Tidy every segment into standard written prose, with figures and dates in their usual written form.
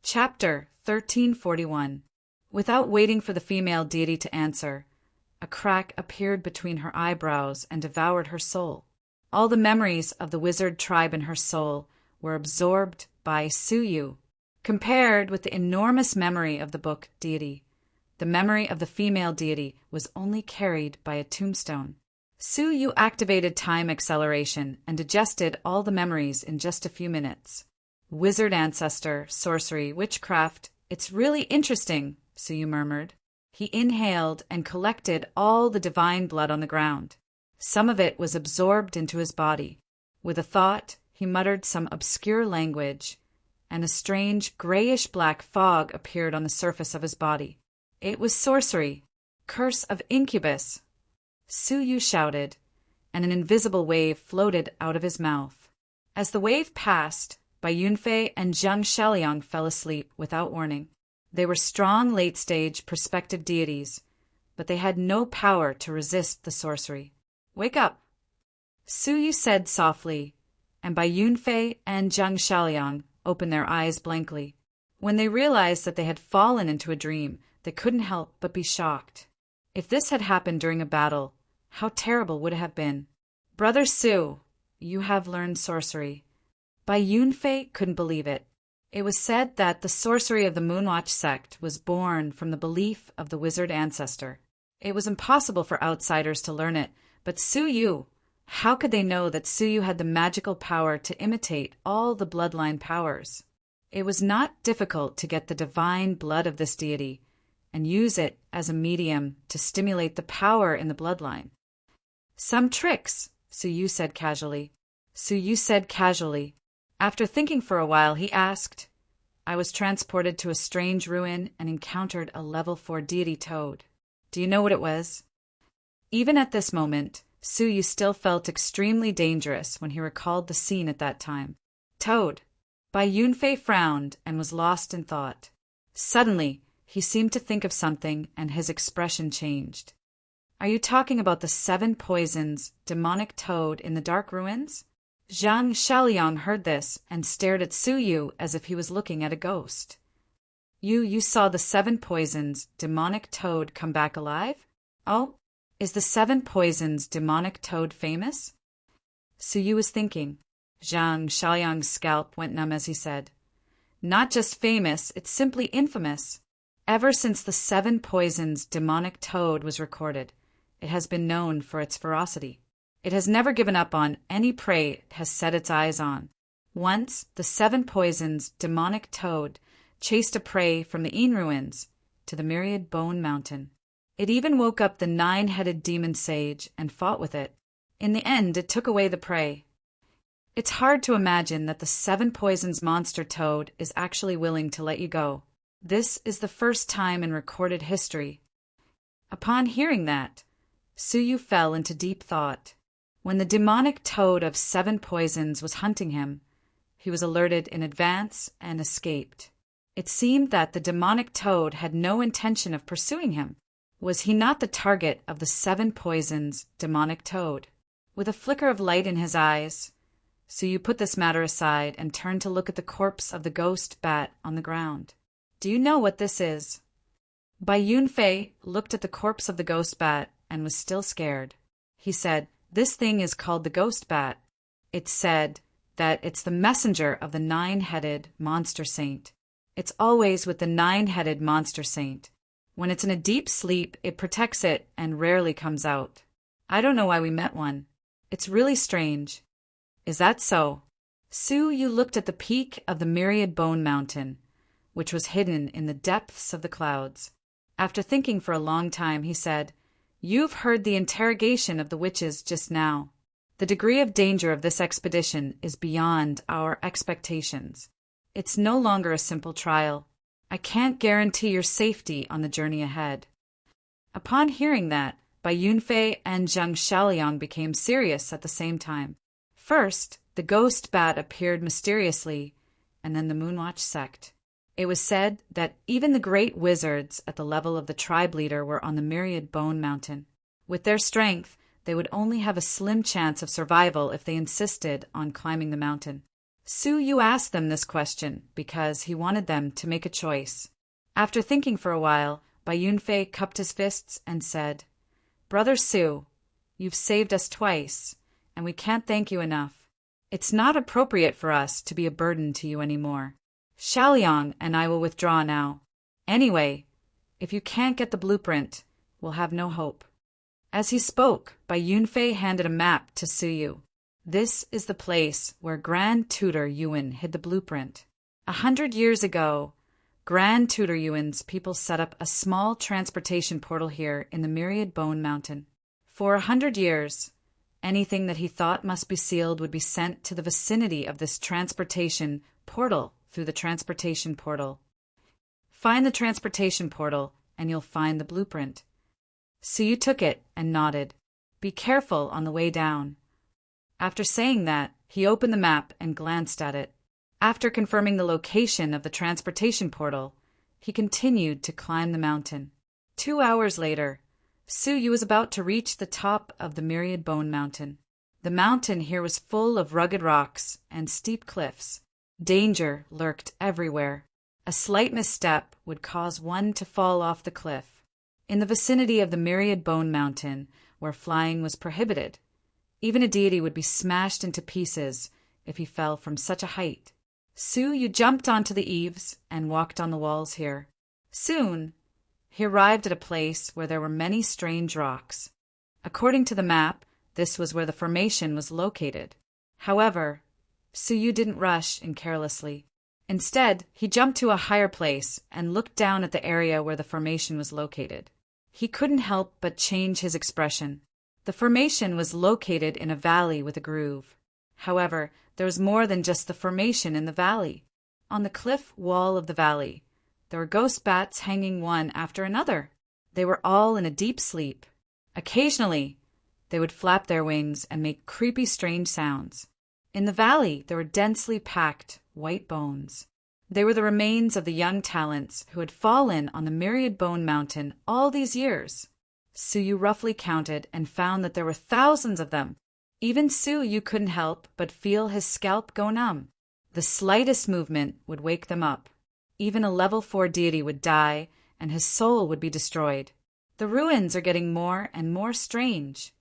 Chapter 1341. Without waiting for the female deity to answer, a crack appeared between her eyebrows and devoured her soul. All the memories of the wizard tribe in her soul were absorbed by Suyu. Compared with the enormous memory of the book deity, the memory of the female deity was only carried by a tombstone. Suyu activated time acceleration and digested all the memories in just a few minutes. Wizard ancestor, sorcery, witchcraft, it's really interesting, Suyu murmured. He inhaled and collected all the divine blood on the ground. Some of it was absorbed into his body. With a thought, he muttered some obscure language, and a strange grayish-black fog appeared on the surface of his body. It was sorcery. Curse of incubus! Suyu shouted, and an invisible wave floated out of his mouth. As the wave passed, Bai Yunfei and Zhang Xiaoliang fell asleep without warning. They were strong late-stage prospective deities, but they had no power to resist the sorcery. "Wake up," Suyu said softly, and Bai Yunfei and Zhang Xiaoliang opened their eyes blankly. When they realized that they had fallen into a dream, they couldn't help but be shocked. If this had happened during a battle, how terrible would it have been? "Brother Su, you have learned sorcery." Bai Yunfei couldn't believe it. It was said that the sorcery of the Moonwatch sect was born from the belief of the wizard ancestor. It was impossible for outsiders to learn it, but Suyu, how could they know that Suyu had the magical power to imitate all the bloodline powers? It was not difficult to get the divine blood of this deity and use it as a medium to stimulate the power in the bloodline. "Some tricks," Suyu said casually. After thinking for a while, he asked, "I was transported to a strange ruin and encountered a level 4 deity toad. Do you know what it was?" Even at this moment, Suyu still felt extremely dangerous when he recalled the scene at that time. "Toad." Bai Yunfei frowned and was lost in thought. Suddenly, he seemed to think of something and his expression changed. "Are you talking about the 7 poisons, demonic toad in the dark ruins?" Zhang Xiaoliang heard this and stared at Suyu as if he was looking at a ghost. You saw the 7 poisons, demonic toad come back alive? Oh, is the 7 poisons, demonic toad famous?" Suyu was thinking. Zhang Xiaoliang's scalp went numb as he said, "Not just famous, it's simply infamous. Ever since the 7 poisons, demonic toad was recorded, it has been known for its ferocity. It has never given up on any prey it has set its eyes on. Once, the 7 poisons, demonic toad, chased a prey from the Yin ruins to the myriad bone mountain. It even woke up the 9-headed demon sage and fought with it. In the end, it took away the prey. It's hard to imagine that the 7 poisons monster toad is actually willing to let you go. This is the first time in recorded history." Upon hearing that, Suyu fell into deep thought. When the demonic toad of 7 poisons was hunting him, he was alerted in advance and escaped. It seemed that the demonic toad had no intention of pursuing him. Was he not the target of the 7 poisons, demonic toad? With a flicker of light in his eyes, Suyu put this matter aside and turned to look at the corpse of the ghost bat on the ground. "Do you know what this is?" Bai Yunfei looked at the corpse of the ghost bat and was still scared. He said, "This thing is called the ghost bat. It's said that it's the messenger of the 9-headed monster saint. It's always with the 9-headed monster saint. When it's in a deep sleep, it protects it and rarely comes out. I don't know why we met one. It's really strange." "Is that so?" Suyu looked at the peak of the myriad bone mountain, which was hidden in the depths of the clouds. After thinking for a long time, he said, "You've heard the interrogation of the witches just now. The degree of danger of this expedition is beyond our expectations. It's no longer a simple trial. I can't guarantee your safety on the journey ahead." Upon hearing that, Bai Yunfei and Zhang Xiaoliang became serious at the same time. First, the ghost bat appeared mysteriously, and then the Moonwatch sect. It was said that even the great wizards at the level of the tribe leader were on the myriad bone mountain. With their strength, they would only have a slim chance of survival if they insisted on climbing the mountain. Su Yu asked them this question because he wanted them to make a choice. After thinking for a while, Bai Yunfei cupped his fists and said, "Brother Su, you've saved us twice, and we can't thank you enough. It's not appropriate for us to be a burden to you anymore. Xiaoliang and I will withdraw now. Anyway, if you can't get the blueprint, we'll have no hope." As he spoke, Bai Yunfei handed a map to Su Yu. "This is the place where Grand Tutor Yuan hid the blueprint. 100 years ago, Grand Tutor Yuan's people set up a small transportation portal here in the Myriad Bone Mountain. For 100 years, anything that he thought must be sealed would be sent to the vicinity of this transportation portal through the transportation portal. Find the transportation portal, and you'll find the blueprint." Su Yu took it and nodded. "Be careful on the way down." After saying that, he opened the map and glanced at it. After confirming the location of the transportation portal, he continued to climb the mountain. 2 hours later, Su Yu was about to reach the top of the Myriad Bone Mountain. The mountain here was full of rugged rocks and steep cliffs. Danger lurked everywhere. A slight misstep would cause one to fall off the cliff. In the vicinity of the Myriad Bone Mountain, where flying was prohibited, even a deity would be smashed into pieces if he fell from such a height. Su Yu jumped onto the eaves and walked on the walls here. Soon, he arrived at a place where there were many strange rocks. According to the map, this was where the formation was located. However, Su Yu didn't rush in carelessly. Instead, he jumped to a higher place and looked down at the area where the formation was located. He couldn't help but change his expression. The formation was located in a valley with a groove. However, there was more than just the formation in the valley. On the cliff wall of the valley, there were ghost bats hanging one after another. They were all in a deep sleep. Occasionally, they would flap their wings and make creepy, strange sounds. In the valley, there were densely packed white bones. They were the remains of the young talents who had fallen on the Myriad Bone Mountain all these years. Su Yu roughly counted and found that there were thousands of them. Even Su Yu couldn't help but feel his scalp go numb. The slightest movement would wake them up. Even a level 4 deity would die, and his soul would be destroyed. The ruins are getting more and more strange.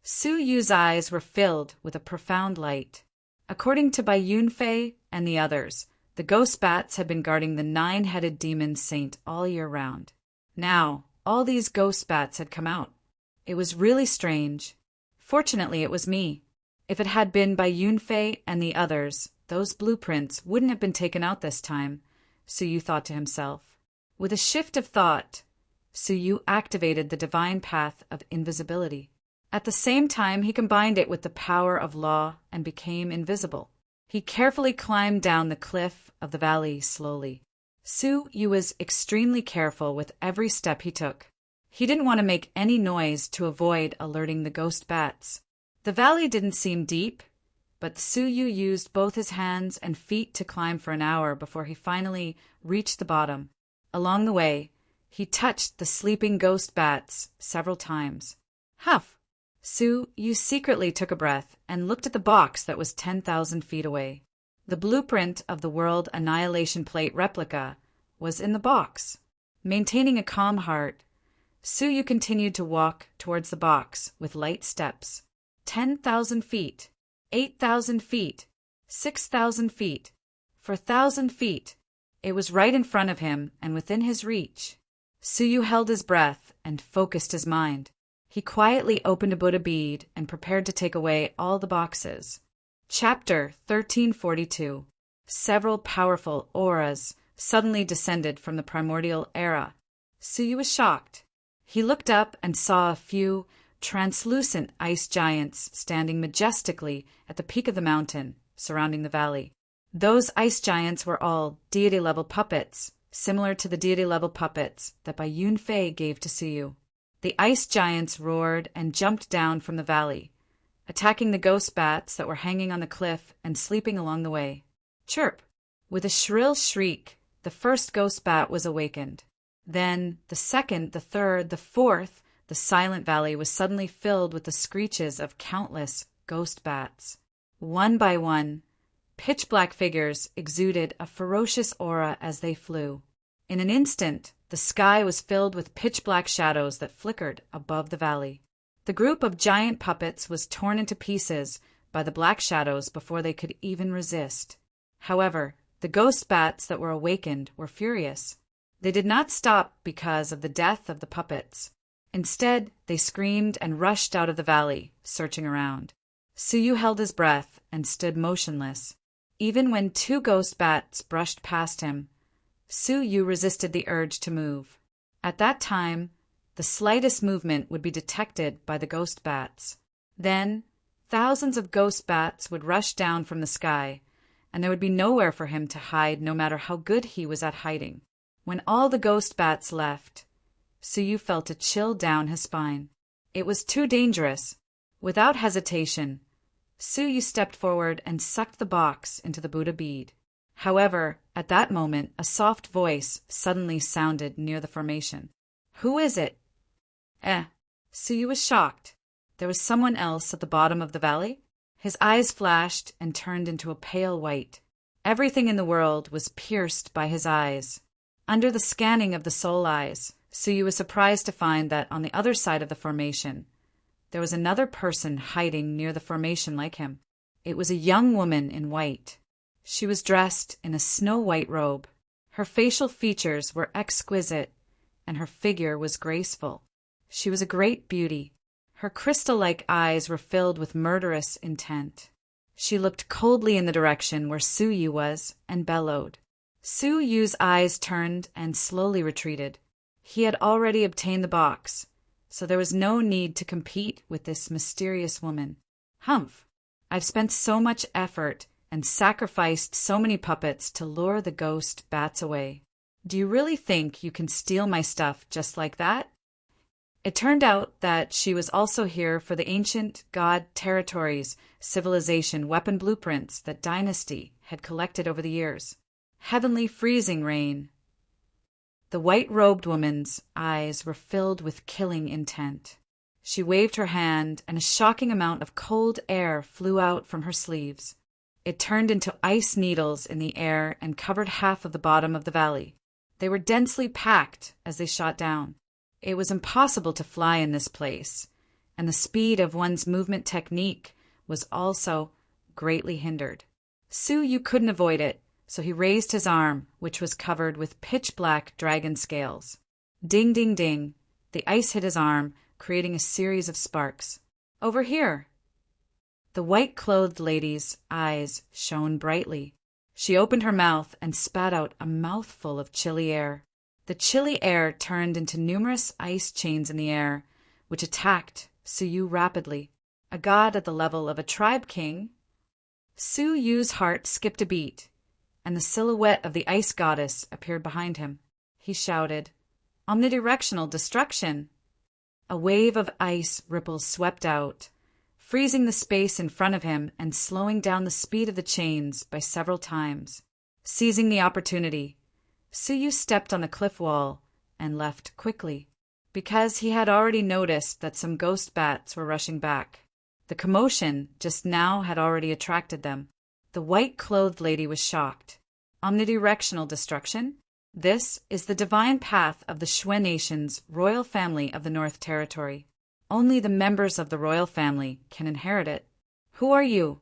Su Yu's eyes were filled with a profound light. According to Bai Yunfei and the others, the ghost bats had been guarding the 9-headed demon saint all year round. Now, all these ghost bats had come out. It was really strange. Fortunately, it was me. If it had been Bai Yunfei and the others, those blueprints wouldn't have been taken out this time, Su Yu thought to himself. With a shift of thought, Su Yu activated the divine path of invisibility. At the same time, he combined it with the power of law and became invisible. He carefully climbed down the cliff of the valley slowly. Su Yu was extremely careful with every step he took. He didn't want to make any noise to avoid alerting the ghost bats. The valley didn't seem deep, but Su Yu used both his hands and feet to climb for an hour before he finally reached the bottom. Along the way, he touched the sleeping ghost bats several times. Huff! Su Yu secretly took a breath and looked at the box that was 10,000 feet away. The blueprint of the World Annihilation Plate replica was in the box. Maintaining a calm heart, Su Yu continued to walk towards the box with light steps. 10,000 feet, 8,000 feet, 6,000 feet, 4,000 feet. It was right in front of him and within his reach. Su Yu held his breath and focused his mind. He quietly opened a Buddha bead and prepared to take away all the boxes. Chapter 1342. Several powerful auras suddenly descended from the primordial era. Su Yu was shocked. He looked up and saw a few translucent ice giants standing majestically at the peak of the mountain, surrounding the valley. Those ice giants were all deity-level puppets, similar to the deity-level puppets that Bai Yunfei gave to Su Yu. The ice giants roared and jumped down from the valley, attacking the ghost bats that were hanging on the cliff and sleeping along the way. Chirp! With a shrill shriek, the first ghost bat was awakened. Then the second, the third, the fourth. The silent valley was suddenly filled with the screeches of countless ghost bats. One by one, pitch-black figures exuded a ferocious aura as they flew. In an instant, the sky was filled with pitch-black shadows that flickered above the valley. The group of giant puppets was torn into pieces by the black shadows before they could even resist. However, the ghost bats that were awakened were furious. They did not stop because of the death of the puppets. Instead, they screamed and rushed out of the valley, searching around. Suyu held his breath and stood motionless. Even when two ghost bats brushed past him, Suyu resisted the urge to move. At that time, the slightest movement would be detected by the ghost bats. Then, thousands of ghost bats would rush down from the sky, and there would be nowhere for him to hide no matter how good he was at hiding. When all the ghost bats left, Suyu felt a chill down his spine. It was too dangerous. Without hesitation, Suyu stepped forward and sucked the box into the Buddha bead. However, at that moment, a soft voice suddenly sounded near the formation. "Who is it?" Suyu was shocked. There was someone else at the bottom of the valley? His eyes flashed and turned into a pale white. Everything in the world was pierced by his eyes. Under the scanning of the soul eyes, Suyu was surprised to find that on the other side of the formation, there was another person hiding near the formation like him. It was a young woman in white. She was dressed in a snow-white robe. Her facial features were exquisite, and her figure was graceful. She was a great beauty. Her crystal-like eyes were filled with murderous intent. She looked coldly in the direction where Suyu was and bellowed. Suyu's eyes turned and slowly retreated. He had already obtained the box, so there was no need to compete with this mysterious woman. "Humph! I've spent so much effort and sacrificed so many puppets to lure the ghost bats away. Do you really think you can steal my stuff just like that?" It turned out that she was also here for the ancient god territories, civilization, weapon blueprints that Dynasty had collected over the years. Heavenly freezing rain. The white-robed woman's eyes were filled with killing intent. She waved her hand, and a shocking amount of cold air flew out from her sleeves. It turned into ice needles in the air and covered half of the bottom of the valley. They were densely packed as they shot down. It was impossible to fly in this place, and the speed of one's movement technique was also greatly hindered. Suyu couldn't avoid it, so he raised his arm, which was covered with pitch-black dragon scales. Ding, ding, ding. The ice hit his arm, creating a series of sparks. "Over here!" The white-clothed lady's eyes shone brightly. She opened her mouth and spat out a mouthful of chilly air. The chilly air turned into numerous ice chains in the air, which attacked Suyu rapidly. A god at the level of a tribe king? Suyu's heart skipped a beat, and the silhouette of the ice goddess appeared behind him. He shouted, "Omnidirectional destruction!" A wave of ice ripples swept out, freezing the space in front of him and slowing down the speed of the chains by several times. Seizing the opportunity, Suyu stepped on the cliff wall and left quickly, because he had already noticed that some ghost bats were rushing back. The commotion just now had already attracted them. The white-clothed lady was shocked. Omnidirectional destruction? This is the divine path of the Xue Nation's royal family of the North Territory. Only the members of the royal family can inherit it. Who are you?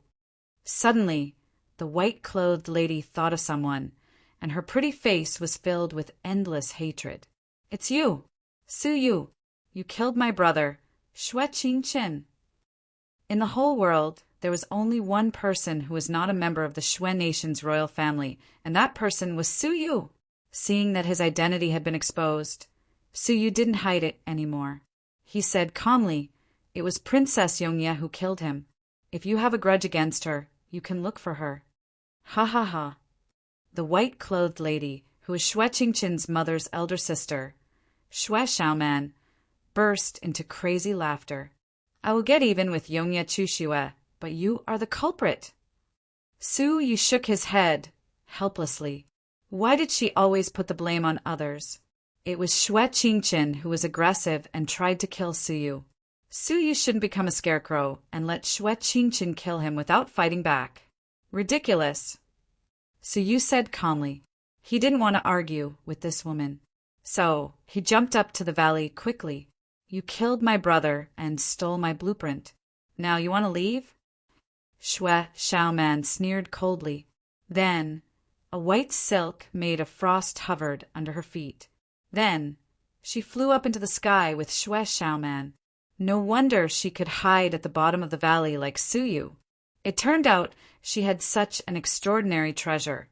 Suddenly, the white-clothed lady thought of someone, and her pretty face was filled with endless hatred. It's you, Suyu. You killed my brother, Xue Qingchen. In the whole world, there was only one person who was not a member of the Xue Nation's royal family, and that person was Suyu. Seeing that his identity had been exposed, Suyu didn't hide it anymore. He said calmly, "It was Princess Yongye who killed him. If you have a grudge against her, you can look for her." Ha ha ha. The white-clothed lady, who was Xue Qingchen's mother's elder sister, Xue Xiaoman, burst into crazy laughter. "I will get even with Yongye Chuxue, but you are the culprit." Suyu shook his head, helplessly. Why did she always put the blame on others? It was Xue Qingchen who was aggressive and tried to kill Suyu. Suyu shouldn't become a scarecrow and let Xue Qingchen kill him without fighting back. Ridiculous, Suyu said calmly. He didn't want to argue with this woman. So he jumped up to the valley quickly. You killed my brother and stole my blueprint. Now you want to leave? Shue Xiaoman sneered coldly. Then a white silk made of frost hovered under her feet. Then she flew up into the sky with Shue Xiaoman. No wonder she could hide at the bottom of the valley like Suyu. It turned out she had such an extraordinary treasure,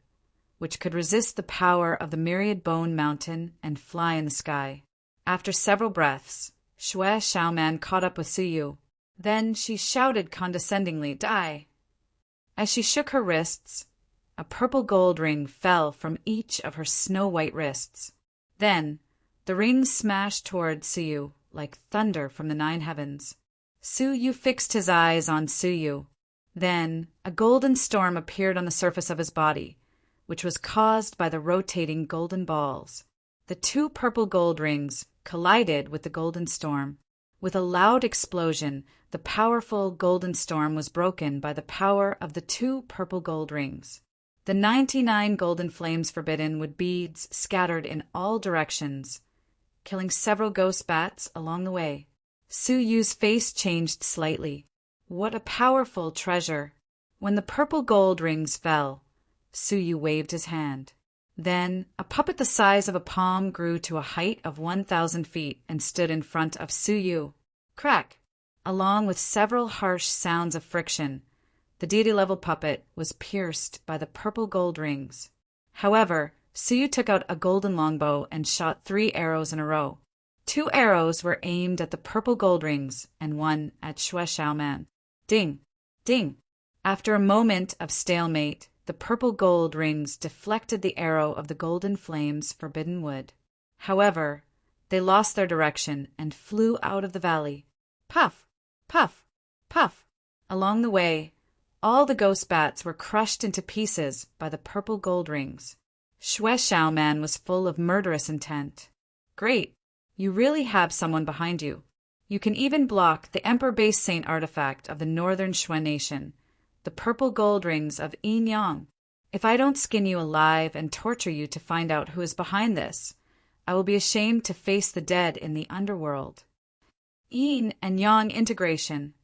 which could resist the power of the myriad bone mountain and fly in the sky. After several breaths, Shue Xiaoman caught up with Suyu. Then she shouted condescendingly, "Die!" As she shook her wrists, a purple gold ring fell from each of her snow-white wrists. Then the rings smashed toward Suyu like thunder from the 9 heavens. Suyu fixed his eyes on Suyu. Then a golden storm appeared on the surface of his body, which was caused by the rotating golden balls. The 2 purple gold rings collided with the golden storm. With a loud explosion, the powerful golden storm was broken by the power of the 2 purple gold rings. The 99 golden flames forbidden with beads scattered in all directions, killing several ghost bats along the way. Suyu's face changed slightly. What a powerful treasure! When the purple gold rings fell, Suyu waved his hand. Then a puppet the size of a palm grew to a height of 1,000 feet and stood in front of Suyu. Crack! Along with several harsh sounds of friction, the deity-level puppet was pierced by the purple gold rings. However, Suyu took out a golden longbow and shot 3 arrows in a row. 2 arrows were aimed at the purple gold rings and 1 at Shue Xiaoman. Ding! Ding! After a moment of stalemate, the purple gold rings deflected the arrow of the golden flames forbidden wood. However, they lost their direction and flew out of the valley. Puff! Puff! Puff! Along the way, all the ghost bats were crushed into pieces by the purple gold rings. Shue Xiaoman was full of murderous intent. Great! You really have someone behind you. You can even block the Emperor-based Saint artifact of the northern Shue nation, the purple gold rings of Yin Yang. If I don't skin you alive and torture you to find out who is behind this, I will be ashamed to face the dead in the underworld. Yin and Yang integration.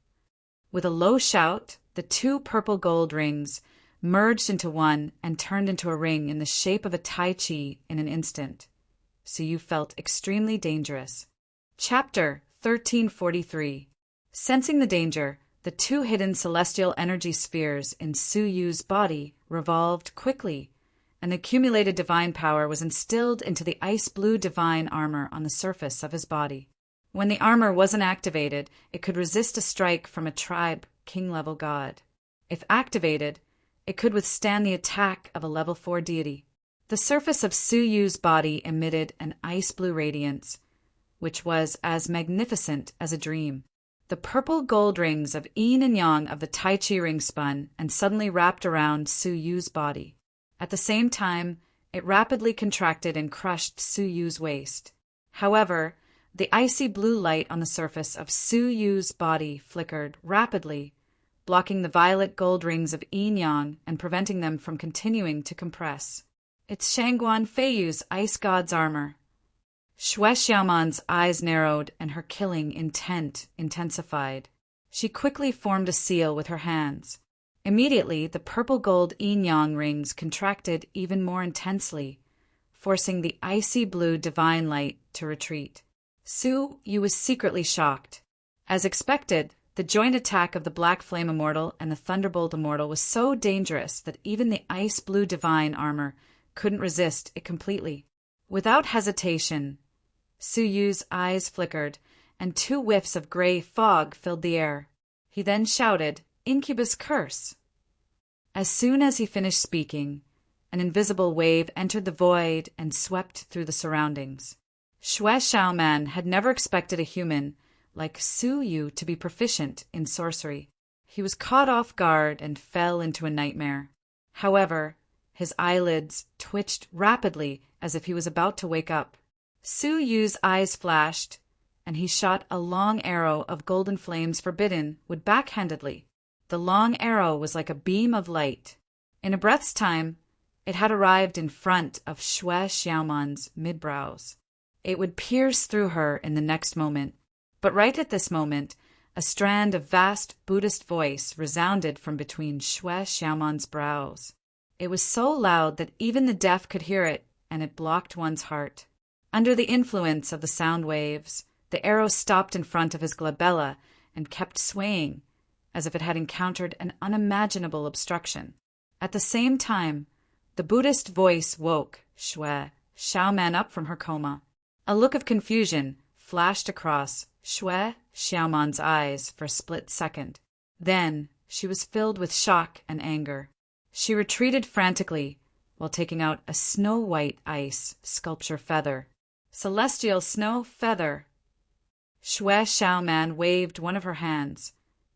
With a low shout, the 2 purple gold rings merged into one and turned into a ring in the shape of a Tai Chi in an instant. Suyu felt extremely dangerous. Chapter 1343. Sensing the danger, the 2 hidden celestial energy spheres in Suyu's body revolved quickly, and accumulated divine power was instilled into the ice-blue divine armor on the surface of his body. When the armor wasn't activated, it could resist a strike from a tribe king-level god. If activated, it could withstand the attack of a level 4 deity. The surface of Suyu's body emitted an ice-blue radiance, which was as magnificent as a dream. The purple gold rings of Yin and Yang of the Tai Chi ring spun and suddenly wrapped around Suyu's body. At the same time, it rapidly contracted and crushed Suyu's waist. However, the icy blue light on the surface of Suyu's body flickered rapidly, blocking the violet gold rings of Yin Yang and preventing them from continuing to compress. It's Shangguan Feiyu's ice god's armor. Shue Xiaoman's eyes narrowed and her killing intent intensified. She quickly formed a seal with her hands. Immediately, the purple gold Yin Yang rings contracted even more intensely, forcing the icy blue divine light to retreat. Suyu was secretly shocked. As expected, the joint attack of the Black Flame Immortal and the Thunderbolt Immortal was so dangerous that even the ice blue divine armor couldn't resist it completely. Without hesitation, Suyu's eyes flickered, and 2 whiffs of gray fog filled the air. He then shouted, "Incubus curse!" As soon as he finished speaking, an invisible wave entered the void and swept through the surroundings. Shue Xiaoman had never expected a human like Suyu to be proficient in sorcery. He was caught off guard and fell into a nightmare. However, his eyelids twitched rapidly as if he was about to wake up. Suyu's eyes flashed, and he shot a long arrow of golden flames forbidden wood backhandedly. The long arrow was like a beam of light, In a breath's time, it had arrived in front of Xue Xiaoman's mid-brows. It would pierce through her in the next moment. But right at this moment, a strand of vast Buddhist voice resounded from between Xue Xiaoman's brows. It was so loud that even the deaf could hear it, and it blocked one's heart. Under the influence of the sound waves, the arrow stopped in front of his glabella and kept swaying, as if it had encountered an unimaginable obstruction. At the same time, the Buddhist voice woke Xue Xiaoman up from her coma. A look of confusion flashed across Xue Xiaoman's eyes for a split second. Then she was filled with shock and anger. She retreated frantically while taking out a snow-white ice sculpture feather. Celestial snow feather! Xue Xiaoman waved one of her hands,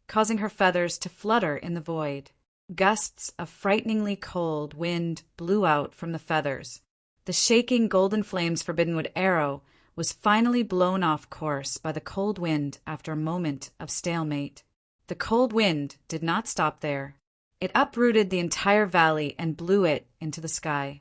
causing her feathers to flutter in the void. Gusts of frighteningly cold wind blew out from the feathers. The shaking golden flames forbiddenwood arrow was finally blown off course by the cold wind after a moment of stalemate. The cold wind did not stop there. It uprooted the entire valley and blew it into the sky.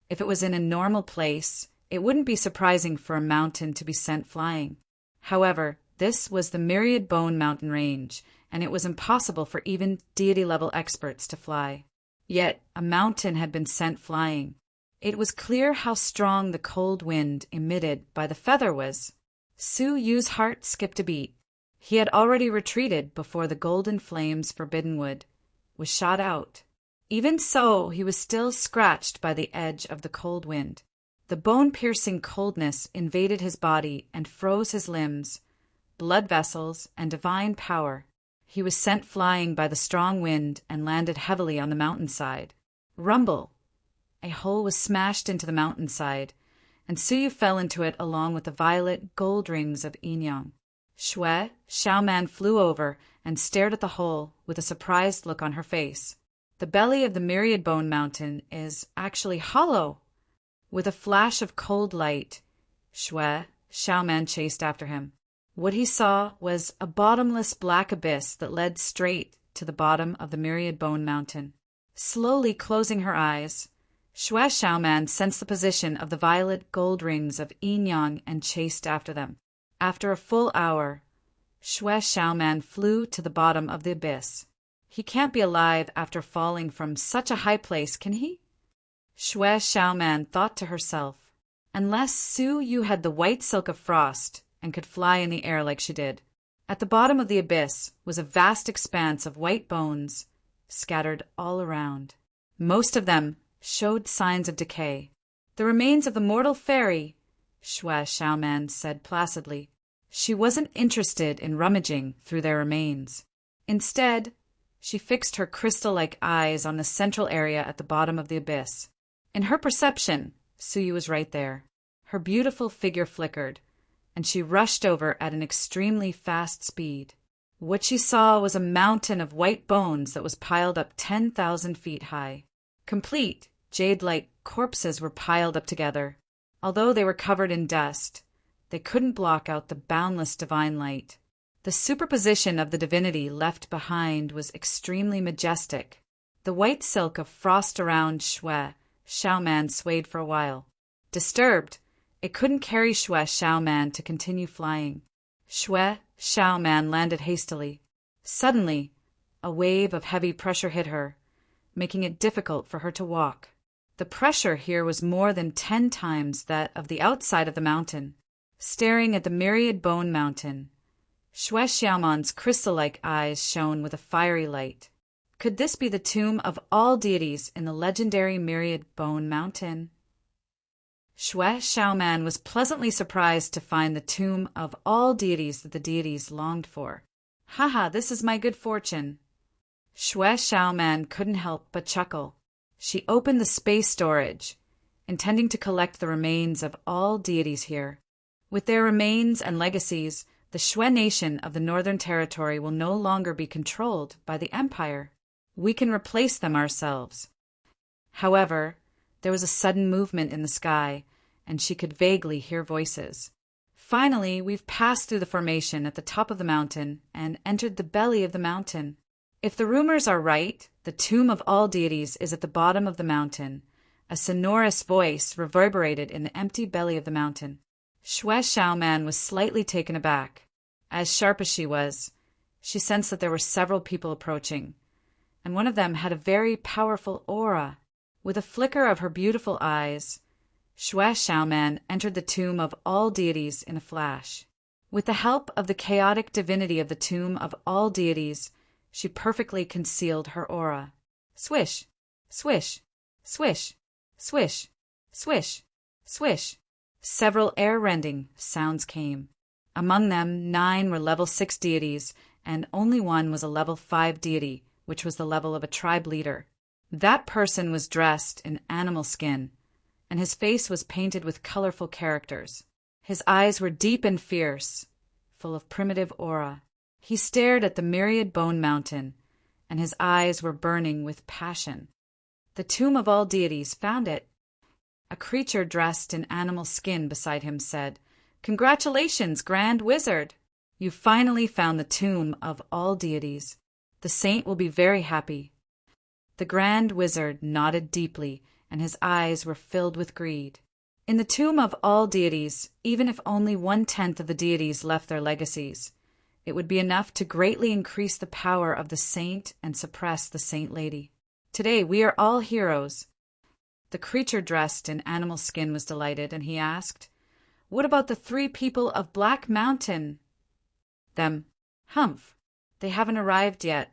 If it was in a normal place, it wouldn't be surprising for a mountain to be sent flying. However, this was the Myriad Bone Mountain Range, and it was impossible for even deity-level experts to fly. Yet a mountain had been sent flying. It was clear how strong the cold wind emitted by the feather was. Su Yu's heart skipped a beat. He had already retreated before the golden flames forbiddenwood was shot out. Even so, he was still scratched by the edge of the cold wind. The bone-piercing coldness invaded his body and froze his limbs, blood vessels, and divine power. He was sent flying by the strong wind and landed heavily on the mountainside. Rumble! A hole was smashed into the mountainside, and Suyu fell into it along with the violet gold rings of Yinyang. Xue Xiaoman flew over and stared at the hole with a surprised look on her face. The belly of the Myriad Bone Mountain is actually hollow. With a flash of cold light, Xue Xiaoman chased after him. What he saw was a bottomless black abyss that led straight to the bottom of the Myriad Bone Mountain. Slowly closing her eyes, Xue Xiaoman sensed the position of the violet gold rings of Yinyang and chased after them. After a full hour, Xue Xiaoman flew to the bottom of the abyss. He can't be alive after falling from such a high place, can he? Xue Xiaoman thought to herself. Unless Su Yu had the white silk of frost and could fly in the air like she did. At the bottom of the abyss was a vast expanse of white bones scattered all around. Most of them showed signs of decay. The remains of the mortal fairy, Xue Xiaoman said placidly. She wasn't interested in rummaging through their remains. Instead, she fixed her crystal-like eyes on the central area at the bottom of the abyss. In her perception, Suyu was right there. Her beautiful figure flickered, and she rushed over at an extremely fast speed. What she saw was a mountain of white bones that was piled up 10,000 feet high. Complete, jade-like corpses were piled up together. Although they were covered in dust, they couldn't block out the boundless divine light. The superposition of the divinity left behind was extremely majestic. The white silk of frost around Xue Xiaoman swayed for a while. Disturbed, it couldn't carry Xue Xiaoman to continue flying. Xue Xiaoman landed hastily. Suddenly, a wave of heavy pressure hit her, making it difficult for her to walk. The pressure here was more than 10 times that of the outside of the mountain. Staring at the Myriad Bone Mountain, Xue Xiaoman's crystal-like eyes shone with a fiery light. Could this be the tomb of all deities in the legendary Myriad Bone Mountain? Xue Xiaoman was pleasantly surprised to find the tomb of all deities that the deities longed for. Haha, this is my good fortune. Xue Xiaoman couldn't help but chuckle. She opened the space storage, intending to collect the remains of all deities here. With their remains and legacies, the Xue nation of the Northern Territory will no longer be controlled by the Empire. We can replace them ourselves. However, there was a sudden movement in the sky, and she could vaguely hear voices. Finally, we've passed through the formation at the top of the mountain and entered the belly of the mountain. If the rumors are right, the tomb of all deities is at the bottom of the mountain. A sonorous voice reverberated in the empty belly of the mountain. Xue Xiaoman was slightly taken aback. As sharp as she was, she sensed that there were several people approaching, and one of them had a very powerful aura. With a flicker of her beautiful eyes, Xue Xiaoman entered the tomb of all deities in a flash. With the help of the chaotic divinity of the tomb of all deities, she perfectly concealed her aura. Swish, swish, swish, swish, swish, swish. Several air-rending sounds came. Among them, 9 were level 6 deities, and only one was a level 5 deity, which was the level of a tribe leader. That person was dressed in animal skin, and his face was painted with colorful characters. His eyes were deep and fierce, full of primitive aura. He stared at the myriad bone mountain, and his eyes were burning with passion. The tomb of all deities found it. A creature dressed in animal skin beside him said, "Congratulations, Grand Wizard! You finally found the tomb of all deities. The saint will be very happy." The Grand Wizard nodded deeply, and his eyes were filled with greed. In the tomb of all deities, even if only 1/10 of the deities left their legacies, it would be enough to greatly increase the power of the saint and suppress the saint lady. Today we are all heroes. The creature dressed in animal skin was delighted, and he asked, "What about the 3 people of Black Mountain?" "Them? Humph. They haven't arrived yet.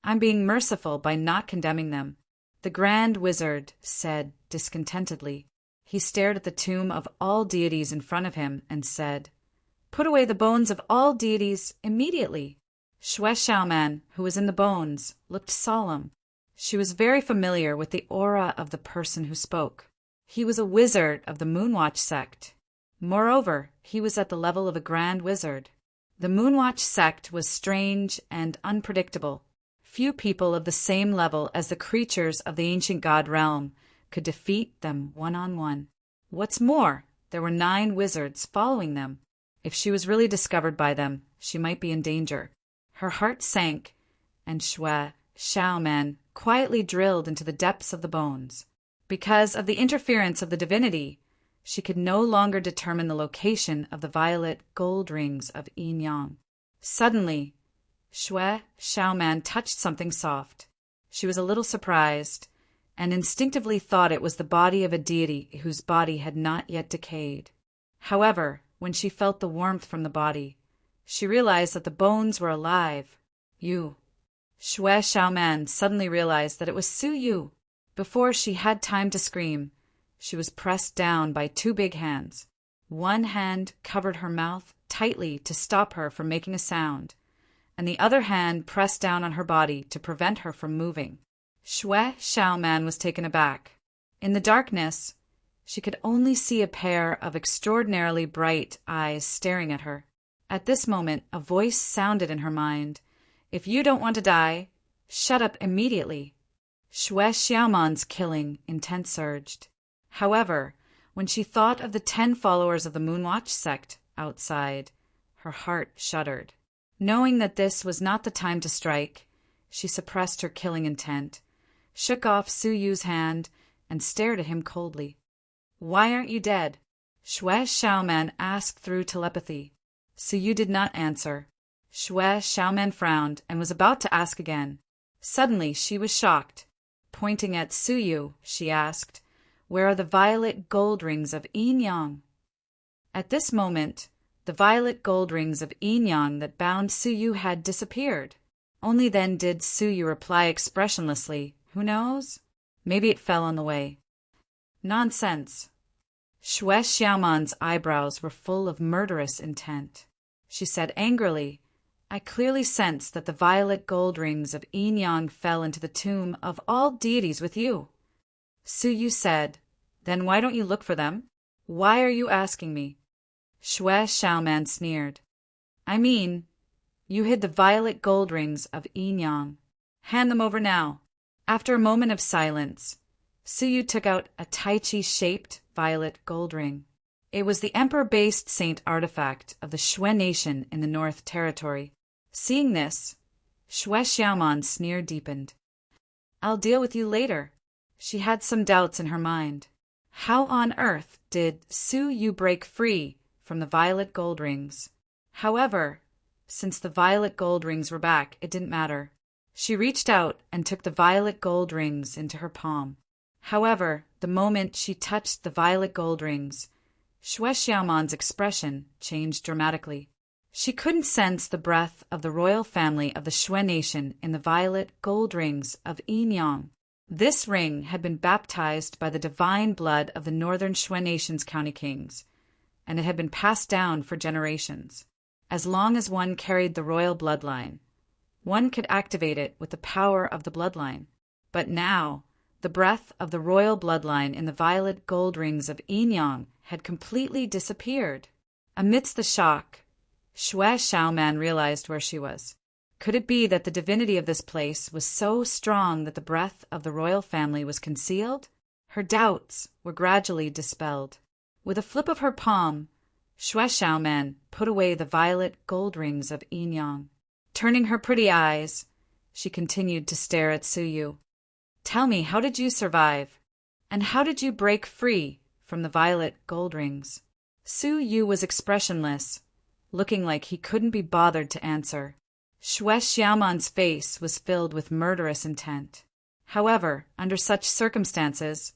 I'm being merciful by not condemning them," the Grand Wizard said discontentedly. He stared at the tomb of all deities in front of him and said, "Put away the bones of all deities immediately." Xue Xiaoman, who was in the bones, looked solemn. She was very familiar with the aura of the person who spoke. He was a wizard of the Moonwatch sect. Moreover, he was at the level of a Grand Wizard. The Moonwatch sect was strange and unpredictable. Few people of the same level as the creatures of the ancient god realm could defeat them one-on-one. What's more, there were 9 wizards following them. If she was really discovered by them, she might be in danger. Her heart sank, and Xue Xiaoman quietly drilled into the depths of the bones. Because of the interference of the divinity, she could no longer determine the location of the violet gold rings of Yin Yang. Suddenly, Xue Xiaoman touched something soft. She was a little surprised, and instinctively thought it was the body of a deity whose body had not yet decayed. However, when she felt the warmth from the body, she realized that the bones were alive. "You." Xue Xiaoman suddenly realized that it was Su Yu. Before she had time to scream, she was pressed down by 2 big hands. One hand covered her mouth tightly to stop her from making a sound, and the other hand pressed down on her body to prevent her from moving. Xue Xiaoman was taken aback. In the darkness, she could only see a pair of extraordinarily bright eyes staring at her. At this moment, a voice sounded in her mind. "If you don't want to die, shut up immediately." Xue Xiaoman's killing intent surged. However, when she thought of the 10 followers of the Moonwatch sect outside, her heart shuddered. Knowing that this was not the time to strike, she suppressed her killing intent, shook off Su Yu's hand, and stared at him coldly. "Why aren't you dead?" Xue Xiaoman asked through telepathy. Su Yu did not answer. Xue Xiaoman frowned and was about to ask again. Suddenly she was shocked. Pointing at Su Yu, she asked, "Where are the violet gold rings of Yin Yang?" At this moment, the violet gold rings of Yin Yang that bound Su Yu had disappeared. Only then did Su Yu reply expressionlessly, "Who knows? Maybe it fell on the way." "Nonsense." Xue Xiaoman's eyebrows were full of murderous intent. She said angrily, "I clearly sense that the violet gold rings of Yin Yang fell into the tomb of all deities with you." Su Yu said, "Then why don't you look for them? Why are you asking me?" Xue Xiaoman sneered. "I mean, you hid the violet gold rings of Yin Yang. Hand them over now." After a moment of silence, Su Yu took out a Tai Chi-shaped violet gold ring. It was the emperor-based saint artifact of the Xue nation in the North Territory. Seeing this, Xue Xiaoman's sneer deepened. I'll deal with you later. She had some doubts in her mind. How on earth did Su Yu break free from the violet gold rings? However, since the violet gold rings were back, it didn't matter. She reached out and took the violet gold rings into her palm. However, the moment she touched the violet gold rings, Xue Xiaoman's expression changed dramatically. She couldn't sense the breath of the royal family of the Xue nation in the violet gold rings of Yinyang. This ring had been baptized by the divine blood of the northern Xue nation's county kings, and it had been passed down for generations. As long as one carried the royal bloodline, one could activate it with the power of the bloodline. But now, the breath of the royal bloodline in the violet gold rings of Yinyang had completely disappeared. Amidst the shock, Xue Xiaoman realized where she was. Could it be that the divinity of this place was so strong that the breath of the royal family was concealed? Her doubts were gradually dispelled. With a flip of her palm, Xue Xiaoman put away the violet gold rings of Yinyang. Turning her pretty eyes, she continued to stare at Su Yu. Tell me, how did you survive? And how did you break free from the violet gold rings? Su Yu was expressionless, looking like he couldn't be bothered to answer. Xue Xiaoman's face was filled with murderous intent. However, under such circumstances,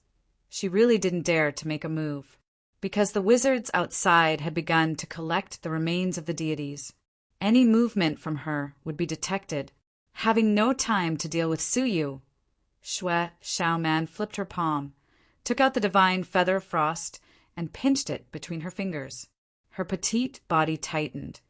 she really didn't dare to make a move, because the wizards outside had begun to collect the remains of the deities. Any movement from her would be detected. Having no time to deal with Su Yu, Xue Xiaoman flipped her palm, took out the divine feather of frost, and pinched it between her fingers. Her petite body tightened,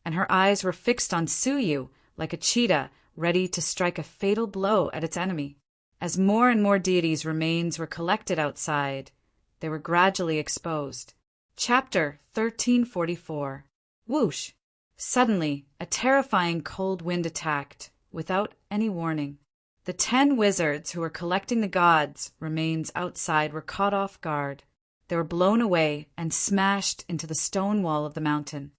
and her eyes were fixed on Su Yu like a cheetah ready to strike a fatal blow at its enemy. As more and more deities' remains were collected outside, they were gradually exposed. Chapter 1344. Whoosh! Suddenly, a terrifying cold wind attacked, without any warning. The 10 wizards who were collecting the gods' remains outside were caught off guard. They were blown away and smashed into the stone wall of the mountain.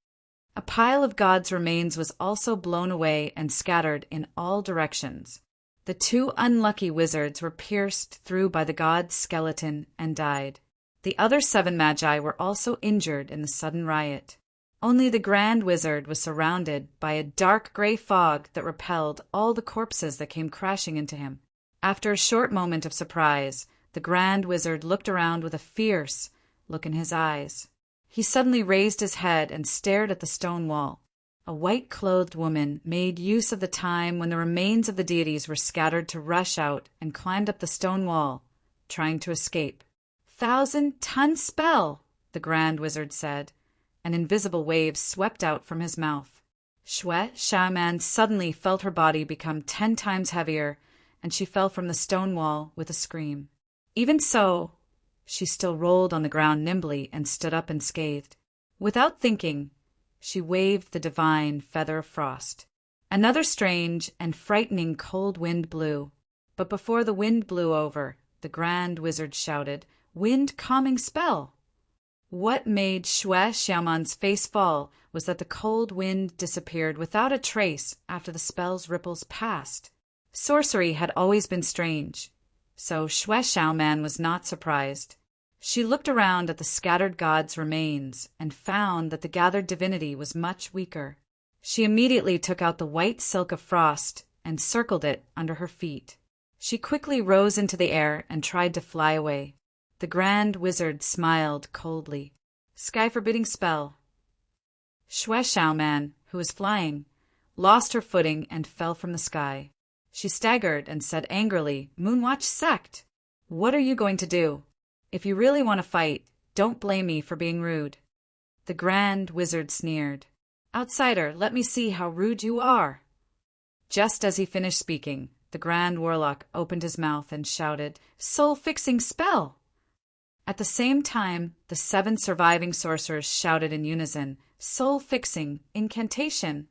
A pile of gods' remains was also blown away and scattered in all directions. The 2 unlucky wizards were pierced through by the god's skeleton and died. The other 7 magi were also injured in the sudden riot. Only the Grand Wizard was surrounded by a dark gray fog that repelled all the corpses that came crashing into him. After a short moment of surprise, the Grand Wizard looked around with a fierce look in his eyes. He suddenly raised his head and stared at the stone wall. A white-clothed woman made use of the time when the remains of the deities were scattered to rush out and climbed up the stone wall, trying to escape. 1,000-ton spell, the Grand Wizard said. An invisible wave swept out from his mouth. Xue Xiaoman suddenly felt her body become 10 times heavier, and she fell from the stone wall with a scream. Even so, she still rolled on the ground nimbly and stood up unscathed. Without thinking, she waved the divine feather of frost. Another strange and frightening cold wind blew, but before the wind blew over, the Grand Wizard shouted, "Wind calming spell!" What made Xue Xiaoman's face fall was that the cold wind disappeared without a trace after the spell's ripples passed. Sorcery had always been strange, so Xue Xiaoman was not surprised. She looked around at the scattered gods' remains and found that the gathered divinity was much weaker. She immediately took out the white silk of frost and circled it under her feet. She quickly rose into the air and tried to fly away. The Grand Wizard smiled coldly. Sky-forbidding spell. Xue Xiaoman, who was flying, lost her footing and fell from the sky. She staggered and said angrily, "Moonwatch sect! What are you going to do? If you really want to fight, don't blame me for being rude." The Grand Wizard sneered. "Outsider, let me see how rude you are." Just as he finished speaking, the Grand Warlock opened his mouth and shouted, "Soul-fixing spell!" At the same time, the 7 surviving sorcerers shouted in unison, "Soul-fixing incantation!"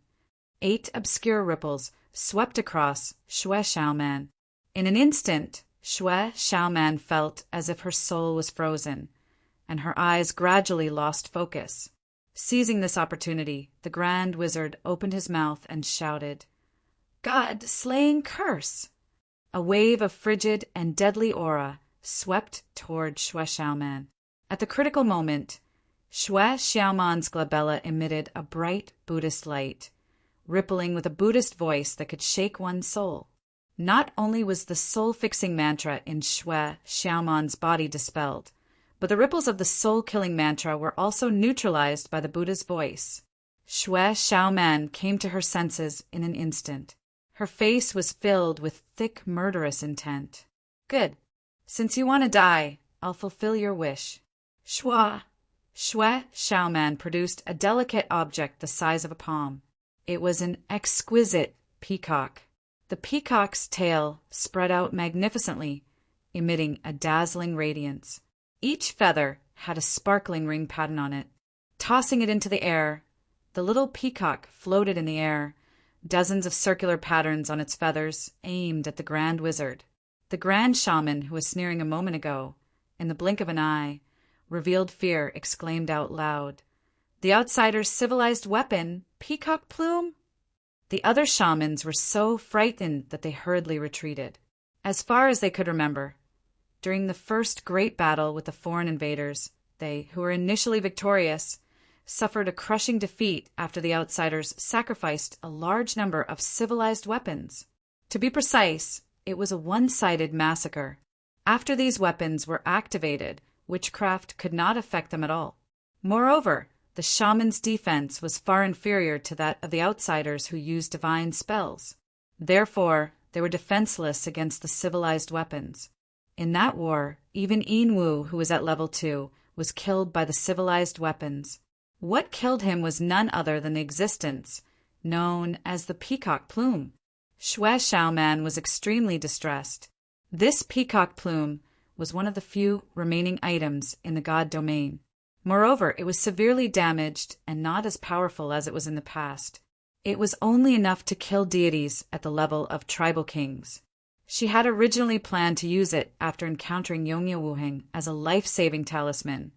8 obscure ripples swept across Xue Xiaoman. In an instant, Xue Xiaoman felt as if her soul was frozen, and her eyes gradually lost focus. Seizing this opportunity, the Grand Wizard opened his mouth and shouted, God-slaying curse! A wave of frigid and deadly aura swept toward Xue Xiaoman. At the critical moment, Xue Xiaoman's glabella emitted a bright Buddhist light, rippling with a Buddhist voice that could shake one's soul. Not only was the soul-fixing mantra in Xue Xiaoman's body dispelled, but the ripples of the soul-killing mantra were also neutralized by the Buddha's voice. Xue Xiaoman came to her senses in an instant. Her face was filled with thick, murderous intent. Good. Since you want to die, I'll fulfill your wish. Xue Xiaoman produced a delicate object the size of a palm. It was an exquisite peacock. The peacock's tail spread out magnificently, emitting a dazzling radiance. Each feather had a sparkling ring pattern on it. Tossing it into the air, the little peacock floated in the air, dozens of circular patterns on its feathers aimed at the Grand Wizard. The Grand Shaman, who was sneering a moment ago, in the blink of an eye, revealed fear, exclaimed out loud, "The outsider's civilized weapon, peacock plume?" The other shamans were so frightened that they hurriedly retreated. As far as they could remember, during the first great battle with the foreign invaders, they, who were initially victorious, suffered a crushing defeat after the outsiders sacrificed a large number of civilized weapons. To be precise, it was a one-sided massacre. After these weapons were activated, witchcraft could not affect them at all. Moreover, the shaman's defense was far inferior to that of the outsiders who used divine spells. Therefore, they were defenseless against the civilized weapons. In that war, even Yinwu, who was at level 2, was killed by the civilized weapons. What killed him was none other than the existence known as the peacock plume. Xue Xiaoman was extremely distressed. This peacock plume was one of the few remaining items in the god domain. Moreover, it was severely damaged and not as powerful as it was in the past. It was only enough to kill deities at the level of tribal kings. She had originally planned to use it after encountering Yongye Wuheng as a life-saving talisman,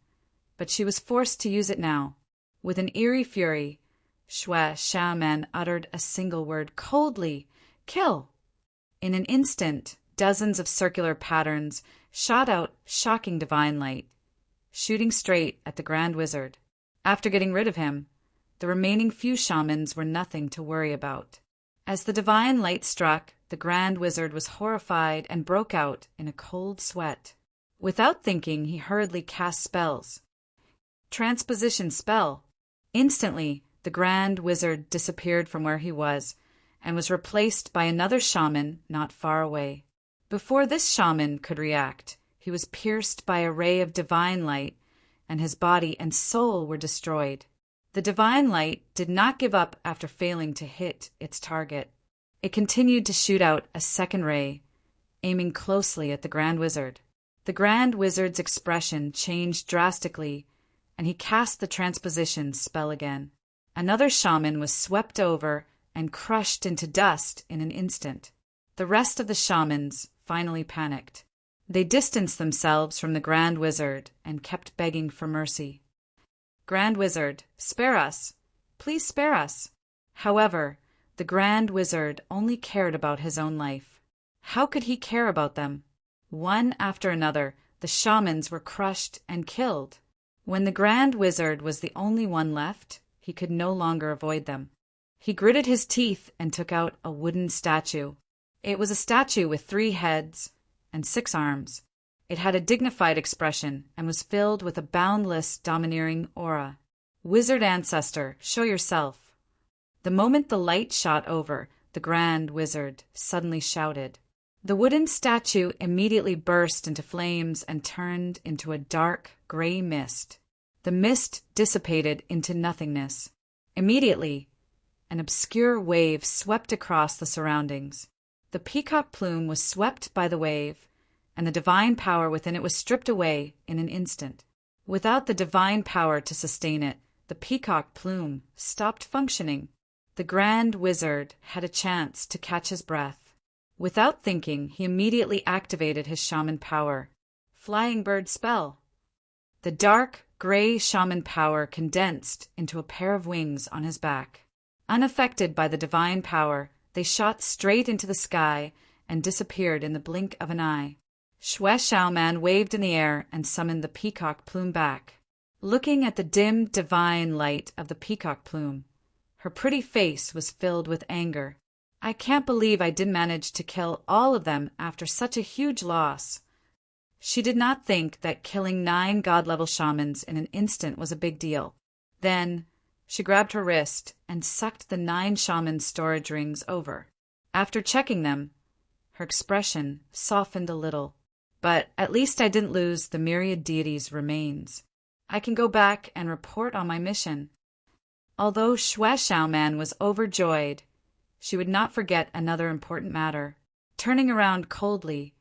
but she was forced to use it now. With an eerie fury, Xue Xiaoman uttered a single word coldly, "Kill!" In an instant, dozens of circular patterns shot out shocking divine light, shooting straight at the Grand Wizard. After getting rid of him, the remaining few shamans were nothing to worry about. As the divine light struck, the Grand Wizard was horrified and broke out in a cold sweat. Without thinking, he hurriedly cast spells. Transposition spell. Instantly, the Grand Wizard disappeared from where he was and was replaced by another shaman not far away. Before this shaman could react, he was pierced by a ray of divine light, and his body and soul were destroyed. The divine light did not give up after failing to hit its target. It continued to shoot out a second ray, aiming closely at the Grand Wizard. The Grand Wizard's expression changed drastically, and he cast the transposition spell again. Another shaman was swept over and crushed into dust in an instant. The rest of the shamans finally panicked. They distanced themselves from the Grand Wizard and kept begging for mercy. "Grand Wizard, spare us! Please spare us!" However, the Grand Wizard only cared about his own life. How could he care about them? One after another, the shamans were crushed and killed. When the Grand Wizard was the only one left, he could no longer avoid them. He gritted his teeth and took out a wooden statue. It was a statue with 3 heads and 6 arms. It had a dignified expression and was filled with a boundless, domineering aura. "Wizard ancestor, show yourself." The moment the light shot over, the Grand Wizard suddenly shouted. The wooden statue immediately burst into flames and turned into a dark, gray mist. The mist dissipated into nothingness. Immediately, an obscure wave swept across the surroundings. The peacock plume was swept by the wave, and the divine power within it was stripped away in an instant. Without the divine power to sustain it, the peacock plume stopped functioning. The Grand Wizard had a chance to catch his breath. Without thinking, he immediately activated his shaman power. Flying bird spell. The dark, gray shaman power condensed into a pair of wings on his back. Unaffected by the divine power, They shot straight into the sky and disappeared in the blink of an eye. Xue Xiaoman waved in the air and summoned the peacock plume back. Looking at the dim, divine light of the peacock plume, her pretty face was filled with anger. I can't believe I didn't manage to kill all of them after such a huge loss. She did not think that killing 9 god-level shamans in an instant was a big deal. Then, she grabbed her wrist and sucked the 9 shaman storage rings over. After checking them, her expression softened a little. But at least I didn't lose the myriad deities' remains. I can go back and report on my mission. Although Xue Xiaoman was overjoyed, she would not forget another important matter. Turning around coldly,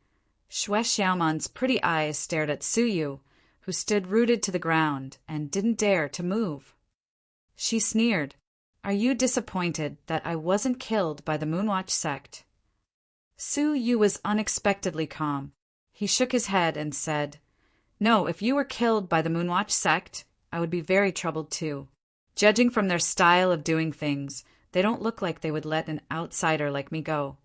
Xue Xiaoman's pretty eyes stared at Suyu, who stood rooted to the ground and didn't dare to move. She sneered, "Are you disappointed that I wasn't killed by the Moonwatch sect?" Suyu was unexpectedly calm. He shook his head and said, "No, if you were killed by the Moonwatch sect, I would be very troubled too. Judging from their style of doing things, they don't look like they would let an outsider like me go."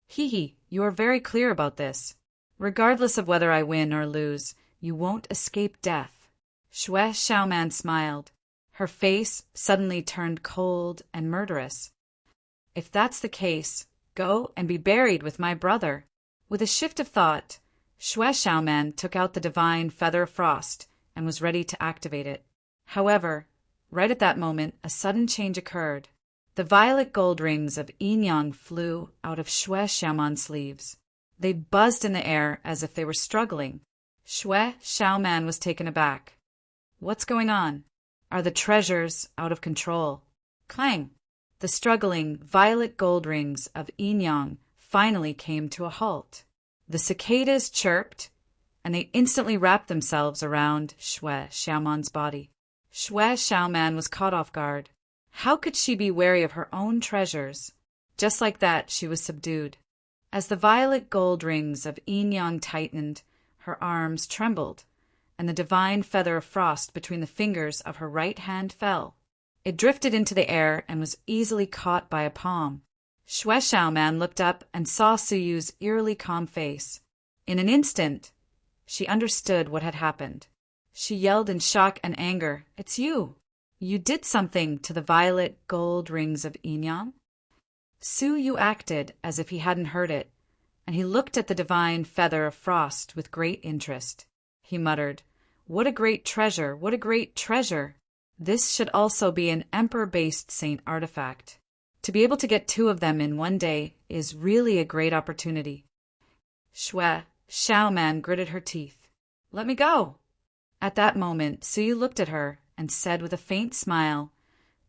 "Hee, you are very clear about this. Regardless of whether I win or lose, you won't escape death." Xue Xiaoman smiled. Her face suddenly turned cold and murderous. "If that's the case, go and be buried with my brother." With a shift of thought, Xue Xiaoman took out the divine Feather of Frost and was ready to activate it. However, right at that moment, a sudden change occurred. The violet gold rings of Yin Yang flew out of Xue Xiaoman's sleeves. They buzzed in the air as if they were struggling. Xue Xiaoman was taken aback. What's going on? Are the treasures out of control? Clang! The struggling violet gold rings of Yin Yang finally came to a halt. The cicadas chirped, and they instantly wrapped themselves around Xue Xiaoman's body. Xue Xiaoman was caught off guard. How could she be wary of her own treasures? Just like that, she was subdued. As the violet gold rings of Yin Yang tightened, her arms trembled, and the divine Feather of Frost between the fingers of her right hand fell. It drifted into the air and was easily caught by a palm. Xue Xiaoman looked up and saw Suyu's eerily calm face. In an instant, she understood what had happened. She yelled in shock and anger, "It's you! You did something to the violet gold rings of Yin Yang?" Suyu acted as if he hadn't heard it, and he looked at the divine Feather of Frost with great interest. He muttered, "What a great treasure! What a great treasure! This should also be an Emperor-based saint artifact. To be able to get 2 of them in one day is really a great opportunity." Xue Xiaoman gritted her teeth. "Let me go!" At that moment, Suyu looked at her and said with a faint smile,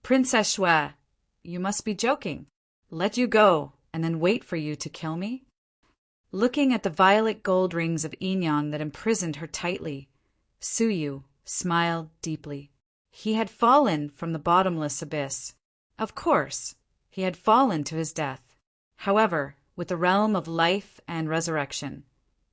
"Princess Xue, you must be joking. Let you go and then wait for you to kill me?" Looking at the violet gold rings of Yin Yang that imprisoned her tightly, Suyu smiled deeply. He had fallen from the bottomless abyss. Of course, he had fallen to his death. However, with the realm of life and resurrection,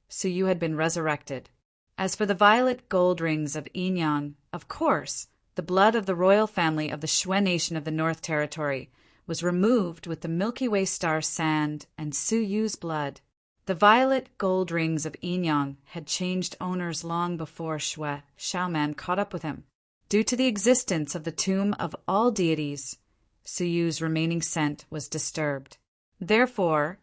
Suyu had been resurrected. As for the violet gold rings of Yin Yang, of course, the blood of the royal family of the Xue Nation of the North Territory was removed with the Milky Way star sand and Suyu's blood. The violet gold rings of Yin Yang had changed owners long before Xue Xiaoman caught up with him. Due to the existence of the tomb of all deities, Suyu's remaining scent was disturbed. Therefore,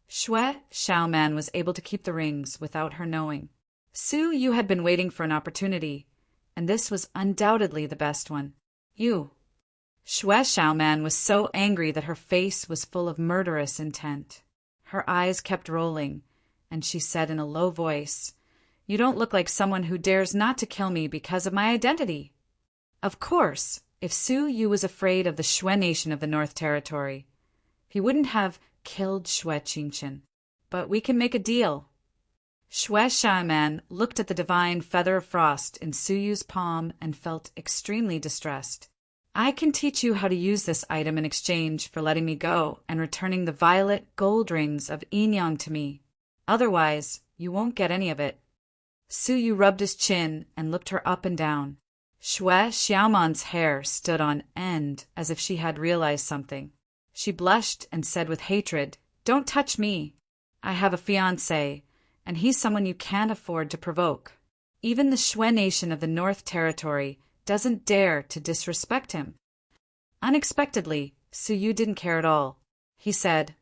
Xue Xiaoman was able to keep the rings without her knowing. Suyu had been waiting for an opportunity, and this was undoubtedly the best one. "You." Xue Xiaoman was so angry that her face was full of murderous intent. Her eyes kept rolling, and she said in a low voice, "You don't look like someone who dares not to kill me because of my identity." Of course, if Suyu was afraid of the Xue Nation of the North Territory, he wouldn't have killed Xue Qingqian. But we can make a deal. Xue Xiaoman looked at the divine Feather of Frost in Suyu's palm and felt extremely distressed. "I can teach you how to use this item in exchange for letting me go and returning the violet gold rings of Yin Yang to me. Otherwise, you won't get any of it." Suyu rubbed his chin and looked her up and down. Xue Xiaoman's hair stood on end as if she had realized something. She blushed and said with hatred, "Don't touch me. I have a fiancé, and he's someone you can't afford to provoke. Even the Shwe nation of the North Territory doesn't dare to disrespect him." Unexpectedly, Suyu didn't care at all. He said,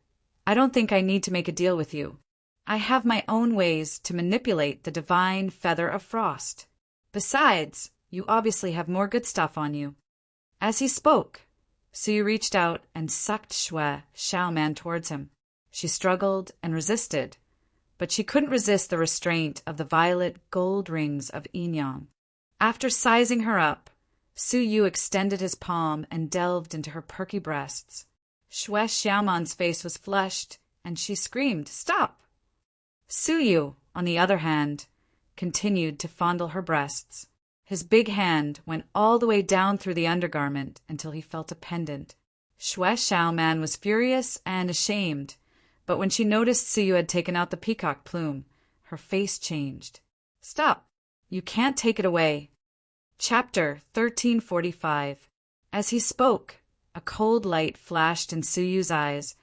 "I don't think I need to make a deal with you. I have my own ways to manipulate the divine feather of frost. Besides, you obviously have more good stuff on you." As he spoke, Suyu reached out and sucked Shwe Xiaoman towards him. She struggled and resisted, but she couldn't resist the restraint of the violet gold rings of Yin Yang. After sizing her up, Suyu extended his palm and delved into her perky breasts. Shwe Xiaoman's face was flushed, and she screamed, "Stop!" Suyu, on the other hand, continued to fondle her breasts. His big hand went all the way down through the undergarment until he felt a pendant. Shwe Xiaoman was furious and ashamed, but when she noticed Suyu had taken out the peacock plume, her face changed. "Stop! You can't take it away." Chapter 1345. As he spoke, a cold light flashed in Suyu's eyes,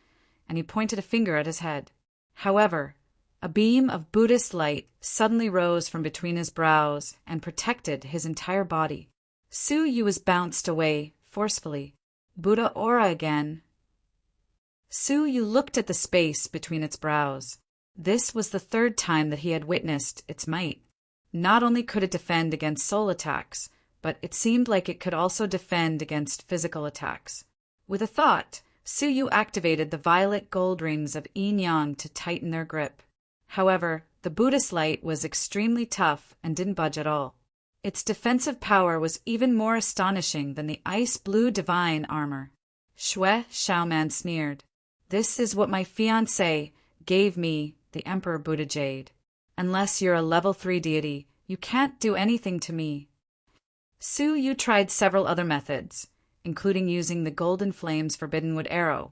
and he pointed a finger at his head. However, a beam of Buddhist light suddenly rose from between his brows and protected his entire body. Suyu was bounced away forcefully. "Buddha aura again." Suyu looked at the space between its brows. This was the third time that he had witnessed its might. Not only could it defend against soul attacks, but it seemed like it could also defend against physical attacks. With a thought, Suyu activated the violet gold rings of Yin Yang to tighten their grip. However, the Buddhist light was extremely tough and didn't budge at all. Its defensive power was even more astonishing than the ice blue divine armor. Shwe Xiaoman sneered, "This is what my fiancé gave me, the Emperor Buddha Jade. Unless you're a level 3 deity, you can't do anything to me." Suyu tried several other methods, including using the Golden Flame's Forbidden Wood arrow,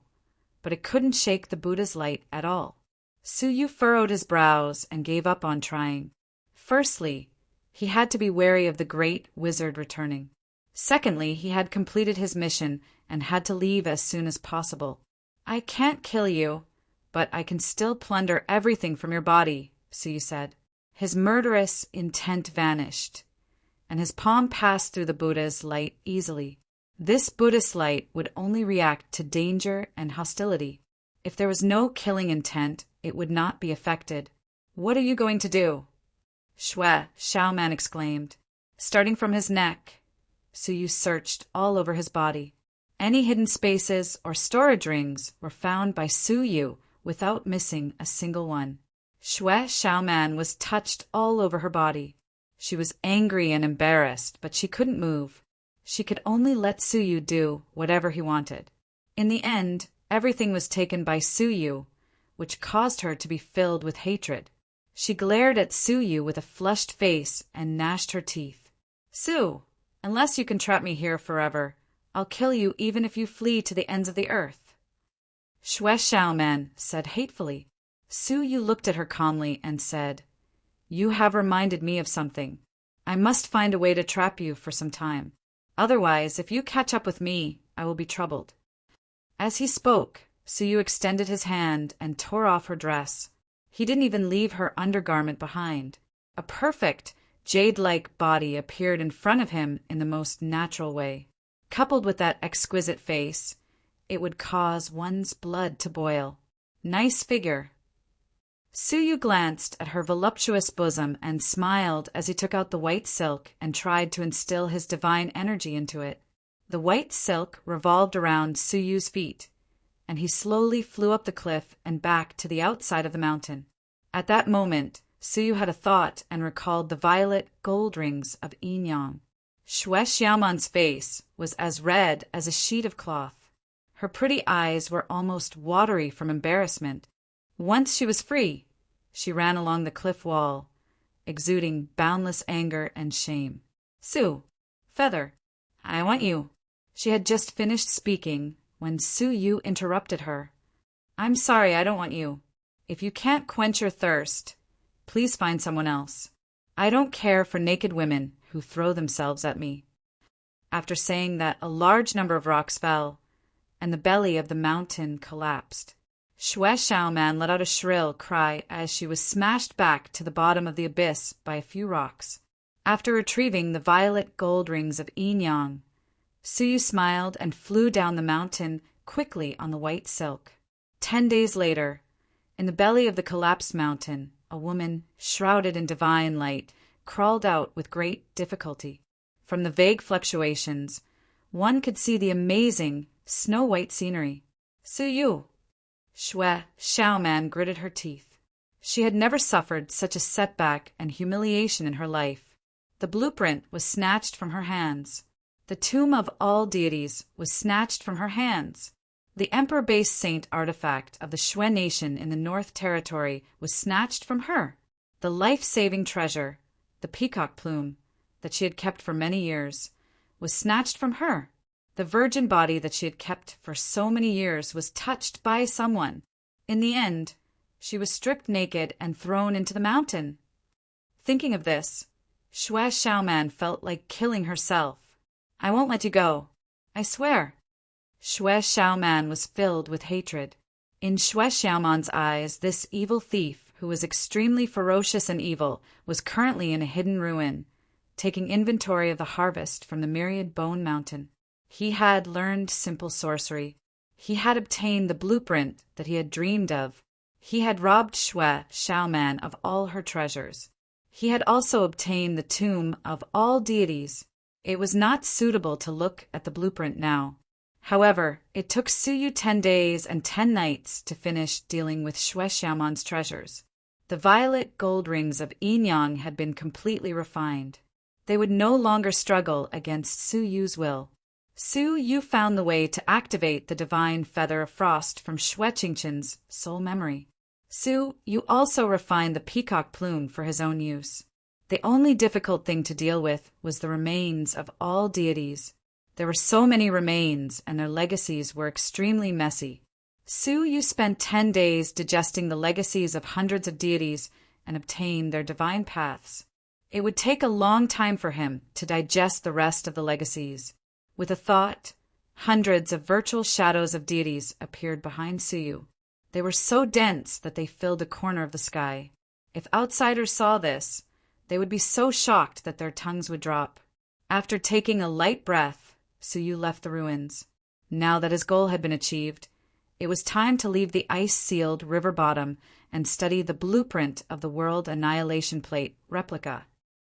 but it couldn't shake the Buddha's light at all. Suyu furrowed his brows and gave up on trying. Firstly, he had to be wary of the great wizard returning. Secondly, he had completed his mission and had to leave as soon as possible. "I can't kill you, but I can still plunder everything from your body," Suyu said. His murderous intent vanished, and his palm passed through the Buddha's light easily. This Buddhist light would only react to danger and hostility. If there was no killing intent, it would not be affected. "What are you going to do?" Shwe Xiaoman exclaimed. Starting from his neck, Suyu searched all over his body. Any hidden spaces or storage rings were found by Suyu without missing a single one. Shwe Xiaoman was touched all over her body. She was angry and embarrassed, but she couldn't move. She could only let Suyu do whatever he wanted. In the end, everything was taken by Suyu, which caused her to be filled with hatred. She glared at Suyu with a flushed face and gnashed her teeth. "Su, unless you can trap me here forever, I'll kill you even if you flee to the ends of the earth." Shwe Xiaoman said hatefully. Suyu looked at her calmly and said, "You have reminded me of something. I must find a way to trap you for some time. Otherwise, if you catch up with me, I will be troubled." As he spoke, Suyu extended his hand and tore off her dress. He didn't even leave her undergarment behind. A perfect, jade-like body appeared in front of him in the most natural way. Coupled with that exquisite face, it would cause one's blood to boil. Nice figure. Suyu glanced at her voluptuous bosom and smiled as he took out the white silk and tried to instill his divine energy into it. The white silk revolved around Suyu's feet, and he slowly flew up the cliff and back to the outside of the mountain. At that moment, Suyu had a thought and recalled the violet gold rings of Yin Yang. Shwe Xiaoman's face was as red as a sheet of cloth. Her pretty eyes were almost watery from embarrassment. Once she was free, she ran along the cliff wall, exuding boundless anger and shame. "Su, Feather, I want you." She had just finished speaking when Suyu interrupted her. "I'm sorry, I don't want you. If you can't quench your thirst, please find someone else. I don't care for naked women who throw themselves at me." After saying that, a large number of rocks fell, and the belly of the mountain collapsed. Xue Xiaoman let out a shrill cry as she was smashed back to the bottom of the abyss by a few rocks. After retrieving the violet gold rings of yin yang, Suyu smiled and flew down the mountain quickly on the white silk. 10 days later, in the belly of the collapsed mountain, a woman, shrouded in divine light, crawled out with great difficulty. From the vague fluctuations, one could see the amazing, snow-white scenery. Suyu! Xue Xiaoman gritted her teeth. She had never suffered such a setback and humiliation in her life. The blueprint was snatched from her hands. The tomb of all deities was snatched from her hands. The emperor-based saint artifact of the Xue nation in the North Territory was snatched from her. The life-saving treasure, the peacock plume, that she had kept for many years, was snatched from her. The virgin body that she had kept for so many years was touched by someone. In the end, she was stripped naked and thrown into the mountain. Thinking of this, Xue Xiaoman felt like killing herself. I won't let you go. I swear. Xue Xiaoman was filled with hatred. In Xue Xiaoman's eyes, this evil thief, who was extremely ferocious and evil, was currently in a hidden ruin, taking inventory of the harvest from the myriad bone mountain. He had learned simple sorcery. He had obtained the blueprint that he had dreamed of. He had robbed Xue Xiaoman of all her treasures. He had also obtained the tomb of all deities. It was not suitable to look at the blueprint now. However, it took Suyu 10 days and 10 nights to finish dealing with Xue Xiaoman's treasures. The violet gold rings of yin yang had been completely refined. They would no longer struggle against Suyu's will. Suyu found the way to activate the divine feather of frost from Xue Qingqian's soul memory. Suyu also refined the peacock plume for his own use. The only difficult thing to deal with was the remains of all deities. There were so many remains, and their legacies were extremely messy. Suyu spent 10 days digesting the legacies of hundreds of deities and obtained their divine paths. It would take a long time for him to digest the rest of the legacies. With a thought, hundreds of virtual shadows of deities appeared behind Suyu. They were so dense that they filled a corner of the sky. If outsiders saw this, they would be so shocked that their tongues would drop. After taking a light breath, Suyu left the ruins. Now that his goal had been achieved, it was time to leave the ice-sealed river bottom and study the blueprint of the World Annihilation Plate replica.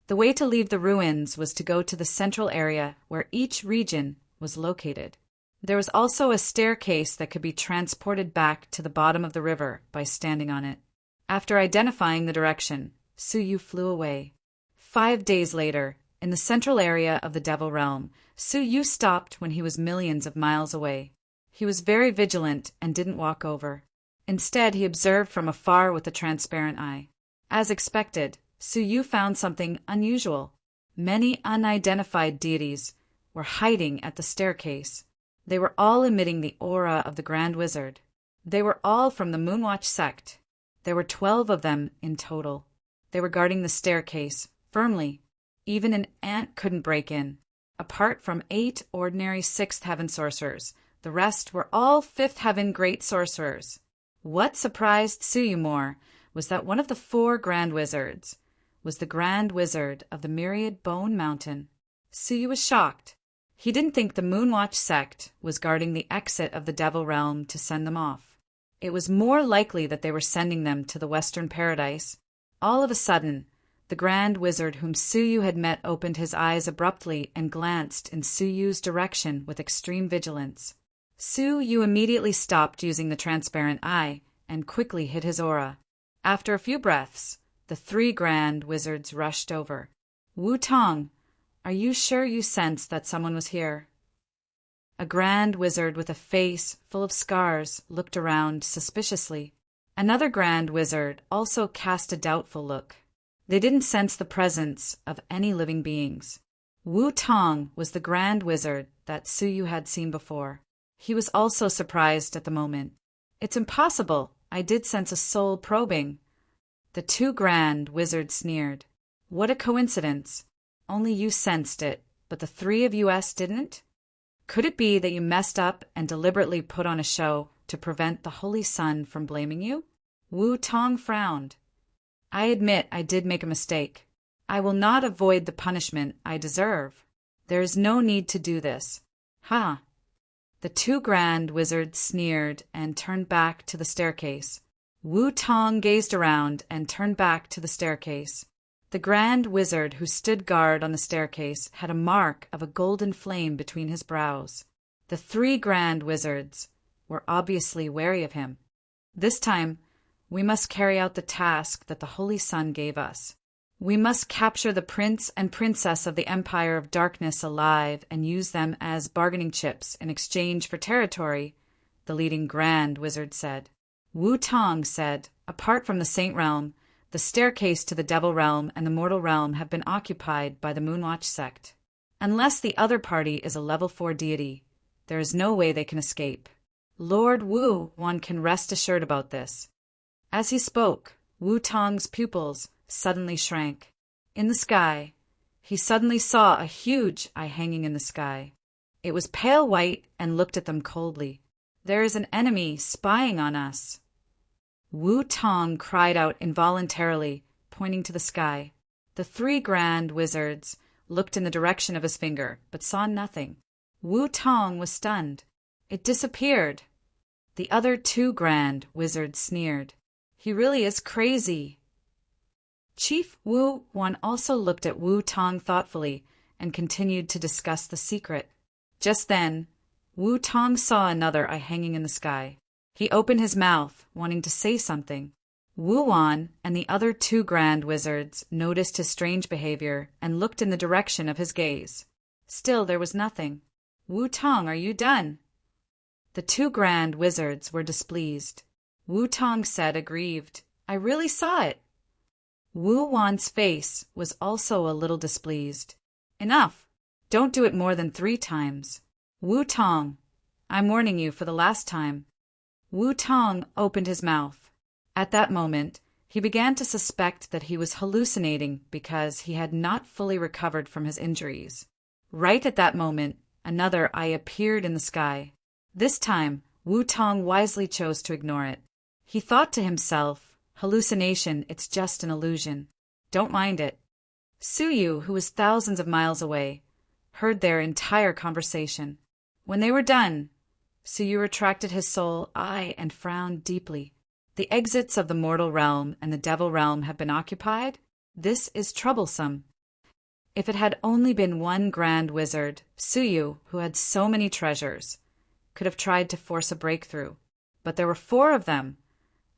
The way to leave the ruins was to go to the central area where each region was located. There was also a staircase that could be transported back to the bottom of the river by standing on it. After identifying the direction, Suyu flew away. 5 days later, in the central area of the Devil Realm, Suyu stopped when he was millions of miles away. He was very vigilant and didn't walk over. Instead, he observed from afar with a transparent eye. As expected, Suyu found something unusual. Many unidentified deities were hiding at the staircase. They were all emitting the aura of the Grand Wizard. They were all from the Moonwatch sect. There were 12 of them in total. They were guarding the staircase firmly. Even an ant couldn't break in. Apart from 8 ordinary 6th Heaven sorcerers, the rest were all 5th Heaven great sorcerers. What surprised Suyu more was that one of the 4 Grand Wizards was the Grand Wizard of the Myriad Bone Mountain. Suyu was shocked. He didn't think the Moonwatch sect was guarding the exit of the Devil Realm to send them off. It was more likely that they were sending them to the Western Paradise. All of a sudden, the Grand Wizard whom Suyu had met opened his eyes abruptly and glanced in Suyu's direction with extreme vigilance. Suyu immediately stopped using the transparent eye and quickly hid his aura. After a few breaths, the 3 Grand Wizards rushed over. Wu Tong, are you sure you sensed that someone was here? A Grand Wizard with a face full of scars looked around suspiciously. Another Grand Wizard also cast a doubtful look. They didn't sense the presence of any living beings. Wu Tong was the Grand Wizard that Suyu had seen before. He was also surprised at the moment. It's impossible. I did sense a soul probing. The 2 Grand Wizards sneered. What a coincidence. Only you sensed it, but the 3 of us didn't? Could it be that you messed up and deliberately put on a show to prevent the Holy Sun from blaming you? Wu Tong frowned. I admit I did make a mistake. I will not avoid the punishment I deserve. There is no need to do this. Ha! The two grand wizards sneered and turned back to the staircase. Wu Tong gazed around and turned back to the staircase. The grand wizard who stood guard on the staircase had a mark of a golden flame between his brows. The three grand wizards were obviously wary of him. This time, we must carry out the task that the Holy Sun gave us. We must capture the prince and princess of the Empire of Darkness alive and use them as bargaining chips in exchange for territory, the leading grand wizard said. Wu Tong said, apart from the Saint Realm, the staircase to the Devil Realm and the Mortal Realm have been occupied by the Moonwatch sect. Unless the other party is a level 4 deity, there is no way they can escape. Lord Wu, one can rest assured about this. As he spoke, Wu Tong's pupils suddenly shrank. In the sky, he suddenly saw a huge eye hanging in the sky. It was pale white and looked at them coldly. There is an enemy spying on us. Wu Tong cried out involuntarily, pointing to the sky. The three grand wizards looked in the direction of his finger, but saw nothing. Wu Tong was stunned. It disappeared. The other two grand wizards sneered. He really is crazy. Chief Wu Wan also looked at Wu Tong thoughtfully and continued to discuss the secret. Just then, Wu Tong saw another eye hanging in the sky. He opened his mouth, wanting to say something. Wu Wan and the other two grand wizards noticed his strange behavior and looked in the direction of his gaze. Still, there was nothing. Wu Tong, are you done? The two grand wizards were displeased. Wu Tong said, aggrieved, I really saw it. Wu Wan's face was also a little displeased. Enough. Don't do it more than 3 times. Wu Tong, I'm warning you for the last time. Wu Tong opened his mouth. At that moment, he began to suspect that he was hallucinating because he had not fully recovered from his injuries. Right at that moment, another eye appeared in the sky. This time, Wu Tong wisely chose to ignore it. He thought to himself, hallucination, it's just an illusion. Don't mind it. Suyu, who was thousands of miles away, heard their entire conversation. When they were done, Suyu retracted his soul eye and frowned deeply. The exits of the mortal realm and the devil realm have been occupied? This is troublesome. If it had only been one grand wizard, Suyu, who had so many treasures, could have tried to force a breakthrough. But there were 4 of them,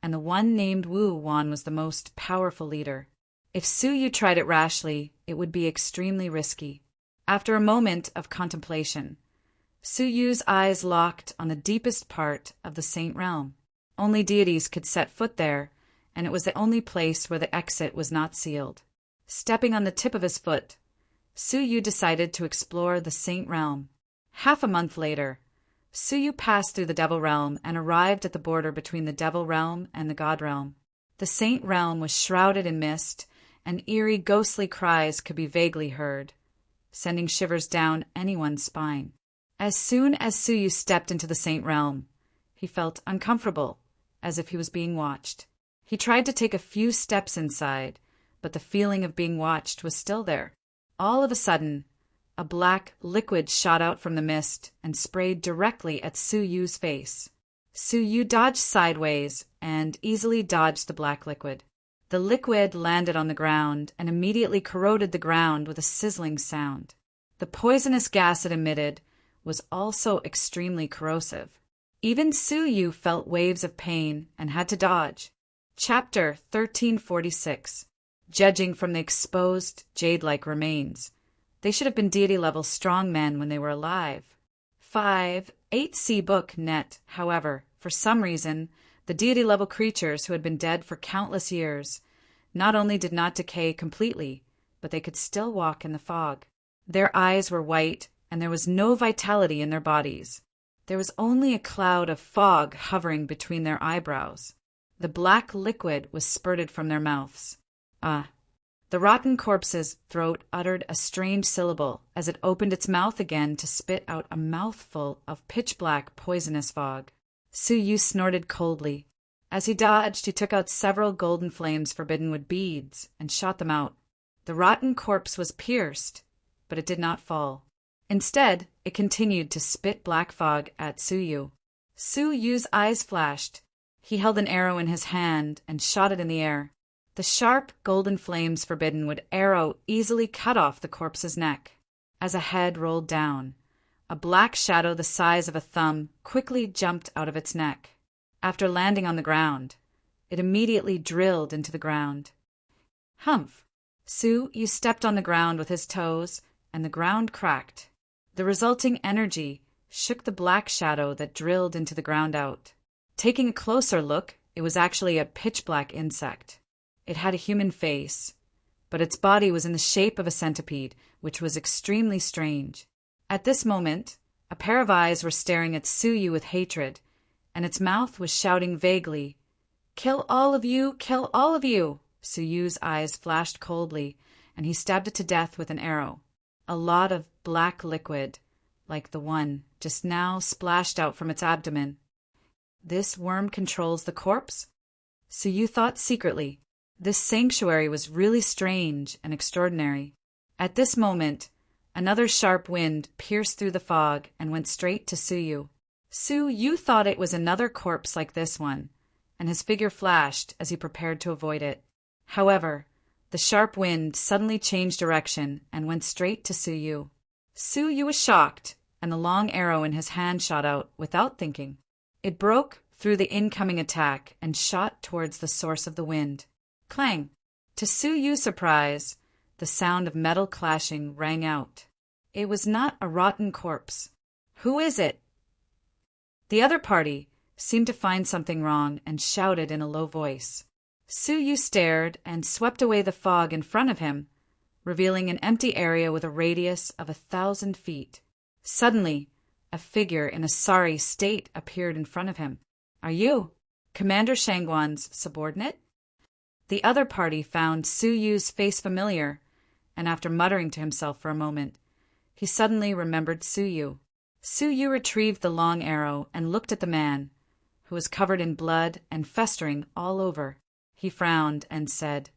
and the one named Wu Wan was the most powerful leader. If Suyu tried it rashly, it would be extremely risky. After a moment of contemplation, Suyu's eyes locked on the deepest part of the Saint Realm. Only deities could set foot there, and it was the only place where the exit was not sealed. Stepping on the tip of his foot, Suyu decided to explore the Saint Realm. Half a month later, Suyu passed through the Devil Realm and arrived at the border between the Devil Realm and the God Realm. The Saint Realm was shrouded in mist, and eerie ghostly cries could be vaguely heard, sending shivers down anyone's spine. As soon as Suyu stepped into the Saint Realm, he felt uncomfortable, as if he was being watched. He tried to take a few steps inside, but the feeling of being watched was still there. All of a sudden, a black liquid shot out from the mist and sprayed directly at Suyu's face. Suyu dodged sideways and easily dodged the black liquid. The liquid landed on the ground and immediately corroded the ground with a sizzling sound. The poisonous gas it emitted was also extremely corrosive. Even Suyu felt waves of pain and had to dodge. Chapter 1346. Judging from the exposed, jade-like remains, they should have been deity-level strong men when they were alive. 8C book net, however, for some reason, the deity-level creatures who had been dead for countless years not only did not decay completely, but they could still walk in the fog. Their eyes were white, and there was no vitality in their bodies. There was only a cloud of fog hovering between their eyebrows. The black liquid was spurted from their mouths. The rotten corpse's throat uttered a strange syllable as it opened its mouth again to spit out a mouthful of pitch-black, poisonous fog. Su snorted coldly. As he dodged, he took out several golden flames forbidden with beads and shot them out. The rotten corpse was pierced, but it did not fall. Instead, it continued to spit black fog at Su Yu's eyes flashed. He held an arrow in his hand and shot it in the air. The sharp, golden flames forbidden would arrow easily cut off the corpse's neck. As a head rolled down, a black shadow the size of a thumb quickly jumped out of its neck. After landing on the ground, it immediately drilled into the ground. Humph! Su stepped on the ground with his toes, and the ground cracked. The resulting energy shook the black shadow that drilled into the ground out. Taking a closer look, it was actually a pitch-black insect. It had a human face, but its body was in the shape of a centipede, which was extremely strange. At this moment, a pair of eyes were staring at Su with hatred, and its mouth was shouting vaguely, "Kill all of you! Kill all of you!" Su's eyes flashed coldly, and he stabbed it to death with an arrow. A lot of black liquid, like the one just now, splashed out from its abdomen. This worm controls the corpse? Su thought secretly. This sanctuary was really strange and extraordinary. At this moment, another sharp wind pierced through the fog and went straight to Su. Su thought it was another corpse like this one, and his figure flashed as he prepared to avoid it. However, the sharp wind suddenly changed direction and went straight to Su. Su was shocked, and the long arrow in his hand shot out without thinking. It broke through the incoming attack and shot towards the source of the wind. Clang! To Su's surprise, the sound of metal clashing rang out. It was not a rotten corpse. Who is it? The other party seemed to find something wrong and shouted in a low voice. Su stared and swept away the fog in front of him, revealing an empty area with a radius of 1,000 feet. Suddenly, a figure in a sorry state appeared in front of him. Are you Commander Shangguan's subordinate? The other party found Su's face familiar, and after muttering to himself for a moment, he suddenly remembered Su. Su retrieved the long arrow and looked at the man, who was covered in blood and festering all over. He frowned and said,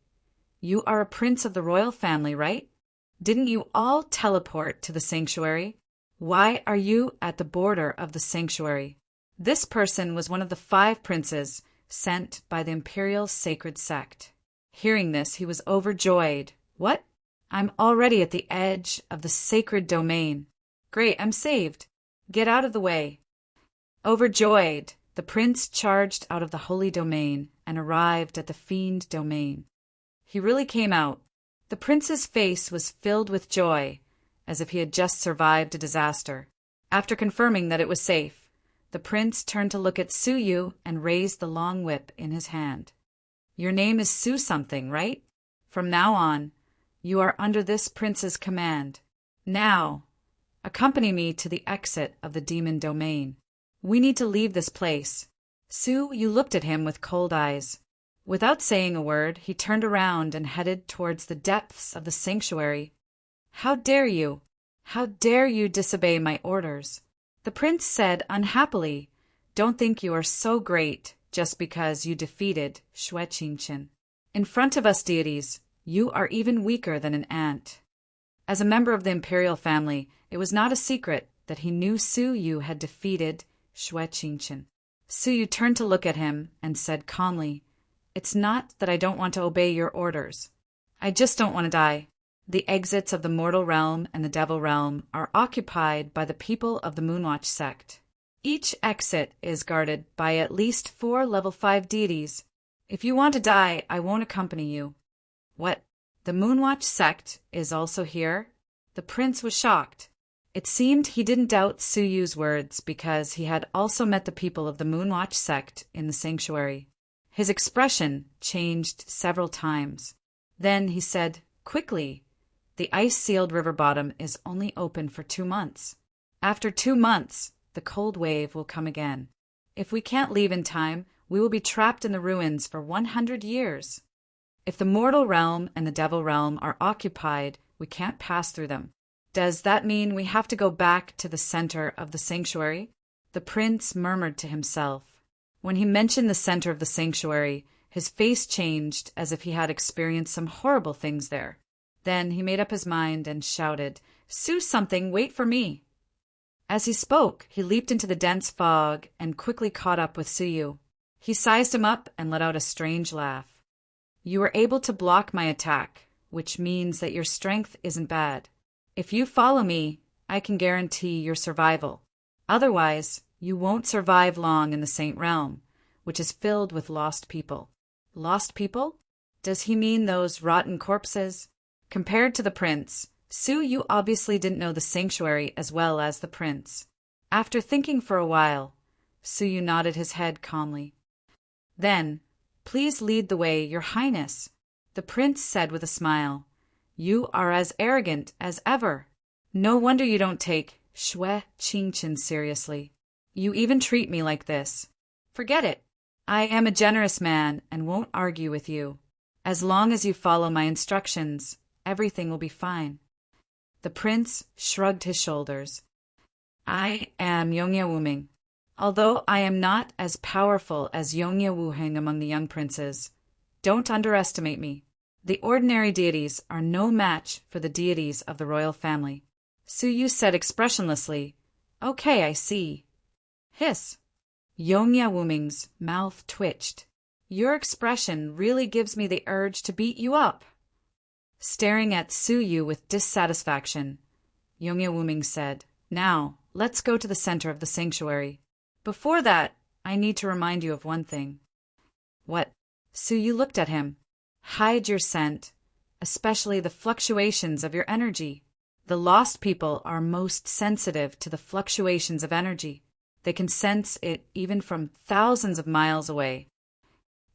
"You are a prince of the royal family, right? Didn't you all teleport to the sanctuary? Why are you at the border of the sanctuary?" This person was one of the 5 princes sent by the imperial sacred sect. Hearing this, he was overjoyed. What? I'm already at the edge of the sacred domain. Great, I'm saved. Get out of the way. Overjoyed, the prince charged out of the holy domain and arrived at the fiend domain. He really came out. The prince's face was filled with joy, as if he had just survived a disaster. After confirming that it was safe, the prince turned to look at Su and raised the long whip in his hand. Your name is Su something, right? From now on, you are under this prince's command. Now, accompany me to the exit of the demon domain. We need to leave this place. Su looked at him with cold eyes. Without saying a word, he turned around and headed towards the depths of the sanctuary. How dare you? How dare you disobey my orders? The prince said unhappily, Don't think you are so great just because you defeated Shueqingqian. In front of us deities, you are even weaker than an ant. As a member of the imperial family, it was not a secret that he knew Su had defeated Shueqingqian. Su turned to look at him and said calmly, It's not that I don't want to obey your orders. I just don't want to die. The exits of the mortal realm and the devil realm are occupied by the people of the Moonwatch sect. Each exit is guarded by at least 4 level 5 deities. If you want to die, I won't accompany you. What? The Moonwatch sect is also here? The prince was shocked. It seemed he didn't doubt Su's words because he had also met the people of the Moonwatch sect in the sanctuary. His expression changed several times. Then he said, quickly, The ice-sealed river bottom is only open for 2 months. After 2 months, the cold wave will come again. If we can't leave in time, we will be trapped in the ruins for 100 years. If the mortal realm and the devil realm are occupied, we can't pass through them. Does that mean we have to go back to the center of the sanctuary? The prince murmured to himself. When he mentioned the center of the sanctuary, his face changed as if he had experienced some horrible things there. Then he made up his mind and shouted, "Sue something, wait for me." As he spoke, he leaped into the dense fog and quickly caught up with Suyu. He sized him up and let out a strange laugh. "You were able to block my attack, which means that your strength isn't bad. If you follow me, I can guarantee your survival. Otherwise, you won't survive long in the Saint Realm, which is filled with lost people." Lost people? Does he mean those rotten corpses? Compared to the prince, Suyu obviously didn't know the sanctuary as well as the prince. After thinking for a while, Suyu nodded his head calmly. "Then, please lead the way, your highness," the prince said with a smile. "You are as arrogant as ever. No wonder you don't take Shui Qingchen seriously. You even treat me like this. Forget it. I am a generous man and won't argue with you. As long as you follow my instructions, everything will be fine." The prince shrugged his shoulders. "I am Yongye Wuming. Although I am not as powerful as Yongye Wuheng among the young princes, don't underestimate me. The ordinary deities are no match for the deities of the royal family." Suyu said expressionlessly, "Okay, I see." Hiss. Yongye Wuming's mouth twitched. "Your expression really gives me the urge to beat you up." Staring at Suyu with dissatisfaction, Yongye Wuming said, "Now, let's go to the center of the sanctuary. Before that, I need to remind you of one thing." "What?" Suyu looked at him. "Hide your scent, especially the fluctuations of your energy. The lost people are most sensitive to the fluctuations of energy. They can sense it even from thousands of miles away."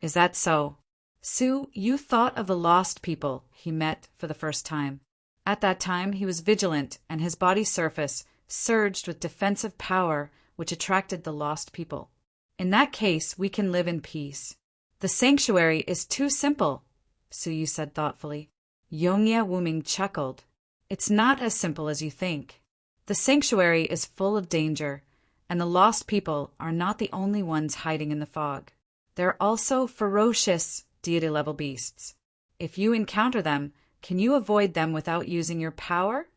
"Is that so?" Suyu thought of the lost people he met for the first time. At that time, he was vigilant, and his body surface surged with defensive power which attracted the lost people. "In that case, we can live in peace. The sanctuary is too simple," Suyu said thoughtfully. Yongye Wuming chuckled. "It's not as simple as you think. The sanctuary is full of danger, and the lost people are not the only ones hiding in the fog. There are also ferocious deity-level beasts. If you encounter them, can you avoid them without using your power?"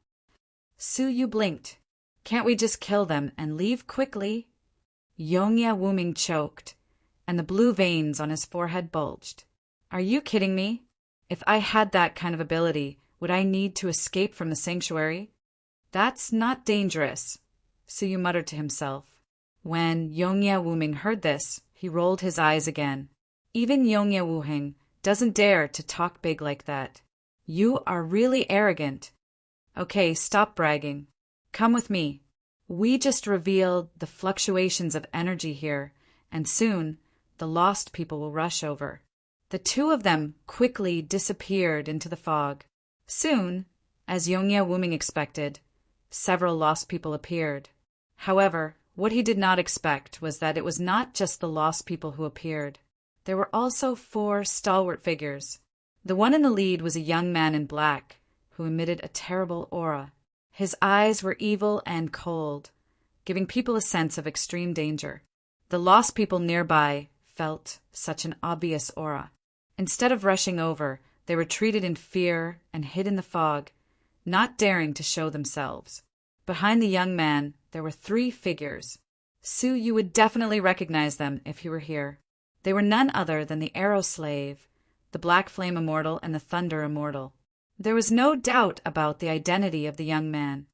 Suyu blinked. "Can't we just kill them and leave quickly?" Yongye Wuming choked, and the blue veins on his forehead bulged. "Are you kidding me? If I had that kind of ability, would I need to escape from the sanctuary?" "That's not dangerous," Suyu muttered to himself. When Yongye Wuming heard this, he rolled his eyes again. "Even Yongye Wuheng doesn't dare to talk big like that. You are really arrogant. Okay, stop bragging. Come with me. We just revealed the fluctuations of energy here, and soon the lost people will rush over." The two of them quickly disappeared into the fog. Soon, as Yongye Wuming expected, several lost people appeared. However, what he did not expect was that it was not just the lost people who appeared. There were also 4 stalwart figures. The one in the lead was a young man in black, who emitted a terrible aura. His eyes were evil and cold, giving people a sense of extreme danger. The lost people nearby felt such an obvious aura. Instead of rushing over, they retreated in fear and hid in the fog, not daring to show themselves. Behind the young man, there were 3 figures. Suyu would definitely recognize them if he were here. They were none other than the Arrow Slave, the Black Flame Immortal, and the Thunder Immortal. There was no doubt about the identity of the young man.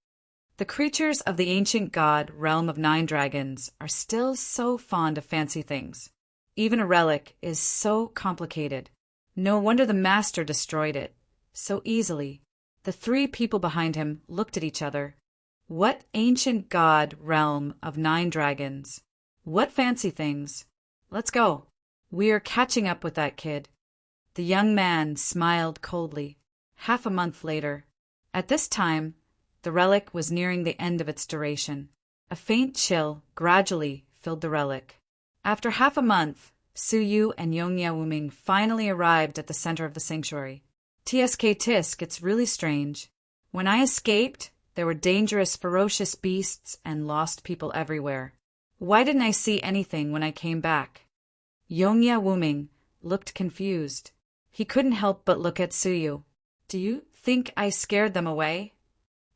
The creatures of the ancient god realm of 9 dragons are still so fond of fancy things. Even a relic is so complicated. No wonder the master destroyed it so easily. The 3 people behind him looked at each other. What ancient god realm of 9 dragons? What fancy things? Let's go. We are catching up with that kid. The young man smiled coldly. Half a month later. At this time, the relic was nearing the end of its duration. A faint chill gradually filled the relic. After half a month, Su Yu and Yongya Wuming finally arrived at the center of the sanctuary. Tsk tisk, it's really strange. When I escaped, there were dangerous, ferocious beasts and lost people everywhere. Why didn't I see anything when I came back? Yongya Wuming looked confused. He couldn't help but look at Su Yu. Do you think I scared them away?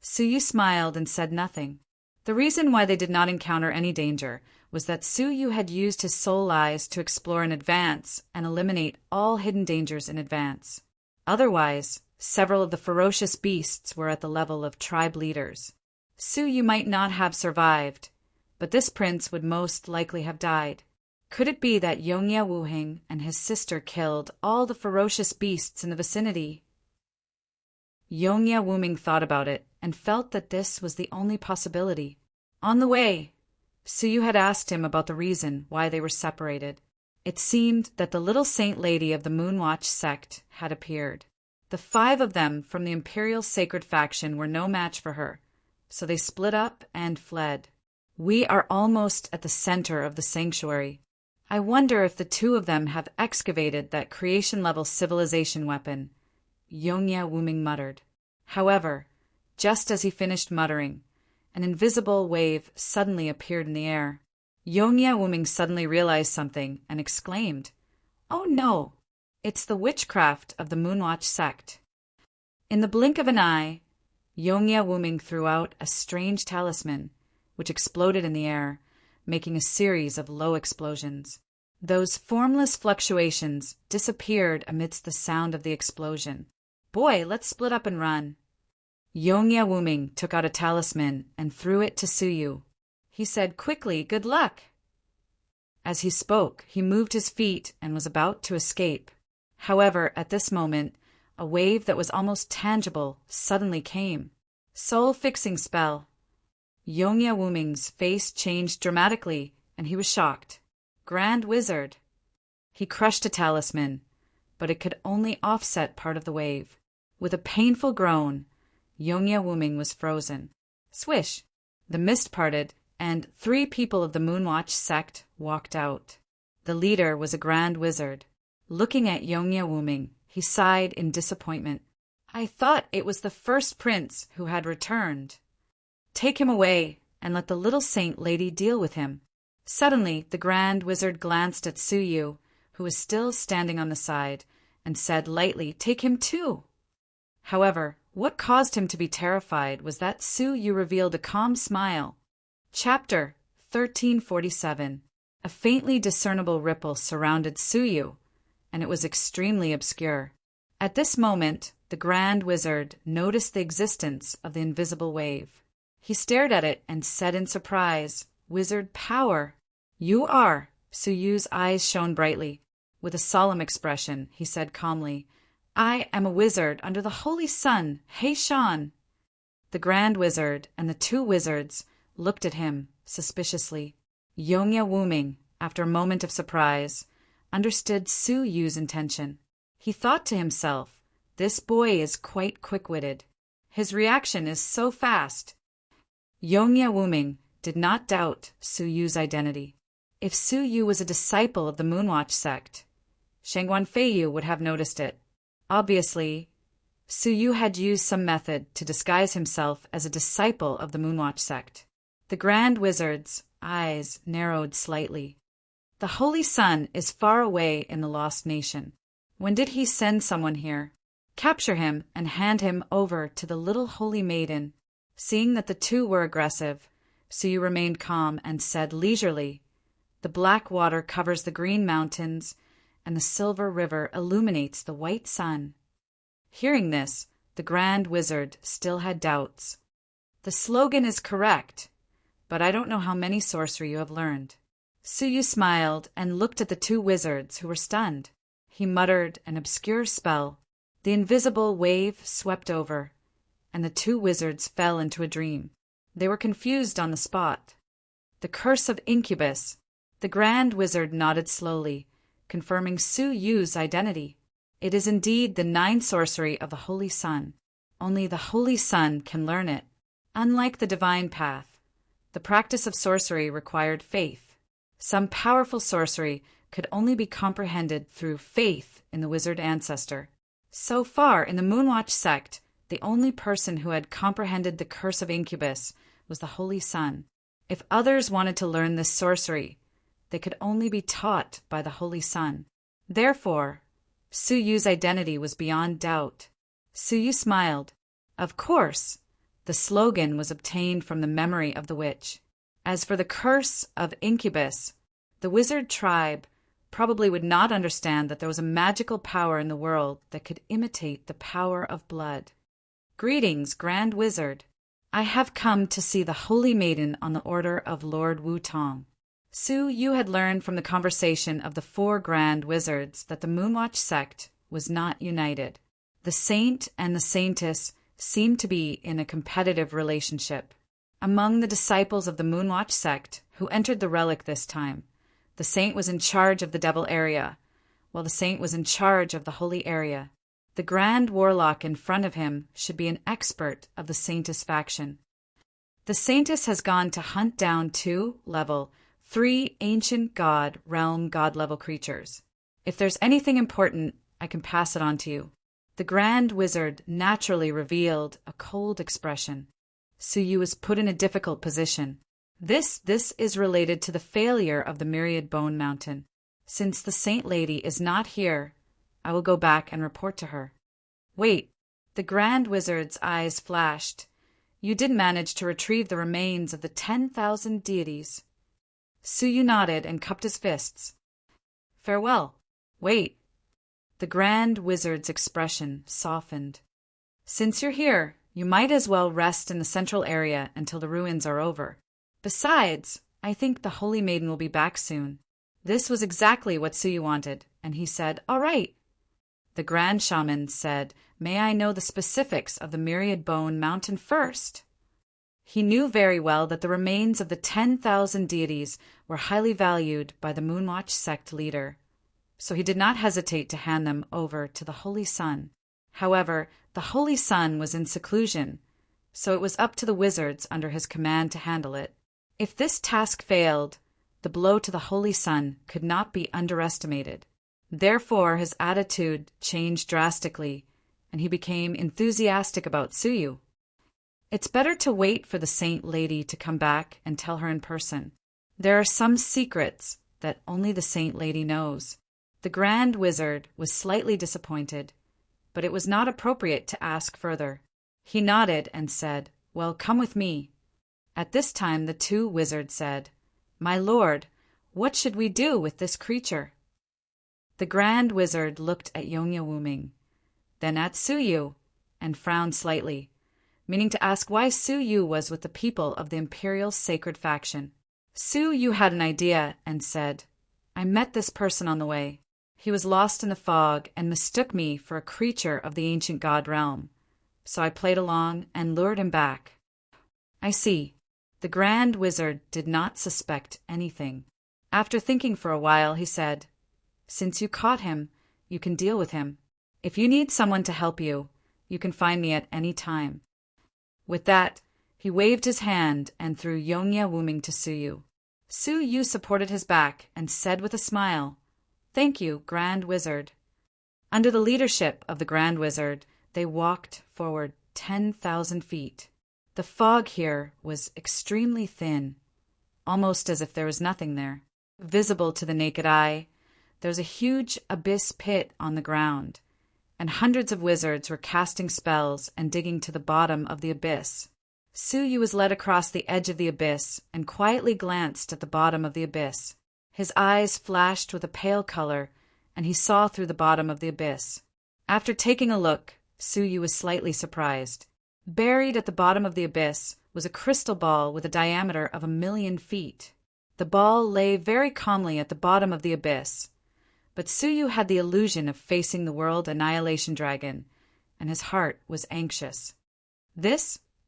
Su Yu smiled and said nothing. The reason why they did not encounter any danger was that Su Yu had used his soul eyes to explore in advance and eliminate all hidden dangers in advance. Otherwise, several of the ferocious beasts were at the level of tribe leaders. Su Yu might not have survived, but this prince would most likely have died. Could it be that Yongya Wuhing and his sister killed all the ferocious beasts in the vicinity? Yongya Wuming thought about it and felt that this was the only possibility. On the way, Su Yu had asked him about the reason why they were separated. It seemed that the little saint lady of the Moonwatch sect had appeared. The 5 of them from the Imperial Sacred faction were no match for her, so they split up and fled. We are almost at the center of the sanctuary. I wonder if the 2 of them have excavated that creation-level civilization weapon, Yongya Wuming muttered. However, just as he finished muttering, an invisible wave suddenly appeared in the air. Yongya Wuming suddenly realized something and exclaimed, "Oh no! It's the witchcraft of the Moonwatch sect." In the blink of an eye, Yongya Wuming threw out a strange talisman, which exploded in the air, making a series of low explosions. Those formless fluctuations disappeared amidst the sound of the explosion. "Boy, let's split up and run." Yongya Wuming took out a talisman and threw it to Su Yu. He said quickly, "Good luck." As he spoke, he moved his feet and was about to escape. However, at this moment, a wave that was almost tangible suddenly came. Soul-fixing spell. Yongya Wuming's face changed dramatically, and he was shocked. Grand Wizard. He crushed a talisman, but it could only offset part of the wave. With a painful groan, Yongya Wuming was frozen. Swish! The mist parted, and 3 people of the Moonwatch sect walked out. The leader was a Grand Wizard. Looking at Yongya Wuming, he sighed in disappointment. "I thought it was the first prince who had returned. Take him away, and let the little saint lady deal with him." Suddenly, the Grand Wizard glanced at Su Yu, who was still standing on the side, and said lightly, "Take him too." However, what caused him to be terrified was that Su Yu revealed a calm smile. Chapter 1347. A faintly discernible ripple surrounded Su Yu, and it was extremely obscure. At this moment, the Grand Wizard noticed the existence of the invisible wave. He stared at it and said in surprise, "Wizard power." "You are." Su Yu's eyes shone brightly. With a solemn expression, he said calmly, "I am a wizard under the Holy Sun, He Shan." The Grand Wizard and the 2 wizards looked at him suspiciously. Yongya Wuming, after a moment of surprise, understood Su Yu's intention. He thought to himself, "This boy is quite quick-witted. His reaction is so fast." Yongya Wuming did not doubt Su Yu's identity. If Su Yu was a disciple of the Moonwatch sect, Shangguan Feiyu would have noticed it. Obviously, Su Yu had used some method to disguise himself as a disciple of the Moonwatch sect. The Grand Wizard's eyes narrowed slightly. The Holy Sun is far away in the Lost Nation. When did he send someone here? Capture him and hand him over to the little Holy Maiden. Seeing that the 2 were aggressive, Su Yu remained calm and said leisurely, "The black water covers the green mountains, and the silver river illuminates the white sun." Hearing this, the Grand Wizard still had doubts. "The slogan is correct, but I don't know how many sorcery you have learned." Su Yu smiled and looked at the 2 wizards who were stunned. He muttered an obscure spell. The invisible wave swept over, and the 2 wizards fell into a dream. They were confused on the spot. The curse of Incubus. The Grand Wizard nodded slowly, confirming Su Yu's identity. It is indeed the 9 sorcery of the Holy Sun. Only the Holy Sun can learn it. Unlike the divine path, the practice of sorcery required faith. Some powerful sorcery could only be comprehended through faith in the wizard ancestor. So far, in the Moonwatch sect, the only person who had comprehended the curse of incubus was the Holy Sun. If others wanted to learn this sorcery, they could only be taught by the Holy Sun. Therefore, Suyu's identity was beyond doubt. Suyu smiled. Of course, the slogan was obtained from the memory of the witch. As for the curse of incubus, the wizard tribe probably would not understand that there was a magical power in the world that could imitate the power of blood. Greetings, Grand Wizard. I have come to see the Holy Maiden on the order of Lord Wutong. Su-yu had learned from the conversation of the 4 Grand Wizards that the Moonwatch sect was not united. The saint and the saintess seemed to be in a competitive relationship. Among the disciples of the Moonwatch sect who entered the relic this time, the saint was in charge of the devil area, while the saint was in charge of the holy area. The grand warlock in front of him should be an expert of the saintess faction. The saintess has gone to hunt down 2 level 3 ancient god realm god level creatures. If there's anything important, I can pass it on to you. The Grand Wizard naturally revealed a cold expression. Suyu was put in a difficult position. This is related to the failure of the Myriad Bone Mountain. Since the Saint Lady is not here, I will go back and report to her. Wait, the Grand Wizard's eyes flashed. You did manage to retrieve the remains of the 10,000 deities. Suyu nodded and cupped his fists. Farewell. Wait. The Grand Wizard's expression softened. Since you're here, you might as well rest in the central area until the ruins are over. Besides, I think the Holy Maiden will be back soon. This was exactly what Suyu wanted, and he said, all right. The Grand Shaman said, may I know the specifics of the Myriad Bone Mountain first? He knew very well that the remains of the 10,000 deities were highly valued by the Moonwatch sect leader, so he did not hesitate to hand them over to the Holy Sun. However, the Holy Sun was in seclusion, so it was up to the wizards under his command to handle it. If this task failed, the blow to the Holy Sun could not be underestimated. Therefore, his attitude changed drastically, and he became enthusiastic about Suyu. It's better to wait for the Saint Lady to come back and tell her in person. There are some secrets that only the Saint Lady knows. The Grand Wizard was slightly disappointed, but it was not appropriate to ask further. He nodded and said, well, come with me. At this time the 2 wizards said, my lord, what should we do with this creature? The Grand Wizard looked at Yonya Wuming, then at Suyu, and frowned slightly, meaning to ask why Suyu was with the people of the Imperial Sacred Faction. Suyu had an idea and said, I met this person on the way. He was lost in the fog and mistook me for a creature of the ancient god realm, so I played along and lured him back. I see. The Grand Wizard did not suspect anything. After thinking for a while, he said, since you caught him, you can deal with him. If you need someone to help you, you can find me at any time. With that, he waved his hand and threw Yonya Wuming to Suyu. Suyu supported his back and said with a smile, thank you, Grand Wizard. Under the leadership of the Grand Wizard, they walked forward 10,000 feet. The fog here was extremely thin, almost as if there was nothing there. Visible to the naked eye, there was a huge abyss pit on the ground, and hundreds of wizards were casting spells and digging to the bottom of the abyss. Suyu was led across the edge of the abyss and quietly glanced at the bottom of the abyss. His eyes flashed with a pale color, and he saw through the bottom of the abyss. After taking a look, Suyu was slightly surprised. Buried at the bottom of the abyss was a crystal ball with a diameter of 1,000,000 feet. The ball lay very calmly at the bottom of the abyss, but Suyu had the illusion of facing the World Annihilation Dragon, and his heart was anxious.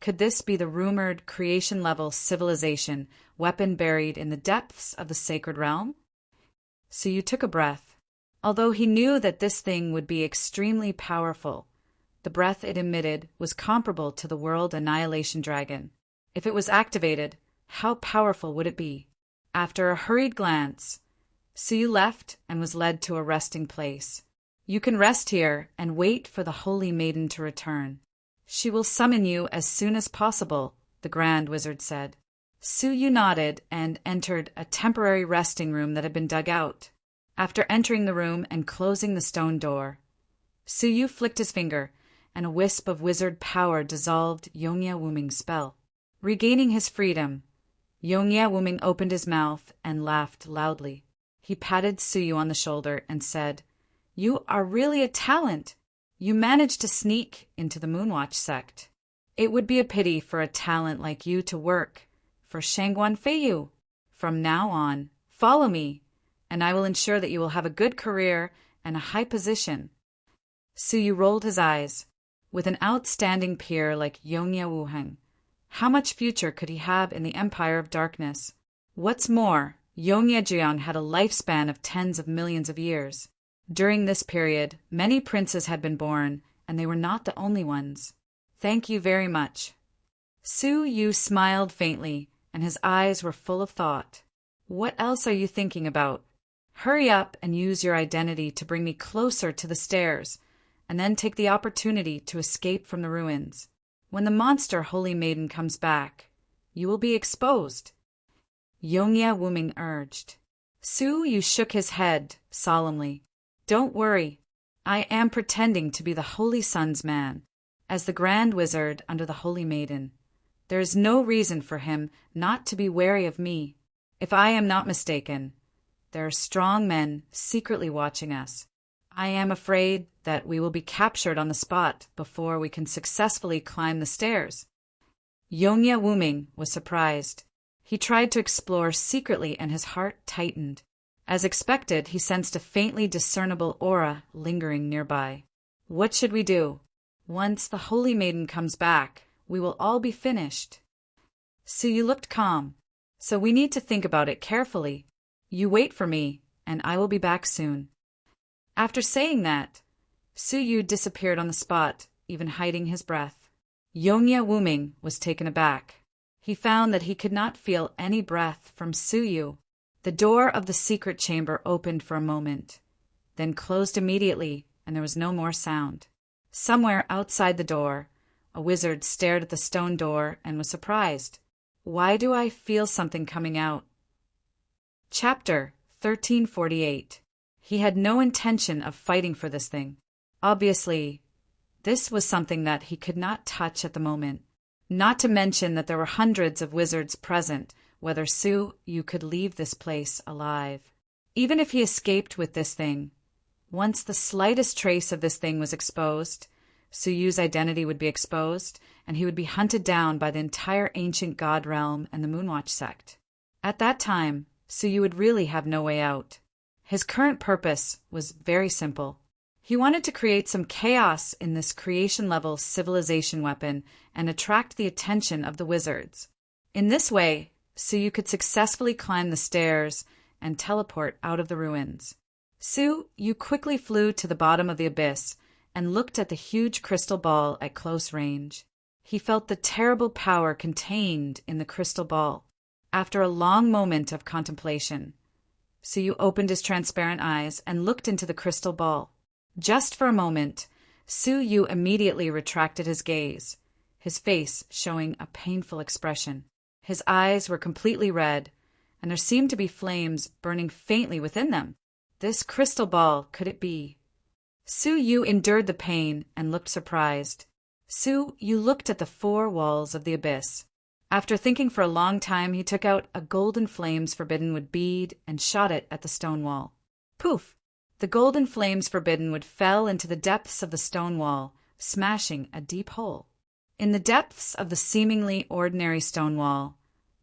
Could this be the rumored creation-level civilization weapon buried in the depths of the sacred realm? Suyu took a breath. Although he knew that this thing would be extremely powerful, the breath it emitted was comparable to the World Annihilation Dragon. If it was activated, how powerful would it be? After a hurried glance, Su left and was led to a resting place. You can rest here and wait for the Holy Maiden to return. She will summon you as soon as possible, the Grand Wizard said. Su nodded and entered a temporary resting room that had been dug out. After entering the room and closing the stone door, Su flicked his finger, and a wisp of wizard power dissolved Yongye Wuming's spell. Regaining his freedom, Yongye Wuming opened his mouth and laughed loudly. He patted Su on the shoulder and said, "You are really a talent. You managed to sneak into the Moonwatch sect. It would be a pity for a talent like you to work for Shangguan Feiyu. From now on, follow me, and I will ensure that you will have a good career and a high position." Su rolled his eyes. With an outstanding peer like Yongye Wuheng, how much future could he have in the Empire of Darkness? What's more, Yongye Jiang had a lifespan of tens of millions of years. During this period, many princes had been born, and they were not the only ones. Thank you very much. Su smiled faintly, and his eyes were full of thought. What else are you thinking about? Hurry up and use your identity to bring me closer to the stairs, and then take the opportunity to escape from the ruins. When the monster Holy Maiden comes back, you will be exposed. Yongye Wuming urged. Su shook his head solemnly. Don't worry. I am pretending to be the Holy Sun's man, as the Grand Wizard under the Holy Maiden. There is no reason for him not to be wary of me. If I am not mistaken, there are strong men secretly watching us. I am afraid that we will be captured on the spot before we can successfully climb the stairs. Yongye Wuming was surprised. He tried to explore secretly and his heart tightened. As expected, he sensed a faintly discernible aura lingering nearby. What should we do? Once the Holy Maiden comes back, we will all be finished. Su looked calm. So we need to think about it carefully. You wait for me, and I will be back soon. After saying that, Su disappeared on the spot, even hiding his breath. Yongye Wuming was taken aback. He found that he could not feel any breath from Su. The door of the secret chamber opened for a moment, then closed immediately, and there was no more sound. Somewhere outside the door, a wizard stared at the stone door and was surprised. Why do I feel something coming out? Chapter 1348. He had no intention of fighting for this thing. Obviously, this was something that he could not touch at the moment. Not to mention that there were hundreds of wizards present, whether Su could leave this place alive. Even if he escaped with this thing, once the slightest trace of this thing was exposed, Su's identity would be exposed, and he would be hunted down by the entire ancient god realm and the Moonwatch sect. At that time, Su would really have no way out. His current purpose was very simple. He wanted to create some chaos in this creation-level civilization weapon and attract the attention of the wizards. In this way, Su could successfully climb the stairs and teleport out of the ruins. Su quickly flew to the bottom of the abyss and looked at the huge crystal ball at close range. He felt the terrible power contained in the crystal ball. After a long moment of contemplation, Su opened his transparent eyes and looked into the crystal ball. Just for a moment, Su immediately retracted his gaze, his face showing a painful expression. His eyes were completely red, and there seemed to be flames burning faintly within them. This crystal ball, could it be? Su endured the pain and looked surprised. Su looked at the four walls of the abyss. After thinking for a long time, he took out a golden flames forbidden wood bead and shot it at the stone wall. Poof! The golden flames forbidden wood fell into the depths of the stone wall, smashing a deep hole. In the depths of the seemingly ordinary stone wall,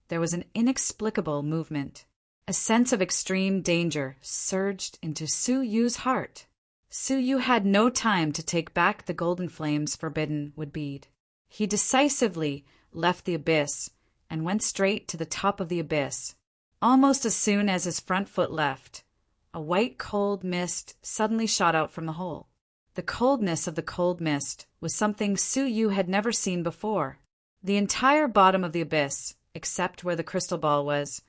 there was an inexplicable movement. A sense of extreme danger surged into Su's heart. Su had no time to take back the golden flames forbidden wood bead. He decisively left the abyss and went straight to the top of the abyss. Almost as soon as his front foot left, a white cold mist suddenly shot out from the hole. The coldness of the cold mist was something Su had never seen before. The entire bottom of the abyss, except where the crystal ball was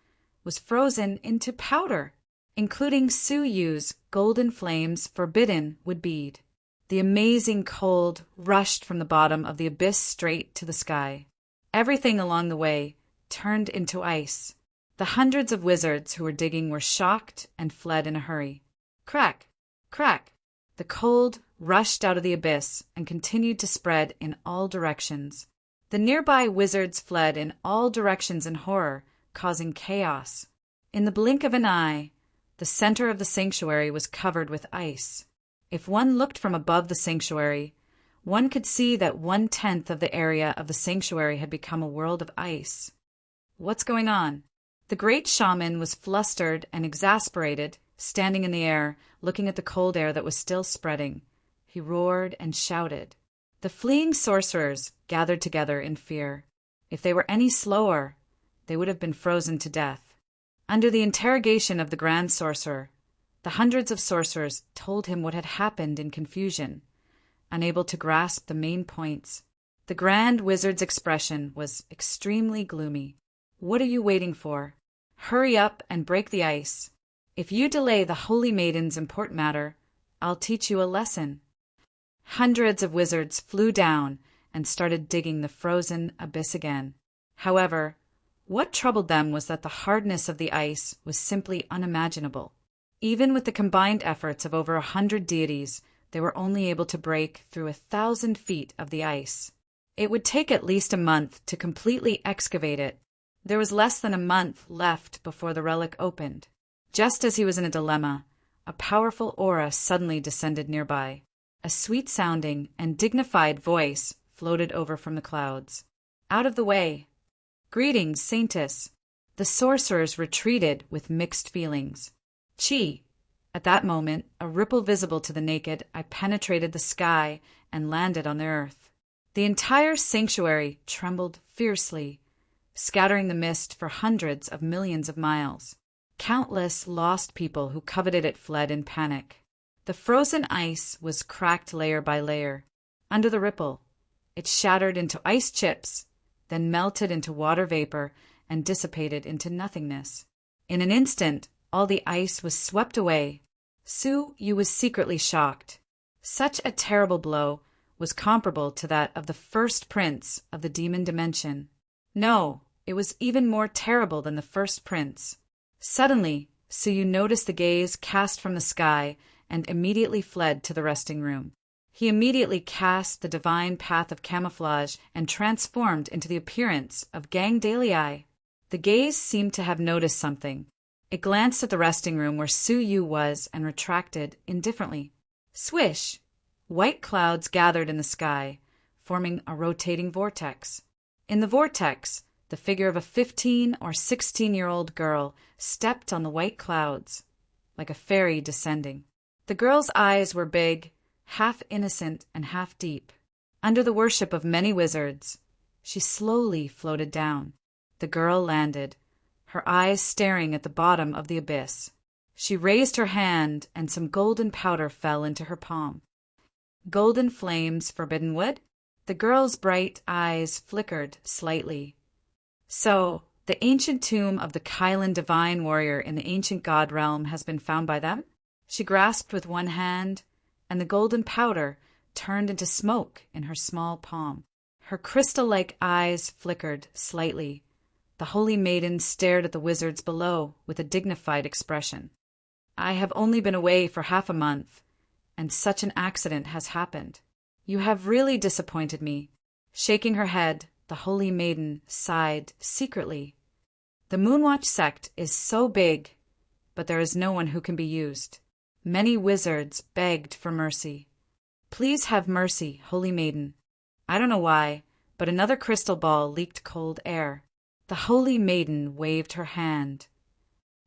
frozen into powder. including Su Yu's golden flames forbidden would bead. The amazing cold rushed from the bottom of the abyss straight to the sky. Everything along the way turned into ice. The hundreds of wizards who were digging were shocked and fled in a hurry. Crack! Crack! The cold rushed out of the abyss and continued to spread in all directions. The nearby wizards fled in all directions in horror, causing chaos. In the blink of an eye, the center of the sanctuary was covered with ice. If one looked from above the sanctuary, one could see that 1/10 of the area of the sanctuary had become a world of ice. What's going on? The great shaman was flustered and exasperated, standing in the air, looking at the cold air that was still spreading. He roared and shouted. The fleeing sorcerers gathered together in fear. If they were any slower, they would have been frozen to death. Under the interrogation of the Grand Sorcerer, the hundreds of sorcerers told him what had happened in confusion, unable to grasp the main points. The Grand Wizard's expression was extremely gloomy. What are you waiting for? Hurry up and break the ice. If you delay the Holy Maiden's important matter, I'll teach you a lesson. Hundreds of wizards flew down and started digging the frozen abyss again. However, what troubled them was that the hardness of the ice was simply unimaginable. Even with the combined efforts of over 100 deities, they were only able to break through 1,000 feet of the ice. It would take at least a month to completely excavate it. There was less than a month left before the relic opened. Just as he was in a dilemma, a powerful aura suddenly descended nearby. A sweet-sounding and dignified voice floated over from the clouds. Out of the way! Greetings, Saintess! The sorcerers retreated with mixed feelings. Chi! At that moment, a ripple visible to the naked eye penetrated the sky and landed on the earth. The entire sanctuary trembled fiercely, scattering the mist for hundreds of millions of miles. Countless lost people who coveted it fled in panic. The frozen ice was cracked layer by layer. Under the ripple, it shattered into ice chips, then melted into water vapor and dissipated into nothingness. In an instant, all the ice was swept away. Su Yu was secretly shocked. Such a terrible blow was comparable to that of the first prince of the demon dimension. No, it was even more terrible than the first prince. Suddenly, Su Yu noticed the gaze cast from the sky and immediately fled to the resting room. He immediately cast the divine path of camouflage and transformed into the appearance of Gang Dalei. The gaze seemed to have noticed something. It glanced at the resting room where Su Yu was and retracted indifferently. Swish! White clouds gathered in the sky, forming a rotating vortex. In the vortex, the figure of a 15 or 16-year-old girl stepped on the white clouds, like a fairy descending. The girl's eyes were big, half innocent and half deep. Under the worship of many wizards, she slowly floated down. The girl landed, her eyes staring at the bottom of the abyss. She raised her hand, and some golden powder fell into her palm. Golden flames, forbidden wood? The girl's bright eyes flickered slightly. So, the ancient tomb of the Kylan divine warrior in the ancient god realm has been found by them? She grasped with one hand, and the golden powder turned into smoke in her small palm. Her crystal-like eyes flickered slightly. The holy maiden stared at the wizards below with a dignified expression. I have only been away for half a month, and such an accident has happened. You have really disappointed me. Shaking her head, the holy maiden sighed secretly. The Moonwatch sect is so big, but there is no one who can be used. Many wizards begged for mercy. Please have mercy, holy maiden. I don't know why, but another crystal ball leaked cold air. The holy maiden waved her hand.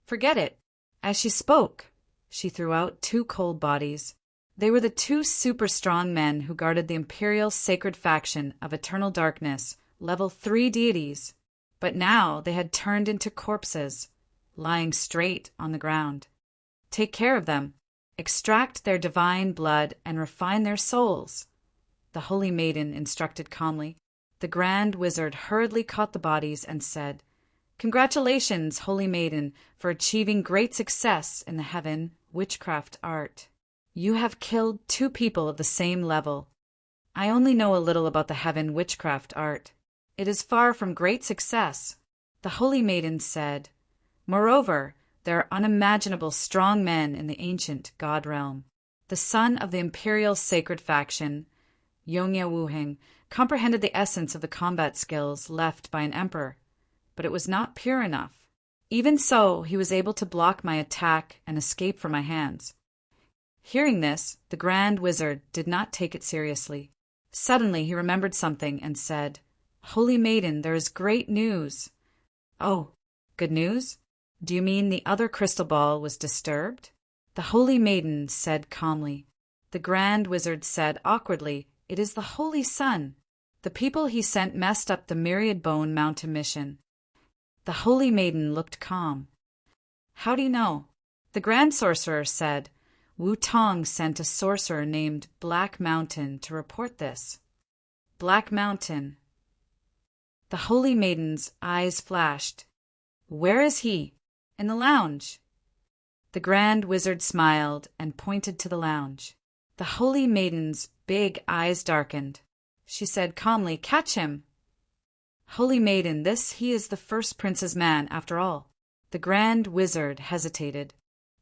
Forget it. As she spoke, she threw out 2 cold bodies. They were the 2 super strong men who guarded the imperial sacred faction of Eternal Darkness, level 3 deities. But now they had turned into corpses, lying straight on the ground. Take care of them. Extract their divine blood and refine their souls, the holy maiden instructed calmly. The grand wizard hurriedly caught the bodies and said, Congratulations, holy maiden, for achieving great success in the heaven witchcraft art. You have killed 2 people of the same level. I only know a little about the heaven witchcraft art. It is far from great success. The holy maiden said, moreover, there are unimaginable strong men in the ancient god realm. The son of the imperial sacred faction, Yongya Wuheng, comprehended the essence of the combat skills left by an emperor, but it was not pure enough. Even so, he was able to block my attack and escape from my hands. Hearing this, the Grand Wizard did not take it seriously. Suddenly he remembered something and said, Holy Maiden, there is great news. Oh, good news? Do you mean the other crystal ball was disturbed? The Holy Maiden said calmly. The Grand Wizard said awkwardly, It is the Holy Sun. The people he sent messed up the Myriad Bone Mountain mission. The Holy Maiden looked calm. How do you know? The Grand Sorcerer said, Wu Tong sent a sorcerer named Black Mountain to report this. Black Mountain. The Holy Maiden's eyes flashed. Where is he? In the lounge. The Grand Wizard smiled and pointed to the lounge. The Holy Maiden's big eyes darkened. She said calmly, Catch him. Holy Maiden, he is the first prince's man, after all. The Grand Wizard hesitated.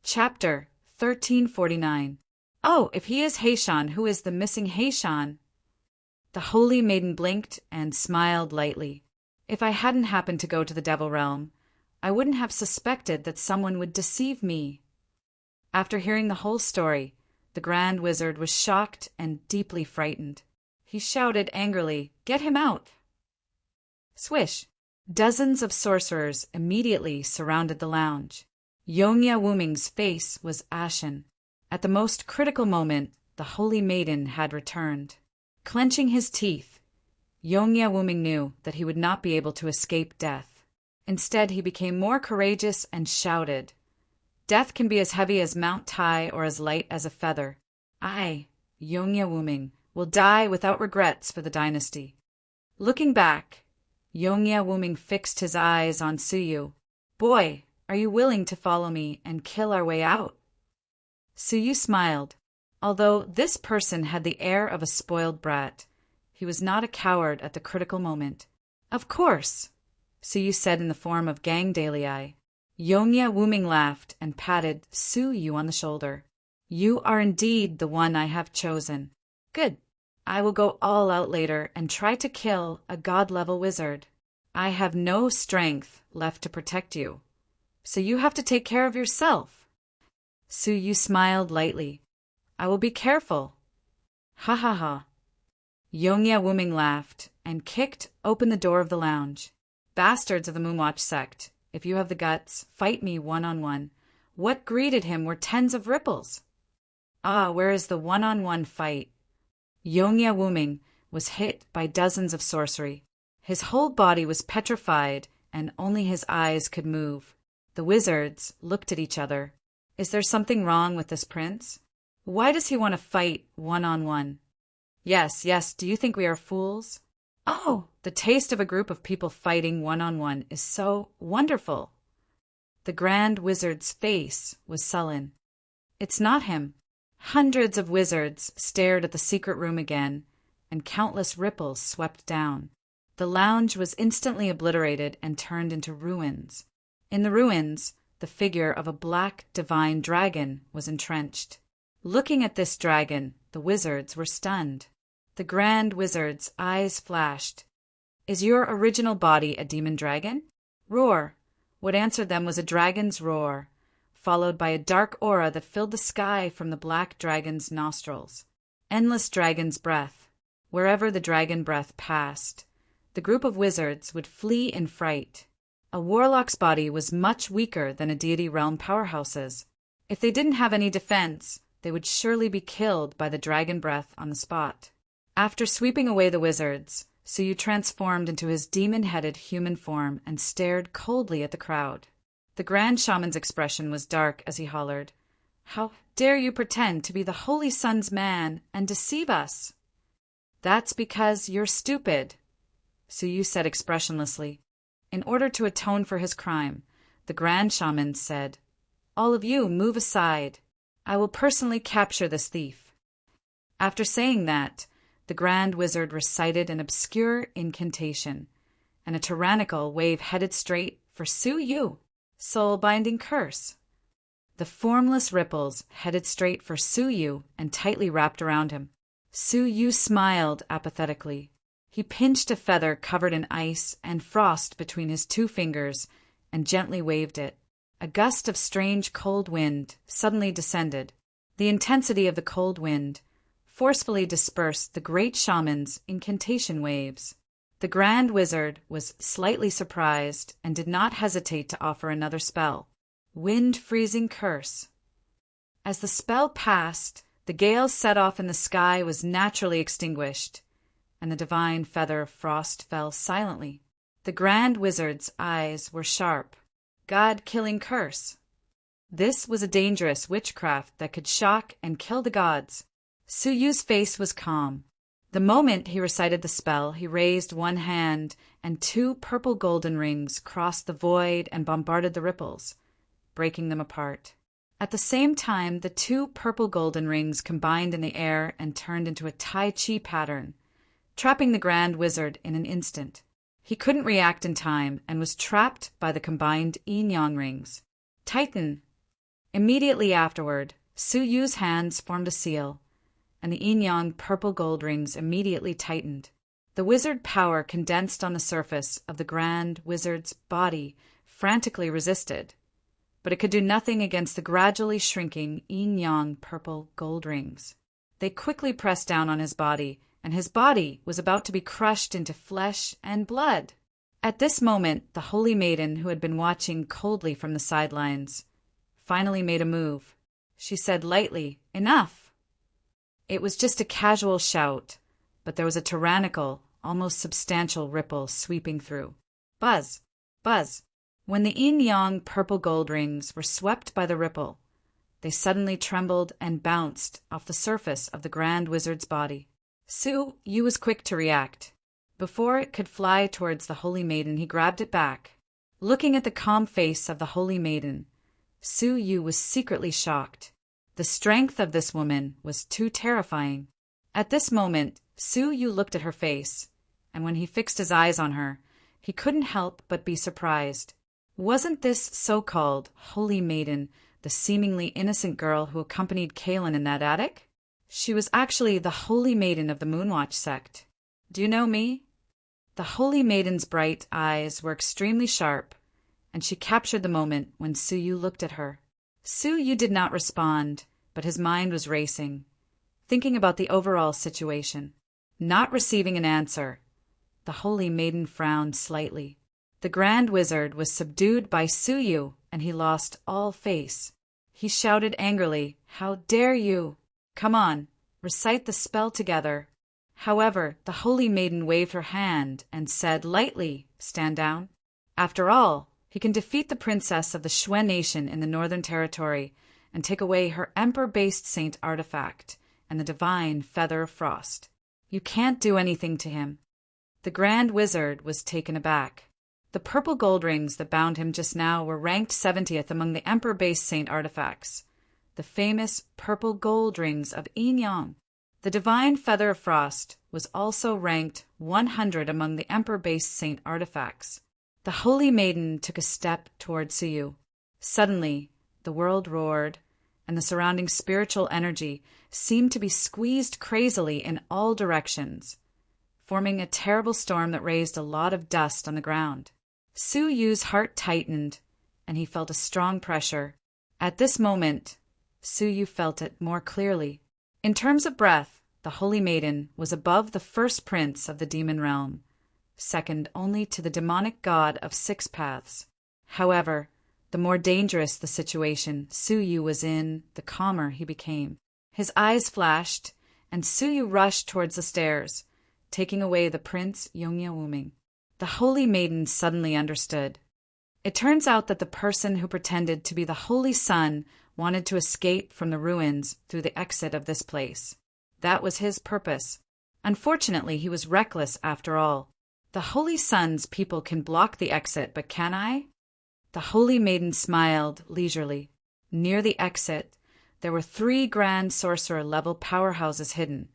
Chapter 1349. Oh, if he is Heishan, who is the missing Heishan? The Holy Maiden blinked and smiled lightly. If I hadn't happened to go to the Devil Realm, I wouldn't have suspected that someone would deceive me. After hearing the whole story, the Grand Wizard was shocked and deeply frightened. He shouted angrily, Get him out! Swish! Dozens of sorcerers immediately surrounded the lounge. Yongya Wuming's face was ashen. At the most critical moment, the Holy Maiden had returned. Clenching his teeth, Yongya Wuming knew that he would not be able to escape death. Instead, he became more courageous and shouted, Death can be as heavy as Mount Tai or as light as a feather. I, Yongya Wuming, will die without regrets for the dynasty. Looking back, Yongya Wuming fixed his eyes on Suyu. Boy, are you willing to follow me and kill our way out? Suyu smiled. Although this person had the air of a spoiled brat, he was not a coward at the critical moment. Of course, Suyu said in the form of Gang Dalei. Yongya Wuming laughed and patted Suyu on the shoulder. You are indeed the one I have chosen. Good. I will go all out later and try to kill a god-level wizard. I have no strength left to protect you, so you have to take care of yourself. Suyu smiled lightly. I will be careful. Ha ha ha. Yongya Wuming laughed and kicked open the door of the lounge. Bastards of the Moonwatch sect, if you have the guts, fight me one-on-one. What greeted him were tens of ripples. Ah, where is the one-on-one fight? Yongya Wuming was hit by dozens of sorcery. His whole body was petrified and only his eyes could move. The wizards looked at each other. Is there something wrong with this prince? Why does he want to fight one-on-one? Yes, do you think we are fools? Oh, the taste of a group of people fighting one-on-one is so wonderful. The Grand Wizard's face was sullen. It's not him. Hundreds of wizards stared at the secret room again, and countless ripples swept down. The lounge was instantly obliterated and turned into ruins. In the ruins, the figure of a black divine dragon was entrenched. Looking at this dragon, the wizards were stunned. The Grand Wizard's eyes flashed. Is your original body a demon dragon? Roar. What answered them was a dragon's roar, followed by a dark aura that filled the sky from the black dragon's nostrils. Endless dragon's breath. Wherever the dragon breath passed, the group of wizards would flee in fright. A warlock's body was much weaker than a deity realm powerhouse's. If they didn't have any defense, they would surely be killed by the dragon breath on the spot. After sweeping away the wizards, Suyu transformed into his demon-headed human form and stared coldly at the crowd. The Grand Shaman's expression was dark as he hollered, How dare you pretend to be the Holy Sun's man and deceive us? That's because you're stupid, Suyu said expressionlessly. In order to atone for his crime, the Grand Shaman said, "All of you move aside. I will personally capture this thief." After saying that, the Grand Wizard recited an obscure incantation, and a tyrannical wave headed straight for Su Yu, soul-binding curse. The formless ripples headed straight for Su Yu and tightly wrapped around him. Su Yu smiled apathetically. He pinched a feather covered in ice and frost between his 2 fingers and gently waved it. A gust of strange cold wind suddenly descended. The intensity of the cold wind forcefully dispersed the great shaman's incantation waves. The Grand Wizard was slightly surprised and did not hesitate to offer another spell. Wind-freezing curse. As the spell passed, the gale set off in the sky was naturally extinguished, and the divine feather of frost fell silently. The Grand Wizard's eyes were sharp. God-killing curse. This was a dangerous witchcraft that could shock and kill the gods. Su Yu's face was calm. The moment he recited the spell, he raised one hand, and 2 purple golden rings crossed the void and bombarded the ripples, breaking them apart. At the same time, the 2 purple golden rings combined in the air and turned into a Tai Chi pattern, trapping the Grand Wizard in an instant. He couldn't react in time and was trapped by the combined yin-yang rings. Tighten! Immediately afterward, Su Yu's hands formed a seal, and the yin-yang purple gold rings immediately tightened. The wizard power condensed on the surface of the Grand Wizard's body frantically resisted, but it could do nothing against the gradually shrinking yin-yang purple gold rings. They quickly pressed down on his body, and his body was about to be crushed into flesh and blood. At this moment, the holy maiden, who had been watching coldly from the sidelines, finally made a move. She said lightly, "Enough!" It was just a casual shout, but there was a tyrannical, almost substantial ripple sweeping through. Buzz! Buzz! When the yin-yang purple gold rings were swept by the ripple, they suddenly trembled and bounced off the surface of the Grand Wizard's body. Su Yu was quick to react. Before it could fly towards the holy maiden, he grabbed it back. Looking at the calm face of the holy maiden, Su Yu was secretly shocked. The strength of this woman was too terrifying. At this moment, Su Yu looked at her face, and when he fixed his eyes on her, he couldn't help but be surprised. Wasn't this so-called holy maiden the seemingly innocent girl who accompanied Kalen in that attic? She was actually the holy maiden of the Moonwatch sect. Do you know me? The holy maiden's bright eyes were extremely sharp, and she captured the moment when Su Yu looked at her. Su Yu did not respond, but his mind was racing, thinking about the overall situation. Not receiving an answer, the holy maiden frowned slightly. The Grand Wizard was subdued by Su Yu, and he lost all face. He shouted angrily, "How dare you! Come on, recite the spell together." However, the holy maiden waved her hand and said lightly, "Stand down." After all, he can defeat the princess of the Xue nation in the Northern Territory and take away her emperor-based saint artifact and the divine feather of frost. You can't do anything to him. The Grand Wizard was taken aback. The purple gold rings that bound him just now were ranked 70th among the emperor-based saint artifacts, the famous purple gold rings of yin-yang. The divine feather of frost was also ranked 100 among the emperor-based saint artifacts. The holy maiden took a step toward Su Yu. Suddenly, the world roared, and the surrounding spiritual energy seemed to be squeezed crazily in all directions, forming a terrible storm that raised a lot of dust on the ground. Su Yu's heart tightened, and he felt a strong pressure. At this moment, Su Yu felt it more clearly. In terms of breath, the holy maiden was above the first prince of the demon realm, second only to the demonic god of 6 paths. However, the more dangerous the situation Su Yu was in, the calmer he became. His eyes flashed, and Su Yu rushed towards the stairs, taking away the Prince Yongye Wuming. The holy maiden suddenly understood. It turns out that the person who pretended to be the Holy Sun wanted to escape from the ruins through the exit of this place. That was his purpose. Unfortunately, he was reckless after all. The Holy Sun's people can block the exit, but can I? The Holy Maiden smiled leisurely. Near the exit, there were 3 grand sorcerer-level powerhouses hidden,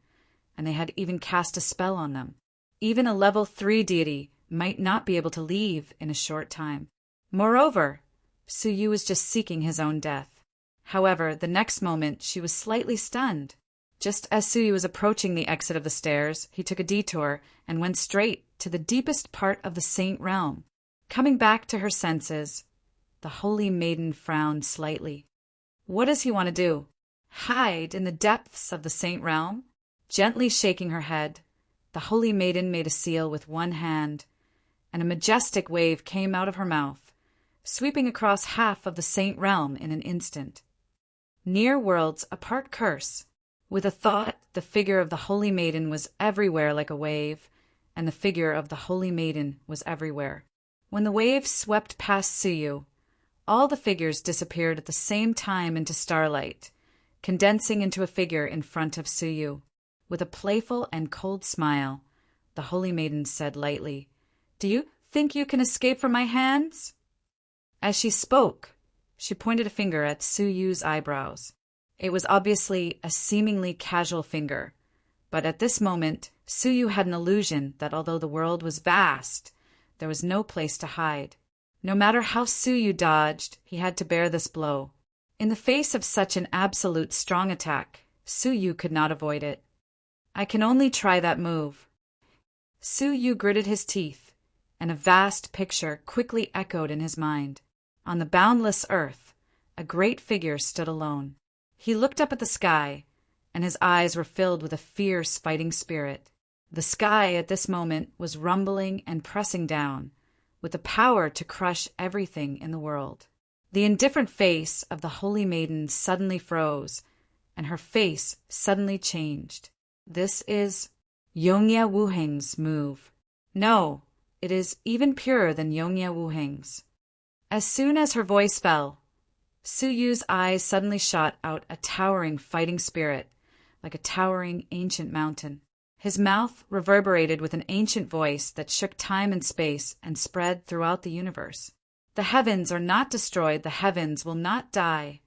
and they had even cast a spell on them. Even a level 3 deity might not be able to leave in a short time. Moreover, Suyu was just seeking his own death. However, the next moment she was slightly stunned. Just as Suyu was approaching the exit of the stairs, he took a detour and went straight to the deepest part of the Saint Realm. Coming back to her senses, the Holy Maiden frowned slightly. What does he want to do? Hide in the depths of the Saint Realm? Gently shaking her head, the Holy Maiden made a seal with one hand, and a majestic wave came out of her mouth, sweeping across half of the Saint Realm in an instant. Near worlds apart curse. With a thought, the figure of the Holy Maiden was everywhere like a wave, and the figure of the Holy Maiden was everywhere. When the wave swept past Suyu, all the figures disappeared at the same time into starlight, condensing into a figure in front of Suyu. With a playful and cold smile, the Holy Maiden said lightly, "Do you think you can escape from my hands?" As she spoke, she pointed a finger at Suyu's eyebrows. It was obviously a seemingly casual finger, but at this moment, Suyu had an illusion that although the world was vast, there was no place to hide. No matter how Suyu dodged, he had to bear this blow. In the face of such an absolute strong attack, Suyu could not avoid it. "I can only try that move." Suyu gritted his teeth, and a vast picture quickly echoed in his mind. On the boundless earth, a great figure stood alone. He looked up at the sky, and his eyes were filled with a fierce fighting spirit. The sky at this moment was rumbling and pressing down, with the power to crush everything in the world. The indifferent face of the Holy Maiden suddenly froze, and her face suddenly changed. This is Yongya Wuheng's move. No, it is even purer than Yongya Wuheng's. As soon as her voice fell, Suyu's eyes suddenly shot out a towering fighting spirit, like a towering ancient mountain. His mouth reverberated with an ancient voice that shook time and space and spread throughout the universe. "The heavens are not destroyed, the heavens will not die.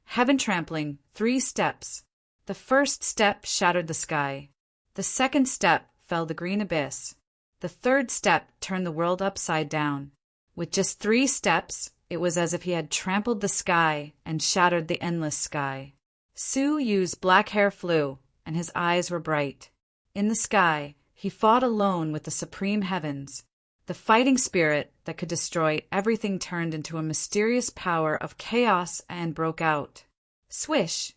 Heaven trampling, 3 steps. The first step shattered the sky. The second step fell the green abyss. The third step turned the world upside down. With just 3 steps, it was as if he had trampled the sky and shattered the endless sky." Suyu's black hair flew, and his eyes were bright. In the sky, he fought alone with the supreme heavens. The fighting spirit that could destroy everything turned into a mysterious power of chaos and broke out. Swish!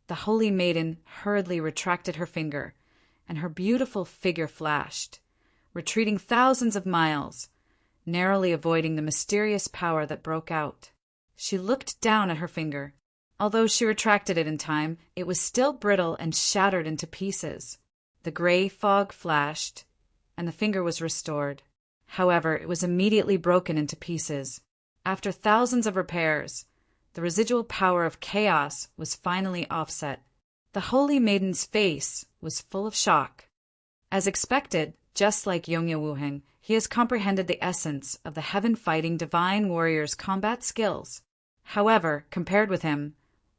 The Holy Maiden hurriedly retracted her finger, and her beautiful figure flashed, retreating thousands of miles, narrowly avoiding the mysterious power that broke out. She looked down at her finger. Although she retracted it in time, it was still brittle and shattered into pieces. The gray fog flashed, and the finger was restored. However, it was immediately broken into pieces. After thousands of repairs, the residual power of chaos was finally offset. The Holy Maiden's face was full of shock. As expected, just like Yongya Wuheng, he has comprehended the essence of the heaven-fighting divine warrior's combat skills. However, compared with him,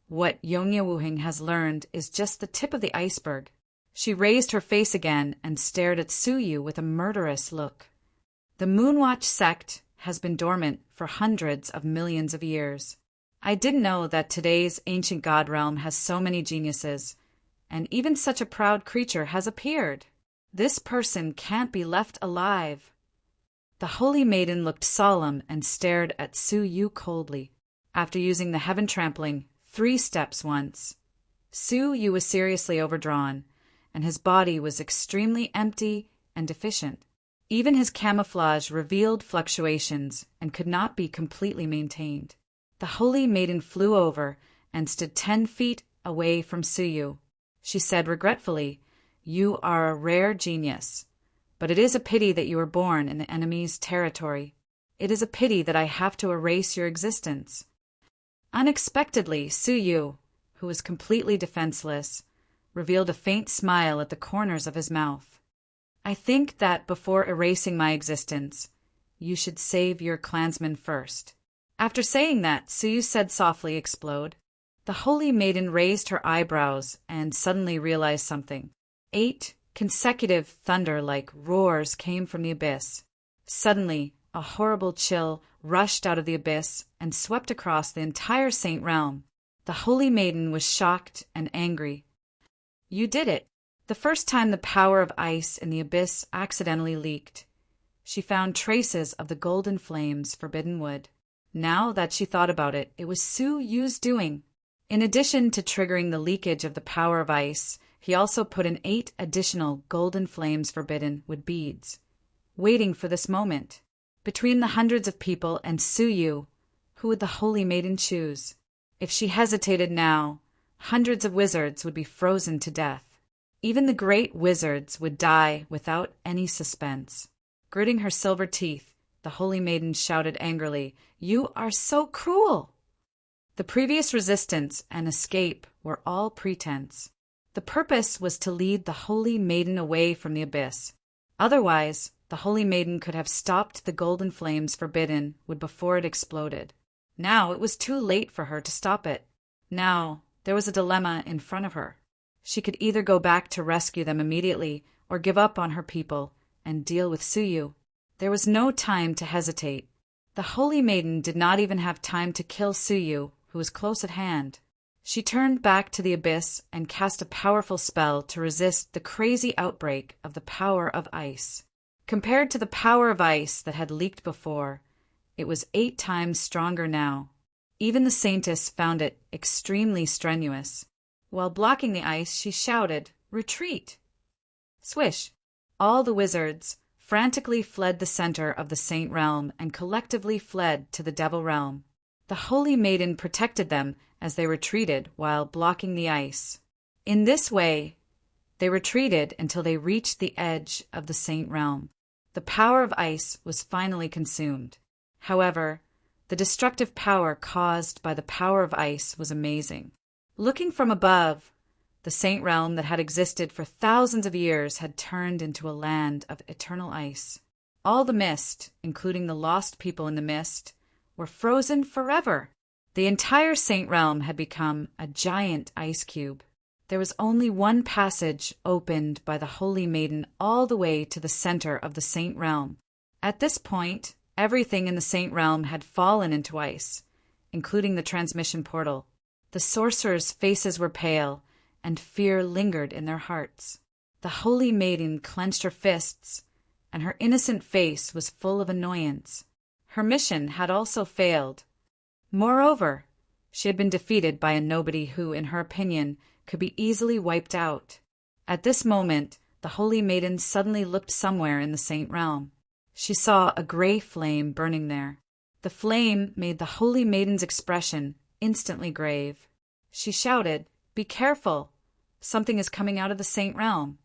what Yongya Wuheng has learned is just the tip of the iceberg. She raised her face again and stared at Suyu with a murderous look. The Moonwatch sect has been dormant for hundreds of millions of years. I didn't know that today's ancient god realm has so many geniuses, and even such a proud creature has appeared. This person can't be left alive. The Holy Maiden looked solemn and stared at Suyu coldly. After using the heaven trampling 3 steps once, Suyu was seriously overdrawn, and his body was extremely empty and deficient. Even his camouflage revealed fluctuations and could not be completely maintained. The Holy Maiden flew over and stood 10 feet away from Suyu. She said regretfully, "You are a rare genius, but it is a pity that you were born in the enemy's territory. It is a pity that I have to erase your existence." Unexpectedly, Suyu, who was completely defenseless, revealed a faint smile at the corners of his mouth. I think that before erasing my existence, you should save your clansmen first." After saying that, Suyu said softly, "Explode." The holy maiden raised her eyebrows and suddenly realized something. 8 consecutive thunder-like roars came from the abyss. Suddenly, a horrible chill rushed out of the abyss and swept across the entire Saint Realm. The holy maiden was shocked and angry. "You did it." The first time the power of ice in the abyss accidentally leaked, she found traces of the golden flames forbidden wood. Now that she thought about it, it was Suyu's doing. In addition to triggering the leakage of the power of ice, he also put in 8 additional golden flames forbidden wood beads, waiting for this moment. Between the hundreds of people and Suyu, who would the holy maiden choose? If she hesitated now, hundreds of wizards would be frozen to death. Even the great wizards would die without any suspense. Gritting her silver teeth, the holy maiden shouted angrily, "You are so cruel!" The previous resistance and escape were all pretense. The purpose was to lead the holy maiden away from the abyss. Otherwise, the holy maiden could have stopped the golden flames forbidden wood before it exploded. Now it was too late for her to stop it. Now there was a dilemma in front of her. She could either go back to rescue them immediately or give up on her people and deal with Suyu. There was no time to hesitate. The holy maiden did not even have time to kill Suyu, who was close at hand. She turned back to the abyss and cast a powerful spell to resist the crazy outbreak of the power of ice. Compared to the power of ice that had leaked before, it was 8 times stronger now. Even the saintess found it extremely strenuous. While blocking the ice, she shouted, "Retreat!" Swish! All the wizards frantically fled the center of the Saint Realm and collectively fled to the Devil Realm. The holy maiden protected them as they retreated while blocking the ice. In this way, they retreated until they reached the edge of the Saint Realm. The power of ice was finally consumed. However, the destructive power caused by the power of ice was amazing. Looking from above, the Saint Realm that had existed for thousands of years had turned into a land of eternal ice. All the mist, including the lost people in the mist, were frozen forever. The entire Saint Realm had become a giant ice cube. There was only one passage opened by the holy maiden all the way to the center of the Saint Realm. At this point, everything in the Saint Realm had fallen into ice, including the transmission portal. The sorcerers' faces were pale, and fear lingered in their hearts. The holy maiden clenched her fists, and her innocent face was full of annoyance. Her mission had also failed. Moreover, she had been defeated by a nobody who, in her opinion, could be easily wiped out. At this moment, the holy maiden suddenly looked somewhere in the Saint Realm. She saw a gray flame burning there. The flame made the holy maiden's expression instantly grave. She shouted, "Be careful! Something is coming out of the Saint Realm."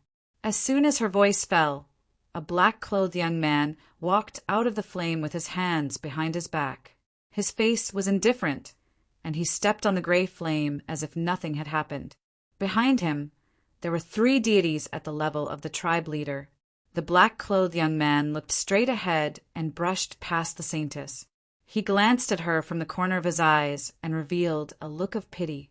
As soon as her voice fell, a black-clothed young man walked out of the flame with his hands behind his back. His face was indifferent, and he stepped on the gray flame as if nothing had happened. Behind him, there were 3 deities at the level of the tribe leader. The black-clothed young man looked straight ahead and brushed past the saintess. He glanced at her from the corner of his eyes and revealed a look of pity.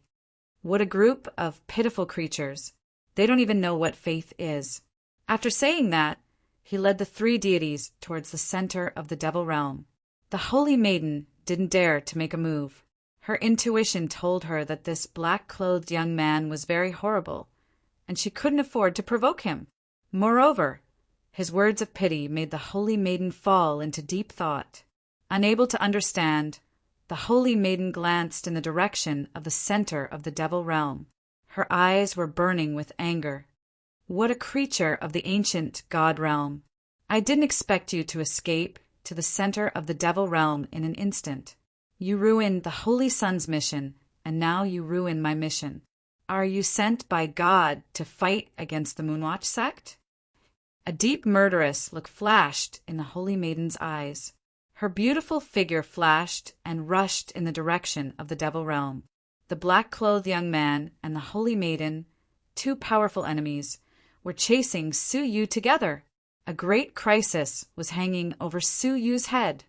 What a group of pitiful creatures. They don't even know what faith is. After saying that, he led the 3 deities towards the center of the Devil Realm. The holy maiden didn't dare to make a move. Her intuition told her that this black-clothed young man was very horrible, and she couldn't afford to provoke him. Moreover, his words of pity made the holy maiden fall into deep thought. Unable to understand, the holy maiden glanced in the direction of the center of the Devil Realm. Her eyes were burning with anger. What a creature of the ancient God Realm! I didn't expect you to escape to the center of the Devil Realm in an instant. You ruined the Holy Sun's mission, and now you ruin my mission. Are you sent by God to fight against the Moonwatch sect? A deep murderous look flashed in the holy maiden's eyes. Her beautiful figure flashed and rushed in the direction of the Devil Realm. The black-clothed young man and the holy maiden, 2 powerful enemies, were chasing Suyu together. A great crisis was hanging over Su Yu's head.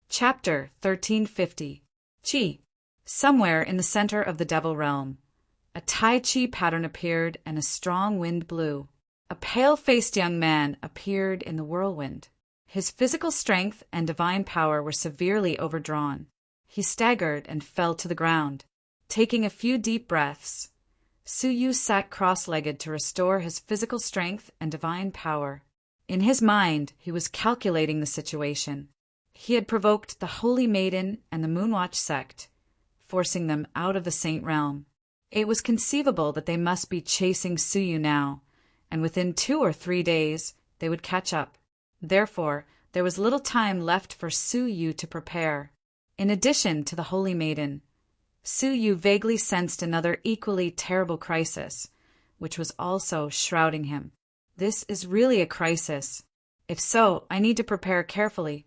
Chapter 1350. Qi. Somewhere in the center of the Devil Realm, a Tai Chi pattern appeared and a strong wind blew. A pale-faced young man appeared in the whirlwind. His physical strength and divine power were severely overdrawn. He staggered and fell to the ground. Taking a few deep breaths, Su Yu sat cross-legged to restore his physical strength and divine power. In his mind, he was calculating the situation. He had provoked the Holy Maiden and the Moonwatch sect, forcing them out of the Saint Realm. It was conceivable that they must be chasing Su Yu now, and within 2 or 3 days they would catch up. Therefore, there was little time left for Su Yu to prepare. In addition to the Holy Maiden, Su Yu vaguely sensed another equally terrible crisis, which was also shrouding him. This is really a crisis. If so, I need to prepare carefully.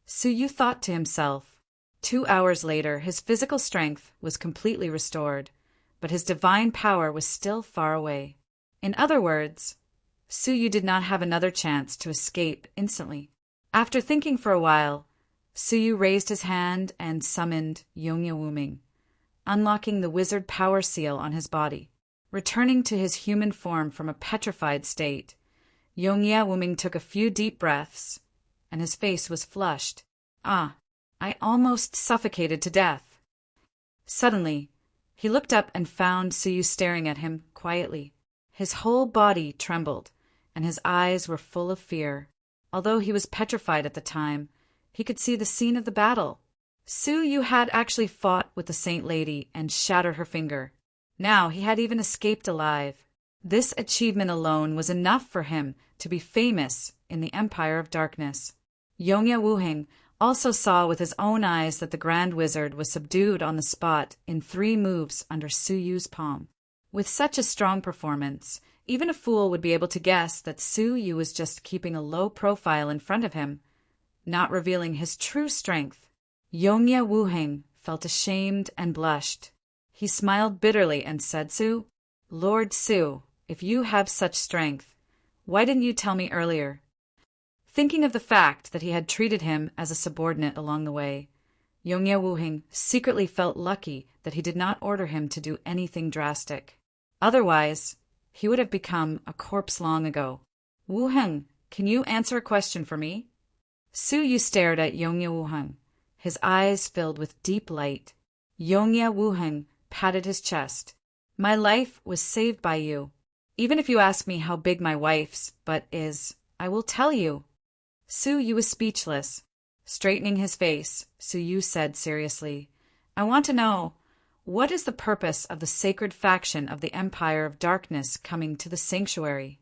Su Yu thought to himself. 2 hours later, his physical strength was completely restored, but his divine power was still far away. In other words, Su Yu did not have another chance to escape instantly. After thinking for a while, Su Yu raised his hand and summoned Yongya Wuming, unlocking the wizard power seal on his body. Returning to his human form from a petrified state, Yongya Wuming took a few deep breaths, and his face was flushed. I almost suffocated to death. Suddenly, he looked up and found Su Yu staring at him quietly. His whole body trembled, and his eyes were full of fear. Although he was petrified at the time, he could see the scene of the battle. Su Yu had actually fought with the Saint Lady and shattered her finger. Now he had even escaped alive. This achievement alone was enough for him to be famous in the Empire of Darkness. Yongya Wuheng also saw with his own eyes that the Grand Wizard was subdued on the spot in 3 moves under Su Yu's palm. With such a strong performance, even a fool would be able to guess that Su Yu was just keeping a low profile in front of him, not revealing his true strength. Yongya Wuheng felt ashamed and blushed. He smiled bitterly and said, Lord Su, if you have such strength, why didn't you tell me earlier? Thinking of the fact that he had treated him as a subordinate along the way, Yongya Wuheng secretly felt lucky that he did not order him to do anything drastic. Otherwise, he would have become a corpse long ago. Wuheng, can you answer a question for me? Su Yu stared at Yongya Wuheng, his eyes filled with deep light. Yongya Wuheng patted his chest. My life was saved by you. Even if you ask me how big my wife's butt is, I will tell you. Su Yu was speechless. Straightening his face, Su Yu said seriously, I want to know, what is the purpose of the sacred faction of the Empire of Darkness coming to the sanctuary?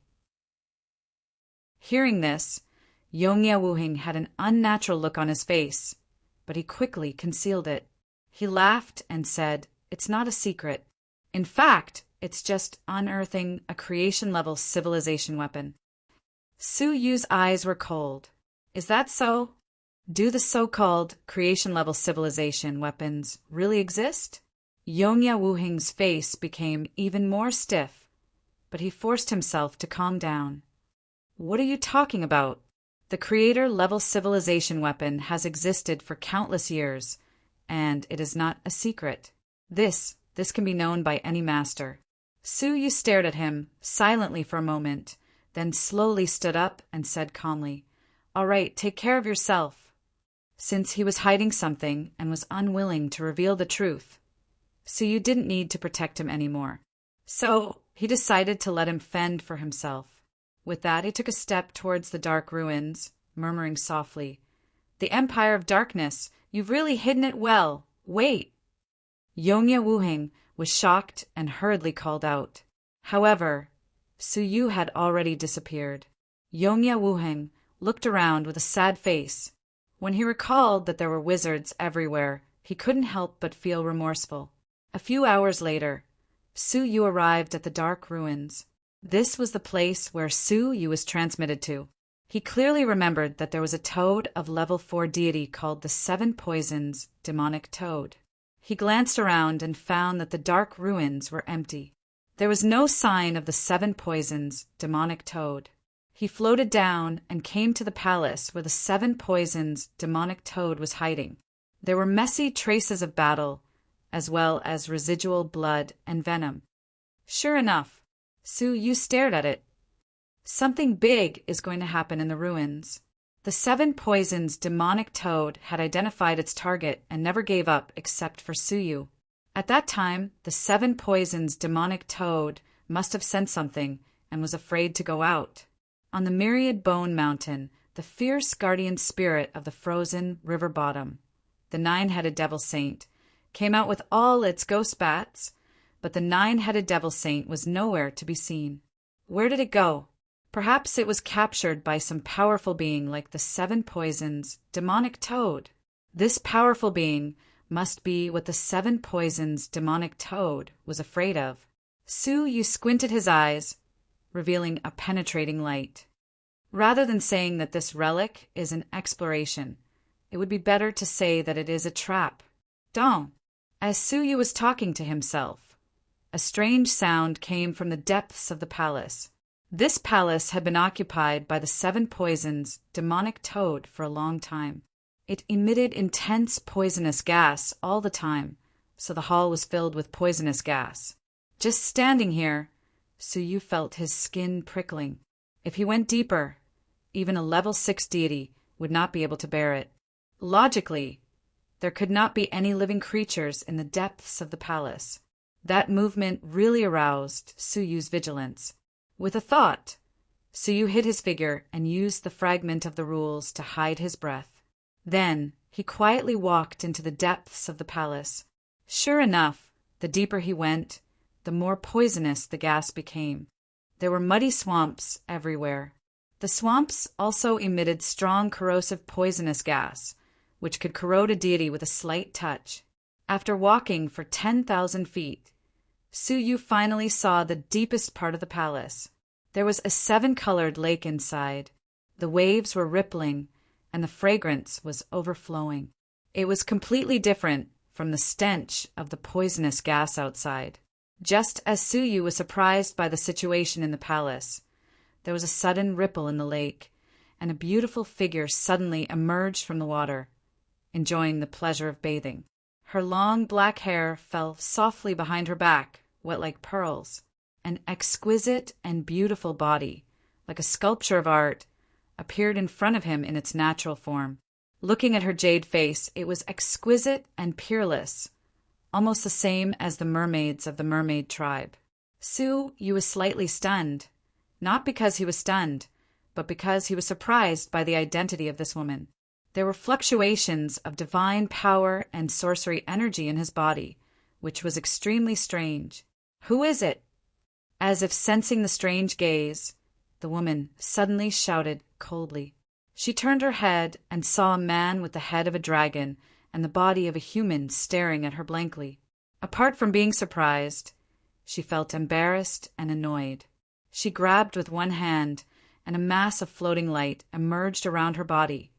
Hearing this, Yongya Wuheng had an unnatural look on his face, but he quickly concealed it. He laughed and said, It's not a secret. In fact, it's just unearthing a creation-level civilization weapon. Su Yu's eyes were cold. Is that so? Do the so-called creation-level civilization weapons really exist? Yongya Wuheng's face became even more stiff, but he forced himself to calm down. What are you talking about? The creator-level civilization weapon has existed for countless years, and it is not a secret. This can be known by any master. Su Yu stared at him silently for a moment, then slowly stood up and said calmly, All right, take care of yourself. Since he was hiding something and was unwilling to reveal the truth, Su Yu didn't need to protect him anymore. So he decided to let him fend for himself. With that, he took a step towards the dark ruins, murmuring softly, The Empire of Darkness, you've really hidden it well. Wait. Yongya Wuheng was shocked and hurriedly called out. However, Su Yu had already disappeared. Yongya Wuheng looked around with a sad face. When he recalled that there were wizards everywhere, he couldn't help but feel remorseful. A few hours later, Su Yu arrived at the dark ruins. This was the place where Su Yu was transmitted to. He clearly remembered that there was a toad of level 4 deity called the 7 Poisons demonic toad. He glanced around and found that the dark ruins were empty. There was no sign of the 7 Poisons demonic toad. He floated down and came to the palace where the 7 poisons demonic toad was hiding. There were messy traces of battle, as well as residual blood and venom. Sure enough, Su Yu stared at it. Something big is going to happen in the ruins. The 7 poisons demonic toad had identified its target and never gave up except for Su Yu. At that time, the 7 poisons demonic toad must have sensed something and was afraid to go out. On the myriad bone mountain, the fierce guardian spirit of the frozen river bottom, the 9-headed devil saint, came out with all its ghost bats, but the 9-headed devil saint was nowhere to be seen. Where did it go? Perhaps it was captured by some powerful being like the 7 poisons demonic toad. This powerful being must be what the 7 poisons demonic toad was afraid of. Su Yu squinted his eyes, revealing a penetrating light. Rather than saying that this relic is an exploration, it would be better to say that it is a trap. Don't. As Su Yu was talking to himself, a strange sound came from the depths of the palace. This palace had been occupied by the 7 poisons demonic toad for a long time. It emitted intense poisonous gas all the time, so the hall was filled with poisonous gas. Just standing here, Su Yu felt his skin prickling. If he went deeper, even a level 6 deity would not be able to bear it. Logically, there could not be any living creatures in the depths of the palace. That movement really aroused Su Yu's vigilance. With a thought, Su Yu hid his figure and used the fragment of the rules to hide his breath. Then he quietly walked into the depths of the palace. Sure enough, the deeper he went, the more poisonous the gas became. There were muddy swamps everywhere. The swamps also emitted strong corrosive poisonous gas, which could corrode a deity with a slight touch. After walking for 10,000 feet, Su Yu finally saw the deepest part of the palace. There was a 7-colored lake inside. The waves were rippling, and the fragrance was overflowing. It was completely different from the stench of the poisonous gas outside. Just as Su Yu was surprised by the situation in the palace, there was a sudden ripple in the lake, and a beautiful figure suddenly emerged from the water, enjoying the pleasure of bathing. Her long black hair fell softly behind her back, wet like pearls. An exquisite and beautiful body, like a sculpture of art, appeared in front of him in its natural form. Looking at her jade face, it was exquisite and peerless, almost the same as the mermaids of the mermaid tribe. Su Yu was slightly stunned, not because he was stunned, but because he was surprised by the identity of this woman. There were fluctuations of divine power and sorcery energy in his body, which was extremely strange. "Who is it?" As if sensing the strange gaze, the woman suddenly shouted coldly. She turned her head and saw a man with the head of a dragon and the body of a human staring at her blankly. Apart from being surprised, she felt embarrassed and annoyed. She grabbed with one hand, and a mass of floating light emerged around her body,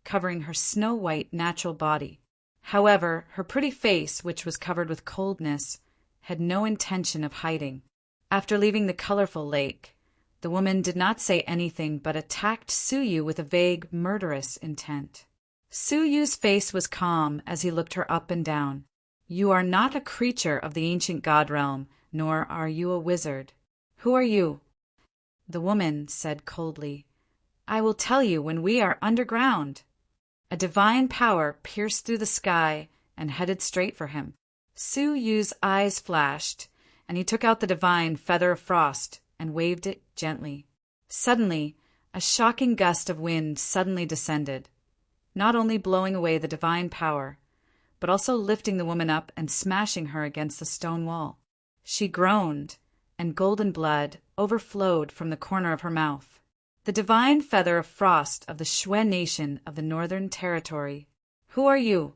covering her snow-white natural body. However, her pretty face, which was covered with coldness, had no intention of hiding. After leaving the colorful lake, the woman did not say anything but attacked Su Yu with a vague, murderous intent. Su Yu's face was calm as he looked her up and down. "You are not a creature of the ancient god realm, nor are you a wizard. Who are you?" The woman said coldly, "I will tell you when we are underground." A divine power pierced through the sky and headed straight for him. Su Yu's eyes flashed, and he took out the divine feather of frost and waved it gently. Suddenly, a shocking gust of wind suddenly descended, not only blowing away the divine power, but also lifting the woman up and smashing her against the stone wall. She groaned, and golden blood overflowed from the corner of her mouth. The divine feather of frost of the Xue nation of the Northern Territory. "Who are you?"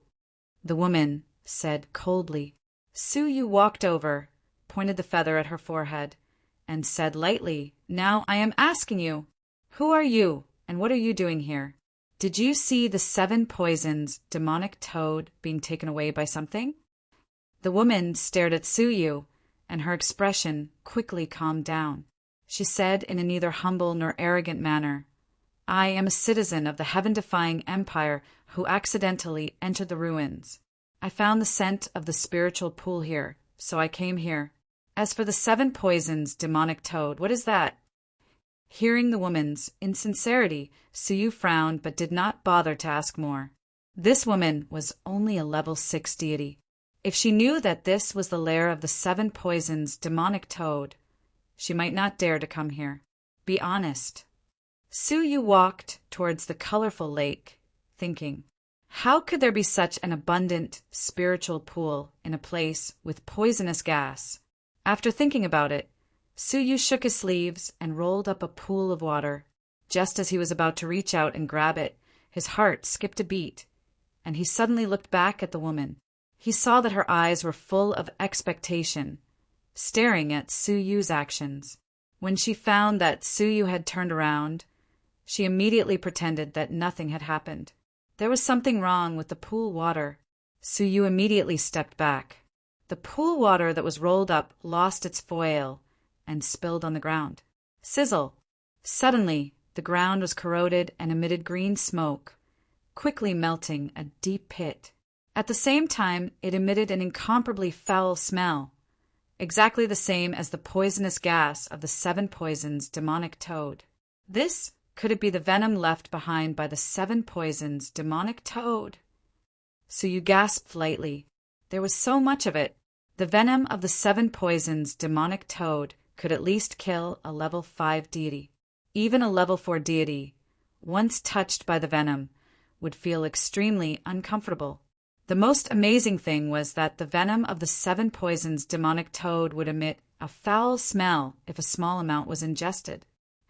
the woman said coldly. Su Yu walked over, pointed the feather at her forehead, and said lightly, "Now I am asking you, who are you, and what are you doing here? Did you see the 7 poisons demonic toad being taken away by something?" The woman stared at Su Yu, and her expression quickly calmed down. she said in a neither humble nor arrogant manner. I am a citizen of the heaven-defying empire who accidentally entered the ruins. I found the scent of the spiritual pool here, so I came here. As for the 7 poisons, demonic toad, what is that? Hearing the woman's insincerity, Suyu frowned but did not bother to ask more. This woman was only a level 6 deity. If she knew that this was the lair of the 7 poisons, demonic toad, she might not dare to come here. Be honest. Suyu walked towards the colorful lake, thinking, how could there be such an abundant spiritual pool in a place with poisonous gas? After thinking about it, Suyu shook his sleeves and rolled up a pool of water. Just as he was about to reach out and grab it, his heart skipped a beat, and he suddenly looked back at the woman. He saw that her eyes were full of expectation, staring at Suyu's actions. When she found that Suyu had turned around, she immediately pretended that nothing had happened. There was something wrong with the pool water. Suyu immediately stepped back. The pool water that was rolled up lost its foil and spilled on the ground. Sizzle! Suddenly, the ground was corroded and emitted green smoke, quickly melting a deep pit. At the same time, it emitted an incomparably foul smell, exactly the same as the poisonous gas of the 7 poisons, demonic toad. Could it be the venom left behind by the 7 poisons, demonic toad? Suyu gasped lightly. There was so much of it. The venom of the 7 poisons, demonic toad, could at least kill a level 5 deity. Even a level 4 deity, once touched by the venom, would feel extremely uncomfortable. The most amazing thing was that the venom of the 7 poisons, demonic toad, would emit a foul smell if a small amount was ingested.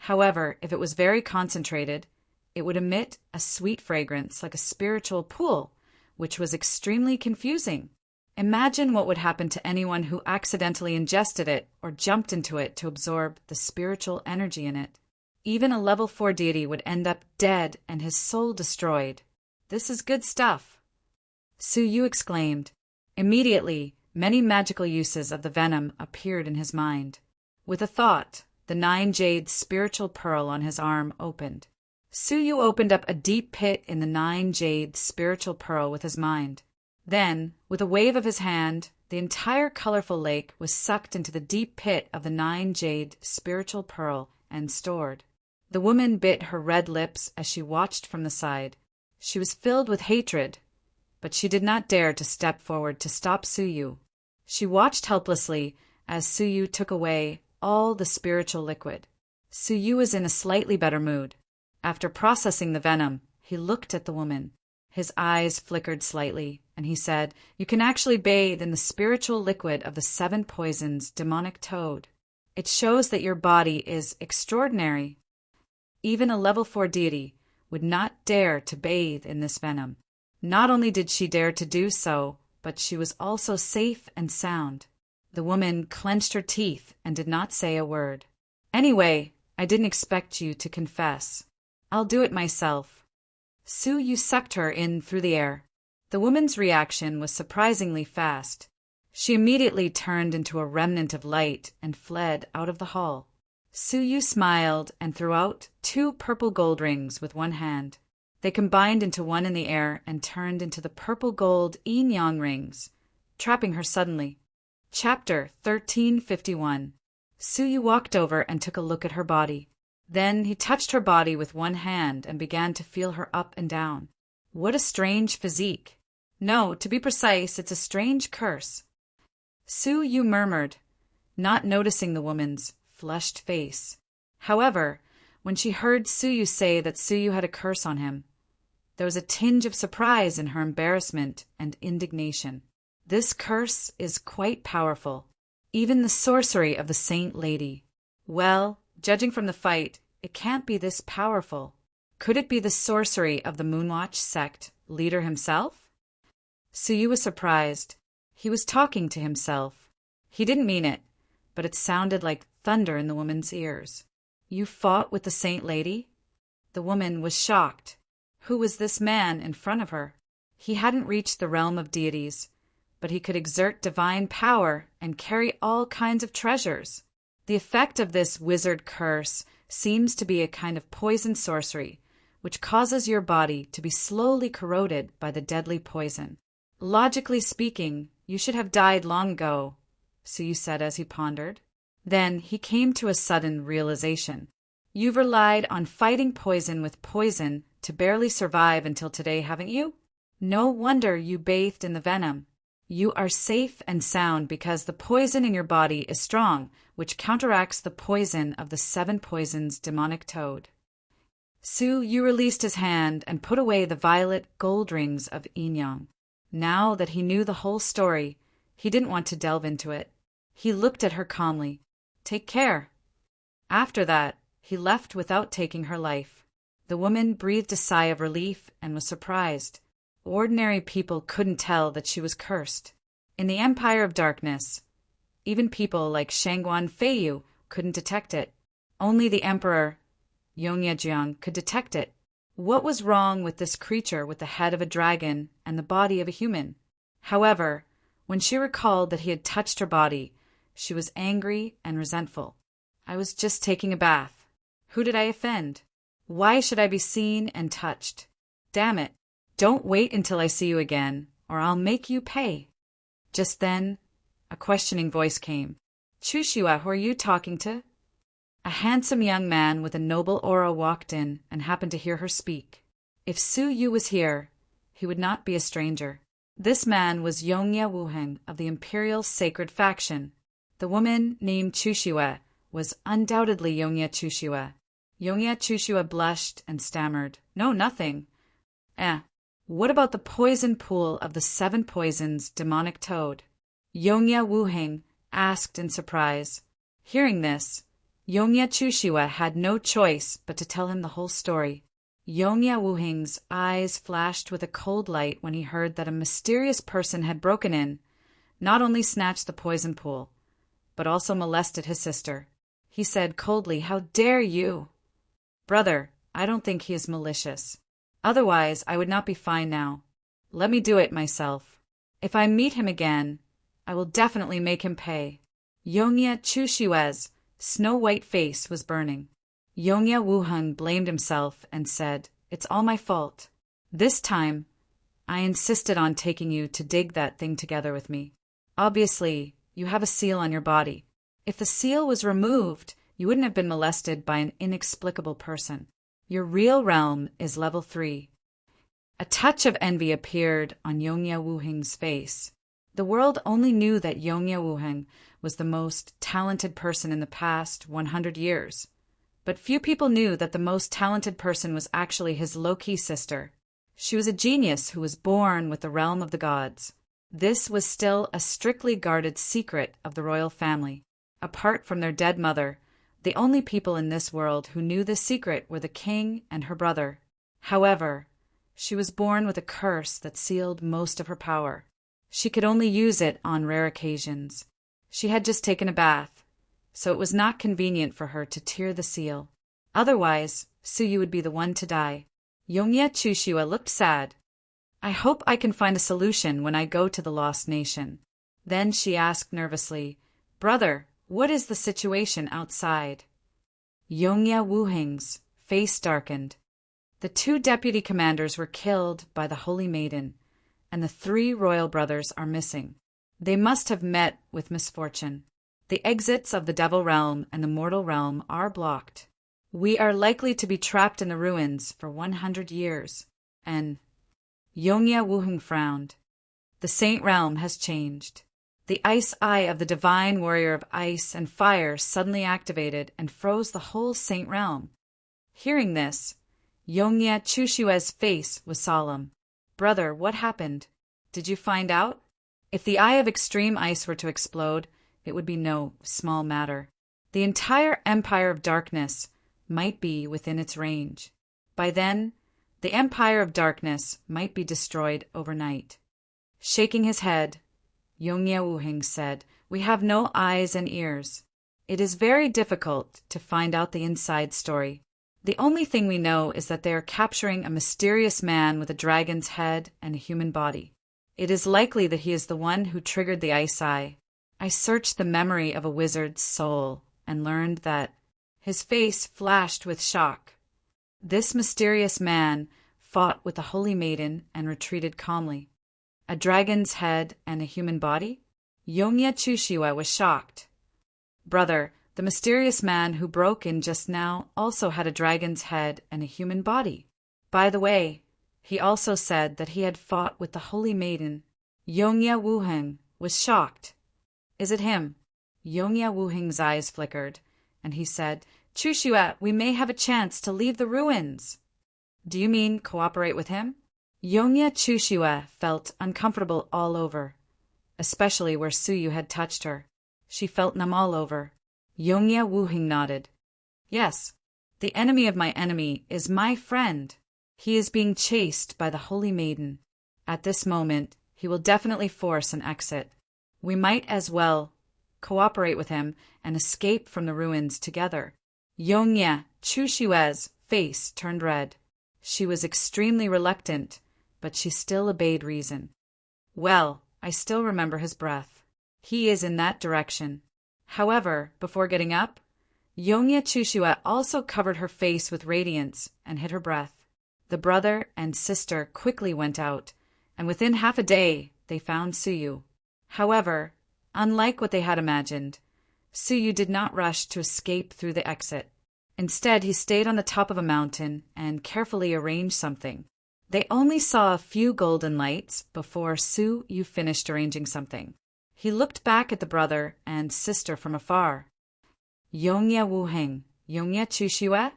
However, if it was very concentrated, it would emit a sweet fragrance like a spiritual pool, which was extremely confusing. Imagine what would happen to anyone who accidentally ingested it or jumped into it to absorb the spiritual energy in it. Even a level 4 deity would end up dead and his soul destroyed. This is good stuff. Suyu exclaimed. Immediately, many magical uses of the venom appeared in his mind. With a thought, the 9 jade spiritual pearl on his arm opened. Suyu opened up a deep pit in the 9 jade spiritual pearl with his mind. Then, with a wave of his hand, the entire colorful lake was sucked into the deep pit of the 9 jade spiritual pearl and stored. The woman bit her red lips as she watched from the side. She was filled with hatred, but she did not dare to step forward to stop Suyu. She watched helplessly as Suyu took away all the spiritual liquid. Suyu was in a slightly better mood. After processing the venom, he looked at the woman. His eyes flickered slightly, and he said, "You can actually bathe in the spiritual liquid of the 7 poisons, demonic toad. It shows that your body is extraordinary. Even a level 4 deity would not dare to bathe in this venom. Not only did she dare to do so, but she was also safe and sound." The woman clenched her teeth and did not say a word. "Anyway, I didn't expect you to confess. I'll do it myself." Suyu sucked her in through the air. The woman's reaction was surprisingly fast. She immediately turned into a remnant of light and fled out of the hall. Suyu smiled and threw out 2 purple gold rings with one hand. They combined into one in the air and turned into the purple gold yin-yang rings, trapping her suddenly. Chapter 1351. Suyu walked over and took a look at her body. Then he touched her body with one hand and began to feel her up and down. What a strange physique. No, to be precise, it's a strange curse. Suyu murmured, not noticing the woman's flushed face. However, when she heard Suyu say that Suyu had a curse on him, there was a tinge of surprise in her embarrassment and indignation. This curse is quite powerful. Even the sorcery of the Saint Lady. Well, judging from the fight, it can't be this powerful. Could it be the sorcery of the Moonwatch sect leader himself? Suyu was surprised. He was talking to himself. He didn't mean it, but it sounded like thunder in the woman's ears. "You fought with the Saint Lady?" The woman was shocked. Who was this man in front of her? He hadn't reached the realm of deities, but he could exert divine power and carry all kinds of treasures. The The effect of this wizard curse seems to be a kind of poison sorcery, which causes your body to be slowly corroded by the deadly poison. Logically speaking, you should have died long ago, Suyu said as he pondered. Then he came to a sudden realization. You've relied on fighting poison with poison to barely survive until today, haven't you? No wonder you bathed in the venom. You are safe and sound because the poison in your body is strong, which counteracts the poison of the 7 poisons demonic toad. Suyu released his hand and put away the violet gold rings of Inyang. Now that he knew the whole story, he didn't want to delve into it. He looked at her calmly. Take care. After that, he left without taking her life. The woman breathed a sigh of relief and was surprised. Ordinary people couldn't tell that she was cursed. In the Empire of Darkness, even people like Shangguan Feiyu couldn't detect it. Only the Emperor, Yongyejiang, could detect it. What was wrong with this creature with the head of a dragon and the body of a human? However, when she recalled that he had touched her body, she was angry and resentful. I was just taking a bath. Who did I offend? Why should I be seen and touched? Damn it. Don't wait until I see you again, or I'll make you pay. Just then, a questioning voice came. Chushua, who are you talking to? A handsome young man with a noble aura walked in and happened to hear her speak. If Suyu was here, he would not be a stranger. This man was Yongye Wuheng of the Imperial Sacred Faction. The woman named Chushua was undoubtedly Yongye Chushua. Yongye Chushua blushed and stammered. No, nothing. What about the poison pool of the 7 poisons demonic toad? Yongye Wuheng asked in surprise. Hearing this, Yongye Chushua had no choice but to tell him the whole story. Yongye Wuheng's eyes flashed with a cold light when he heard that a mysterious person had broken in, not only snatched the poison pool, but also molested his sister. He said coldly, How dare you? Brother, I don't think he is malicious. Otherwise, I would not be fine now. Let me do it myself. If I meet him again, I will definitely make him pay. Yongye Chushua's snow-white face was burning. Yongye Wuheng blamed himself and said, It's all my fault. This time, I insisted on taking you to dig that thing together with me. Obviously, you have a seal on your body. If the seal was removed, you wouldn't have been molested by an inexplicable person. Your real realm is level 3. A touch of envy appeared on Yongye Wuheng's face. The world only knew that Yongye Wuheng was the most talented person in the past 100 years. But few people knew that the most talented person was actually his low-key sister. She was a genius who was born with the realm of the gods. This was still a strictly guarded secret of the royal family. Apart from their dead mother, the only people in this world who knew this secret were the king and her brother. However, she was born with a curse that sealed most of her power. She could only use it on rare occasions. She had just taken a bath, so it was not convenient for her to tear the seal. Otherwise, Suyu would be the one to die. Yongye Chushua looked sad. I hope I can find a solution when I go to the Lost Nation. Then she asked nervously, Brother, what is the situation outside? Yongye Wuheng's face darkened. The 2 deputy commanders were killed by the Holy Maiden, and the 3 royal brothers are missing. They must have met with misfortune. The exits of the Devil Realm and the Mortal Realm are blocked. We are likely to be trapped in the ruins for 100 years. And Yongye Wuheng frowned. The Saint Realm has changed. The ice eye of the divine warrior of ice and fire suddenly activated and froze the whole Saint Realm. Hearing this, Yongye Chushua's face was solemn. Brother, what happened? Did you find out? If the eye of extreme ice were to explode, it would be no small matter. The entire Empire of Darkness might be within its range. By then, the Empire of Darkness might be destroyed overnight. Shaking his head, Yongye Wuheng said, We have no eyes and ears. It is very difficult to find out the inside story. The only thing we know is that they are capturing a mysterious man with a dragon's head and a human body. It is likely that he is the one who triggered the ice eye. I searched the memory of a wizard's soul, and learned that his face flashed with shock. This mysterious man fought with the holy maiden and retreated calmly. A dragon's head and a human body? Yongya Chushiwa was shocked. Brother, the mysterious man who broke in just now also had a dragon's head and a human body. By the way, he also said that he had fought with the holy maiden. Yongya Wuheng was shocked. Is it him? Yongya Wuheng's eyes flickered, and he said, Chushiwa, we may have a chance to leave the ruins. Do you mean cooperate with him? Yongya Chushiwa felt uncomfortable all over, especially where Suyu had touched her. She felt numb all over. Yongya Wuheng nodded. Yes, the enemy of my enemy is my friend. He is being chased by the holy maiden. At this moment, he will definitely force an exit. We might as well cooperate with him and escape from the ruins together. Yongya Chushiwa's face turned red. She was extremely reluctant, but she still obeyed reason. Well, I still remember his breath. He is in that direction. However, before getting up, Yongya Chushiwa also covered her face with radiance and hid her breath. The brother and sister quickly went out, and within half a day they found Suyu. However, unlike what they had imagined, Suyu did not rush to escape through the exit. Instead, he stayed on the top of a mountain and carefully arranged something. They only saw a few golden lights before Suyu finished arranging something. He looked back at the brother and sister from afar. Yongya Wuheng, Yongya Chushiwa?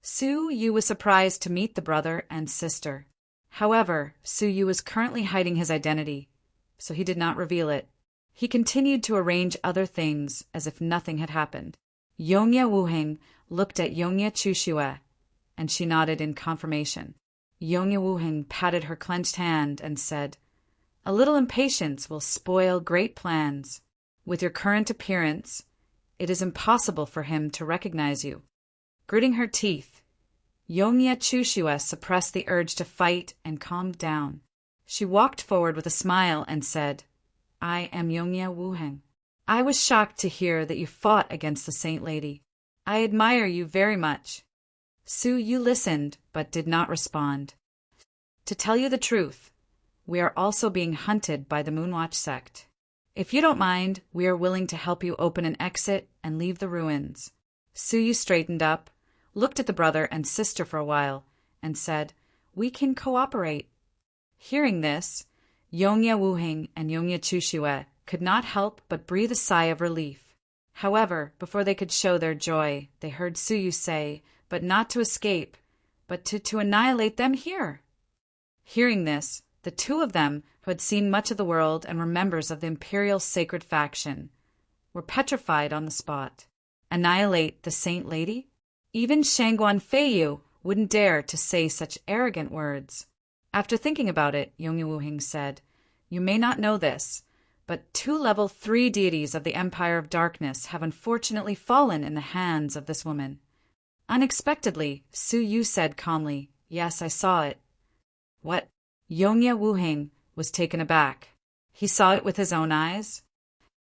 Suyu was surprised to meet the brother and sister. However, Suyu was currently hiding his identity, so he did not reveal it. He continued to arrange other things as if nothing had happened. Yongya Wuheng looked at Yongya Chushiwa, and she nodded in confirmation. Yongya Wuheng patted her clenched hand and said, A little impatience will spoil great plans. With your current appearance, it is impossible for him to recognize you. Gritting her teeth, Yongya Chushiwa suppressed the urge to fight and calmed down. She walked forward with a smile and said, I am Yongya Wuheng. I was shocked to hear that you fought against the Saint Lady. I admire you very much. Suyu listened, but did not respond. To tell you the truth, we are also being hunted by the Moonwatch sect. If you don't mind, we are willing to help you open an exit and leave the ruins. Suyu straightened up, looked at the brother and sister for a while, and said, We can cooperate. Hearing this, Yongya Wuheng and Yongya Chushiwa could not help but breathe a sigh of relief. However, before they could show their joy, they heard Suyu say, but not to escape, but to annihilate them here. Hearing this, the two of them, who had seen much of the world and were members of the Imperial Sacred Faction, were petrified on the spot. Annihilate the Saint Lady? Even Shangguan Feiyu wouldn't dare to say such arrogant words. After thinking about it, Yongya Wuheng said, You may not know this, but 2 level 3 deities of the Empire of Darkness have unfortunately fallen in the hands of this woman. Unexpectedly, Suyu said calmly, Yes, I saw it. What? Yongya Wuheng was taken aback. He saw it with his own eyes?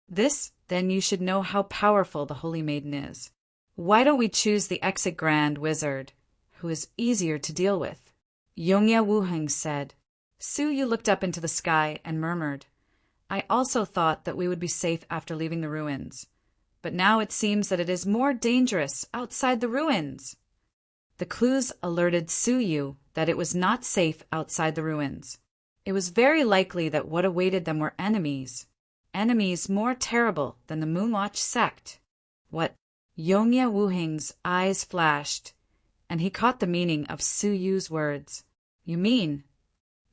This, then you should know how powerful the Holy Maiden is. Why don't we choose the Exit Grand Wizard, who is easier to deal with? Yongya Wuheng said. Suyu looked up into the sky and murmured, I also thought that we would be safe after leaving the ruins, but now it seems that it is more dangerous outside the ruins. The clues alerted Suyu that it was not safe outside the ruins. It was very likely that what awaited them were enemies more terrible than the Moonwatch sect. What? Yongya Wuheng's eyes flashed, and he caught the meaning of Suyu's words. You mean?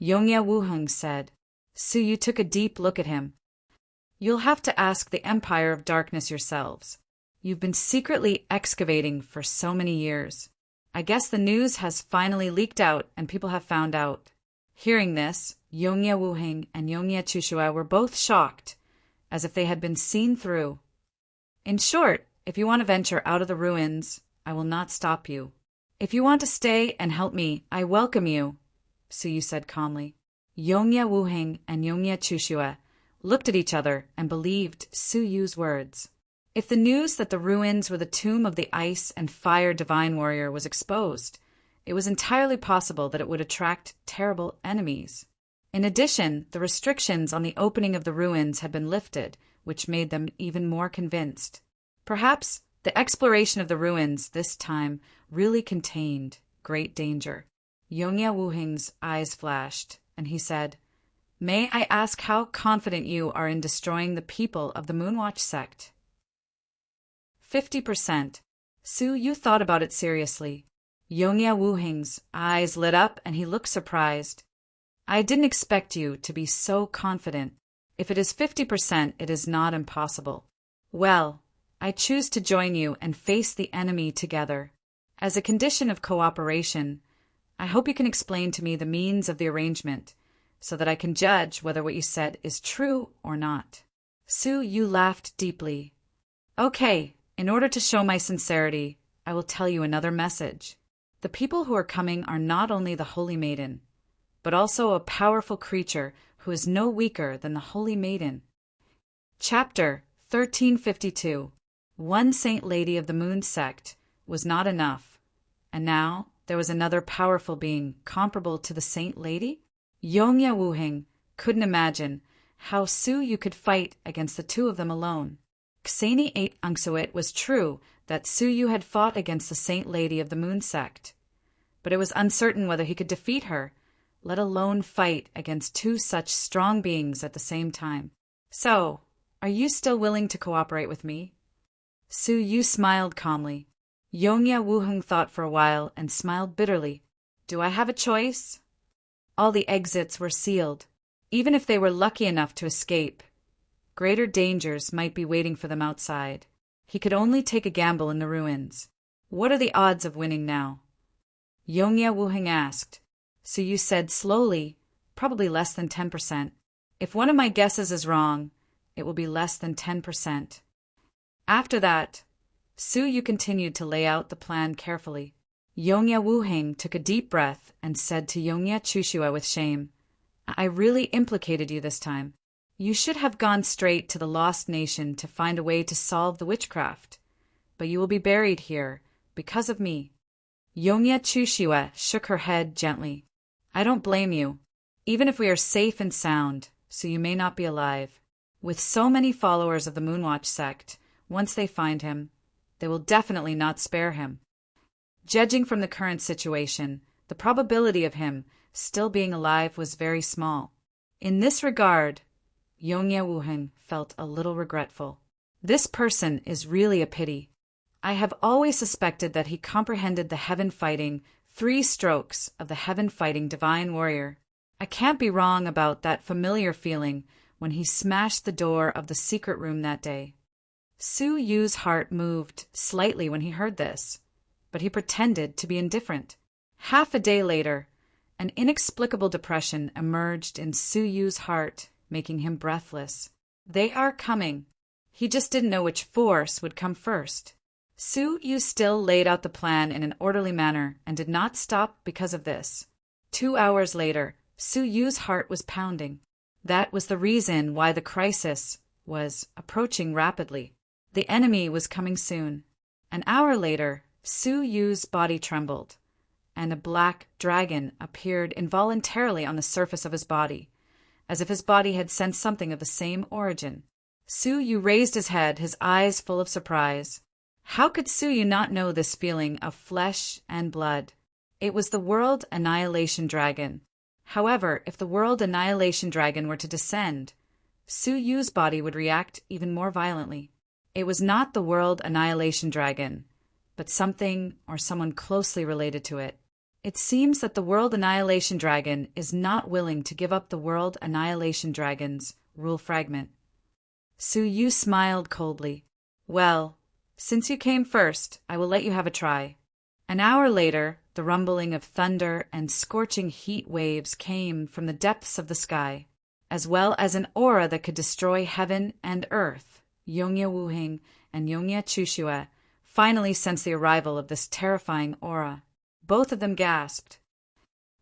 Yongya Wuheng said. Suyu took a deep look at him. You'll have to ask the Empire of Darkness yourselves. You've been secretly excavating for so many years. I guess the news has finally leaked out and people have found out. Hearing this, Yongya Wuheng and Yongya Chushiwa were both shocked, as if they had been seen through. In short, if you want to venture out of the ruins, I will not stop you. If you want to stay and help me, I welcome you, Suyu said calmly. Yongya Wuheng and Yongya Chushiwa looked at each other and believed Suyu's words. If the news that the ruins were the tomb of the ice and fire divine warrior was exposed, it was entirely possible that it would attract terrible enemies. In addition, the restrictions on the opening of the ruins had been lifted, which made them even more convinced. Perhaps the exploration of the ruins this time really contained great danger. Yongya Wuhing's eyes flashed, and he said, "May I ask how confident you are in destroying the people of the Moonwatch sect?" 50%. Su Yu thought about it seriously. Yongya Wuhing's eyes lit up and he looked surprised. "I didn't expect you to be so confident. If it is 50%, it is not impossible." "Well, I choose to join you and face the enemy together. As a condition of cooperation, I hope you can explain to me the means of the arrangement, so that I can judge whether what you said is true or not." Su Yu laughed deeply. "Okay, in order to show my sincerity, I will tell you another message. The people who are coming are not only the Holy Maiden, but also a powerful creature who is no weaker than the Holy Maiden." Chapter 1352. One Saint Lady of the Moon sect was not enough, and now there was another powerful being comparable to the Saint Lady? Yongya Wuhing couldn't imagine how Su Yu could fight against the two of them alone. Xeni 8 Ungsuit was true that Su Yu had fought against the Saint Lady of the Moon sect, but it was uncertain whether he could defeat her, let alone fight against two such strong beings at the same time. "So, are you still willing to cooperate with me?" Su Yu smiled calmly. Yongya Wuheng thought for a while and smiled bitterly. "Do I have a choice?" All the exits were sealed. Even if they were lucky enough to escape, greater dangers might be waiting for them outside. He could only take a gamble in the ruins. "What are the odds of winning now?" Yongya Wuheng asked. Su Yu said slowly, "Probably less than 10%. If one of my guesses is wrong, it will be less than 10%. After that, Su Yu continued to lay out the plan carefully. Yongya Wuheng took a deep breath and said to Yongya Chushua with shame, "I really implicated you this time. You should have gone straight to the Lost Nation to find a way to solve the witchcraft, but you will be buried here because of me." Yongya Chushua shook her head gently. "I don't blame you. Even if we are safe and sound, so you may not be alive. With so many followers of the Moonwatch sect, once they find him, they will definitely not spare him. Judging from the current situation, the probability of him still being alive was very small. In this regard, Yongya Wuheng felt a little regretful. This person is really a pity. I have always suspected that he comprehended the heaven-fighting 3 strokes of the heaven-fighting divine warrior. I can't be wrong about that familiar feeling when he smashed the door of the secret room that day." Su Yu's heart moved slightly when he heard this, but he pretended to be indifferent. Half a day later, an inexplicable depression emerged in Su Yu's heart, making him breathless. They are coming. He just didn't know which force would come first. Su Yu still laid out the plan in an orderly manner and did not stop because of this. 2 hours later, Su Yu's heart was pounding. That was the reason why the crisis was approaching rapidly. The enemy was coming soon. An hour later, Su Yu's body trembled, and a black dragon appeared involuntarily on the surface of his body, as if his body had sensed something of the same origin. Su Yu raised his head, his eyes full of surprise. How could Su Yu not know this feeling of flesh and blood? It was the World Annihilation Dragon. However, if the World Annihilation Dragon were to descend, Su Yu's body would react even more violently. It was not the World Annihilation Dragon, but something or someone closely related to it. It seems that the World Annihilation Dragon is not willing to give up the World Annihilation Dragon's rule fragment. Su Yu smiled coldly. "Well, since you came first, I will let you have a try." An hour later, the rumbling of thunder and scorching heat waves came from the depths of the sky, as well as an aura that could destroy heaven and earth. Yongya Wuheng and Yongya Chushua finally sensed the arrival of this terrifying aura. Both of them gasped.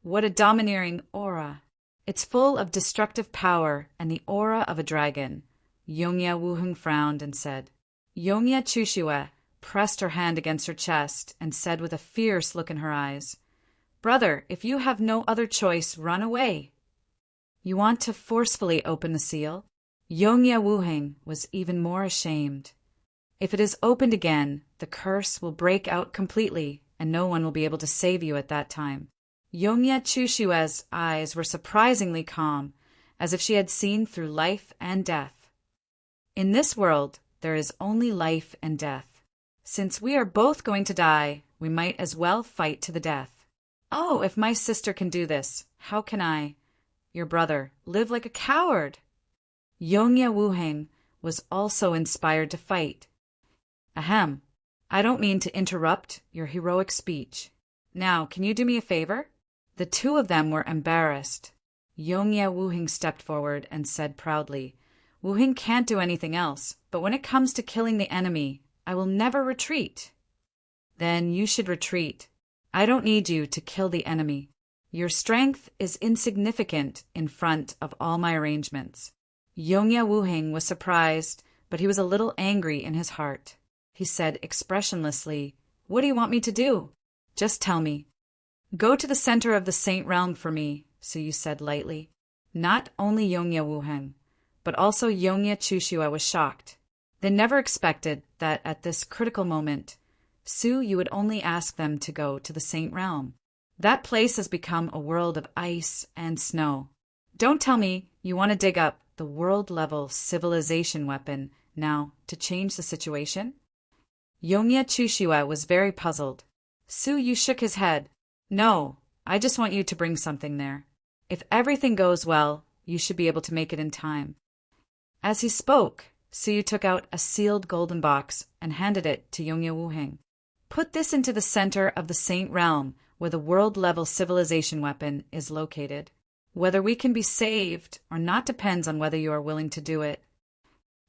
"What a domineering aura! It's full of destructive power and the aura of a dragon." Yongya Wuheng frowned and said, Yongye Chushue pressed her hand against her chest and said with a fierce look in her eyes, "Brother, if you have no other choice, run away." "You want to forcefully open the seal?" Yongye Wuheng was even more ashamed. "If it is opened again, the curse will break out completely, and no one will be able to save you at that time." Yongye Chushue's eyes were surprisingly calm, as if she had seen through life and death. "In this world, there is only life and death. Since we are both going to die, we might as well fight to the death. Oh, if my sister can do this, how can I, your brother, live like a coward?" Yongye Wuheng was also inspired to fight. "Ahem, I don't mean to interrupt your heroic speech. Now, can you do me a favor?" The two of them were embarrassed. Yongye Wuheng stepped forward and said proudly, "Wuheng can't do anything else, but when it comes to killing the enemy, I will never retreat." "Then you should retreat. I don't need you to kill the enemy. Your strength is insignificant in front of all my arrangements." Yongye Wuheng was surprised, but he was a little angry in his heart. He said expressionlessly, "What do you want me to do? Just tell me." "Go to the center of the Saint Realm for me," Suyu said lightly. Not only Yongye Wuheng, but also Yongye Chushue was shocked. They never expected that at this critical moment, Suyu would only ask them to go to the Saint Realm. That place has become a world of ice and snow. Don't tell me you want to dig up the world-level civilization weapon now to change the situation? Yongye Chushue was very puzzled. Suyu shook his head. "No, I just want you to bring something there. If everything goes well, you should be able to make it in time." As he spoke, Suyu took out a sealed golden box and handed it to Yongye Wuheng. "Put this into the center of the Saint Realm where the world-level civilization weapon is located. Whether we can be saved or not depends on whether you are willing to do it."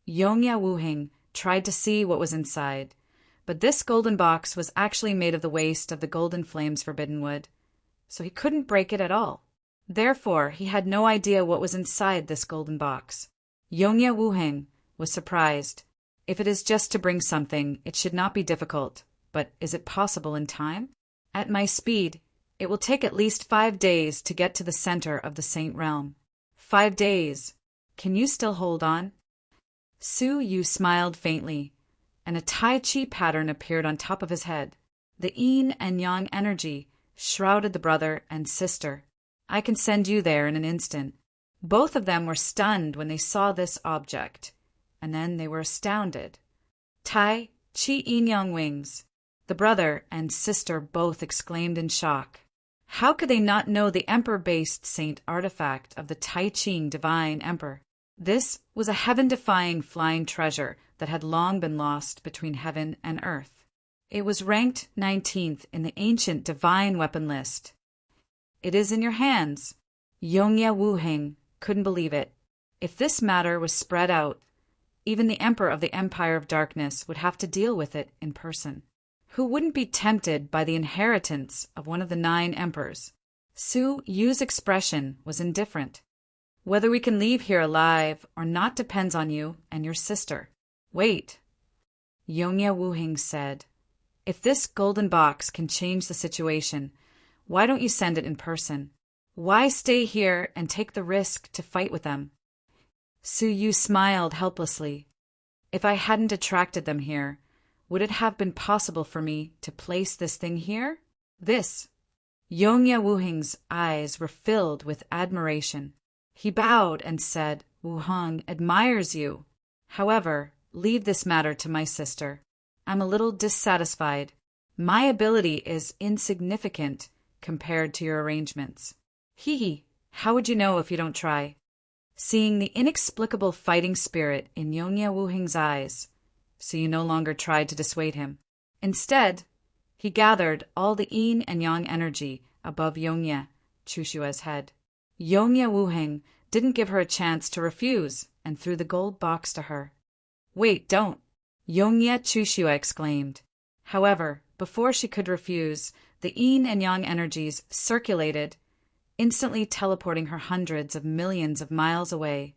Yongye Wuheng tried to see what was inside, but this golden box was actually made of the waste of the Golden Flame's forbidden wood, so he couldn't break it at all. Therefore, he had no idea what was inside this golden box. Yongye Wuheng was surprised. "If it is just to bring something, it should not be difficult, but is it possible in time? At my speed, it will take at least 5 days to get to the center of the Saint Realm." "5 days. Can you still hold on?" Suyu smiled faintly, and a Tai Chi pattern appeared on top of his head. The yin and yang energy shrouded the brother and sister. "I can send you there in an instant." Both of them were stunned when they saw this object, and then they were astounded. Tai Chi yin yang wings. The brother and sister both exclaimed in shock. How could they not know the emperor-based saint artifact of the Tai Ching Divine Emperor? This was a heaven-defying flying treasure that had long been lost between heaven and earth. It was ranked 19th in the ancient divine weapon list. "It is in your hands." Yongye Wuheng couldn't believe it. If this matter was spread out, even the Emperor of the Empire of Darkness would have to deal with it in person. Who wouldn't be tempted by the inheritance of one of the 9 emperors? Su Yu's expression was indifferent. "Whether we can leave here alive or not depends on you and your sister." "Wait," Yongye Wuheng said. "If this golden box can change the situation, why don't you send it in person? Why stay here and take the risk to fight with them?" Su Yu smiled helplessly. "If I hadn't attracted them here, would it have been possible for me to place this thing here? This?" Yongye Wuheng's eyes were filled with admiration. He bowed and said, "Wuheng admires you. However, leave this matter to my sister. I'm a little dissatisfied. My ability is insignificant compared to your arrangements." "Hee, how would you know if you don't try?" Seeing the inexplicable fighting spirit in Yongye Wuheng's eyes, Suyu no longer tried to dissuade him. Instead, he gathered all the yin and yang energy above Yongye Chushue's head. Yongye Wuheng didn't give her a chance to refuse and threw the gold box to her. "Wait, don't!" Yongye Chushue exclaimed. However, before she could refuse, the yin and yang energies circulated, instantly teleporting her hundreds of millions of miles away,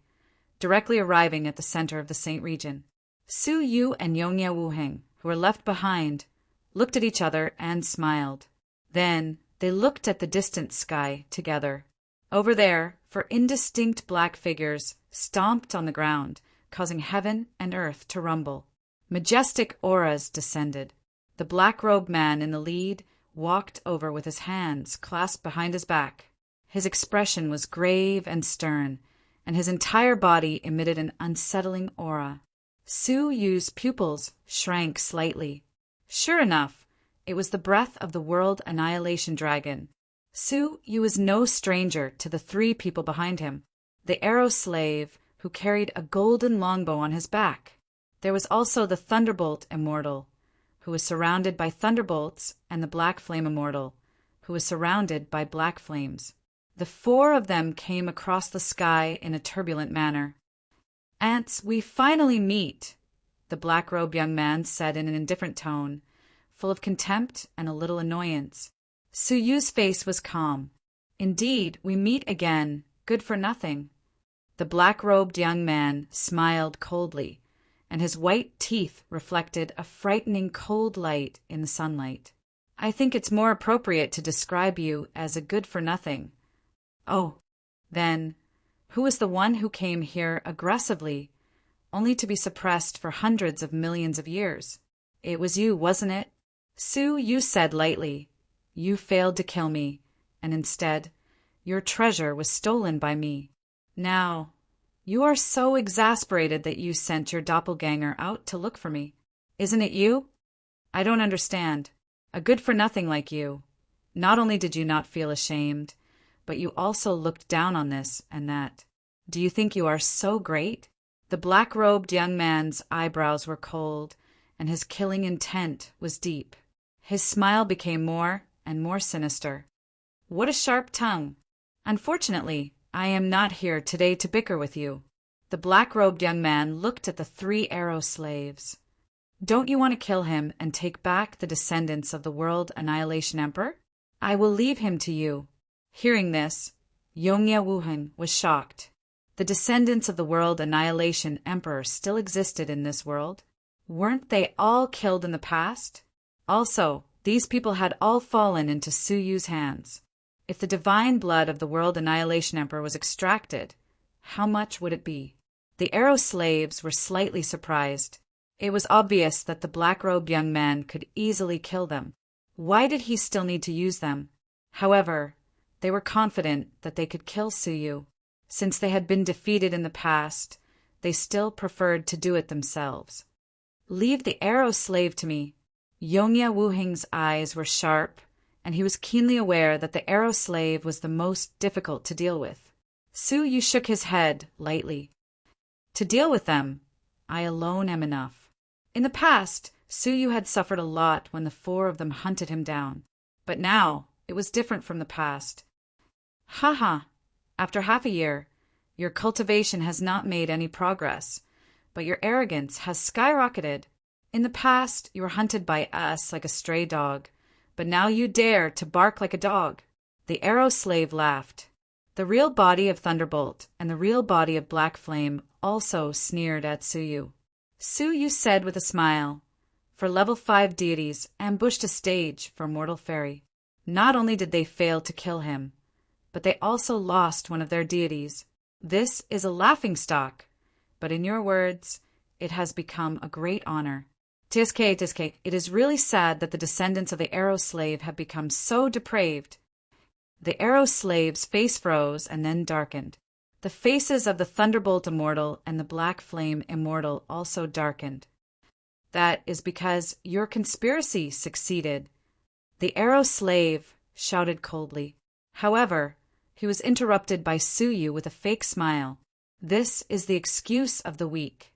directly arriving at the center of the Saint region. Su Yu and Yongye Wuheng, who were left behind, looked at each other and smiled. Then they looked at the distant sky together. Over there, four indistinct black figures stomped on the ground, causing heaven and earth to rumble. Majestic auras descended. The black-robed man in the lead walked over with his hands clasped behind his back. His expression was grave and stern, and his entire body emitted an unsettling aura. Su Yu's pupils shrank slightly. Sure enough, it was the breath of the World Annihilation Dragon. Su Yu was no stranger to the three people behind him. The arrow slave, who carried a golden longbow on his back. There was also the Thunderbolt Immortal, who was surrounded by thunderbolts, and the Black Flame Immortal, who was surrounded by black flames. The four of them came across the sky in a turbulent manner. "Ants, we finally meet," the black-robed young man said in an indifferent tone, full of contempt and a little annoyance. Su Yu's face was calm. "Indeed, we meet again, good for nothing." The black-robed young man smiled coldly, and his white teeth reflected a frightening cold light in the sunlight. "I think it's more appropriate to describe you as a good-for-nothing." "Oh, then, who was the one who came here aggressively, only to be suppressed for hundreds of millions of years?" "It was you, wasn't it?" Su Yu said lightly. "You failed to kill me, and instead, your treasure was stolen by me. Now, you are so exasperated that you sent your doppelganger out to look for me. Isn't it you? I don't understand. A good-for-nothing like you. Not only did you not feel ashamed, but you also looked down on this and that. Do you think you are so great?" The black-robed young man's eyebrows were cold, and his killing intent was deep. His smile became more and more sinister. "What a sharp tongue! Unfortunately, I am not here today to bicker with you." The black-robed young man looked at the three arrow slaves. "Don't you want to kill him and take back the descendants of the World Annihilation Emperor? I will leave him to you." Hearing this, Yongye Wuhan was shocked. The descendants of the World Annihilation Emperor still existed in this world. Weren't they all killed in the past? Also, these people had all fallen into Su Yu's hands. If the divine blood of the World Annihilation Emperor was extracted, how much would it be? The arrow slaves were slightly surprised. It was obvious that the black-robed young man could easily kill them. Why did he still need to use them? However, they were confident that they could kill Su Yu. Since they had been defeated in the past, they still preferred to do it themselves. "Leave the arrow slave to me." Yongye Wuheng's eyes were sharp, and he was keenly aware that the arrow slave was the most difficult to deal with. Su Yu shook his head lightly. "To deal with them, I alone am enough." In the past, Su Yu had suffered a lot when the four of them hunted him down. But now, it was different from the past. "Haha, after half a year, your cultivation has not made any progress, but your arrogance has skyrocketed. In the past, you were hunted by us like a stray dog, but now you dare to bark like a dog." The arrow slave laughed. The real body of Thunderbolt and the real body of Black Flame also sneered at Su Yu. Su Yu said with a smile, "For level 5 deities ambushed a stage for mortal fairy. Not only did they fail to kill him, but they also lost one of their deities. This is a laughingstock, but in your words, it has become a great honor. Tiske, it is really sad that the descendants of the arrow slave have become so depraved." The arrow slave's face froze and then darkened. The faces of the Thunderbolt Immortal and the Black Flame Immortal also darkened. "That is because your conspiracy succeeded," the arrow slave shouted coldly. However, he was interrupted by Su Yu with a fake smile. "This is the excuse of the weak."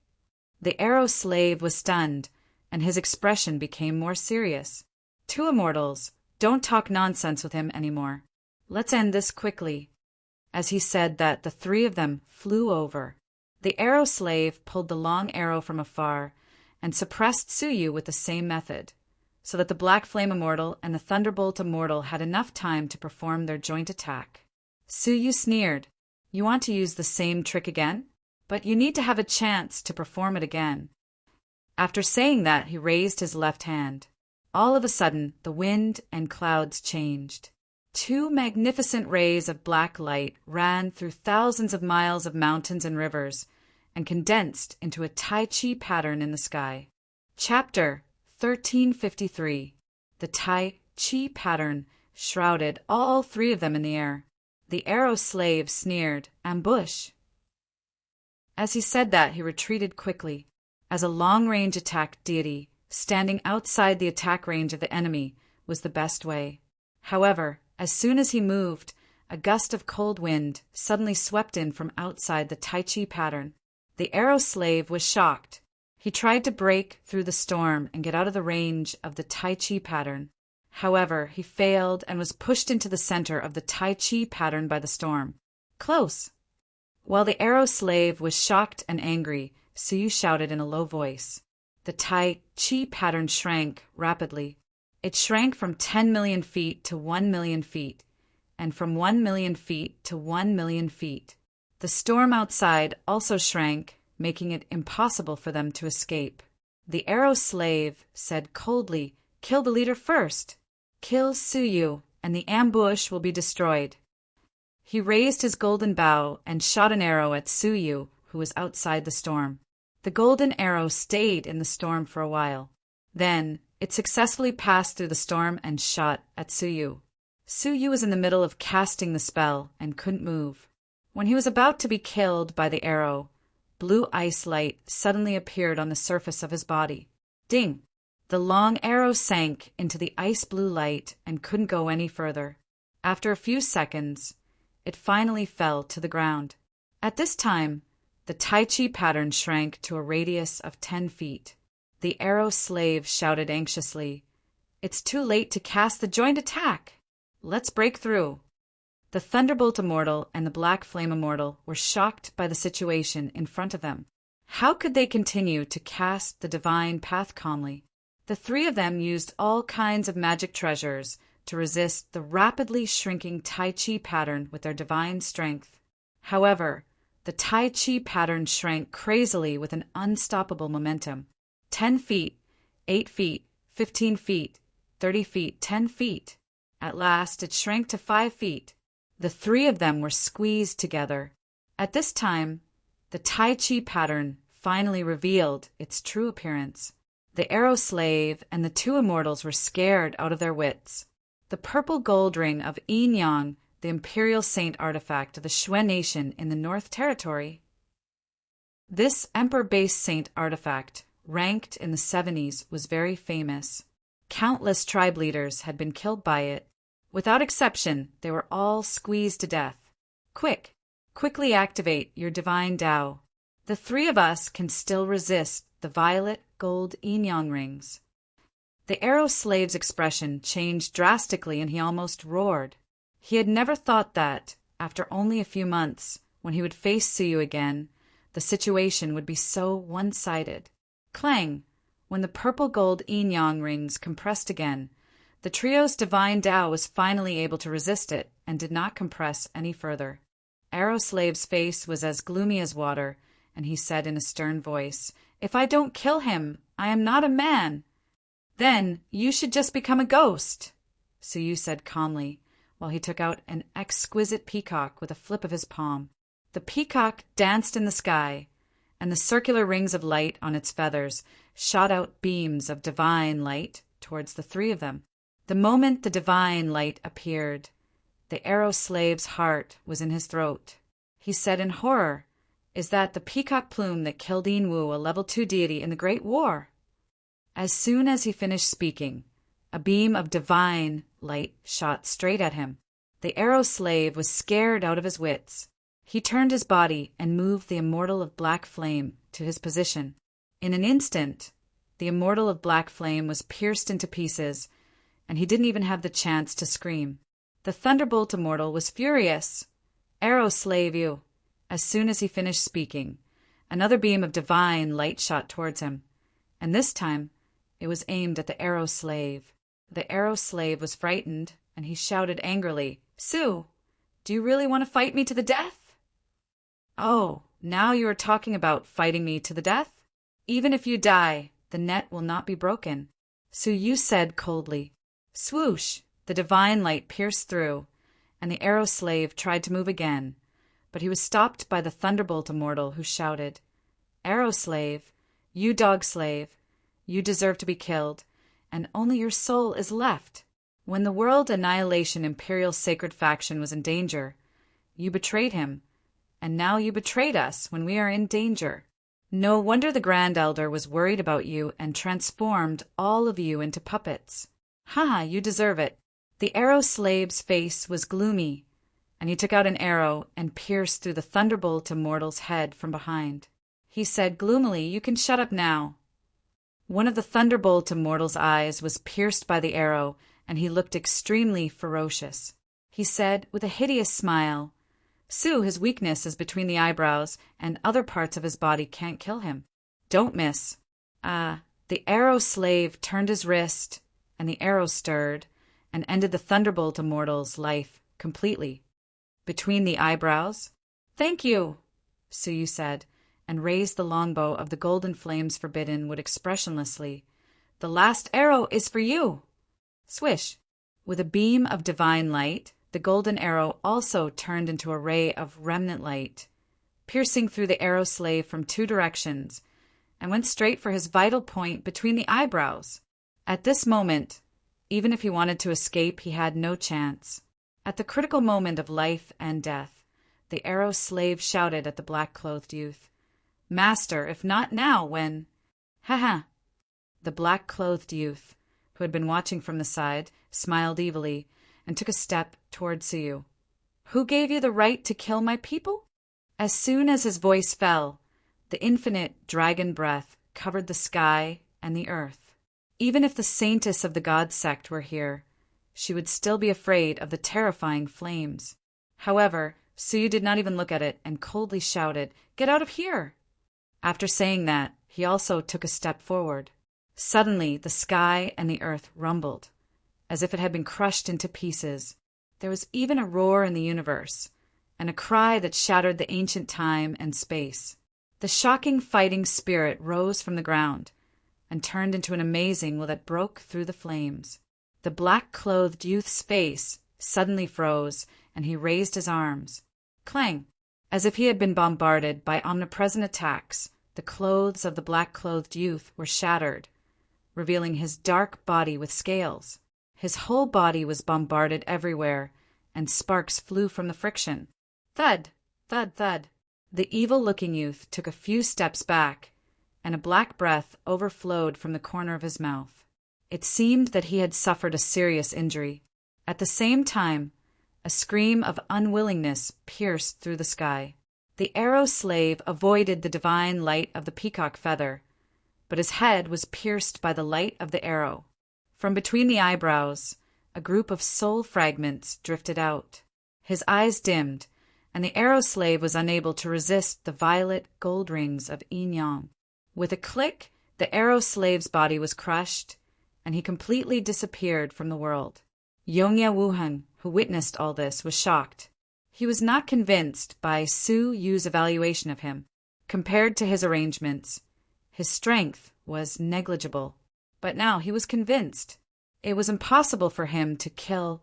The arrow slave was stunned, and his expression became more serious. "Two immortals, don't talk nonsense with him anymore. Let's end this quickly." As he said that, the three of them flew over. The arrow slave pulled the long arrow from afar and suppressed Su Yu with the same method, so that the Black Flame Immortal and the Thunderbolt Immortal had enough time to perform their joint attack. Su Yu sneered. "You want to use the same trick again? But you need to have a chance to perform it again." After saying that, he raised his left hand. All of a sudden, the wind and clouds changed. Two magnificent rays of black light ran through thousands of miles of mountains and rivers and condensed into a Tai Chi pattern in the sky. Chapter 1353. The Tai Chi pattern shrouded all three of them in the air. The arrow slave sneered, "Ambush!" As he said that, he retreated quickly. As a long-range attack deity, standing outside the attack range of the enemy was the best way. However, as soon as he moved, a gust of cold wind suddenly swept in from outside the Tai Chi pattern. The arrow slave was shocked. He tried to break through the storm and get out of the range of the Tai Chi pattern. However, he failed and was pushed into the center of the Tai Chi pattern by the storm. Close! While the arrow slave was shocked and angry, Suyu shouted in a low voice. The Tai Chi pattern shrank rapidly. It shrank from 10 million feet to 1 million feet, and from 1 million feet to 1 million feet. The storm outside also shrank, making it impossible for them to escape. The arrow slave said coldly, "Kill the leader first. Kill Suyu, and the ambush will be destroyed." He raised his golden bow and shot an arrow at Suyu, who was outside the storm. The golden arrow stayed in the storm for a while. Then, it successfully passed through the storm and shot at Suyu. Suyu was in the middle of casting the spell and couldn't move. When he was about to be killed by the arrow, blue ice light suddenly appeared on the surface of his body. Ding! The long arrow sank into the ice blue light and couldn't go any further. After a few seconds, it finally fell to the ground. At this time, the Tai Chi pattern shrank to a radius of 10 feet. The arrow slave shouted anxiously, "It's too late to cast the joint attack! Let's break through!" The Thunderbolt Immortal and the Black Flame Immortal were shocked by the situation in front of them. How could they continue to cast the divine path calmly? The three of them used all kinds of magic treasures to resist the rapidly shrinking Tai Chi pattern with their divine strength. However, the Tai Chi pattern shrank crazily with an unstoppable momentum. 10 feet, 8 feet, 15 feet, 30 feet, 10 feet. At last, it shrank to 5 feet. The three of them were squeezed together. At this time, the Tai Chi pattern finally revealed its true appearance. The arrow slave and the two immortals were scared out of their wits. The purple gold ring of Yin Yang, the imperial saint artifact of the Xue Nation in the North Territory. This emperor-based saint artifact, ranked in the 70s, was very famous. Countless tribe leaders had been killed by it. Without exception, they were all squeezed to death. Quickly activate your divine Tao. The three of us can still resist the violet gold Yin Yang rings. The arrow slave's expression changed drastically and he almost roared. He had never thought that, after only a few months, when he would face Suyu again, the situation would be so one-sided. Clang! When the purple gold Yin Yang rings compressed again, the trio's divine Tao was finally able to resist it and did not compress any further. Arrow Slave's face was as gloomy as water, and he said in a stern voice, "If I don't kill him, I am not a man." "Then you should just become a ghost," Suyu said calmly, while he took out an exquisite peacock with a flip of his palm. The peacock danced in the sky, and the circular rings of light on its feathers shot out beams of divine light towards the three of them. The moment the divine light appeared, the arrow slave's heart was in his throat. He said in horror, "Is that the peacock plume that killed Yinwu, a level 2 deity in the Great War?" As soon as he finished speaking, a beam of divine light shot straight at him. The arrow slave was scared out of his wits. He turned his body and moved the Immortal of Black Flame to his position. In an instant, the Immortal of Black Flame was pierced into pieces, and he didn't even have the chance to scream. The Thunderbolt Immortal was furious. "Arrow slave, you!" As soon as he finished speaking, another beam of divine light shot towards him, and this time it was aimed at the arrow slave. The arrow slave was frightened, and he shouted angrily, "Sue, do you really want to fight me to the death?" "Oh, now you are talking about fighting me to the death? Even if you die, the net will not be broken. Su Yu said coldly. Swoosh! The divine light pierced through, and the arrow slave tried to move again, but he was stopped by the thunderbolt immortal, who shouted, Arrow slave, you dog slave, you deserve to be killed, and only your soul is left. When the World Annihilation Imperial Sacred Faction was in danger, you betrayed him, and now you betrayed us when we are in danger. No wonder the Grand Elder was worried about you and transformed all of you into puppets. Haha, you deserve it. The arrow slave's face was gloomy, and he took out an arrow and pierced through the thunderbolt immortal's head from behind. He said gloomily, You can shut up now. One of the thunderbolt immortal's eyes was pierced by the arrow, and he looked extremely ferocious. He said, with a hideous smile, Su, his weakness is between the eyebrows, and other parts of his body can't kill him. Don't miss. The arrow slave turned his wrist, and the arrow stirred, and ended the thunderbolt immortal's life completely. Between the eyebrows? Thank you, Su Yu said, and raised the longbow of the golden flames forbidden wood expressionlessly. The last arrow is for you. Swish! With a beam of divine light, the golden arrow also turned into a ray of remnant light, piercing through the arrow slave from two directions, and went straight for his vital point between the eyebrows. At this moment, even if he wanted to escape, he had no chance. At the critical moment of life and death, the arrow slave shouted at the black-clothed youth, Master, if not now, when? Ha! The black-clothed youth, who had been watching from the side, smiled evilly and took a step toward Su Yu. Who gave you the right to kill my people? As soon as his voice fell, the infinite dragon breath covered the sky and the earth. Even if the saintess of the god sect were here, she would still be afraid of the terrifying flames. However, Su Yu did not even look at it and coldly shouted, Get out of here! After saying that, he also took a step forward. Suddenly, the sky and the earth rumbled, as if it had been crushed into pieces. There was even a roar in the universe, and a cry that shattered the ancient time and space. The shocking fighting spirit rose from the ground, and turned into an amazing will that broke through the flames. The black-clothed youth's face suddenly froze, and he raised his arms. Clang! As if he had been bombarded by omnipresent attacks, the clothes of the black-clothed youth were shattered, revealing his dark body with scales. His whole body was bombarded everywhere, and sparks flew from the friction. Thud! Thud! Thud! The evil-looking youth took a few steps back, and a black breath overflowed from the corner of his mouth. It seemed that he had suffered a serious injury. At the same time, a scream of unwillingness pierced through the sky. The arrow slave avoided the divine light of the peacock feather, but his head was pierced by the light of the arrow. From between the eyebrows, a group of soul fragments drifted out. His eyes dimmed, and the arrow slave was unable to resist the violet gold rings of yin yang. With a click, the arrow slave's body was crushed, and he completely disappeared from the world. Yongya Wuheng, who witnessed all this, was shocked. He was not convinced by Su Yu's evaluation of him. Compared to his arrangements, his strength was negligible. But now he was convinced. It was impossible for him to kill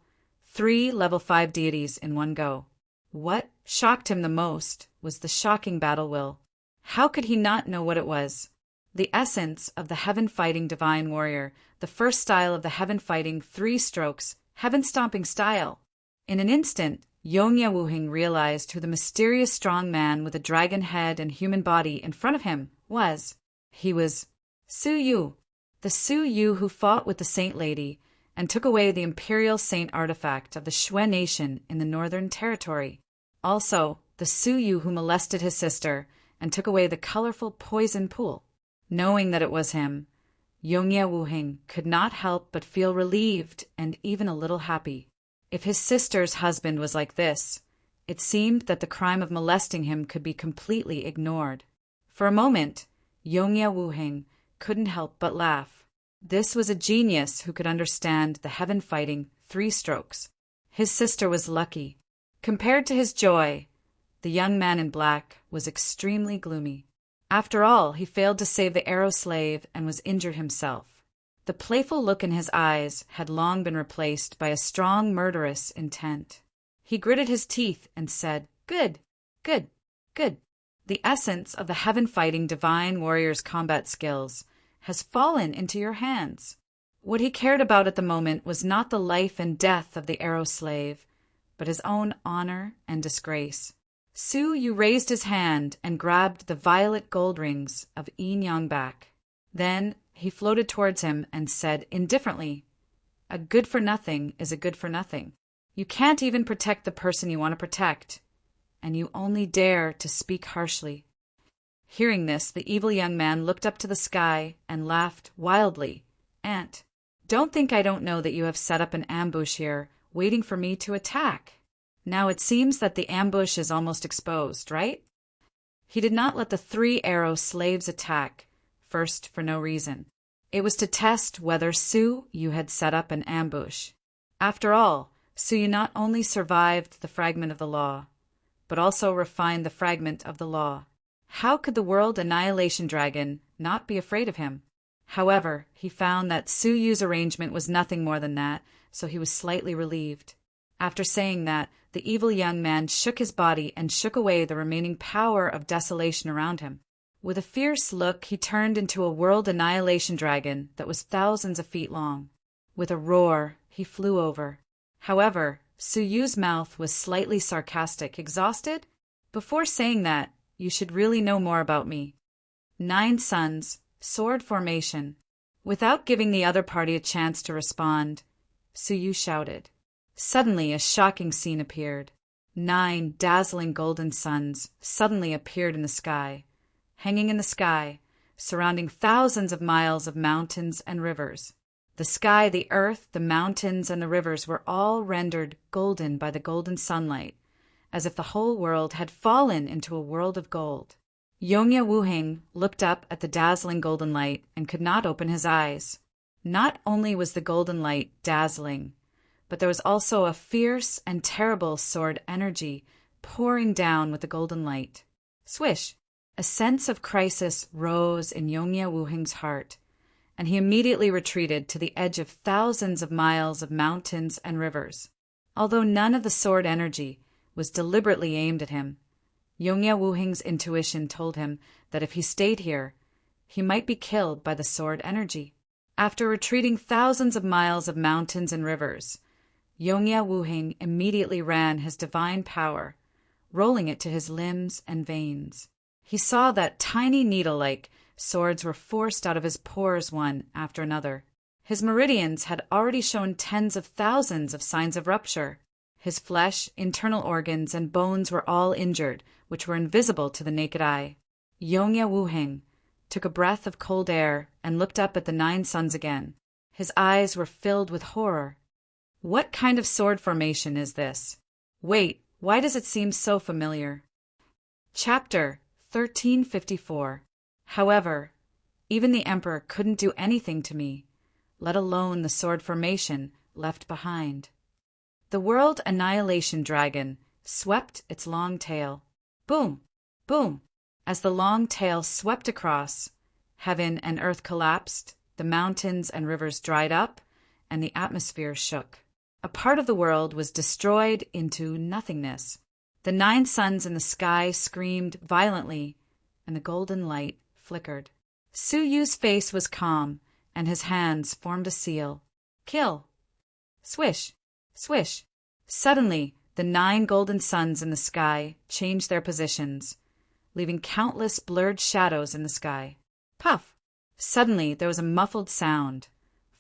3 level 5 deities in one go. What shocked him the most was the shocking battle will. How could he not know what it was? The essence of the heaven-fighting divine warrior, the first style of the heaven-fighting 3 strokes, heaven-stomping style. In an instant, Yongya Wuheng realized who the mysterious strong man with a dragon head and human body in front of him was. He was Su Yu, the Su Yu who fought with the Saint Lady and took away the Imperial Saint artifact of the Xue Nation in the Northern Territory. Also, the Su Yu who molested his sister and took away the colorful poison pool. Knowing that it was him, Yongya Wuheng could not help but feel relieved and even a little happy. If his sister's husband was like this, it seemed that the crime of molesting him could be completely ignored. For a moment, Yongya Wuheng couldn't help but laugh. This was a genius who could understand the heaven-fighting 3 strokes. His sister was lucky. Compared to his joy, the young man in black was extremely gloomy. After all, he failed to save the arrow slave and was injured himself. The playful look in his eyes had long been replaced by a strong murderous intent. He gritted his teeth and said, "Good, good, good. The essence of the heaven-fighting divine warrior's combat skills has fallen into your hands." What he cared about at the moment was not the life and death of the arrow slave, but his own honor and disgrace. Su Yu raised his hand and grabbed the violet gold rings of Yin Yongbak. Then he floated towards him and said indifferently, "A good-for-nothing is a good-for-nothing. You can't even protect the person you want to protect, and you only dare to speak harshly." Hearing this, the evil young man looked up to the sky and laughed wildly. "Aunt, don't think I don't know that you have set up an ambush here, waiting for me to attack. Now it seems that the ambush is almost exposed, right?" He did not let the 3 arrow slaves attack, first for no reason. It was to test whether Su Yu had set up an ambush. After all, Su Yu not only survived the fragment of the law, but also refined the fragment of the law. How could the World Annihilation Dragon not be afraid of him? However, he found that Su Yu's arrangement was nothing more than that, so he was slightly relieved. After saying that, the evil young man shook his body and shook away the remaining power of desolation around him. With a fierce look, he turned into a World Annihilation Dragon that was thousands of feet long. With a roar, he flew over. However, Su Yu's mouth was slightly sarcastic. "Exhausted? Before saying that, you should really know more about me. 9 suns, sword formation." Without giving the other party a chance to respond, Su Yu shouted. Suddenly, a shocking scene appeared. 9 dazzling golden suns suddenly appeared in the sky, hanging in the sky, surrounding thousands of miles of mountains and rivers. The sky, the earth, the mountains, and the rivers were all rendered golden by the golden sunlight, as if the whole world had fallen into a world of gold. Yongya Wuheng looked up at the dazzling golden light and could not open his eyes. Not only was the golden light dazzling, but there was also a fierce and terrible sword energy pouring down with the golden light. Swish! A sense of crisis rose in Yongya Wuheng's heart, and he immediately retreated to the edge of thousands of miles of mountains and rivers. Although none of the sword energy was deliberately aimed at him, Yongya Wuheng's intuition told him that if he stayed here, he might be killed by the sword energy. After retreating thousands of miles of mountains and rivers, Yongya Wuheng immediately ran his divine power, rolling it to his limbs and veins. He saw that tiny needle-like swords were forced out of his pores one after another. His meridians had already shown tens of thousands of signs of rupture. His flesh, internal organs, and bones were all injured, which were invisible to the naked eye. Yongya Wuheng took a breath of cold air and looked up at the 9 suns again. His eyes were filled with horror. What kind of sword formation is this? Wait, why does it seem so familiar? Chapter 1354. However, even the Emperor couldn't do anything to me, let alone the sword formation left behind. The World Annihilation Dragon swept its long tail. Boom! Boom! As the long tail swept across, heaven and earth collapsed, the mountains and rivers dried up, and the atmosphere shook. A part of the world was destroyed into nothingness. The 9 suns in the sky screamed violently, and the golden light flickered. Su Yu's face was calm, and his hands formed a seal. Kill! Swish! Swish! Suddenly, the 9 golden suns in the sky changed their positions, leaving countless blurred shadows in the sky. Puff! Suddenly, there was a muffled sound,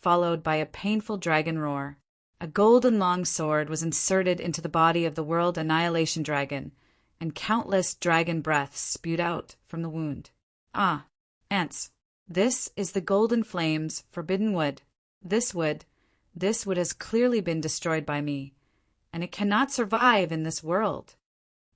followed by a painful dragon roar. A golden long sword was inserted into the body of the World Annihilation Dragon, and countless dragon breaths spewed out from the wound. Ah, ants, this is the golden flame's forbidden wood. This wood has clearly been destroyed by me, and it cannot survive in this world.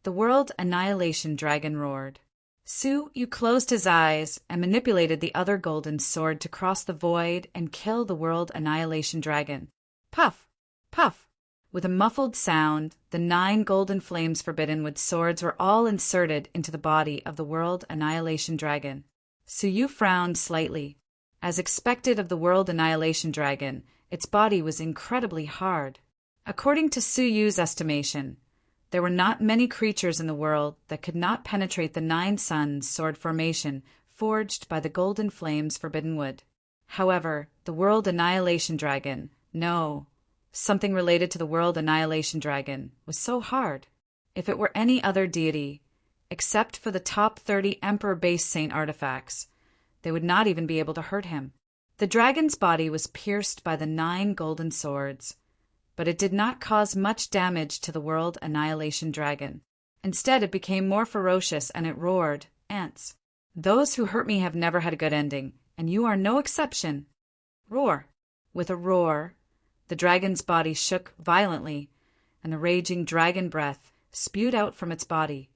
The World Annihilation Dragon roared. Su Yu closed his eyes and manipulated the other golden sword to cross the void and kill the World Annihilation Dragon. Puff! Puff! With a muffled sound, the 9 golden flames forbidden with swords were all inserted into the body of the World Annihilation Dragon. Suyu frowned slightly. As expected of the World Annihilation Dragon, its body was incredibly hard. According to Suyu's estimation, there were not many creatures in the world that could not penetrate the 9 suns sword formation forged by the golden flames forbidden wood. However, the World Annihilation Dragon, no, something related to the World Annihilation Dragon, was so hard. If it were any other deity, except for the top 30 Emperor Base Saint artifacts, they would not even be able to hurt him. The dragon's body was pierced by the 9 golden swords, but it did not cause much damage to the World Annihilation Dragon. Instead, it became more ferocious and it roared, "Ants! Those who hurt me have never had a good ending, and you are no exception." Roar! With a roar, the dragon's body shook violently, and the raging dragon breath spewed out from its body,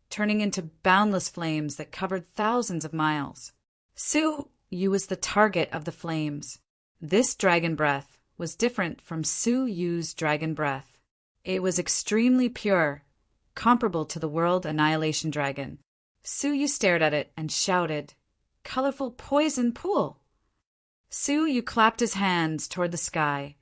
turning into boundless flames that covered thousands of miles. Su-Yu was the target of the flames. This dragon breath was different from Su-Yu's dragon breath. It was extremely pure, comparable to the World Annihilation Dragon. Su-Yu stared at it and shouted, "Colorful poison pool!" Su-Yu clapped his hands toward the sky,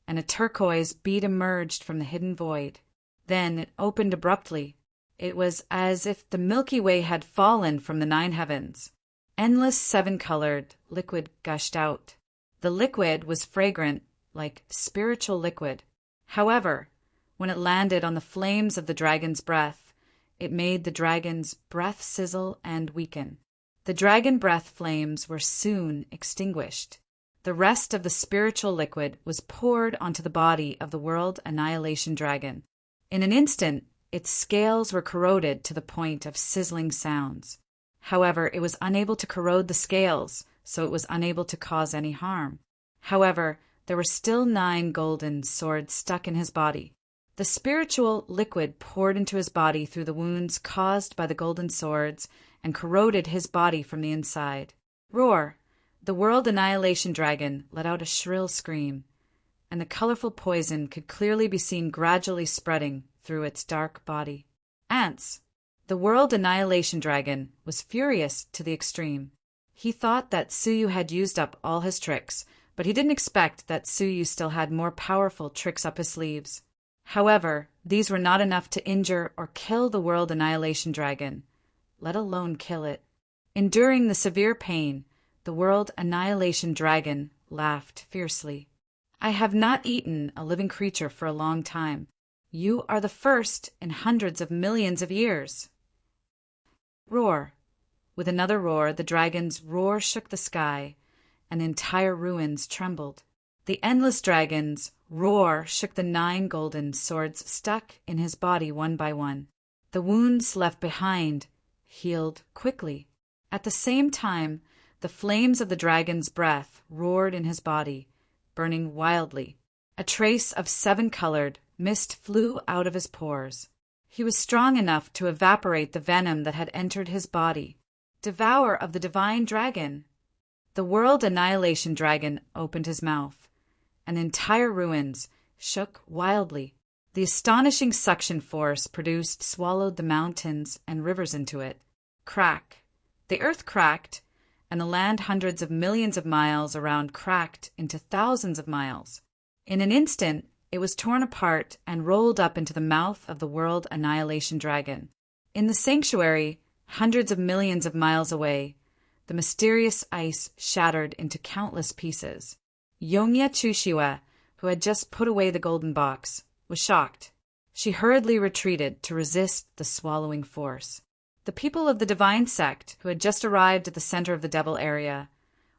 and a turquoise bead emerged from the hidden void. Then it opened abruptly. It was as if the Milky Way had fallen from the 9 heavens. Endless 7-colored liquid gushed out. The liquid was fragrant, like spiritual liquid. However, when it landed on the flames of the dragon's breath, it made the dragon's breath sizzle and weaken. The dragon breath flames were soon extinguished. The rest of the spiritual liquid was poured onto the body of the World Annihilation Dragon. In an instant, its scales were corroded to the point of sizzling sounds. However, it was unable to corrode the scales, so it was unable to cause any harm. However, there were still 9 golden swords stuck in his body. The spiritual liquid poured into his body through the wounds caused by the golden swords and corroded his body from the inside. Roar! The World Annihilation Dragon let out a shrill scream, and the colorful poison could clearly be seen gradually spreading through its dark body. Ants! The World Annihilation Dragon was furious to the extreme. He thought that Suyu had used up all his tricks, but he didn't expect that Suyu still had more powerful tricks up his sleeves. However, these were not enough to injure or kill the World Annihilation Dragon, let alone kill it. Enduring the severe pain, the World Annihilation Dragon laughed fiercely. "I have not eaten a living creature for a long time. You are the first in hundreds of millions of years." Roar! With another roar, the dragon's roar shook the sky, and entire ruins trembled. The endless dragon's roar shook the 9 golden swords stuck in his body one by one. The wounds left behind healed quickly. At the same time, the flames of the dragon's breath roared in his body, burning wildly. A trace of 7-colored mist flew out of his pores. He was strong enough to evaporate the venom that had entered his body. Devourer of the divine dragon! The World Annihilation Dragon opened his mouth, and entire ruins shook wildly. The astonishing suction force produced swallowed the mountains and rivers into it. Crack! The earth cracked, and the land hundreds of millions of miles around cracked into thousands of miles. In an instant, it was torn apart and rolled up into the mouth of the World Annihilation Dragon. In the sanctuary, hundreds of millions of miles away, the mysterious ice shattered into countless pieces. Yongya Chushiwa, who had just put away the golden box, was shocked. She hurriedly retreated to resist the swallowing force. The people of the divine sect, who had just arrived at the center of the devil area,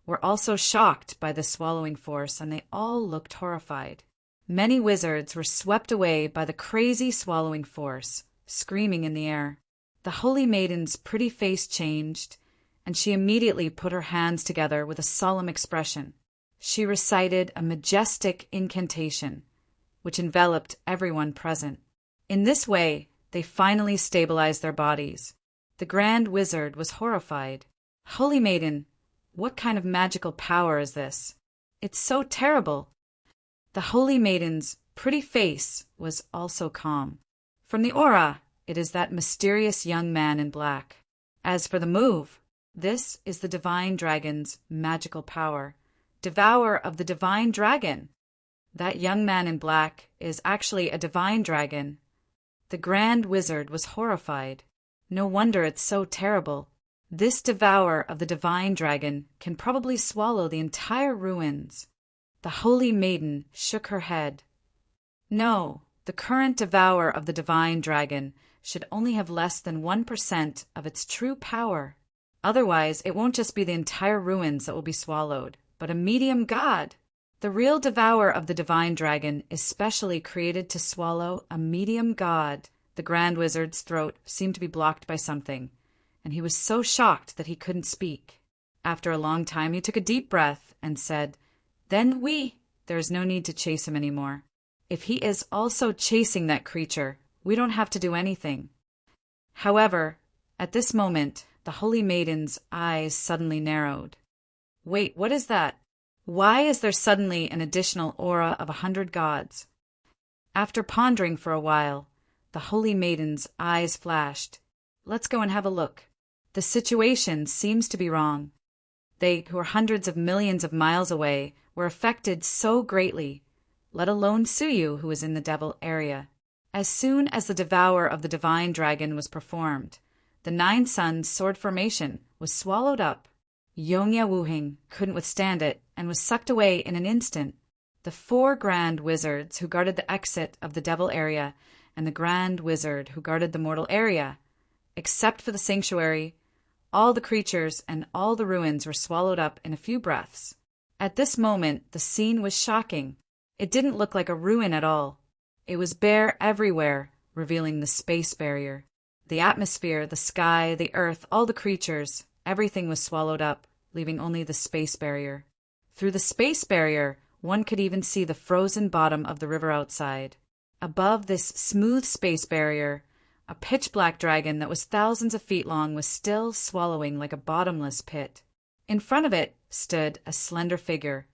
were also shocked by the swallowing force, and they all looked horrified. Many wizards were swept away by the crazy swallowing force, screaming in the air. The holy maiden's pretty face changed, and she immediately put her hands together with a solemn expression. She recited a majestic incantation, which enveloped everyone present. In this way, they finally stabilized their bodies. The Grand Wizard was horrified. "Holy Maiden, what kind of magical power is this? It's so terrible." The Holy Maiden's pretty face was also calm. From the aura, it is that mysterious young man in black. As for the move, this is the divine dragon's magical power. Devour of the divine dragon. That young man in black is actually a divine dragon. The Grand Wizard was horrified. No wonder it's so terrible. This devourer of the divine dragon can probably swallow the entire ruins. The holy maiden shook her head. No, the current devourer of the divine dragon should only have less than 1% of its true power. Otherwise, it won't just be the entire ruins that will be swallowed, but a medium god. The real devourer of the divine dragon is specially created to swallow a medium god. The Grand Wizard's throat seemed to be blocked by something, and he was so shocked that he couldn't speak. After a long time, he took a deep breath and said, "Then there is no need to chase him anymore. If he is also chasing that creature, we don't have to do anything." However, at this moment, the Holy Maiden's eyes suddenly narrowed. Wait, what is that? Why is there suddenly an additional aura of 100 gods? After pondering for a while, the Holy Maiden's eyes flashed. Let's go and have a look. The situation seems to be wrong. They, who are hundreds of millions of miles away, were affected so greatly, let alone Suyu, who was in the devil area. As soon as the devour of the divine dragon was performed, the 9 suns sword formation was swallowed up. Yongya Wuhing couldn't withstand it and was sucked away in an instant. The 4 Grand Wizards who guarded the exit of the devil area and the Grand Wizard who guarded the mortal area, except for the sanctuary, all the creatures and all the ruins were swallowed up in a few breaths. At this moment, the scene was shocking. It didn't look like a ruin at all. It was bare everywhere, revealing the space barrier. The atmosphere, the sky, the earth, all the creatures, everything was swallowed up, leaving only the space barrier. Through the space barrier, one could even see the frozen bottom of the river outside. Above this smooth space barrier, a pitch-black dragon that was thousands of feet long was still swallowing like a bottomless pit. In front of it stood a slender figure,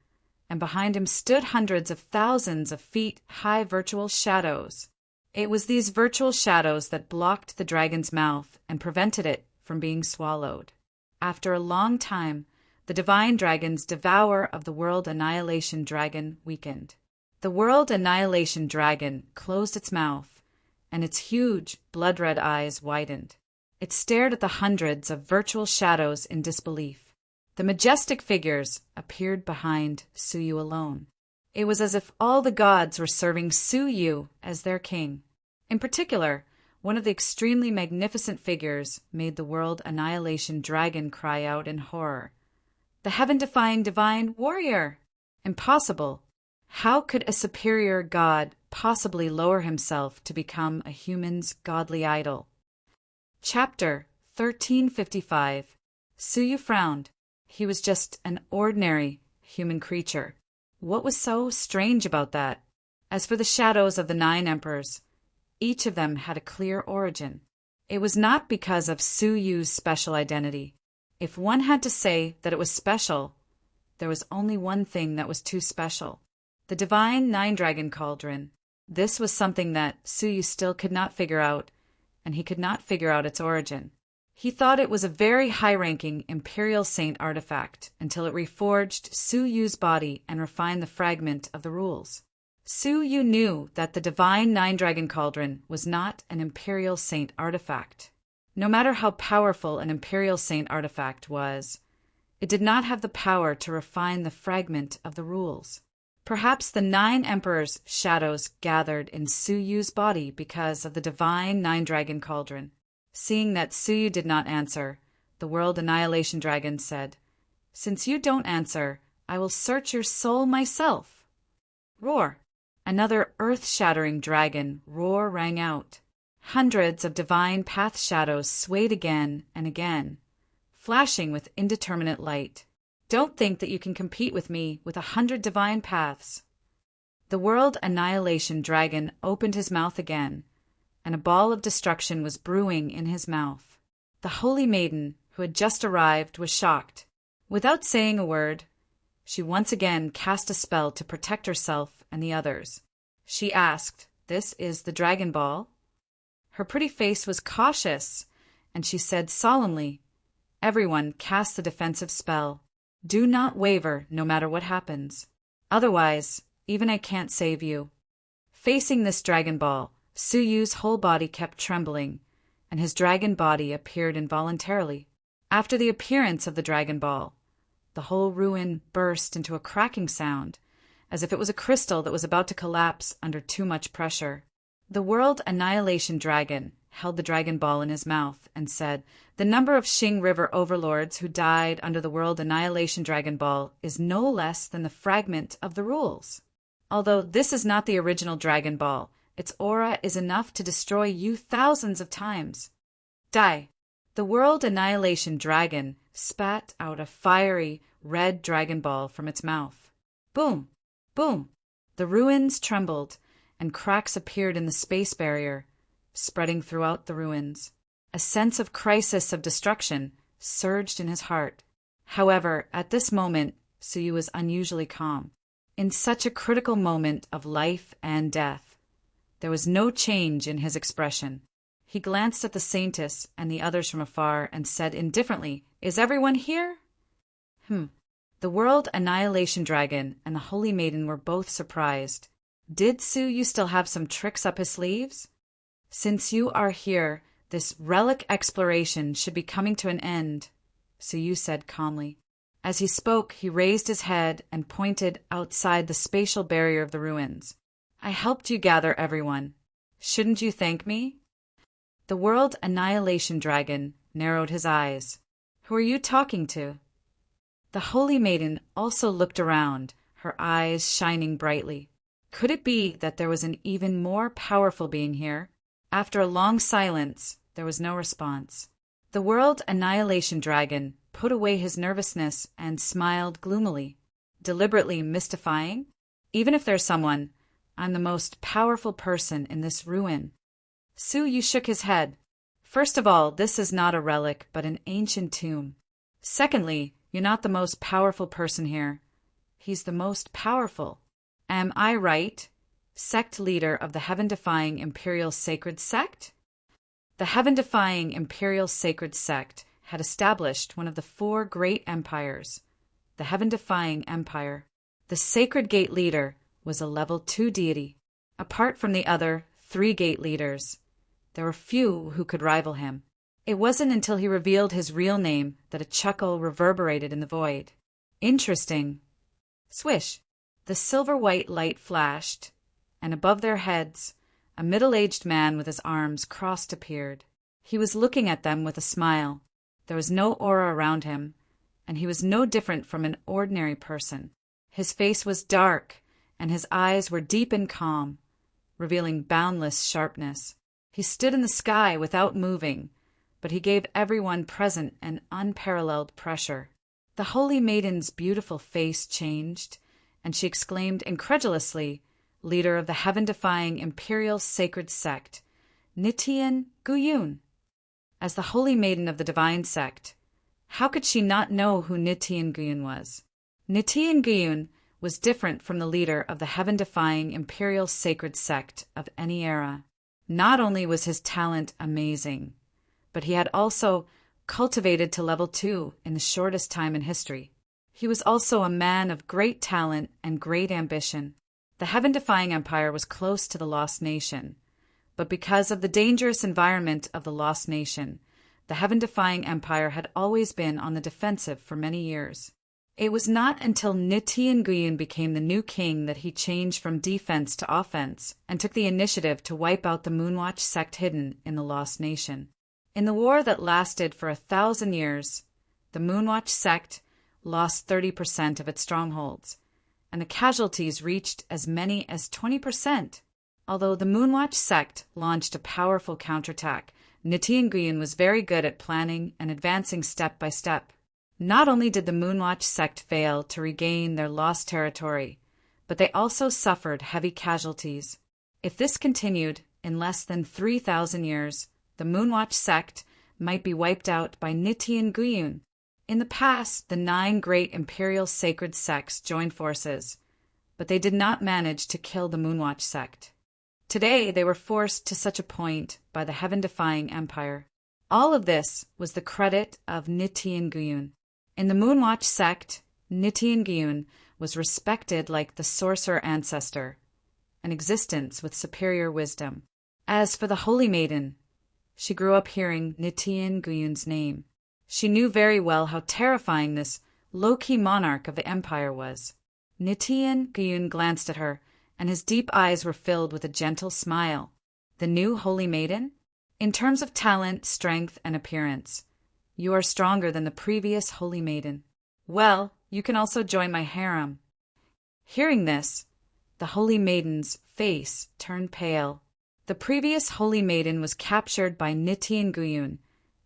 and behind him stood hundreds of thousands of feet high virtual shadows. It was these virtual shadows that blocked the dragon's mouth and prevented it from being swallowed. After a long time, the divine dragon's devourer of the world annihilation dragon weakened. The world annihilation dragon closed its mouth, and its huge, blood-red eyes widened. It stared at the hundreds of virtual shadows in disbelief. The majestic figures appeared behind Suyu alone. It was as if all the gods were serving Suyu as their king. In particular, one of the extremely magnificent figures made the world annihilation dragon cry out in horror. The heaven-defying divine warrior! Impossible! How could a superior god possibly lower himself to become a human's godly idol? Chapter 1355. Suyu frowned. He was just an ordinary human creature. What was so strange about that? As for the shadows of the 9 emperors, each of them had a clear origin. It was not because of Suyu's special identity. If one had to say that it was special, there was only one thing that was too special. The divine 9-dragon cauldron. This was something that Suyu still could not figure out, and he could not figure out its origin. He thought it was a very high-ranking Imperial Saint artifact until it reforged Suyu's body and refined the fragment of the rules. Suyu knew that the divine 9-dragon cauldron was not an Imperial Saint artifact. No matter how powerful an Imperial Saint artifact was, it did not have the power to refine the fragment of the rules. Perhaps the 9 emperors' shadows gathered in Suyu's body because of the divine 9-dragon cauldron. Seeing that Suyu did not answer, the world annihilation dragon said, "Since you don't answer, I will search your soul myself." Roar! Another earth-shattering dragon roar rang out. Hundreds of divine path shadows swayed again and again, flashing with indeterminate light. Don't think that you can compete with me with 100 divine paths. The world annihilation dragon opened his mouth again, and a ball of destruction was brewing in his mouth. The holy maiden, who had just arrived, was shocked. Without saying a word, she once again cast a spell to protect herself and the others. She asked, "This is the Dragon Ball?" Her pretty face was cautious, and she said solemnly, "Everyone cast the defensive spell. Do not waver no matter what happens. Otherwise, even I can't save you." Facing this Dragon Ball, Suyu's whole body kept trembling, and his dragon body appeared involuntarily. After the appearance of the Dragon Ball, the whole ruin burst into a cracking sound, as if it was a crystal that was about to collapse under too much pressure. The World Annihilation Dragon held the Dragon Ball in his mouth and said, "The number of Xing River overlords who died under the World Annihilation Dragon Ball is no less than the fragment of the rules. Although this is not the original Dragon Ball, its aura is enough to destroy you thousands of times. Die." The World Annihilation Dragon spat out a fiery, red Dragon Ball from its mouth. Boom! Boom! The ruins trembled, and cracks appeared in the space barrier, spreading throughout the ruins. A sense of crisis of destruction surged in his heart. However, at this moment, Suyu was unusually calm. In such a critical moment of life and death, there was no change in his expression. He glanced at the Saintess and the others from afar and said indifferently, "Is everyone here?" The World Annihilation Dragon and the Holy Maiden were both surprised. Did Suyu still have some tricks up his sleeves? "Since you are here, this relic exploration should be coming to an end," Suyu said calmly. As he spoke, he raised his head and pointed outside the spatial barrier of the ruins. "I helped you gather everyone. Shouldn't you thank me?" The World Annihilation Dragon narrowed his eyes. "Who are you talking to?" The Holy Maiden also looked around, her eyes shining brightly. Could it be that there was an even more powerful being here? After a long silence, there was no response. The World Annihilation Dragon put away his nervousness and smiled gloomily, deliberately mystifying. "Even if there's someone, I'm the most powerful person in this ruin." Suyu shook his head. "First of all, this is not a relic, but an ancient tomb. Secondly, you're not the most powerful person here. He's the most powerful. Am I right? Sect leader of the heaven-defying Imperial Sacred Sect?" The heaven-defying Imperial Sacred Sect had established one of the 4 great empires, the heaven-defying empire. The Sacred Gate leader was a level 2 deity. Apart from the other 3 gate leaders, there were few who could rival him. It wasn't until he revealed his real name that a chuckle reverberated in the void. "Interesting." Swish! The silver-white light flashed, and above their heads, a middle-aged man with his arms crossed appeared. He was looking at them with a smile. There was no aura around him, and he was no different from an ordinary person. His face was dark, and his eyes were deep and calm, revealing boundless sharpness. He stood in the sky without moving, but he gave everyone present an unparalleled pressure. The Holy Maiden's beautiful face changed, and she exclaimed incredulously, "Leader of the heaven-defying Imperial Sacred Sect, Nitian Guyun." As the Holy Maiden of the Divine Sect, how could she not know who Nitian Guyun was? Nitian Guyun was different from the leader of the heaven-defying Imperial Sacred Sect of any era. Not only was his talent amazing, but he had also cultivated to level 2 in the shortest time in history. He was also a man of great talent and great ambition. The heaven-defying empire was close to the Lost Nation, but because of the dangerous environment of the Lost Nation, the heaven-defying empire had always been on the defensive for many years. It was not until Nitian Guyun became the new king that he changed from defense to offense and took the initiative to wipe out the Moonwatch sect hidden in the Lost Nation. In the war that lasted for 1,000 years, the Moonwatch sect lost 30% of its strongholds, and the casualties reached as many as 20%. Although the Moonwatch sect launched a powerful counterattack, Nitian Guyun was very good at planning and advancing step by step. Not only did the Moonwatch sect fail to regain their lost territory, but they also suffered heavy casualties. If this continued, in less than 3,000 years, the Moonwatch sect might be wiped out by Nitian Guyun. In the past, the 9 great Imperial Sacred Sects joined forces, but they did not manage to kill the Moonwatch sect. Today, they were forced to such a point by the heaven-defying empire. All of this was the credit of Ninefold. In the Moonwatch sect, Ninefold was respected like the sorcerer ancestor, an existence with superior wisdom. As for the Holy Maiden, she grew up hearing Ninefold's name. She knew very well how terrifying this low-key monarch of the empire was. Ninefold glanced at her, and his deep eyes were filled with a gentle smile. The new Holy Maiden? In terms of talent, strength, and appearance, you are stronger than the previous Holy Maiden. Well, you can also join my harem. Hearing this, the Holy Maiden's face turned pale. The previous Holy Maiden was captured by Ninefold,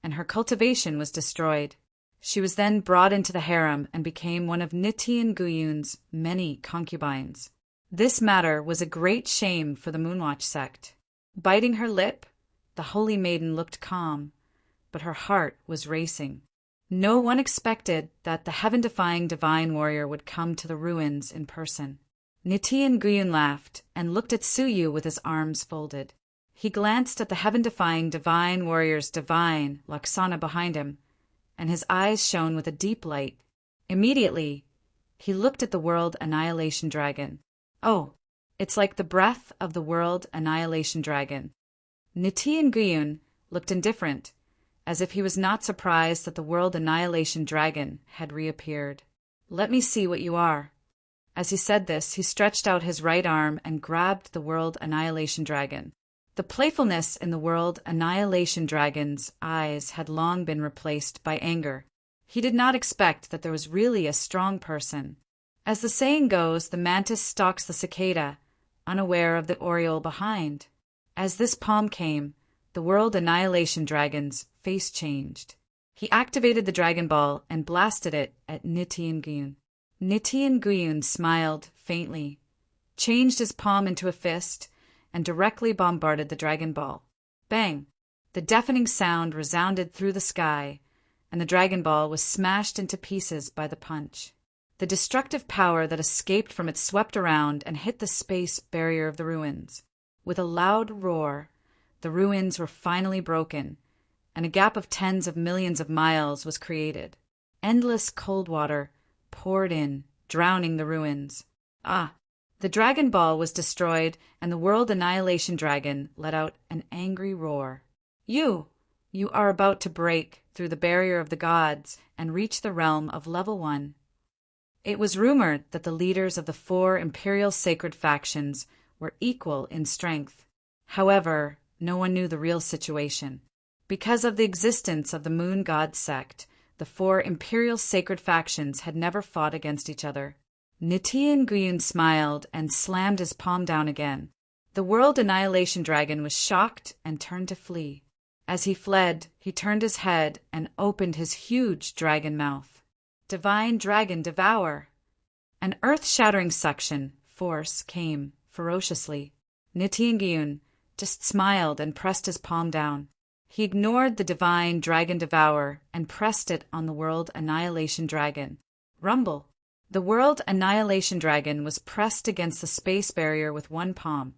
and her cultivation was destroyed. She was then brought into the harem and became one of Ninefold's many concubines. This matter was a great shame for the Moonwatch sect. Biting her lip, the Holy Maiden looked calm, but her heart was racing. No one expected that the heaven-defying divine warrior would come to the ruins in person. Ninefold laughed and looked at Suyu with his arms folded. He glanced at the heaven-defying divine warrior's divine Laksana behind him, and his eyes shone with a deep light. Immediately, he looked at the World Annihilation Dragon. Oh, it's like the breath of the World Annihilation Dragon. Ninefold looked indifferent, as if he was not surprised that the World Annihilation Dragon had reappeared. Let me see what you are. As he said this, he stretched out his right arm and grabbed the World Annihilation Dragon. The playfulness in the World Annihilation Dragon's eyes had long been replaced by anger. He did not expect that there was really a strong person. As the saying goes, the mantis stalks the cicada, unaware of the oriole behind. As this palm came, the World Annihilation Dragon's face changed. He activated the Dragon Ball and blasted it at Ninefold. Ninefold smiled faintly, changed his palm into a fist, and directly bombarded the Dragon Ball. Bang! The deafening sound resounded through the sky, and the Dragon Ball was smashed into pieces by the punch. The destructive power that escaped from it swept around and hit the space barrier of the ruins. With a loud roar, the ruins were finally broken, and a gap of tens of millions of miles was created. Endless cold water poured in, drowning the ruins. The Dragon Ball was destroyed, and the World Annihilation Dragon let out an angry roar. You are about to break through the barrier of the gods and reach the realm of Level 1. It was rumored that the leaders of the 4 imperial sacred factions were equal in strength. However, no one knew the real situation. Because of the existence of the Moon God sect, the 4 imperial sacred factions had never fought against each other. Ninefold smiled and slammed his palm down again. The World Annihilation Dragon was shocked and turned to flee. As he fled, he turned his head and opened his huge dragon mouth. Divine Dragon Devour! An earth-shattering suction force came ferociously. Ninefold just smiled and pressed his palm down. He ignored the Divine Dragon Devour and pressed it on the World Annihilation Dragon. Rumble! The World Annihilation Dragon was pressed against the space barrier with one palm,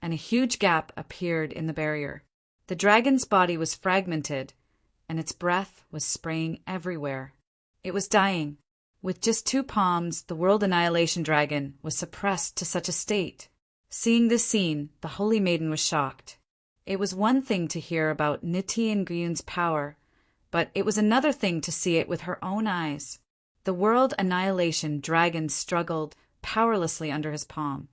and a huge gap appeared in the barrier. The dragon's body was fragmented, and its breath was spraying everywhere. It was dying. With just 2 palms, the World Annihilation Dragon was suppressed to such a state. Seeing this scene, the Holy Maiden was shocked. It was one thing to hear about Ninefold's power, but it was another thing to see it with her own eyes. The World Annihilation Dragon struggled powerlessly under his palm,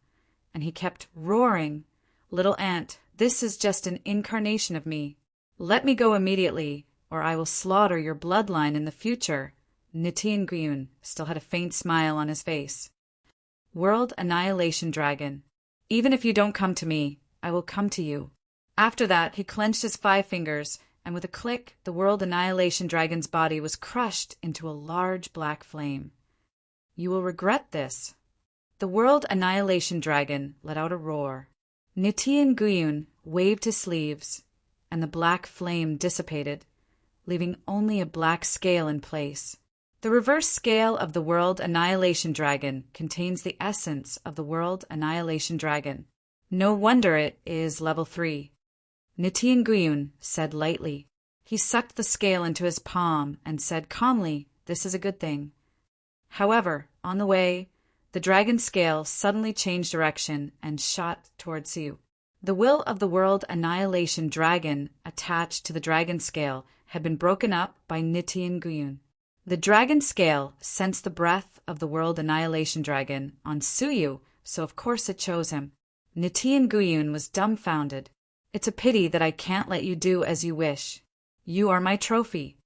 and he kept roaring, "Little ant, this is just an incarnation of me. Let me go immediately, or I will slaughter your bloodline in the future." Ninefold still had a faint smile on his face. World Annihilation Dragon, even if you don't come to me, I will come to you. After that, he clenched his 5 fingers, and with a click, the World Annihilation Dragon's body was crushed into a large black flame. You will regret this. The World Annihilation Dragon let out a roar. Ninefold waved his sleeves, and the black flame dissipated, leaving only a black scale in place. The reverse scale of the World Annihilation Dragon contains the essence of the World Annihilation Dragon. No wonder it is level 3. Nitin Guyun said lightly. He sucked the scale into his palm and said calmly, "This is a good thing." However, on the way, the dragon scale suddenly changed direction and shot towards Su. The will of the World Annihilation Dragon attached to the dragon scale had been broken up by Nitin Guyun. The dragon scale sensed the breath of the World Annihilation Dragon on Suyu, so of course it chose him. Nitin Guyun was dumbfounded. "It's a pity that I can't let you do as you wish. You are my trophy."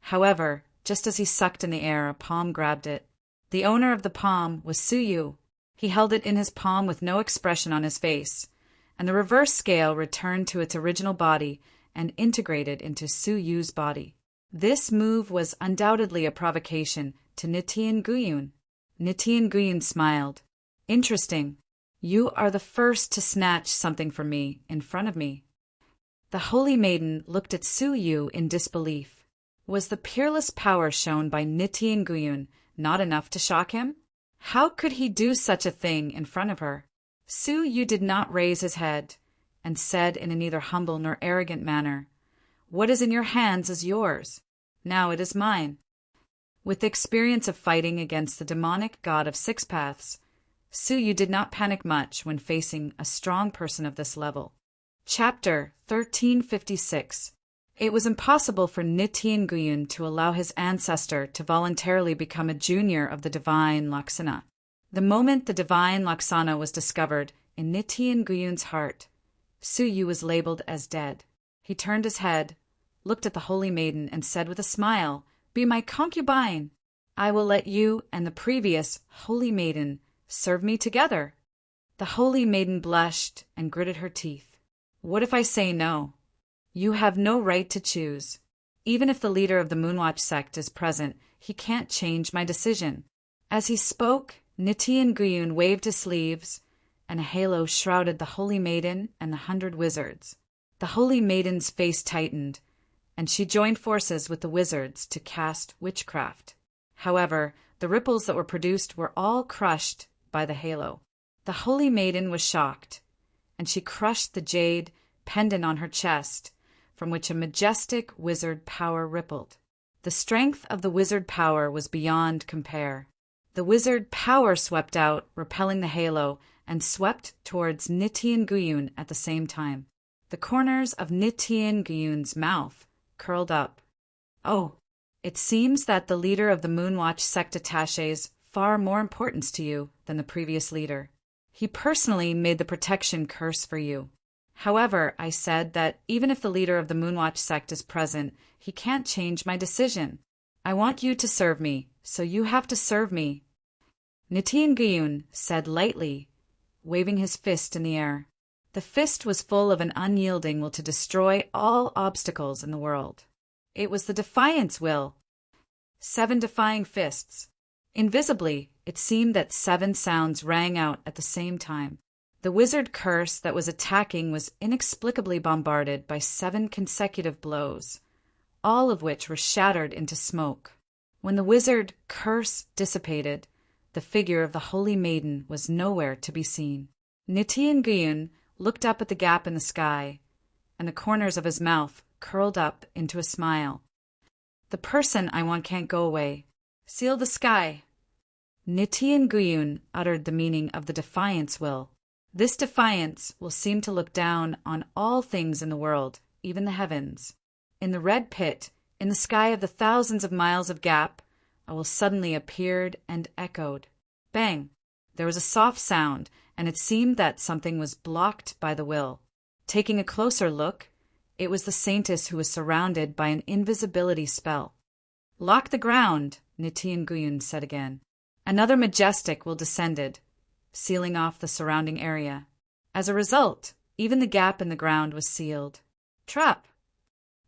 However, just as he sucked in the air, a palm grabbed it. The owner of the palm was Suyu. He held it in his palm with no expression on his face, and the reverse scale returned to its original body and integrated into Suyu's body. This move was undoubtedly a provocation to Nitin Guyun. Nitin Guyun smiled. "Interesting. You are the first to snatch something from me in front of me." The Holy Maiden looked at Suyu in disbelief. Was the peerless power shown by Nitin Guyun not enough to shock him? How could he do such a thing in front of her? Suyu did not raise his head, and said in a neither humble nor arrogant manner, "What is in your hands is yours. Now it is mine." With the experience of fighting against the demonic god of six paths, Suyu did not panic much when facing a strong person of this level. Chapter 1356. It was impossible for Nitin Guyun to allow his ancestor to voluntarily become a junior of the divine Laksana. The moment the divine Laksana was discovered in Nitin Guyun's heart, Suyu was labeled as dead. He turned his head, looked at the Holy Maiden, and said with a smile, "Be my concubine. I will let you and the previous Holy Maiden serve me together." The Holy Maiden blushed and gritted her teeth. "What if I say no? You have no right to choose. Even if the leader of the Moonwatch sect is present, he can't change my decision." As he spoke, Nitin Guyun waved his sleeves, and a halo shrouded the Holy Maiden and the 100 wizards. The Holy Maiden's face tightened, and she joined forces with the wizards to cast witchcraft. However, the ripples that were produced were all crushed by the halo. The Holy Maiden was shocked, and she crushed the jade pendant on her chest, from which a majestic wizard power rippled. The strength of the wizard power was beyond compare. The wizard power swept out, repelling the halo, and swept towards Nitin Guyun at the same time. The corners of Nitin Guyun's mouth curled up. "Oh, it seems that the leader of the Moonwatch sect attaches far more importance to you than the previous leader. He personally made the protection curse for you. However, I said that even if the leader of the Moonwatch sect is present, he can't change my decision. I want you to serve me, so you have to serve me." Nitin Guyun said lightly, waving his fist in the air. The fist was full of an unyielding will to destroy all obstacles in the world. It was the Defiance will. 7 defying fists. Invisibly, it seemed that 7 sounds rang out at the same time. The wizard curse that was attacking was inexplicably bombarded by 7 consecutive blows, all of which were shattered into smoke. When the wizard curse dissipated, the figure of the Holy Maiden was nowhere to be seen. Nitin Guyun looked up at the gap in the sky, and the corners of his mouth curled up into a smile. "The person I want can't go away. Seal the sky." Nitin Guyun uttered the meaning of the Defiance will. This defiance will seem to look down on all things in the world, even the heavens. In the red pit, in the sky of the thousands of miles of gap, a will suddenly appeared and echoed. Bang! There was a soft sound, and it seemed that something was blocked by the will. Taking a closer look, it was the saintess who was surrounded by an invisibility spell. "Lock the ground," Nitin Guyun said again. Another majestic will descended, sealing off the surrounding area. As a result, even the gap in the ground was sealed. Trap!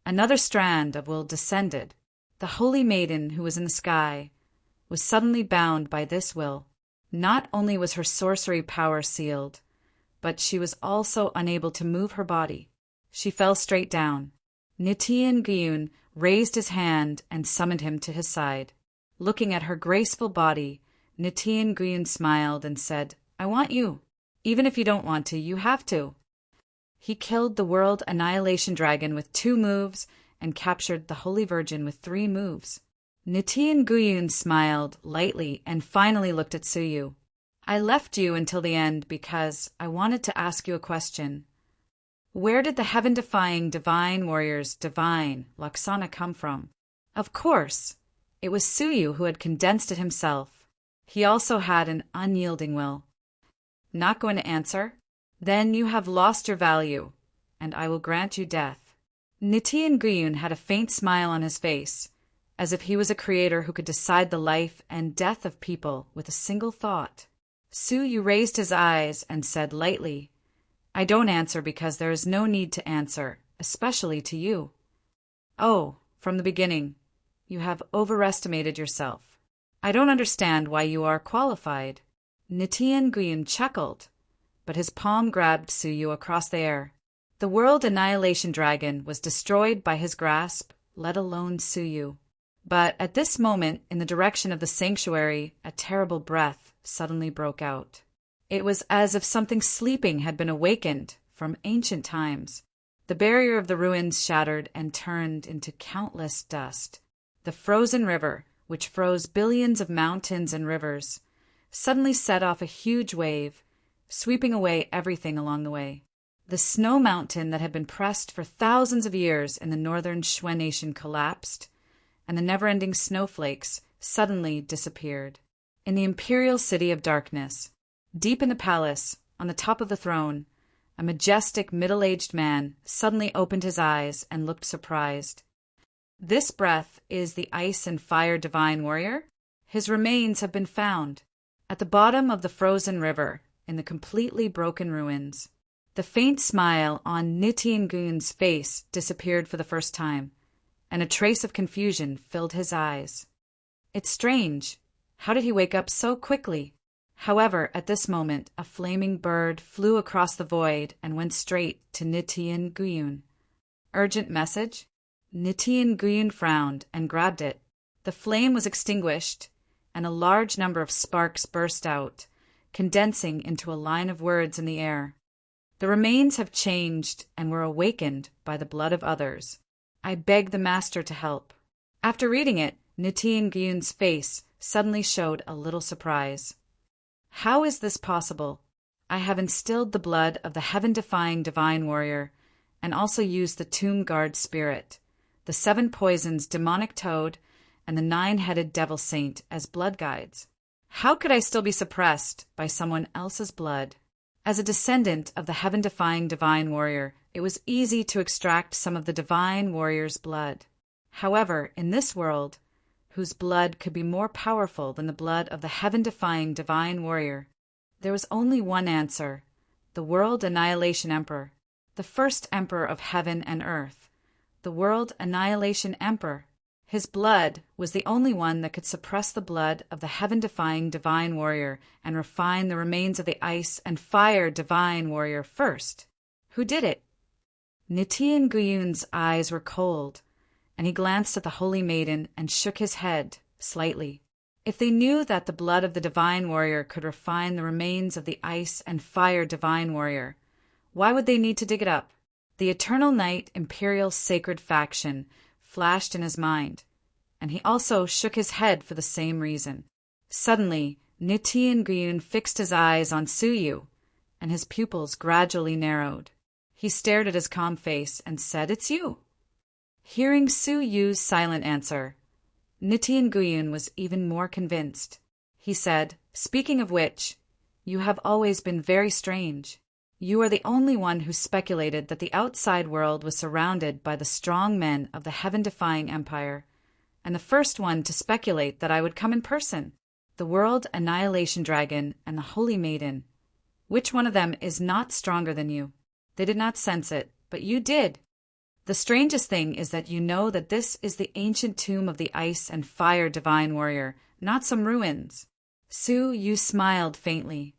Another strand of will descended. The Holy Maiden, who was in the sky, was suddenly bound by this will. Not only was her sorcery power sealed, but she was also unable to move her body. She fell straight down. Nitin Guyun raised his hand and summoned him to his side. Looking at her graceful body, Nitin Guyen smiled and said, I want you. Even if you don't want to, you have to. He killed the World Annihilation Dragon with 2 moves and captured the Holy Virgin with 3 moves. Nitin Guyen smiled lightly and finally looked at Suyu. I left you until the end because I wanted to ask you a question. Where did the heaven-defying divine warrior's divine Laksana come from? Of course, it was Suyu who had condensed it himself. He also had an unyielding will. Not going to answer? Then you have lost your value, and I will grant you death. Nitin Guyen had a faint smile on his face, as if he was a creator who could decide the life and death of people with a single thought. Suyu raised his eyes and said lightly, I don't answer because there is no need to answer, especially to you. Oh, from the beginning, you have overestimated yourself. I don't understand why you are qualified. Nitin Guyen chuckled, but his palm grabbed Suyu across the air. The World Annihilation Dragon was destroyed by his grasp, let alone Suyu. But at this moment, in the direction of the sanctuary, a terrible breath suddenly broke out. It was as if something sleeping had been awakened from ancient times. The barrier of the ruins shattered and turned into countless dust. The frozen river, which froze billions of mountains and rivers, suddenly set off a huge wave, sweeping away everything along the way. The snow mountain that had been pressed for thousands of years in the northern Shwe nation collapsed, and the never-ending snowflakes suddenly disappeared. In the imperial city of darkness, deep in the palace, on the top of the throne, a majestic middle-aged man suddenly opened his eyes and looked surprised. This breath is the ice and fire divine warrior. His remains have been found at the bottom of the frozen river in the completely broken ruins. The faint smile on Nitin Guyen's face disappeared for the first time, and a trace of confusion filled his eyes. It's strange. How did he wake up so quickly? However, at this moment, a flaming bird flew across the void and went straight to Nitin Guyen. Urgent message? Nitin Guyen frowned and grabbed it. The flame was extinguished, and a large number of sparks burst out, condensing into a line of words in the air. The remains have changed and were awakened by the blood of others. I beg the master to help. After reading it, Nitin Guyen's face suddenly showed a little surprise. How is this possible? I have instilled the blood of the heaven-defying divine warrior and also used the tomb guard spirit, the 7 poisons demonic toad, and the 9-headed devil saint as blood guides. How could I still be suppressed by someone else's blood? As a descendant of the heaven-defying divine warrior, it was easy to extract some of the divine warrior's blood. However, in this world, whose blood could be more powerful than the blood of the heaven-defying divine warrior, there was only one answer: the World Annihilation Emperor, the first emperor of heaven and earth, the World Annihilation Emperor. His blood was the only one that could suppress the blood of the heaven-defying divine warrior and refine the remains of the ice and fire divine warrior first. Who did it? Nitin Guyen's eyes were cold, and he glanced at the holy maiden and shook his head slightly. If they knew that the blood of the divine warrior could refine the remains of the ice and fire divine warrior, why would they need to dig it up? The Eternal Night Imperial Sacred Faction flashed in his mind, and he also shook his head for the same reason. Suddenly, Nitin Guyen fixed his eyes on Suyu, and his pupils gradually narrowed. He stared at his calm face and said, "It's you." Hearing Suyu's silent answer, Nitin Guyen was even more convinced. He said, "Speaking of which, you have always been very strange. You are the only one who speculated that the outside world was surrounded by the strong men of the heaven-defying empire, and the first one to speculate that I would come in person. The World Annihilation Dragon and the Holy Maiden. Which one of them is not stronger than you? They did not sense it, but you did. The strangest thing is that you know that this is the ancient tomb of the ice and fire divine warrior, not some ruins." Suyu smiled faintly.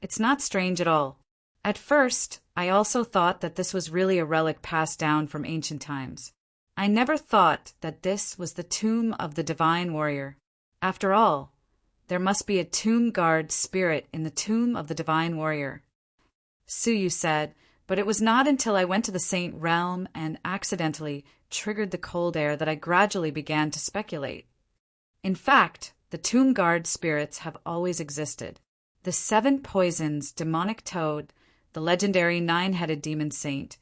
"It's not strange at all. At first, I also thought that this was really a relic passed down from ancient times. I never thought that this was the tomb of the divine warrior. After all, there must be a tomb guard spirit in the tomb of the divine warrior. Suyu said, but it was not until I went to the Saint Realm and accidentally triggered the cold air that I gradually began to speculate. In fact, the tomb guard spirits have always existed. The 7 poisons, demonic toad, the legendary 9-headed demon saint,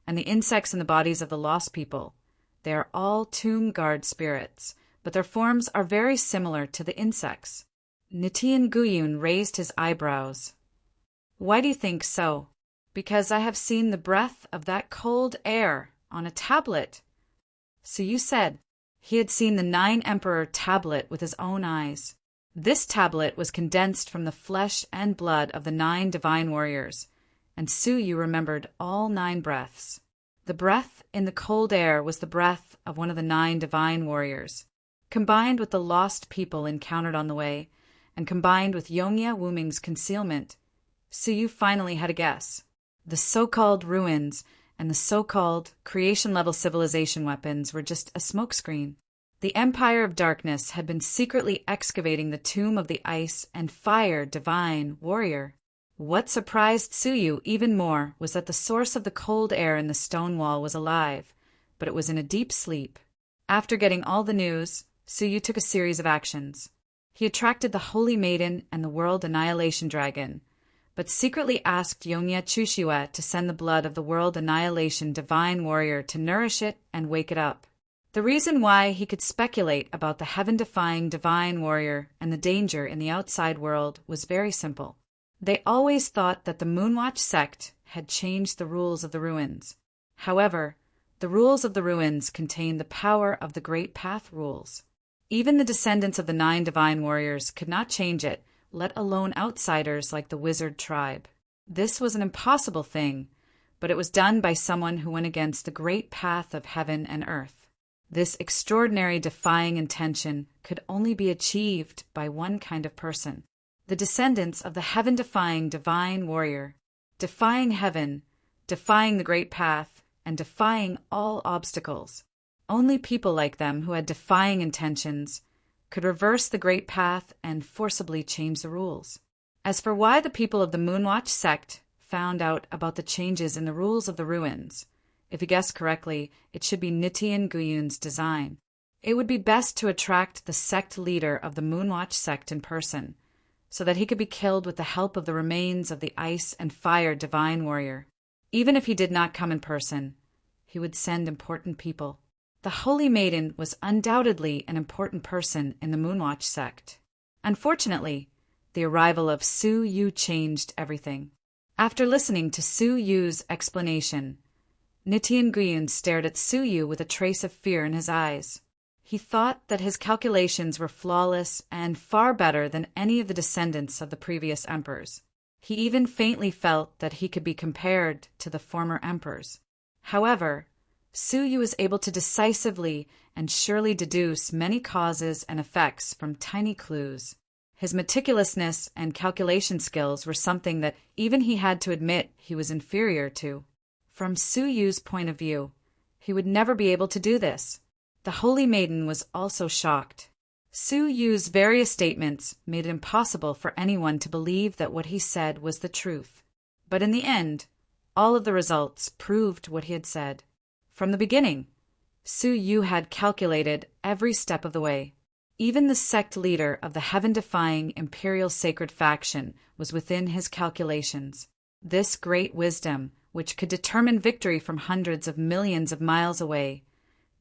and the insects in the bodies of the lost people. They are all tomb guard spirits, but their forms are very similar to the insects. Nitian Guyun raised his eyebrows. Why do you think so? Because I have seen the breath of that cold air on a tablet. So you said he had seen the 9 Emperor tablet with his own eyes. This tablet was condensed from the flesh and blood of the 9 divine warriors, and Suyu remembered all 9 breaths. The breath in the cold air was the breath of one of the 9 divine warriors, combined with the lost people encountered on the way, and combined with Yongya Wuming's concealment. Suyu finally had a guess. The so-called ruins and the so-called creation-level civilization weapons were just a smokescreen. The Empire of Darkness had been secretly excavating the tomb of the ice and fire divine warrior. What surprised Suyu even more was that the source of the cold air in the stone wall was alive, but it was in a deep sleep. After getting all the news, Suyu took a series of actions. He attracted the Holy Maiden and the World Annihilation Dragon, but secretly asked Yongya Chushiwa to send the blood of the World Annihilation Divine Warrior to nourish it and wake it up. The reason why he could speculate about the heaven-defying Divine Warrior and the danger in the outside world was very simple. They always thought that the Moonwatch sect had changed the rules of the ruins. However, the rules of the ruins contained the power of the Great Path rules. Even the descendants of the 9 divine warriors could not change it, let alone outsiders like the wizard tribe. This was an impossible thing, but it was done by someone who went against the great path of heaven and earth. This extraordinary defying intention could only be achieved by one kind of person, the descendants of the heaven-defying divine warrior, defying heaven, defying the great path, and defying all obstacles. Only people like them who had defying intentions could reverse the great path and forcibly change the rules. As for why the people of the Moonwatch sect found out about the changes in the rules of the ruins, if you guessed correctly, it should be Nitian Guyun's design. It would be best to attract the sect leader of the Moonwatch sect in person, so that he could be killed with the help of the remains of the ice and fire divine warrior. Even if he did not come in person, he would send important people. The Holy Maiden was undoubtedly an important person in the Moonwatch sect. Unfortunately, the arrival of Su Yu changed everything. After listening to Su Yu's explanation, Nitian Guyun stared at Su Yu with a trace of fear in his eyes. He thought that his calculations were flawless and far better than any of the descendants of the previous emperors. He even faintly felt that he could be compared to the former emperors. However, Su Yu was able to decisively and surely deduce many causes and effects from tiny clues. His meticulousness and calculation skills were something that even he had to admit he was inferior to. From Su Yu's point of view, he would never be able to do this. The Holy Maiden was also shocked. Su Yu's various statements made it impossible for anyone to believe that what he said was the truth. But in the end, all of the results proved what he had said. From the beginning, Su Yu had calculated every step of the way. Even the sect leader of the heaven-defying Imperial Sacred Faction was within his calculations. This great wisdom, which could determine victory from hundreds of millions of miles away,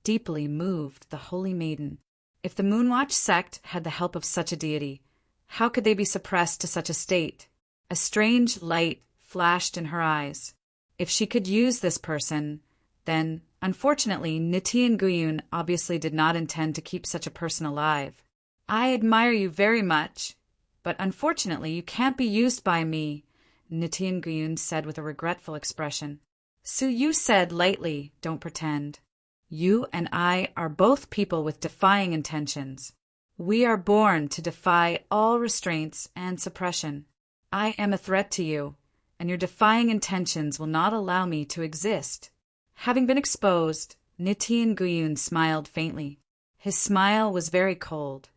deeply moved the Holy Maiden. If the Moonwatch sect had the help of such a deity, how could they be suppressed to such a state? A strange light flashed in her eyes. If she could use this person, then, unfortunately, Nitian Guyun obviously did not intend to keep such a person alive. I admire you very much, but unfortunately you can't be used by me, Nitian Guyun said with a regretful expression. Su Yu said lightly, don't pretend. You and I are both people with defying intentions. We are born to defy all restraints and suppression. I am a threat to you, and your defying intentions will not allow me to exist. Having been exposed, Nitian Guyun smiled faintly. His smile was very cold.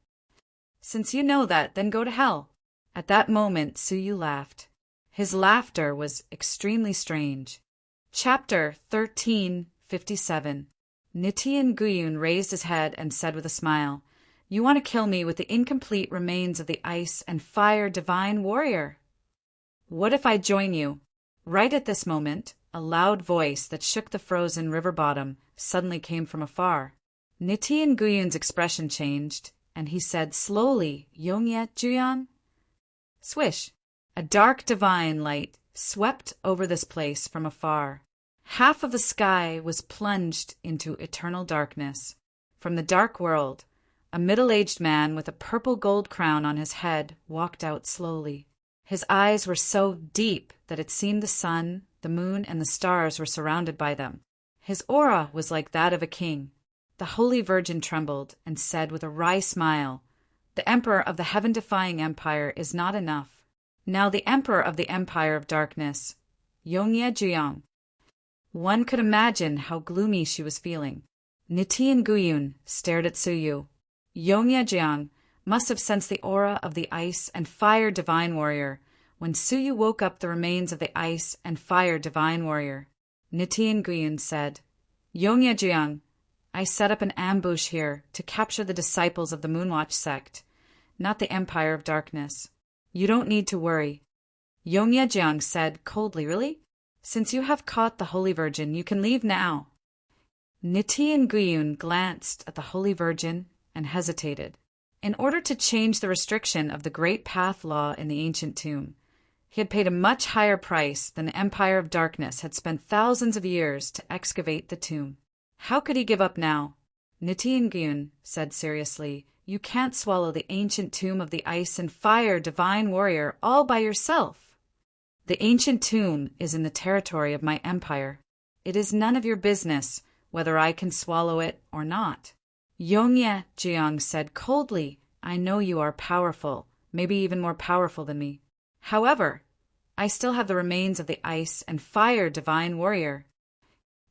Since you know that, then go to hell." At that moment, Suyu laughed. His laughter was extremely strange. Chapter 1357. Nichiren Guyun raised his head and said with a smile, "You want to kill me with the incomplete remains of the ice and fire divine warrior? What if I join you?" Right at this moment, a loud voice that shook the frozen river bottom suddenly came from afar. Nichiren Guyun's expression changed, and he said slowly, "Yongye Juyan?" Swish! A dark divine light swept over this place from afar. Half of the sky was plunged into eternal darkness. From the dark world, a middle-aged man with a purple gold crown on his head walked out slowly. His eyes were so deep that it seemed the sun, the moon, and the stars were surrounded by them. His aura was like that of a king. The Holy Virgin trembled and said with a wry smile, "The Emperor of the heaven-defying empire is not enough. Now the Emperor of the Empire of Darkness, Yongye Juyang." One could imagine how gloomy she was feeling. Nichiren Guyun stared at Suyu. Yongye Juyang must have sensed the aura of the ice and fire divine warrior when Suyu woke up the remains of the ice and fire divine warrior. Nichiren Guyun said, "Yongye Juyang, I set up an ambush here to capture the disciples of the Moonwatch sect, not the Empire of Darkness. You don't need to worry." Yongye Jiang said coldly, "Really? Since you have caught the Holy Virgin, you can leave now." Nichiren Guyun glanced at the Holy Virgin and hesitated. In order to change the restriction of the Great Path Law in the ancient tomb, he had paid a much higher price than the Empire of Darkness had spent thousands of years to excavate the tomb. How could he give up now? Nichiren Guyun said seriously, "You can't swallow the ancient tomb of the ice and fire divine warrior all by yourself. The ancient tomb is in the territory of my empire. It is none of your business whether I can swallow it or not." Yongye Jiang said coldly, "I know you are powerful, maybe even more powerful than me. However, I still have the remains of the ice and fire divine warrior."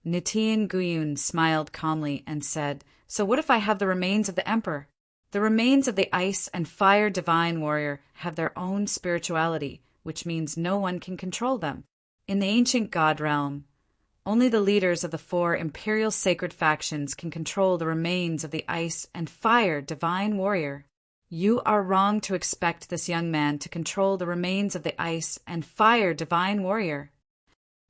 Nichiren Guyun smiled calmly and said, "So what if I have the remains of the emperor? The remains of the ice and fire divine warrior have their own spirituality, which means no one can control them. In the ancient god realm, only the leaders of the 4 imperial sacred factions can control the remains of the ice and fire divine warrior. You are wrong to expect this young man to control the remains of the ice and fire divine warrior.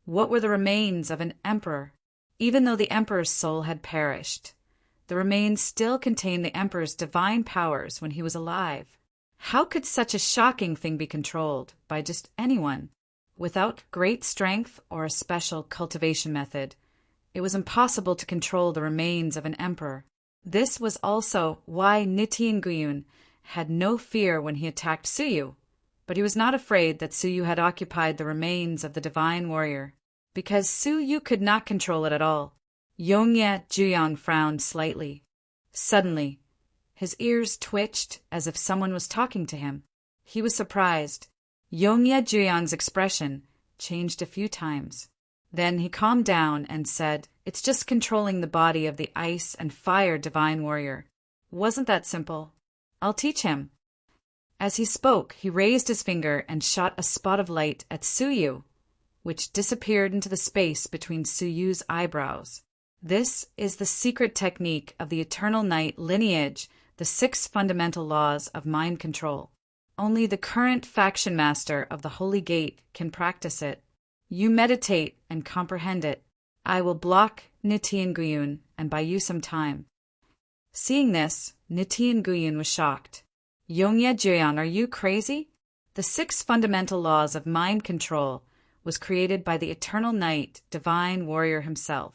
What were the remains of an emperor? Even though the emperor's soul had perished, the remains still contained the emperor's divine powers when he was alive. How could such a shocking thing be controlled by just anyone? Without great strength or a special cultivation method, it was impossible to control the remains of an emperor. This was also why Nichiren Guyun had no fear when he attacked Suyu, but he was not afraid that Suyu had occupied the remains of the divine warrior, because Suyu could not control it at all. Yongye Juyang frowned slightly. Suddenly, his ears twitched as if someone was talking to him. He was surprised. Yongye Juyang's expression changed a few times. Then he calmed down and said, "It's just controlling the body of the ice and fire divine warrior. Wasn't that simple? I'll teach him." As he spoke, he raised his finger and shot a spot of light at Suyu, which disappeared into the space between Suyu's eyebrows. This is the secret technique of the Eternal Night lineage, the 6 fundamental laws of mind control. Only the current faction master of the Holy Gate can practice it. You meditate and comprehend it. I will block Nichiren Guyun and buy you some time." Seeing this, Nichiren Guyun was shocked. "Yongye Juyang, are you crazy? The 6 fundamental laws of mind control was created by the Eternal Night, divine warrior himself.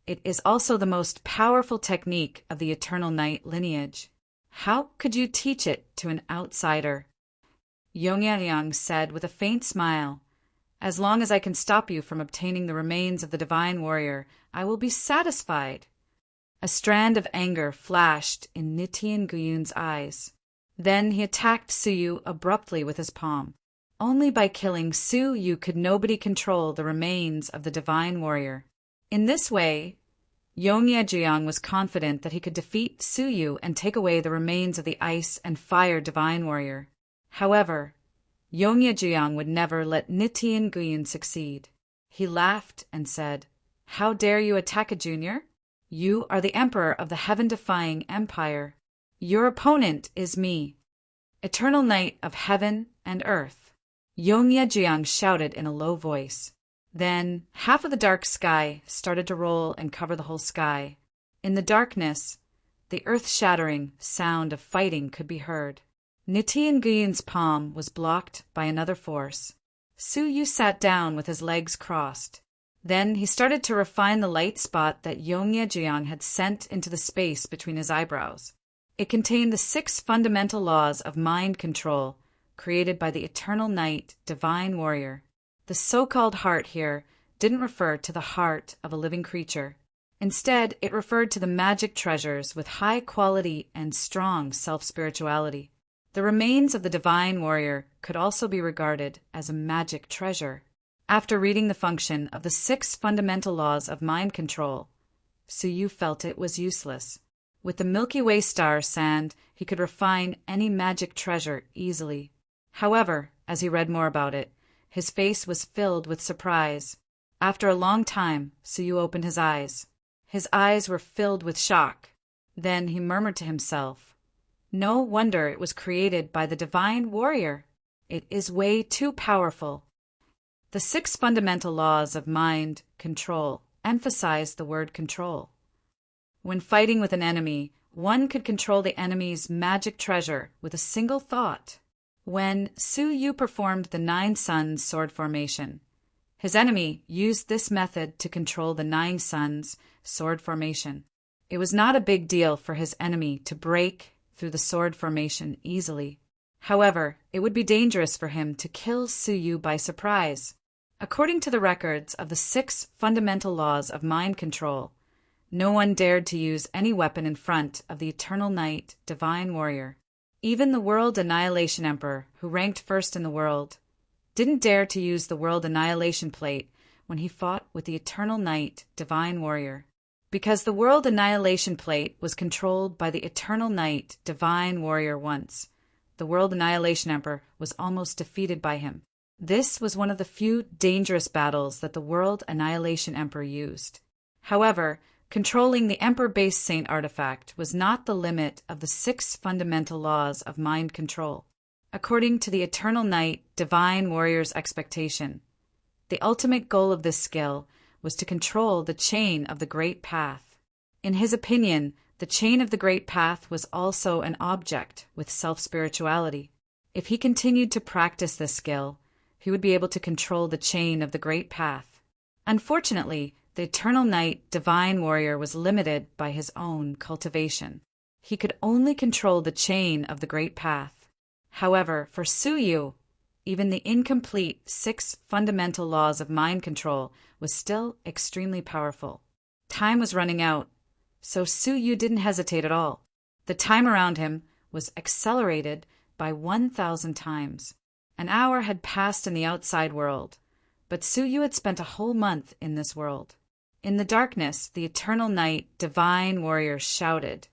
It is also the most powerful technique of the Eternal Night lineage. How could you teach it to an outsider?" Yongye Juyang said with a faint smile, "As long as I can stop you from obtaining the remains of the divine warrior, I will be satisfied." A strand of anger flashed in Nichiren Guyun's eyes. Then he attacked Suyu abruptly with his palm. Only by killing Suyu could nobody control the remains of the divine warrior. In this way, Yongye was confident that he could defeat Suyu and take away the remains of the ice and fire divine warrior. However, Yongye would never let Nitin Guyun succeed. He laughed and said, "How dare you attack a junior? You are the emperor of the heaven-defying empire. Your opponent is me, eternal night of heaven and earth." Yongye shouted in a low voice. Then half of the dark sky started to roll and cover the whole sky. In the darkness, the earth-shattering sound of fighting could be heard. Nitin Guyun's palm was blocked by another force. Suyu sat down with his legs crossed. Then he started to refine the light spot that Yongye had sent into the space between his eyebrows. It contained the 6 fundamental laws of mind control created by the eternal night divine warrior. The so-called heart here didn't refer to the heart of a living creature. Instead, it referred to the magic treasures with high quality and strong self-spirituality. The remains of the divine warrior could also be regarded as a magic treasure. After reading the function of the 6 fundamental laws of mind control, Suyu felt it was useless. With the Milky Way star sand, he could refine any magic treasure easily. However, as he read more about it, his face was filled with surprise. After a long time, Suyu opened his eyes. His eyes were filled with shock. Then he murmured to himself, "No wonder it was created by the divine warrior. It is way too powerful." The 6 fundamental laws of mind control emphasize the word control. When fighting with an enemy, one could control the enemy's magic treasure with a single thought. When Suyu performed the 9 suns sword formation, his enemy used this method to control the 9 suns sword formation. It was not a big deal for his enemy to break through the sword formation easily. However, it would be dangerous for him to kill Suyu by surprise. According to the records of the 6 fundamental laws of mind control, no one dared to use any weapon in front of the eternal night divine warrior. Even the World Annihilation Emperor, who ranked first in the world, didn't dare to use the World Annihilation Plate when he fought with the Eternal Night Divine Warrior. Because the World Annihilation Plate was controlled by the Eternal Night Divine Warrior once, the World Annihilation Emperor was almost defeated by him. This was one of the few dangerous battles that the World Annihilation Emperor used. However, controlling the Emperor-based Saint artifact was not the limit of the 6 fundamental laws of mind control. According to the Eternal Night Divine Warrior's expectation, the ultimate goal of this skill was to control the chain of the Great Path. In his opinion, the chain of the Great Path was also an object with self-spirituality. If he continued to practice this skill, he would be able to control the chain of the Great Path. Unfortunately, the Eternal Night Divine Warrior was limited by his own cultivation. He could only control the chain of the Great Path. However, for Suyu, even the incomplete 6 fundamental laws of mind control was still extremely powerful. Time was running out, so Suyu didn't hesitate at all. The time around him was accelerated by 1,000 times. An hour had passed in the outside world, but Suyu had spent a whole month in this world. In the darkness, the Eternal Night Divine Warrior shouted,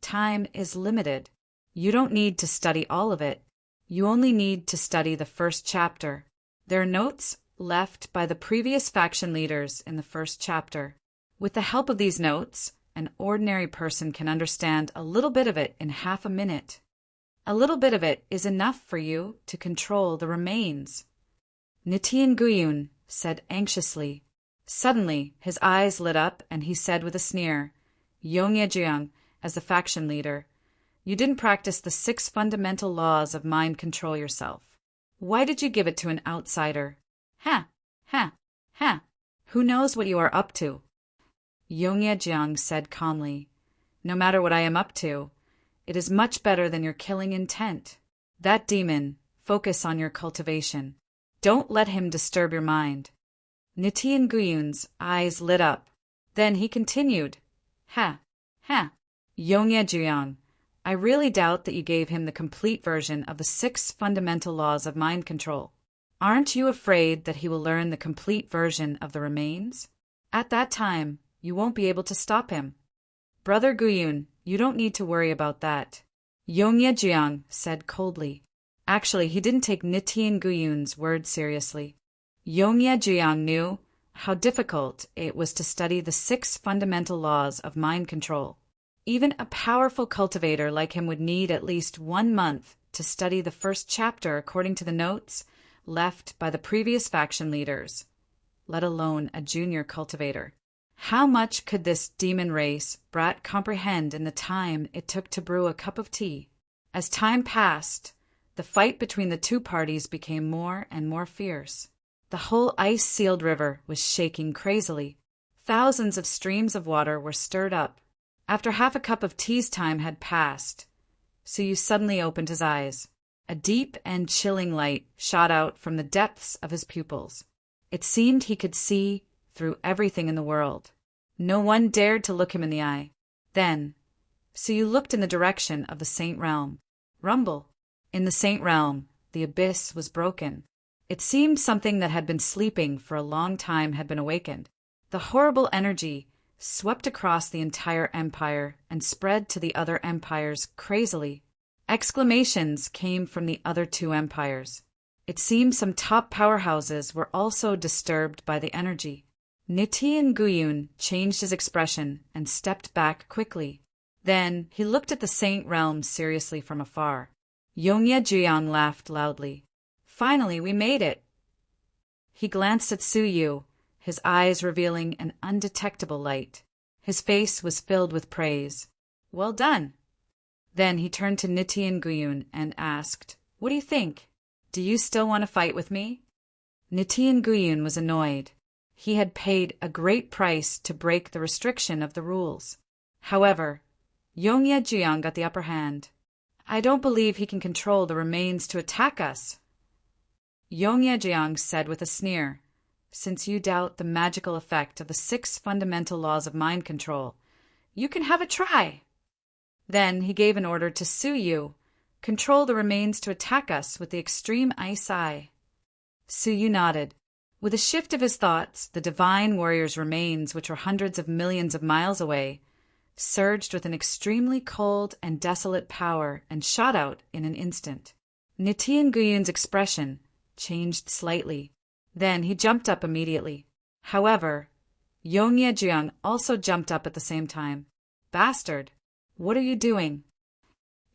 "Time is limited. You don't need to study all of it. You only need to study the first chapter." There are notes left by the previous faction leaders in the first chapter. With the help of these notes, an ordinary person can understand a little bit of it in half a minute. A little bit of it is enough for you to control the remains. Nitin Guyun said anxiously. Suddenly, his eyes lit up and he said with a sneer, "Yongye, as the faction leader, you didn't practice the 6 fundamental laws of mind control yourself. Why did you give it to an outsider? Ha, ha, ha. Who knows what you are up to?" Yongye said calmly, "No matter what I am up to, it is much better than your killing intent. That demon, focus on your cultivation. Don't let him disturb your mind." Nitin Guyun's eyes lit up. Then he continued, "Ha, ha. Yongye, I really doubt that you gave him the complete version of the 6 fundamental laws of mind control. Aren't you afraid that he will learn the complete version of the remains?" At that time, You won't be able to stop him. Brother Guyun, you don't need to worry about that. Yongye Jiang said coldly. Actually, he didn't take Nitin Guyun's word seriously. Yongye Jiang knew how difficult it was to study the 6 fundamental laws of mind control. Even a powerful cultivator like him would need at least 1 month to study the first chapter according to the notes left by the previous faction leaders, let alone a junior cultivator. How much could this demon race brat comprehend in the time it took to brew a cup of tea? As time passed, the fight between the 2 parties became more and more fierce. The whole ice-sealed river was shaking crazily. Thousands of streams of water were stirred up. After half a cup of tea's time had passed, Suyu suddenly opened his eyes. A deep and chilling light shot out from the depths of his pupils. It seemed he could see through everything in the world. No one dared to look him in the eye. Then, Suyu looked in the direction of the Saint Realm. Rumble. In the Saint Realm, the abyss was broken. It seemed something that had been sleeping for a long time had been awakened. The horrible energy swept across the entire empire and spread to the other empires crazily. Exclamations came from the other 2 empires. It seemed some top powerhouses were also disturbed by the energy. Nitin Guyun changed his expression and stepped back quickly. Then he looked at the Saint Realm seriously from afar. Yongye Jiang laughed loudly. Finally, we made it. He glanced at Suyu, his eyes revealing an undetectable light. His face was filled with praise. Well done. Then he turned to Nitin Guyun and asked, What do you think? Do you still want to fight with me? Nitin Guyun was annoyed. He had paid a great price to break the restriction of the rules. However, Yongye Jiang got the upper hand. I don't believe he can control the remains to attack us. Yongye Jiang said with a sneer, Since you doubt the magical effect of the 6 fundamental laws of mind control, you can have a try. Then he gave an order to Suyu, Control the remains to attack us with the extreme ice eye. Suyu nodded. With a shift of his thoughts, the divine warrior's remains, which were hundreds of millions of miles away, surged with an extremely cold and desolate power and shot out in an instant. Nitin Guyun's expression changed slightly. Then he jumped up immediately. However, Yongye Jiang also jumped up at the same time. Bastard! What are you doing?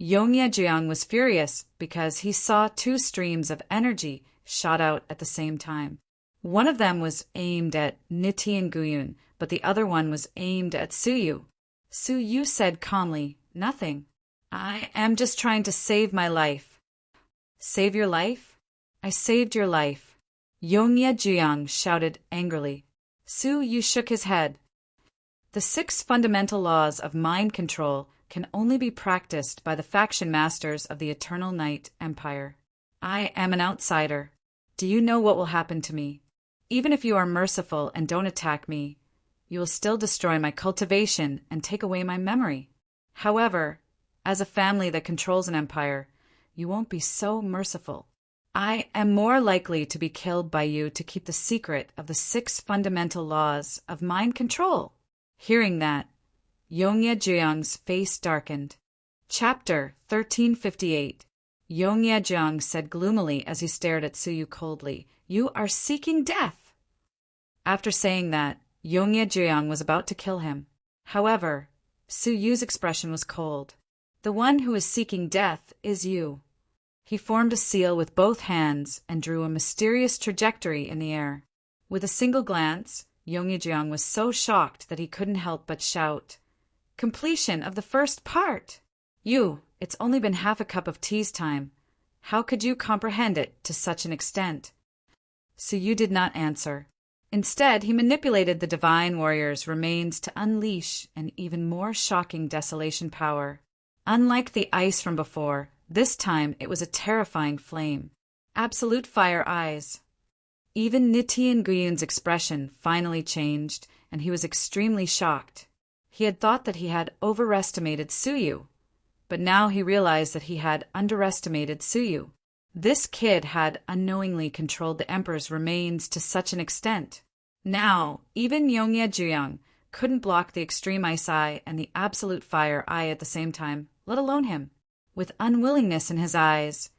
Yongye Jiang was furious because he saw 2 streams of energy shot out at the same time. One of them was aimed at Nitin Guyun, but the other one was aimed at Suyu. Suyu said calmly, Nothing. I am just trying to save my life. Save your life? I saved your life. Yongye Jiang shouted angrily. Suyu shook his head. The 6 fundamental laws of mind control can only be practiced by the faction masters of the Eternal Night Empire. I am an outsider. Do you know what will happen to me? Even if you are merciful and don't attack me, you will still destroy my cultivation and take away my memory. However, as a family that controls an empire, you won't be so merciful. I am more likely to be killed by you to keep the secret of the 6 fundamental laws of mind control. Hearing that, Yongye Jiang's face darkened. Chapter 1358. Yongye Jiang said gloomily as he stared at Suyu coldly, You are seeking death. After saying that, Yongye Jiang was about to kill him. However, Suyu's expression was cold. The one who is seeking death is you. He formed a seal with both hands and drew a mysterious trajectory in the air. With a single glance, Yongye Jiang was so shocked that he couldn't help but shout, Completion of the first part! It's only been half a cup of tea's time. How could you comprehend it to such an extent? Suyu did not answer. Instead, he manipulated the divine warrior's remains to unleash an even more shocking desolation power. Unlike the ice from before, this time it was a terrifying flame. Absolute fire eyes. Even Nitin Guyun's expression finally changed, and he was extremely shocked. He had thought that he had overestimated Suyu, but now he realized that he had underestimated Suyu. This kid had unknowingly controlled the Emperor's remains to such an extent. Now, even Yongye Jiang couldn't block the extreme ice eye and the absolute fire eye at the same time, let alone him. With unwillingness in his eyes,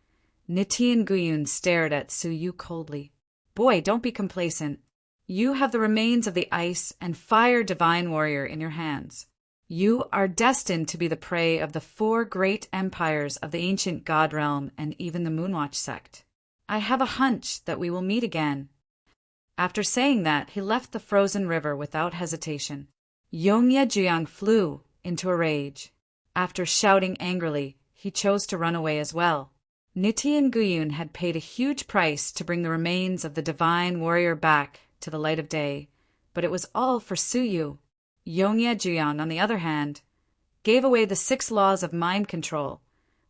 Nitian Guyun stared at Suyu coldly. Boy, don't be complacent. You have the remains of the ice and fire divine warrior in your hands. You are destined to be the prey of the 4 great empires of the ancient god realm and even the Moonwatch sect. I have a hunch that we will meet again. After saying that, he left the frozen river without hesitation. Yongye Jiang flew into a rage. After shouting angrily, he chose to run away as well. Nitian Guyun had paid a huge price to bring the remains of the divine warrior back to the light of day, but it was all for Suyu. Yongye Jiang, on the other hand, gave away the 6 laws of mind control,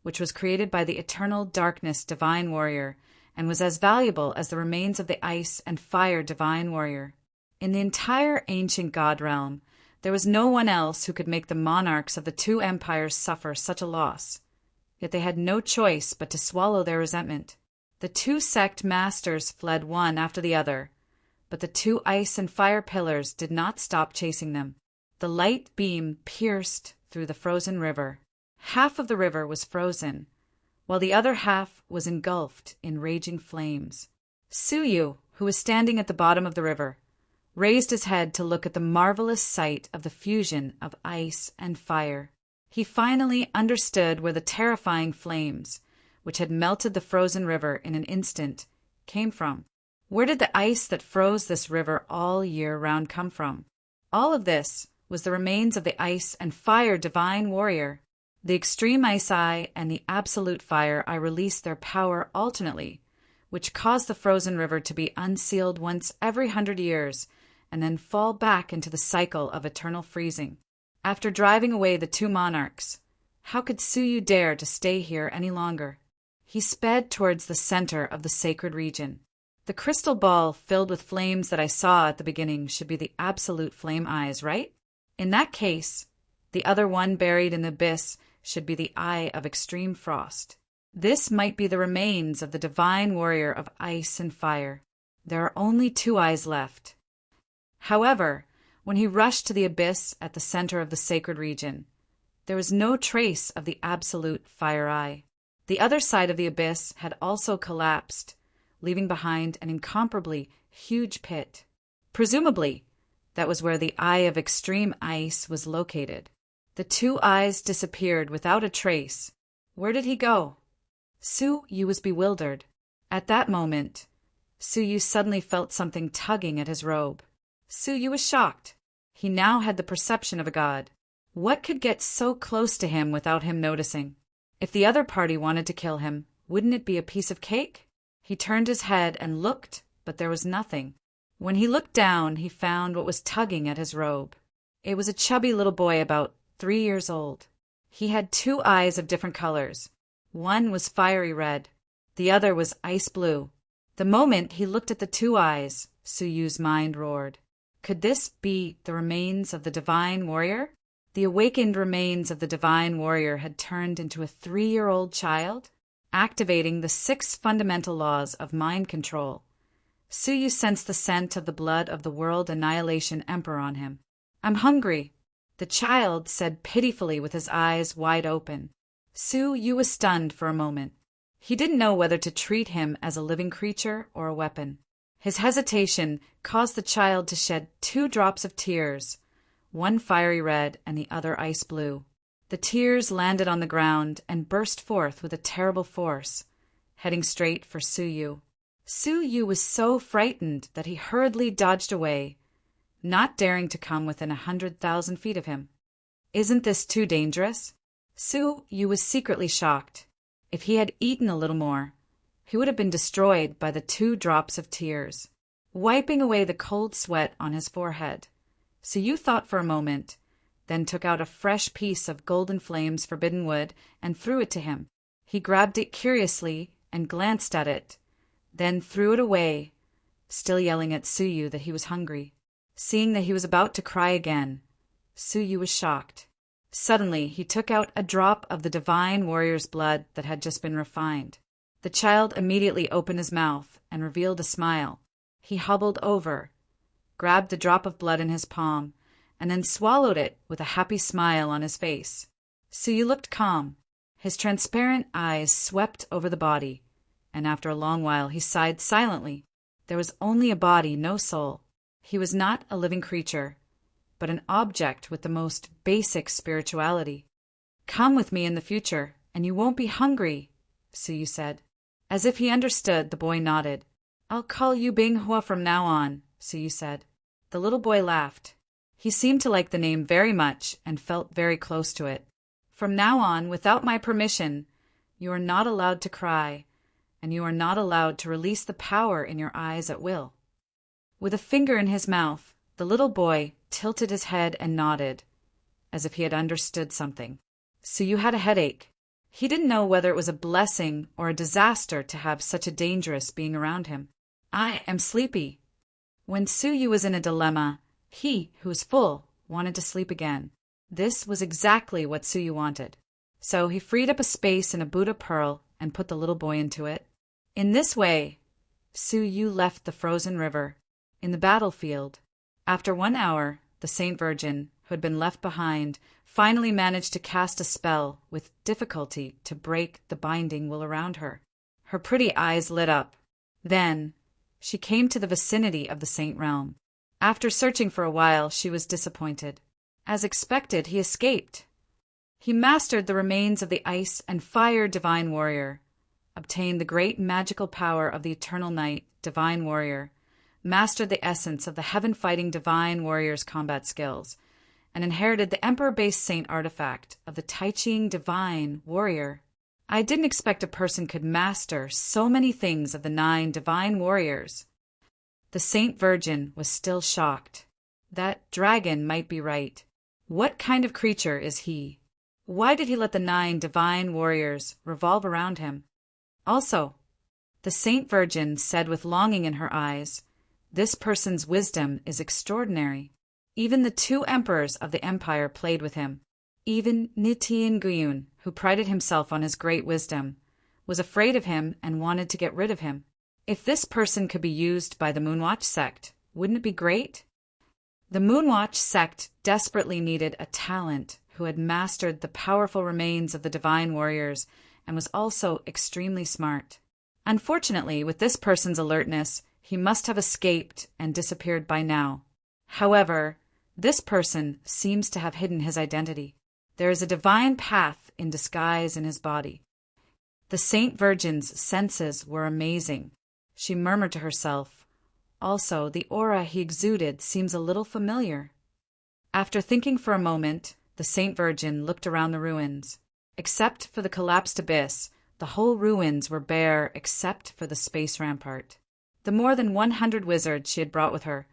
which was created by the eternal darkness divine warrior and was as valuable as the remains of the ice and fire divine warrior. In the entire ancient god realm, there was no one else who could make the monarchs of the 2 empires suffer such a loss. Yet they had no choice but to swallow their resentment. The 2 sect masters fled one after the other, but the 2 ice and fire pillars did not stop chasing them. The light beam pierced through the frozen river. Half of the river was frozen, while the other half was engulfed in raging flames. Suyu, who was standing at the bottom of the river, raised his head to look at the marvelous sight of the fusion of ice and fire. He finally understood where the terrifying flames, which had melted the frozen river in an instant, came from. Where did the ice that froze this river all year round come from? All of this was the remains of the ice and fire divine warrior. The extreme ice eye and the absolute fire eye released their power alternately, which caused the frozen river to be unsealed once every 100 years and then fall back into the cycle of eternal freezing. After driving away the 2 monarchs, how could Suyu dare to stay here any longer? He sped towards the center of the sacred region. The crystal ball filled with flames that I saw at the beginning should be the absolute flame eyes, right? In that case, the other one buried in the abyss should be the eye of extreme frost. This might be the remains of the divine warrior of ice and fire. There are only 2 eyes left. However, when he rushed to the abyss at the center of the sacred region, there was no trace of the absolute fire eye. The other side of the abyss had also collapsed, leaving behind an incomparably huge pit. Presumably, that was where the eye of extreme ice was located. The 2 eyes disappeared without a trace. Where did he go? Suyu was bewildered. At that moment, Suyu suddenly felt something tugging at his robe. Suyu was shocked. He now had the perception of a god. What could get so close to him without him noticing? If the other party wanted to kill him, wouldn't it be a piece of cake? He turned his head and looked, but there was nothing. When he looked down, he found what was tugging at his robe. It was a chubby little boy about 3 years old. He had 2 eyes of different colors. One was fiery red. The other was ice blue. The moment he looked at the 2 eyes, Suyu's mind roared. Could this be the remains of the divine warrior? The awakened remains of the divine warrior had turned into a 3-year-old child, activating the 6 fundamental laws of mind control. Suyu sensed the scent of the blood of the World Annihilation Emperor on him. I'm hungry, the child said pitifully with his eyes wide open. Suyu was stunned for a moment. He didn't know whether to treat him as a living creature or a weapon. His hesitation caused the child to shed 2 drops of tears, one fiery red and the other ice blue. The tears landed on the ground and burst forth with a terrible force, heading straight for Suyu. Suyu was so frightened that he hurriedly dodged away, not daring to come within 100,000 feet of him. Isn't this too dangerous? Suyu was secretly shocked. If he had eaten a little more, he would have been destroyed by the 2 drops of tears. Wiping away the cold sweat on his forehead, Suyu thought for a moment, then took out a fresh piece of Golden Flame's forbidden wood and threw it to him. He grabbed it curiously and glanced at it, then threw it away, still yelling at Suyu that he was hungry. Seeing that he was about to cry again, Suyu was shocked. Suddenly, he took out a drop of the divine warrior's blood that had just been refined. The child immediately opened his mouth and revealed a smile. He hobbled over, grabbed the drop of blood in his palm, and then swallowed it with a happy smile on his face. Suyu looked calm. His transparent eyes swept over the body, and after a long while he sighed silently. There was only a body, no soul. He was not a living creature, but an object with the most basic spirituality. "Come with me in the future, and you won't be hungry," Suyu said. As if he understood, the boy nodded. "I'll call you Binghua from now on," Suyu said. The little boy laughed. He seemed to like the name very much and felt very close to it. "From now on, without my permission, you are not allowed to cry, and you are not allowed to release the power in your eyes at will." With a finger in his mouth, the little boy tilted his head and nodded, as if he had understood something. Suyu had a headache. He didn't know whether it was a blessing or a disaster to have such a dangerous being around him. "I am sleepy." When Suyu was in a dilemma, he, who was full, wanted to sleep again. This was exactly what Suyu wanted. So he freed up a space in a Buddha pearl and put the little boy into it. In this way, Suyu left the frozen river. In the battlefield, after 1 hour, the Saint Virgin, who had been left behind, finally managed to cast a spell with difficulty to break the binding wool around her. Her pretty eyes lit up. Then she came to the vicinity of the Saint realm. After searching for a while, she was disappointed. As expected, he escaped. He mastered the remains of the ice and fire divine warrior, obtained the great magical power of the eternal night divine warrior, mastered the essence of the heaven-fighting divine warrior's combat skills, and inherited the emperor-based saint artifact of the Tai-Ching divine warrior. I didn't expect a person could master so many things of the 9 divine warriors. The Saint Virgin was still shocked. That dragon might be right. What kind of creature is he? Why did he let the 9 divine warriors revolve around him? Also, the Saint Virgin said with longing in her eyes, "This person's wisdom is extraordinary." Even the 2 emperors of the empire played with him. Even Nitin Guyun, who prided himself on his great wisdom, was afraid of him and wanted to get rid of him. If this person could be used by the Moonwatch sect, wouldn't it be great? The Moonwatch sect desperately needed a talent who had mastered the powerful remains of the divine warriors and was also extremely smart. Unfortunately, with this person's alertness, he must have escaped and disappeared by now. However, this person seems to have hidden his identity. There is a divine path in disguise in his body. The Saint Virgin's senses were amazing. She murmured to herself, "Also, the aura he exuded seems a little familiar." After thinking for a moment, the Saint Virgin looked around the ruins. Except for the collapsed abyss, the whole ruins were bare except for the space rampart. The more than 100 wizards she had brought with her,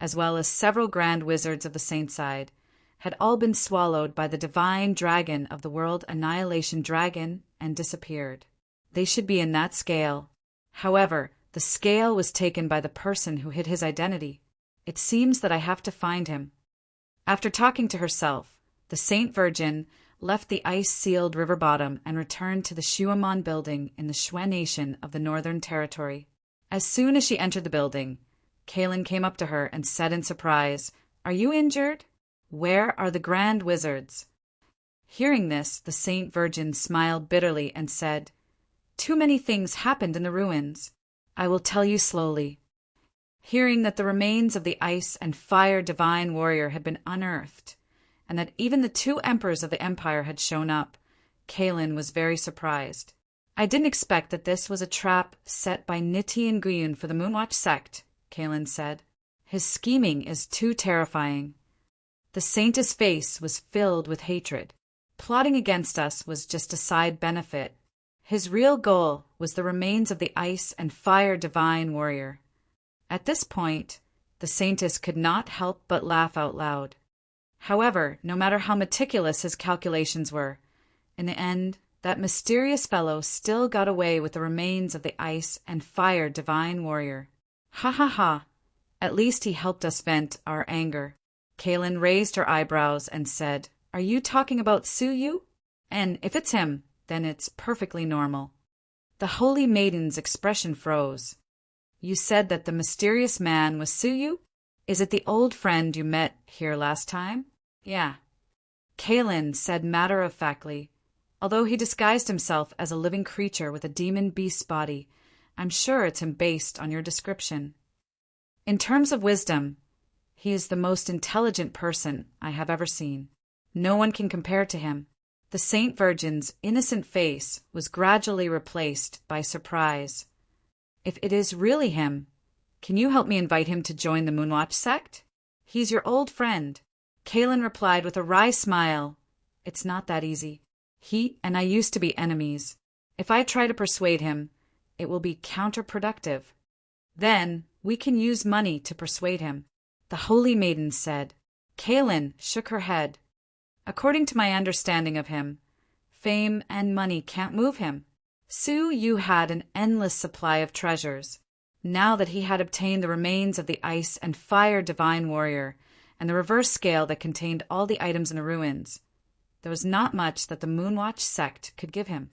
as well as several grand wizards of the saint side, had all been swallowed by the divine dragon of the world Annihilation Dragon and disappeared. They should be in that scale. However, the scale was taken by the person who hid his identity. It seems that I have to find him. After talking to herself, the Saint Virgin left the ice-sealed river bottom and returned to the Shuamon building in the Shue Nation of the Northern Territory. As soon as she entered the building, Kaelin came up to her and said in surprise, "Are you injured? Where are the grand wizards?" Hearing this, the Saint Virgin smiled bitterly and said, "Too many things happened in the ruins. I will tell you slowly." Hearing that the remains of the ice and fire divine warrior had been unearthed, and that even the 2 emperors of the empire had shown up, Kaelin was very surprised. "I didn't expect that this was a trap set by Nitin Guyun for the Moonwatch sect," Kaelin said. "His scheming is too terrifying." The saint's face was filled with hatred. Plotting against us was just a side benefit. His real goal was the remains of the ice and fire divine warrior. At this point, the saintess could not help but laugh out loud. However, no matter how meticulous his calculations were, in the end, that mysterious fellow still got away with the remains of the ice and fire divine warrior. Ha ha ha! At least he helped us vent our anger. Kaelin raised her eyebrows and said, "Are you talking about Suyu? And if it's him, then it's perfectly normal." The holy maiden's expression froze. "You said that the mysterious man was Suyu?" Is it the old friend you met here last time? Yeah. Kalen said matter-of-factly. Although he disguised himself as a living creature with a demon beast's body, I'm sure it's him based on your description. In terms of wisdom, he is the most intelligent person I have ever seen. No one can compare to him. The Saint Virgin's innocent face was gradually replaced by surprise. If it is really him, can you help me invite him to join the Moonwatch sect? He's your old friend. Kalen replied with a wry smile. It's not that easy. He and I used to be enemies. If I try to persuade him, it will be counterproductive. Then we can use money to persuade him, the Holy Maiden said. Kalen shook her head. According to my understanding of him, fame and money can't move him. Su Yu had an endless supply of treasures. Now that he had obtained the remains of the ice and fire divine warrior and the reverse scale that contained all the items in the ruins, there was not much that the Moonwatch sect could give him.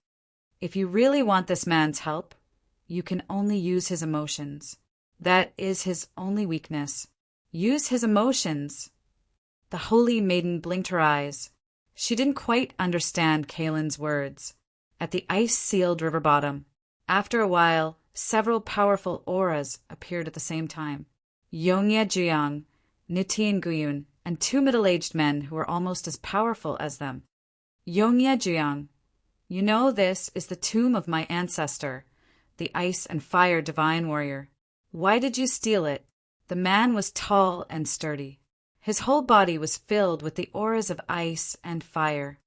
If you really want this man's help, you can only use his emotions. That is his only weakness. Use his emotions. The Holy Maiden blinked her eyes. She didn't quite understand Kalen's words. At the ice-sealed river bottom, after a while, several powerful auras appeared at the same time. Yongye Jiang, Nitian Guyun, and two middle-aged men who were almost as powerful as them. Yongye Jiang, you know this is the tomb of my ancestor, the ice and fire divine warrior. Why did you steal it? The man was tall and sturdy. His whole body was filled with the auras of ice and fire.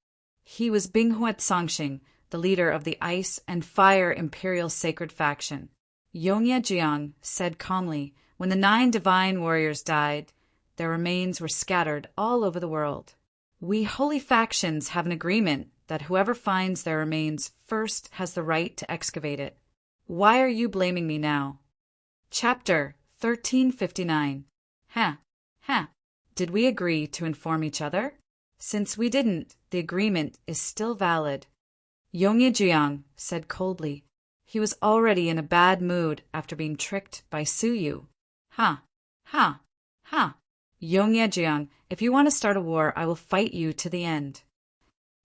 He was Binghuat Songxing, the leader of the Ice and Fire Imperial Sacred Faction. Yongye Jiang said calmly, when the 9 divine warriors died, their remains were scattered all over the world. We holy factions have an agreement that whoever finds their remains first has the right to excavate it. Why are you blaming me now? Chapter 1359. Did we agree to inform each other? Since we didn't, the agreement is still valid. Yongye Jiang said coldly. He was already in a bad mood after being tricked by Su Yu. Yongye Jiang, if you want to start a war, I will fight you to the end.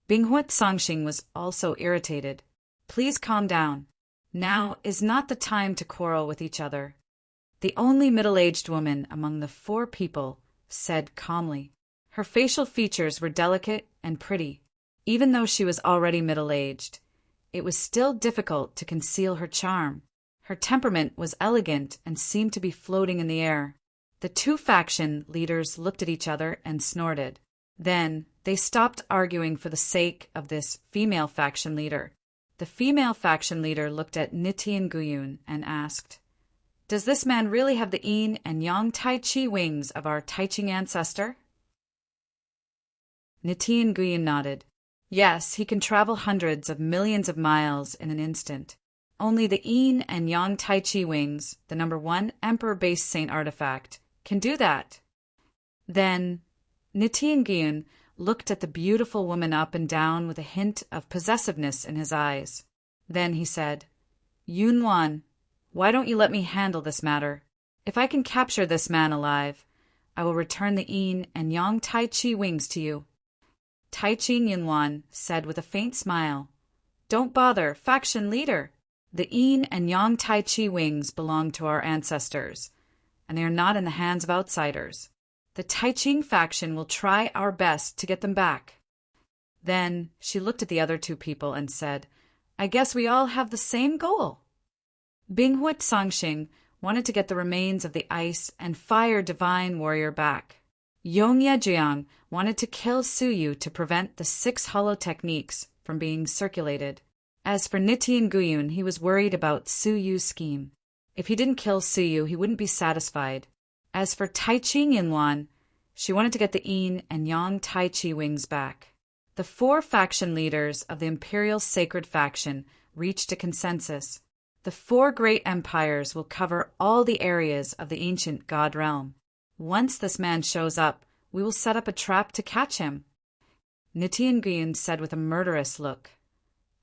Binghuat Songxing was also irritated. Please calm down. Now is not the time to quarrel with each other. The only middle-aged woman among the 4 people said calmly. Her facial features were delicate and pretty. Even though she was already middle-aged, it was still difficult to conceal her charm. Her temperament was elegant and seemed to be floating in the air. The 2 faction leaders looked at each other and snorted. Then they stopped arguing for the sake of this female faction leader. The female faction leader looked at Nitian Guyun and asked, Does this man really have the yin and yang tai chi wings of our Tai Ching ancestor? Nitian Guyun nodded. Yes, he can travel hundreds of millions of miles in an instant. Only the yin and yang tai chi wings, the number 1 emperor-based saint artifact, can do that. Then Nitian Guyun looked at the beautiful woman up and down with a hint of possessiveness in his eyes. Then he said, Yunwan, why don't you let me handle this matter? If I can capture this man alive, I will return the yin and yang tai chi wings to you. Tai Ching Yunwan said with a faint smile, Don't bother, faction leader. The yin and yang tai chi wings belong to our ancestors, and they are not in the hands of outsiders. The Tai Ching faction will try our best to get them back. Then she looked at the other 2 people and said, I guess we all have the same goal. Binghuat Songxing wanted to get the remains of the ice and fire divine warrior back. Yongye Jiang wanted to kill Su Yu to prevent the 6 hollow techniques from being circulated. As for Nitian Guyun, he was worried about Su Yu's scheme. If he didn't kill Su Yu, he wouldn't be satisfied. As for Tai Ching Yinwan, she wanted to get the yin and yang tai chi wings back. The 4 faction leaders of the Imperial Sacred Faction reached a consensus. The 4 great empires will cover all the areas of the ancient god realm. Once this man shows up, we will set up a trap to catch him. Nitian Guyun said with a murderous look,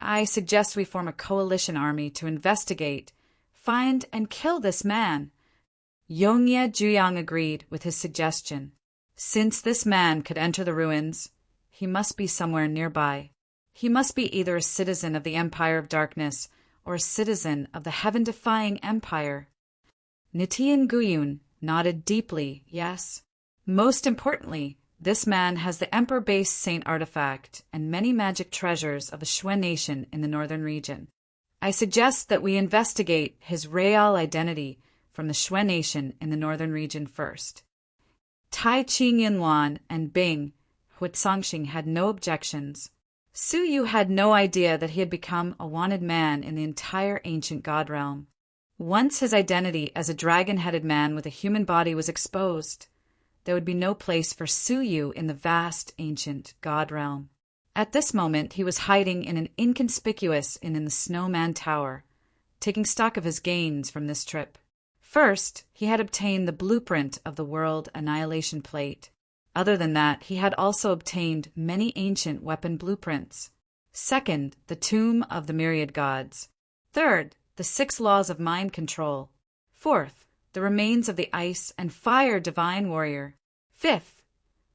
I suggest we form a coalition army to investigate, find and kill this man. Yongye Juyang agreed with his suggestion. Since this man could enter the ruins, he must be somewhere nearby. He must be either a citizen of the Empire of Darkness or a citizen of the heaven-defying Empire. Nitian Guyun nodded deeply, yes. Most importantly, this man has the Emperor-based Saint artifact and many magic treasures of the Xue Nation in the northern region. I suggest that we investigate his real identity from the Xue Nation in the northern region first. Tai Qingyuan and Bing Huitsongxing had no objections. Su Yu had no idea that he had become a wanted man in the entire ancient god realm. Once his identity as a dragon-headed man with a human body was exposed, there would be no place for Su Yu in the vast ancient god realm. At this moment, he was hiding in an inconspicuous inn in the Snowman Tower, taking stock of his gains from this trip. First, he had obtained the blueprint of the World Annihilation Plate. Other than that, he had also obtained many ancient weapon blueprints. Second, the Tomb of the Myriad Gods. Third, the 6 laws of mind control. Fourth, the remains of the Ice and Fire Divine Warrior. Fifth,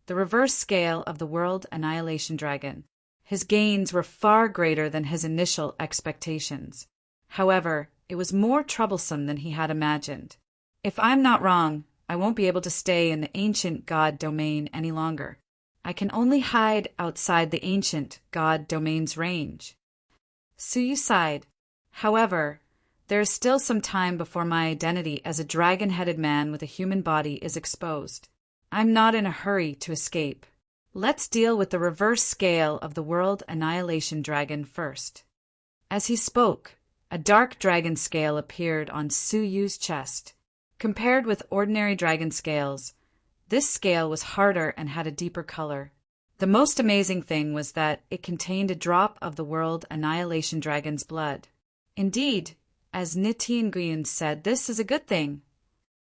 the reverse scale of the World Annihilation Dragon. His gains were far greater than his initial expectations. However, it was more troublesome than he had imagined. If I'm not wrong, I won't be able to stay in the ancient god domain any longer. I can only hide outside the ancient god domain's range. Su Yu sighed. However, there is still some time before my identity as a dragon-headed man with a human body is exposed. I'm not in a hurry to escape. Let's deal with the reverse scale of the World Annihilation Dragon first. As he spoke, a dark dragon scale appeared on Su Yu's chest. Compared with ordinary dragon scales, this scale was harder and had a deeper color. The most amazing thing was that it contained a drop of the World Annihilation Dragon's blood. Indeed, as Nitin Nguyen said, this is a good thing.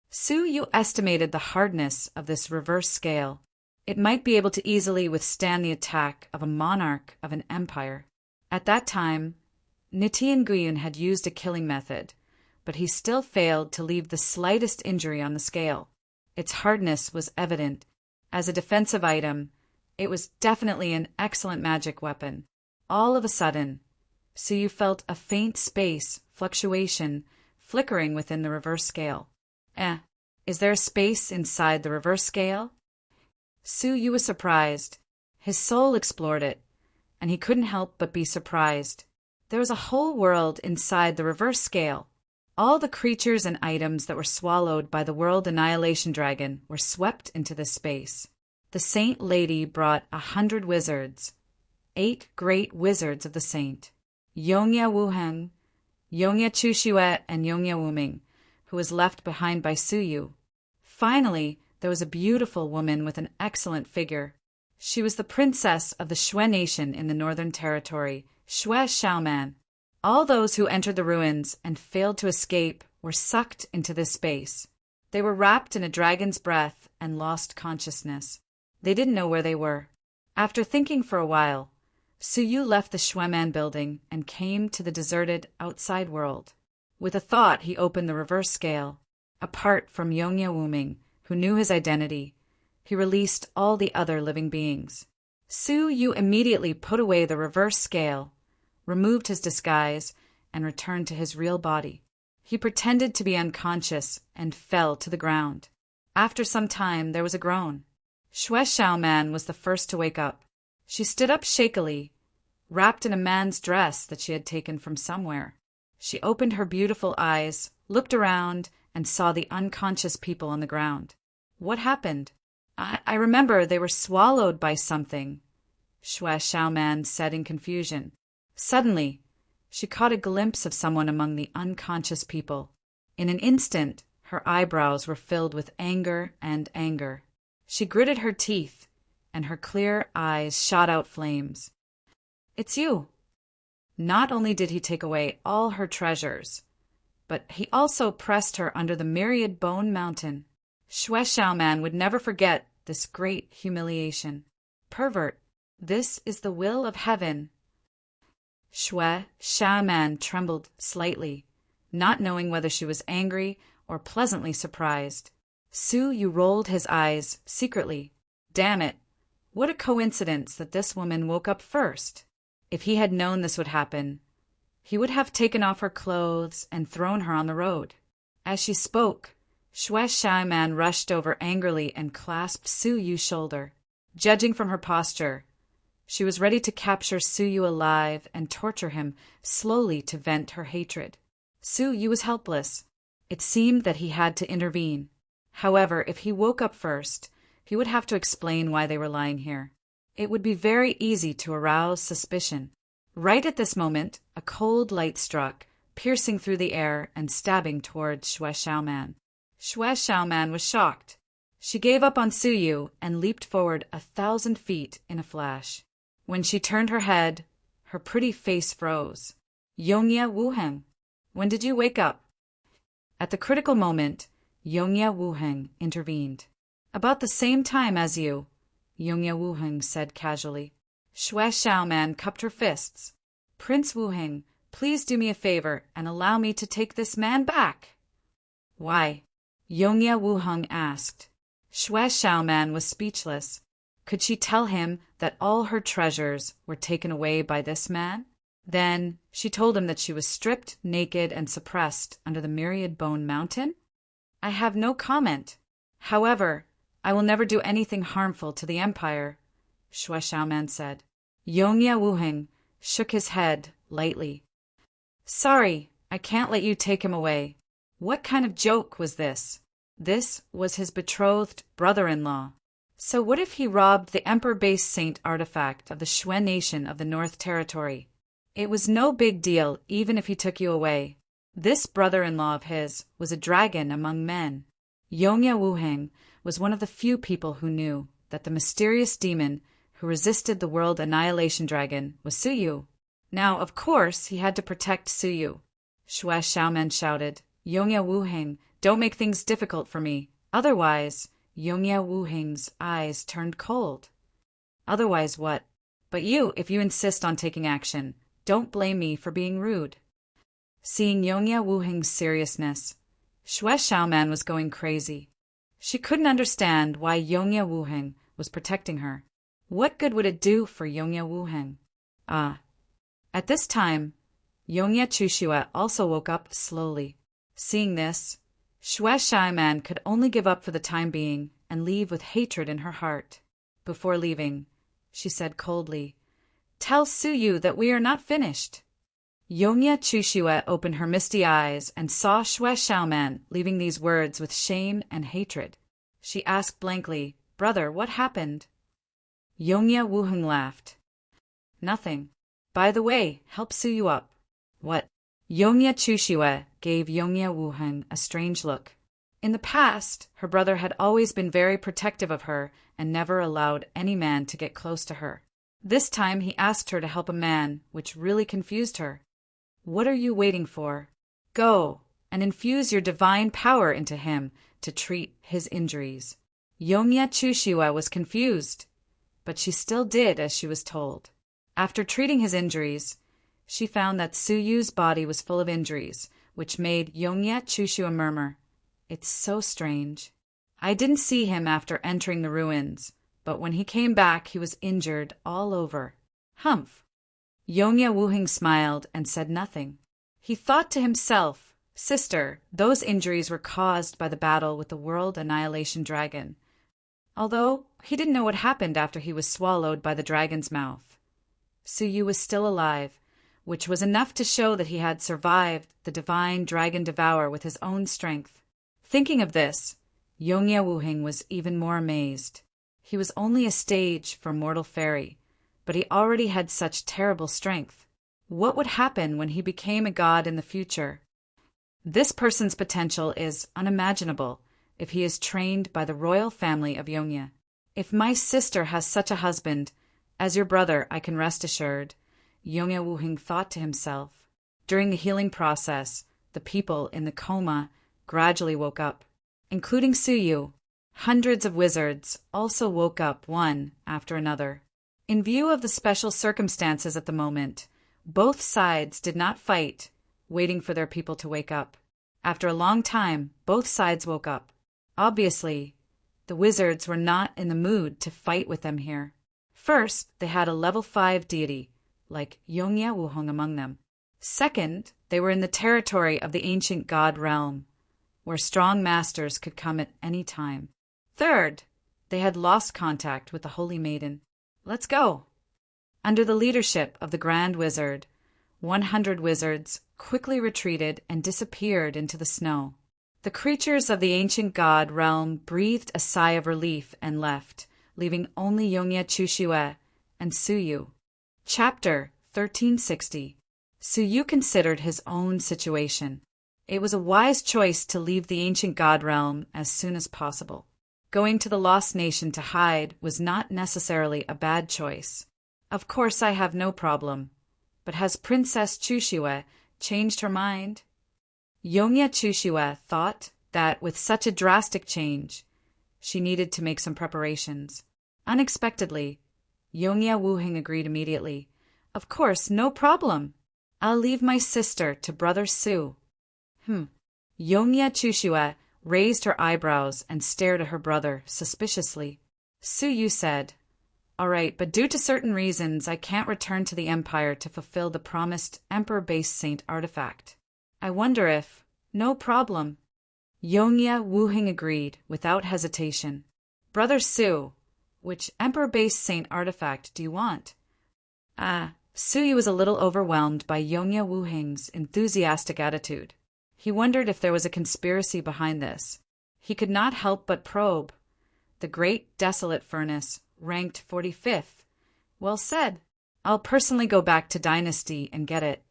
Su Yu estimated the hardness of this reverse scale. It might be able to easily withstand the attack of a monarch of an empire. At that time, Nitin Nguyen had used a killing method, but he still failed to leave the slightest injury on the scale. Its hardness was evident. As a defensive item, it was definitely an excellent magic weapon. All of a sudden, Su Yu felt a faint space fluctuation flickering within the reverse scale. Is there a space inside the reverse scale? Su Yu was surprised. His soul explored it, and he couldn't help but be surprised. There was a whole world inside the reverse scale. All the creatures and items that were swallowed by the World Annihilation Dragon were swept into this space. The Saint Lady brought 100 wizards, 8 great wizards of the Saint, Yongya Wuheng, Yongya Chuxue, and Yongya Wuming, who was left behind by Su Yu. Finally, there was a beautiful woman with an excellent figure. She was the princess of the Xue Nation in the Northern Territory, Xue Xiaoman. All those who entered the ruins and failed to escape were sucked into this space. They were wrapped in a dragon's breath and lost consciousness. They didn't know where they were. After thinking for a while, Su Yu left the Xueman building and came to the deserted outside world. With a thought, he opened the reverse scale. Apart from Yongya Wuming, who knew his identity, he released all the other living beings. Su Yu immediately put away the reverse scale, removed his disguise, and returned to his real body. He pretended to be unconscious and fell to the ground. After some time, there was a groan. Xue Xiaoman was the first to wake up. She stood up shakily, wrapped in a man's dress that she had taken from somewhere. She opened her beautiful eyes, looked around, and saw the unconscious people on the ground. What happened? I remember they were swallowed by something, Xue Xiaoman said in confusion. Suddenly, she caught a glimpse of someone among the unconscious people. In an instant, her eyebrows were filled with anger and anger. She gritted her teeth, and her clear eyes shot out flames. "It's you." Not only did he take away all her treasures, but he also pressed her under the myriad bone mountain. Xue Xiaoman would never forget this great humiliation. Pervert, this is the will of heaven. Xue Xiaoman trembled slightly, not knowing whether she was angry or pleasantly surprised. Su rolled his eyes secretly. Damn it! What a coincidence that this woman woke up first. If he had known this would happen, he would have taken off her clothes and thrown her on the road. As she spoke, Xue Xiaoman rushed over angrily and clasped Su Yu's shoulder. Judging from her posture, she was ready to capture Su Yu alive and torture him slowly to vent her hatred. Su Yu was helpless. It seemed that he had to intervene. However, if he woke up first, he would have to explain why they were lying here. It would be very easy to arouse suspicion. Right at this moment, a cold light struck, piercing through the air and stabbing towards Xue Xiaoman. Xue Xiaoman was shocked. She gave up on Su Yu and leaped forward 1,000 feet in a flash. When she turned her head, her pretty face froze. Yongye Wuheng, when did you wake up? At the critical moment, Yongye Wuheng intervened. About the same time as you, Yongye Wuheng said casually. Xue Xiaoman cupped her fists. Prince Wuheng, please do me a favor and allow me to take this man back. Why? Yongye Wuheng asked. Xue Xiaoman was speechless. Could she tell him that all her treasures were taken away by this man? Then she told him that she was stripped, naked, and suppressed under the myriad bone mountain? I have no comment. However, I will never do anything harmful to the empire, Xue Xiaoman said. Yongye Wuheng shook his head lightly. Sorry, I can't let you take him away. What kind of joke was this? This was his betrothed brother-in-law. So what if he robbed the emperor-based saint artifact of the Xue nation of the North Territory? It was no big deal even if he took you away. This brother-in-law of his was a dragon among men. Yongye Wuheng was one of the few people who knew that the mysterious demon who resisted the world annihilation dragon was Su Yu. Now, of course, he had to protect Su Yu. Xue Xiaoman shouted, Yongye Wuheng, don't make things difficult for me. Otherwise, Yongye Wuheng's eyes turned cold. Otherwise what? But you, if you insist on taking action, don't blame me for being rude. Seeing Yongye Wuheng's seriousness, Xue Xiaoman was going crazy. She couldn't understand why Yongye Wuheng was protecting her. What good would it do for Yongye Wuheng? At this time, Yongye Chuxue also woke up slowly. Seeing this, Xue Xiaoman could only give up for the time being and leave with hatred in her heart. Before leaving, she said coldly, Tell Su Yu that we are not finished. Yongye Chuxue opened her misty eyes and saw Xue Xiaoman leaving these words with shame and hatred. She asked blankly, Brother, what happened? Yongye Wuheng laughed. Nothing. By the way, help Su Yu up. What? Yongye Chuxue gave Yongye Wuheng a strange look. In the past, her brother had always been very protective of her and never allowed any man to get close to her. This time he asked her to help a man, which really confused her. What are you waiting for? Go and infuse your divine power into him to treat his injuries. Yongye Chuxue was confused, but she still did as she was told. After treating his injuries, she found that Su Yu's body was full of injuries, which made Yongye Chuxue murmur, It's so strange. I didn't see him after entering the ruins, but when he came back he was injured all over. Humph. Yongye Wuheng smiled and said nothing. He thought to himself, Sister, those injuries were caused by the battle with the World Annihilation Dragon, although he didn't know what happened after he was swallowed by the dragon's mouth. Su Yu was still alive, which was enough to show that he had survived the divine dragon devour with his own strength. Thinking of this, Yongye Wuheng was even more amazed. He was only a stage for mortal fairy, but he already had such terrible strength. What would happen when he became a god in the future? This person's potential is unimaginable if he is trained by the royal family of Yongye. If my sister has such a husband, as your brother, I can rest assured, Yongye Wuheng thought to himself. During the healing process, the people in the coma gradually woke up, including Su Yu. Hundreds of wizards also woke up one after another. In view of the special circumstances at the moment, both sides did not fight, waiting for their people to wake up. After a long time, both sides woke up. Obviously, the wizards were not in the mood to fight with them here. First, they had a level 5 deity, like Yongya Wuhong among them. Second, they were in the territory of the ancient god realm, where strong masters could come at any time. Third, they had lost contact with the Holy Maiden. Let's go! Under the leadership of the Grand Wizard, 100 wizards quickly retreated and disappeared into the snow. The creatures of the ancient god realm breathed a sigh of relief and left, leaving only Yongya Chushue and Suyu. Chapter 1360. Suyu considered his own situation. It was a wise choice to leave the ancient god realm as soon as possible. Going to the Lost Nation to hide was not necessarily a bad choice. Of course I have no problem. But has Princess Chushue changed her mind? Yongya Chushue thought that with such a drastic change, she needed to make some preparations. Unexpectedly, Yongya Wuhing agreed immediately. Of course, no problem. I'll leave my sister to Brother Su. Yongya Chushue raised her eyebrows and stared at her brother suspiciously. Suyu said, "All right, but due to certain reasons, I can't return to the Empire to fulfill the promised Emperor-based Saint artifact. I wonder if—" "No problem." Yongya Wuhing agreed without hesitation. "Brother Su, which Emperor-based Saint artifact do you want?" Suyu was a little overwhelmed by Yongya Wuhing's enthusiastic attitude. He wondered if there was a conspiracy behind this. He could not help but probe. The Great Desolate Furnace, ranked 45th. Well said. I'll personally go back to Dynasty and get it.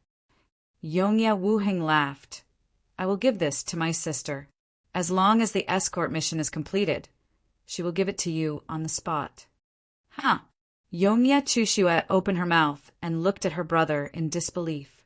Yongya Wuhing laughed. I will give this to my sister. As long as the escort mission is completed, she will give it to you on the spot. Yongya Chushue opened her mouth and looked at her brother in disbelief.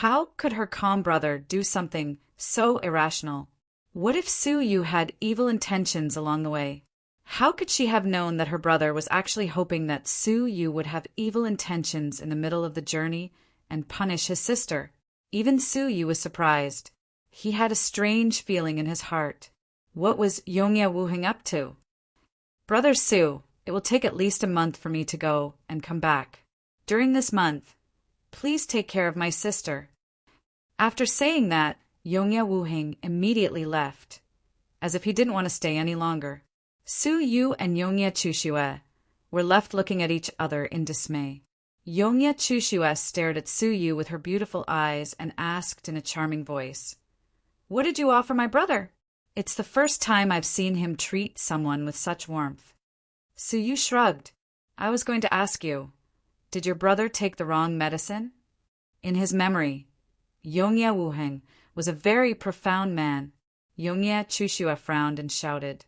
How could her calm brother do something so irrational? What if Suyu had evil intentions along the way? How could she have known that her brother was actually hoping that Suyu would have evil intentions in the middle of the journey and punish his sister? Even Suyu was surprised. He had a strange feeling in his heart. What was Yongya Wuhing up to? Brother Su, it will take at least a month for me to go and come back. During this month, please take care of my sister. After saying that, Yongya Wuhing immediately left, as if he didn't want to stay any longer. Suyu and Yongya Chushue were left looking at each other in dismay. Yongya Chushue stared at Suyu with her beautiful eyes and asked in a charming voice, "What did you offer my brother?" "It's the first time I've seen him treat someone with such warmth." Suyu shrugged. "I was going to ask you, did your brother take the wrong medicine?" In his memory, Yongya Wuhing was a very profound man. Yongya Chushue frowned and shouted,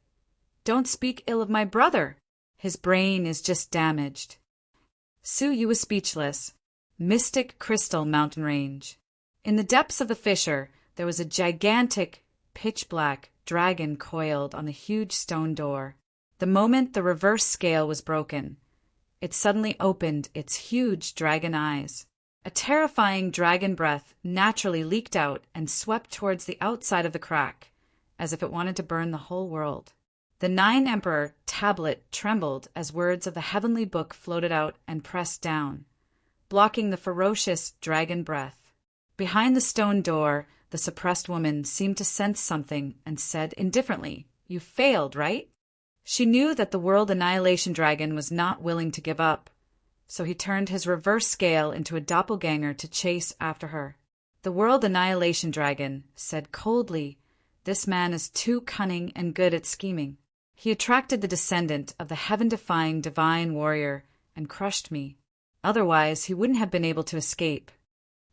"Don't speak ill of my brother. His brain is just damaged." Suyu was speechless. Mystic Crystal Mountain Range. In the depths of the fissure, there was a gigantic, pitch-black dragon coiled on the huge stone door. The moment the reverse scale was broken, it suddenly opened its huge dragon eyes. A terrifying dragon breath naturally leaked out and swept towards the outside of the crack, as if it wanted to burn the whole world. The 9 Emperor tablet trembled as words of the heavenly book floated out and pressed down, blocking the ferocious dragon breath. Behind the stone door, the suppressed woman seemed to sense something and said indifferently, "You failed, right?" She knew that the World Annihilation Dragon was not willing to give up, so he turned his reverse scale into a doppelganger to chase after her. The World Annihilation Dragon said coldly, "This man is too cunning and good at scheming. He attracted the descendant of the heaven-defying divine warrior and crushed me. Otherwise, he wouldn't have been able to escape.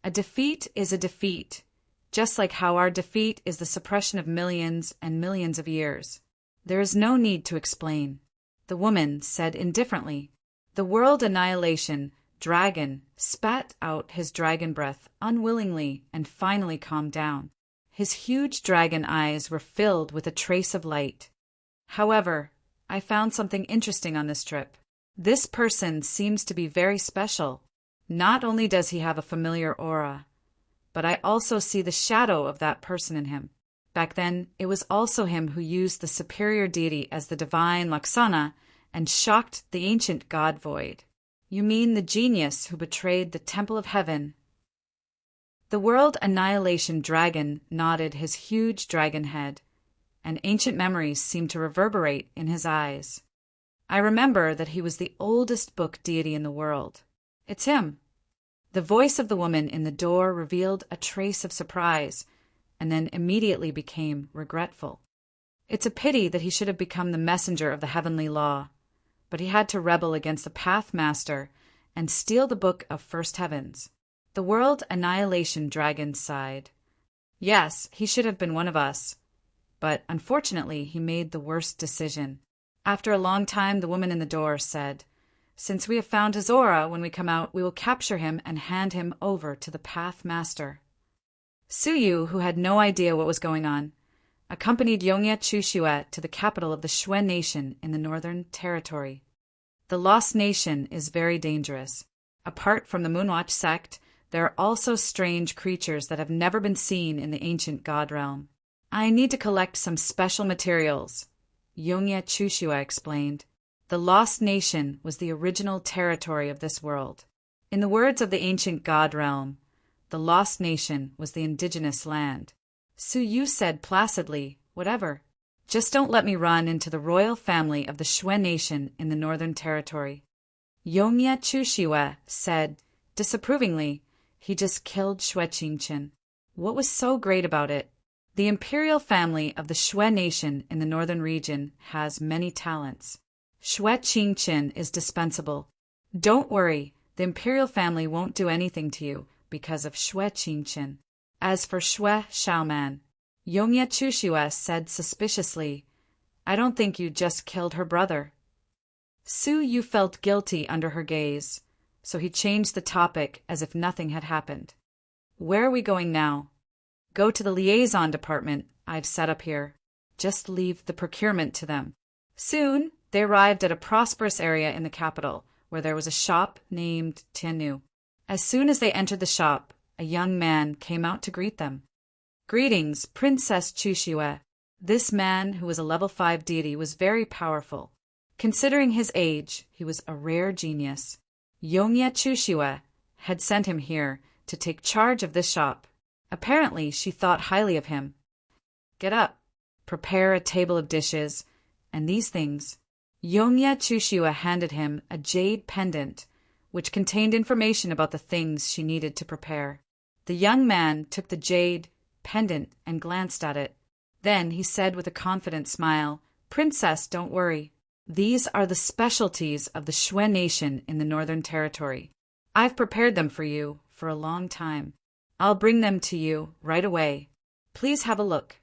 A defeat is a defeat, just like how our defeat is the suppression of millions and millions of years. There is no need to explain." The woman said indifferently. The World Annihilation Dragon spat out his dragon breath unwillingly and finally calmed down. His huge dragon eyes were filled with a trace of light. "However, I found something interesting on this trip. This person seems to be very special. Not only does he have a familiar aura, but I also see the shadow of that person in him. Back then, it was also him who used the superior deity as the divine Laksana and shocked the ancient god Void. You mean the genius who betrayed the temple of heaven? The world annihilation dragon nodded his huge dragon head, and ancient memories seemed to reverberate in his eyes. I remember that he was the oldest book deity in the world. It's him. The voice of the woman in the door revealed a trace of surprise, and then immediately became regretful. It's a pity that he should have become the messenger of the heavenly law, but he had to rebel against the Pathmaster and steal the book of first heavens. The world annihilation dragon sighed. Yes, he should have been one of us, but unfortunately he made the worst decision. After a long time, the woman in the door said, "Since we have found his aura, when we come out, we will capture him and hand him over to the Pathmaster." Suyu, who had no idea what was going on, accompanied Yongye Chushue to the capital of the Shue Nation in the Northern Territory. The Lost Nation is very dangerous. Apart from the Moonwatch sect, there are also strange creatures that have never been seen in the ancient god realm. I need to collect some special materials, Yongye Chushue explained. The Lost Nation was the original territory of this world. In the words of the ancient god realm, the Lost Nation was the indigenous land. Suyu said placidly, "Whatever. Just don't let me run into the royal family of the Shue Nation in the Northern Territory." Yongye Chushue said disapprovingly, "He just killed Shue Qingqian. What was so great about it? The imperial family of the Shue Nation in the northern region has many talents. Shue Qingqian is dispensable. Don't worry, the imperial family won't do anything to you because of Shue Qingqian. As for Shue Xiaoman," Yongye Chushue said suspiciously, "I don't think you just killed her brother." Suyu felt guilty under her gaze, so he changed the topic as if nothing had happened. "Where are we going now?" "Go to the liaison department I've set up here. Just leave the procurement to them." Soon, they arrived at a prosperous area in the capital, where there was a shop named Tiannu. As soon as they entered the shop, a young man came out to greet them. "Greetings, Princess Chushue." This man, who was a level 5 deity, was very powerful. Considering his age, he was a rare genius. Yongye Chushue had sent him here to take charge of this shop. Apparently, she thought highly of him. "Get up, prepare a table of dishes, and these things." Yongye Chushue handed him a jade pendant, which contained information about the things she needed to prepare. The young man took the jade pendant and glanced at it. Then he said with a confident smile, "Princess, don't worry. These are the specialties of the Shue Nation in the Northern Territory. I've prepared them for you for a long time. I'll bring them to you right away. Please have a look."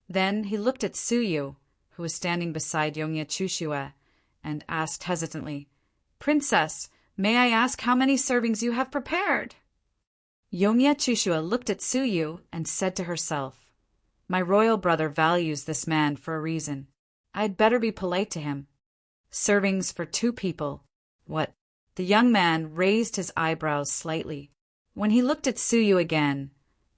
Then he looked at Suyu, who was standing beside Yongye Chushue, and asked hesitantly, "Princess, may I ask how many servings you have prepared?" Yongye Chushue looked at Suyu and said to herself, "My royal brother values this man for a reason. I'd better be polite to him. Servings for 2 people. What?" The young man raised his eyebrows slightly. When he looked at Suyu again,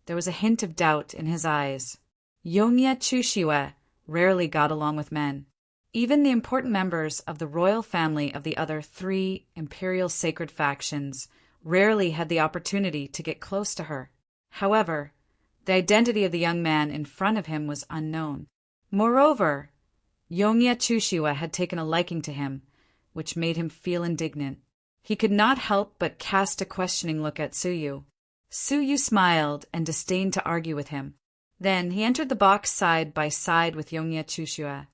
there was a hint of doubt in his eyes. Yongye Chushue rarely got along with men. Even the important members of the royal family of the other 3 imperial sacred factions rarely had the opportunity to get close to her. However, the identity of the young man in front of him was unknown. Moreover, Yongye Chushue had taken a liking to him, which made him feel indignant. He could not help but cast a questioning look at Suyu. Suyu smiled and disdained to argue with him. Then he entered the box side by side with Yongye Chushue.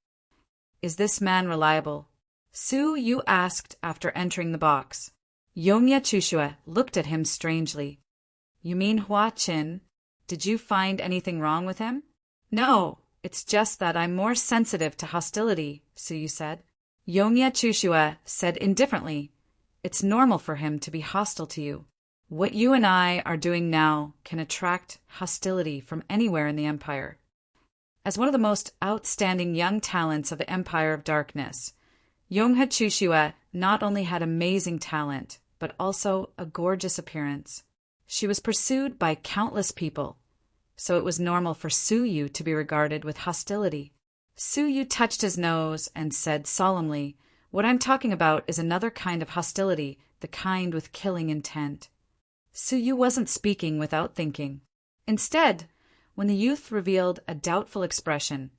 "Is this man reliable?" Suyu asked after entering the box. Yongye Chushue looked at him strangely. "You mean Hua Qin? Did you find anything wrong with him?" "No, it's just that I'm more sensitive to hostility," Suyu said. Yongye Chushue said indifferently, "It's normal for him to be hostile to you. What you and I are doing now can attract hostility from anywhere in the Empire." As one of the most outstanding young talents of the Empire of Darkness, Yongye Chushue not only had amazing talent, but also a gorgeous appearance. She was pursued by countless people, so it was normal for Suyu to be regarded with hostility. Suyu touched his nose and said solemnly, "What I'm talking about is another kind of hostility, the kind with killing intent." Suyu wasn't speaking without thinking. Instead, when the youth revealed a doubtful expression,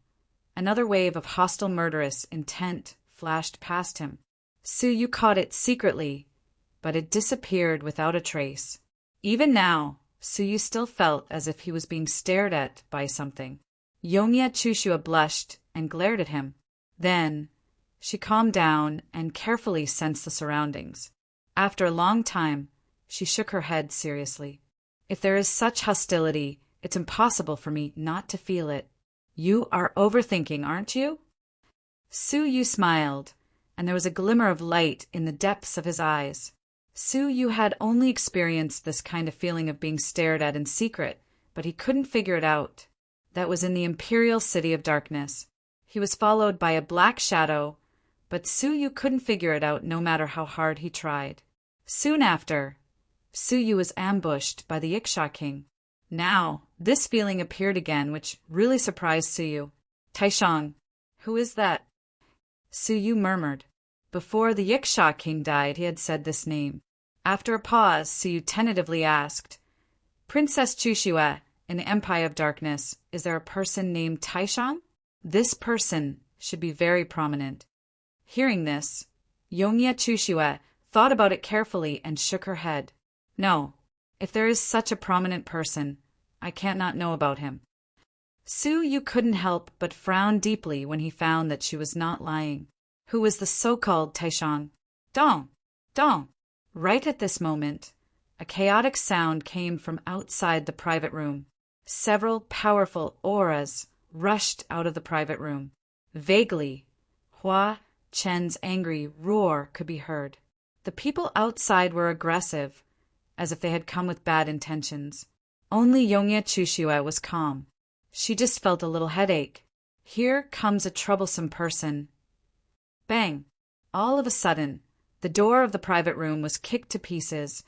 another wave of hostile murderous intent flashed past him. Suyu caught it secretly, but it disappeared without a trace. Even now, Suyu still felt as if he was being stared at by something. Yongya Chushua blushed and glared at him. Then, she calmed down and carefully sensed the surroundings. After a long time, she shook her head seriously. "If there is such hostility, it's impossible for me not to feel it. You are overthinking, aren't you?" Suyu smiled, and there was a glimmer of light in the depths of his eyes. Suyu had only experienced this kind of feeling of being stared at in secret, but he couldn't figure it out. That was in the Imperial City of Darkness. He was followed by a black shadow, but Suyu couldn't figure it out no matter how hard he tried. Soon after, Suyu was ambushed by the Iksha King. Now, this feeling appeared again, which really surprised Suyu. "Taishang, who is that?" Suyu murmured. Before the Iksha King died, he had said this name. After a pause, Suyu tentatively asked, "Princess Chushua, in the Empire of Darkness, is there a person named Taishang? This person should be very prominent." Hearing this, Yongya Chushua thought about it carefully and shook her head. "No, if there is such a prominent person, I can't not know about him." Suyu couldn't help but frown deeply when he found that she was not lying. Who was the so-called Taishang? Dong! Dong! Right at this moment, a chaotic sound came from outside the private room. Several powerful auras rushed out of the private room. Vaguely, Hua Chen's angry roar could be heard. The people outside were aggressive, as if they had come with bad intentions. Only Yongya Chushua was calm. She just felt a little headache. Here comes a troublesome person. Bang! All of a sudden, the door of the private room was kicked to pieces,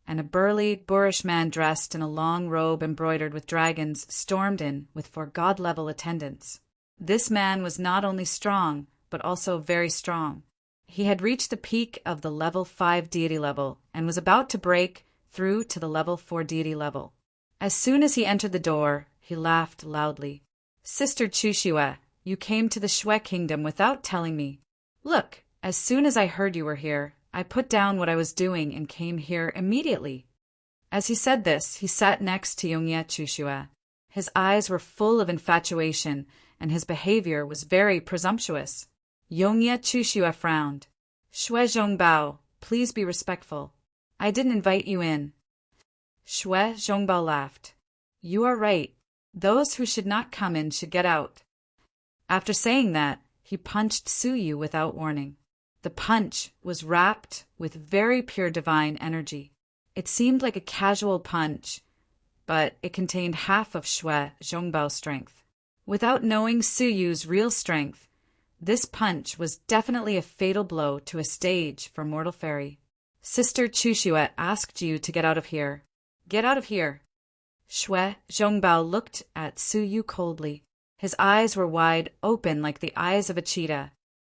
and a burly, boorish man dressed in a long robe embroidered with dragons stormed in with four god-level attendants. This man was not only strong, but also very strong. He had reached the peak of the level 5 deity level and was about to break through to the level 4 deity level. As soon as he entered the door, he laughed loudly. "Sister Chushua, you came to the Shui Kingdom without telling me. Look, as soon as I heard you were here, I put down what I was doing and came here immediately." As he said this, he sat next to Yongya Chushua. His eyes were full of infatuation, and his behavior was very presumptuous. Yongya Chushua frowned. "Shui Zhongbao, please be respectful. I didn't invite you in." Shui Zhongbao laughed. "You are right. Those who should not come in should get out." After saying that, he punched Suyu without warning. The punch was wrapped with very pure divine energy. It seemed like a casual punch, but it contained half of Shui Zhongbao's strength. Without knowing Suyu's real strength, this punch was definitely a fatal blow to a stage for mortal fairy. "Sister Chushua asked you to get out of here. Get out of here." Shui Zhongbao looked at Suyu coldly. His eyes were wide open like the eyes of a cheetah.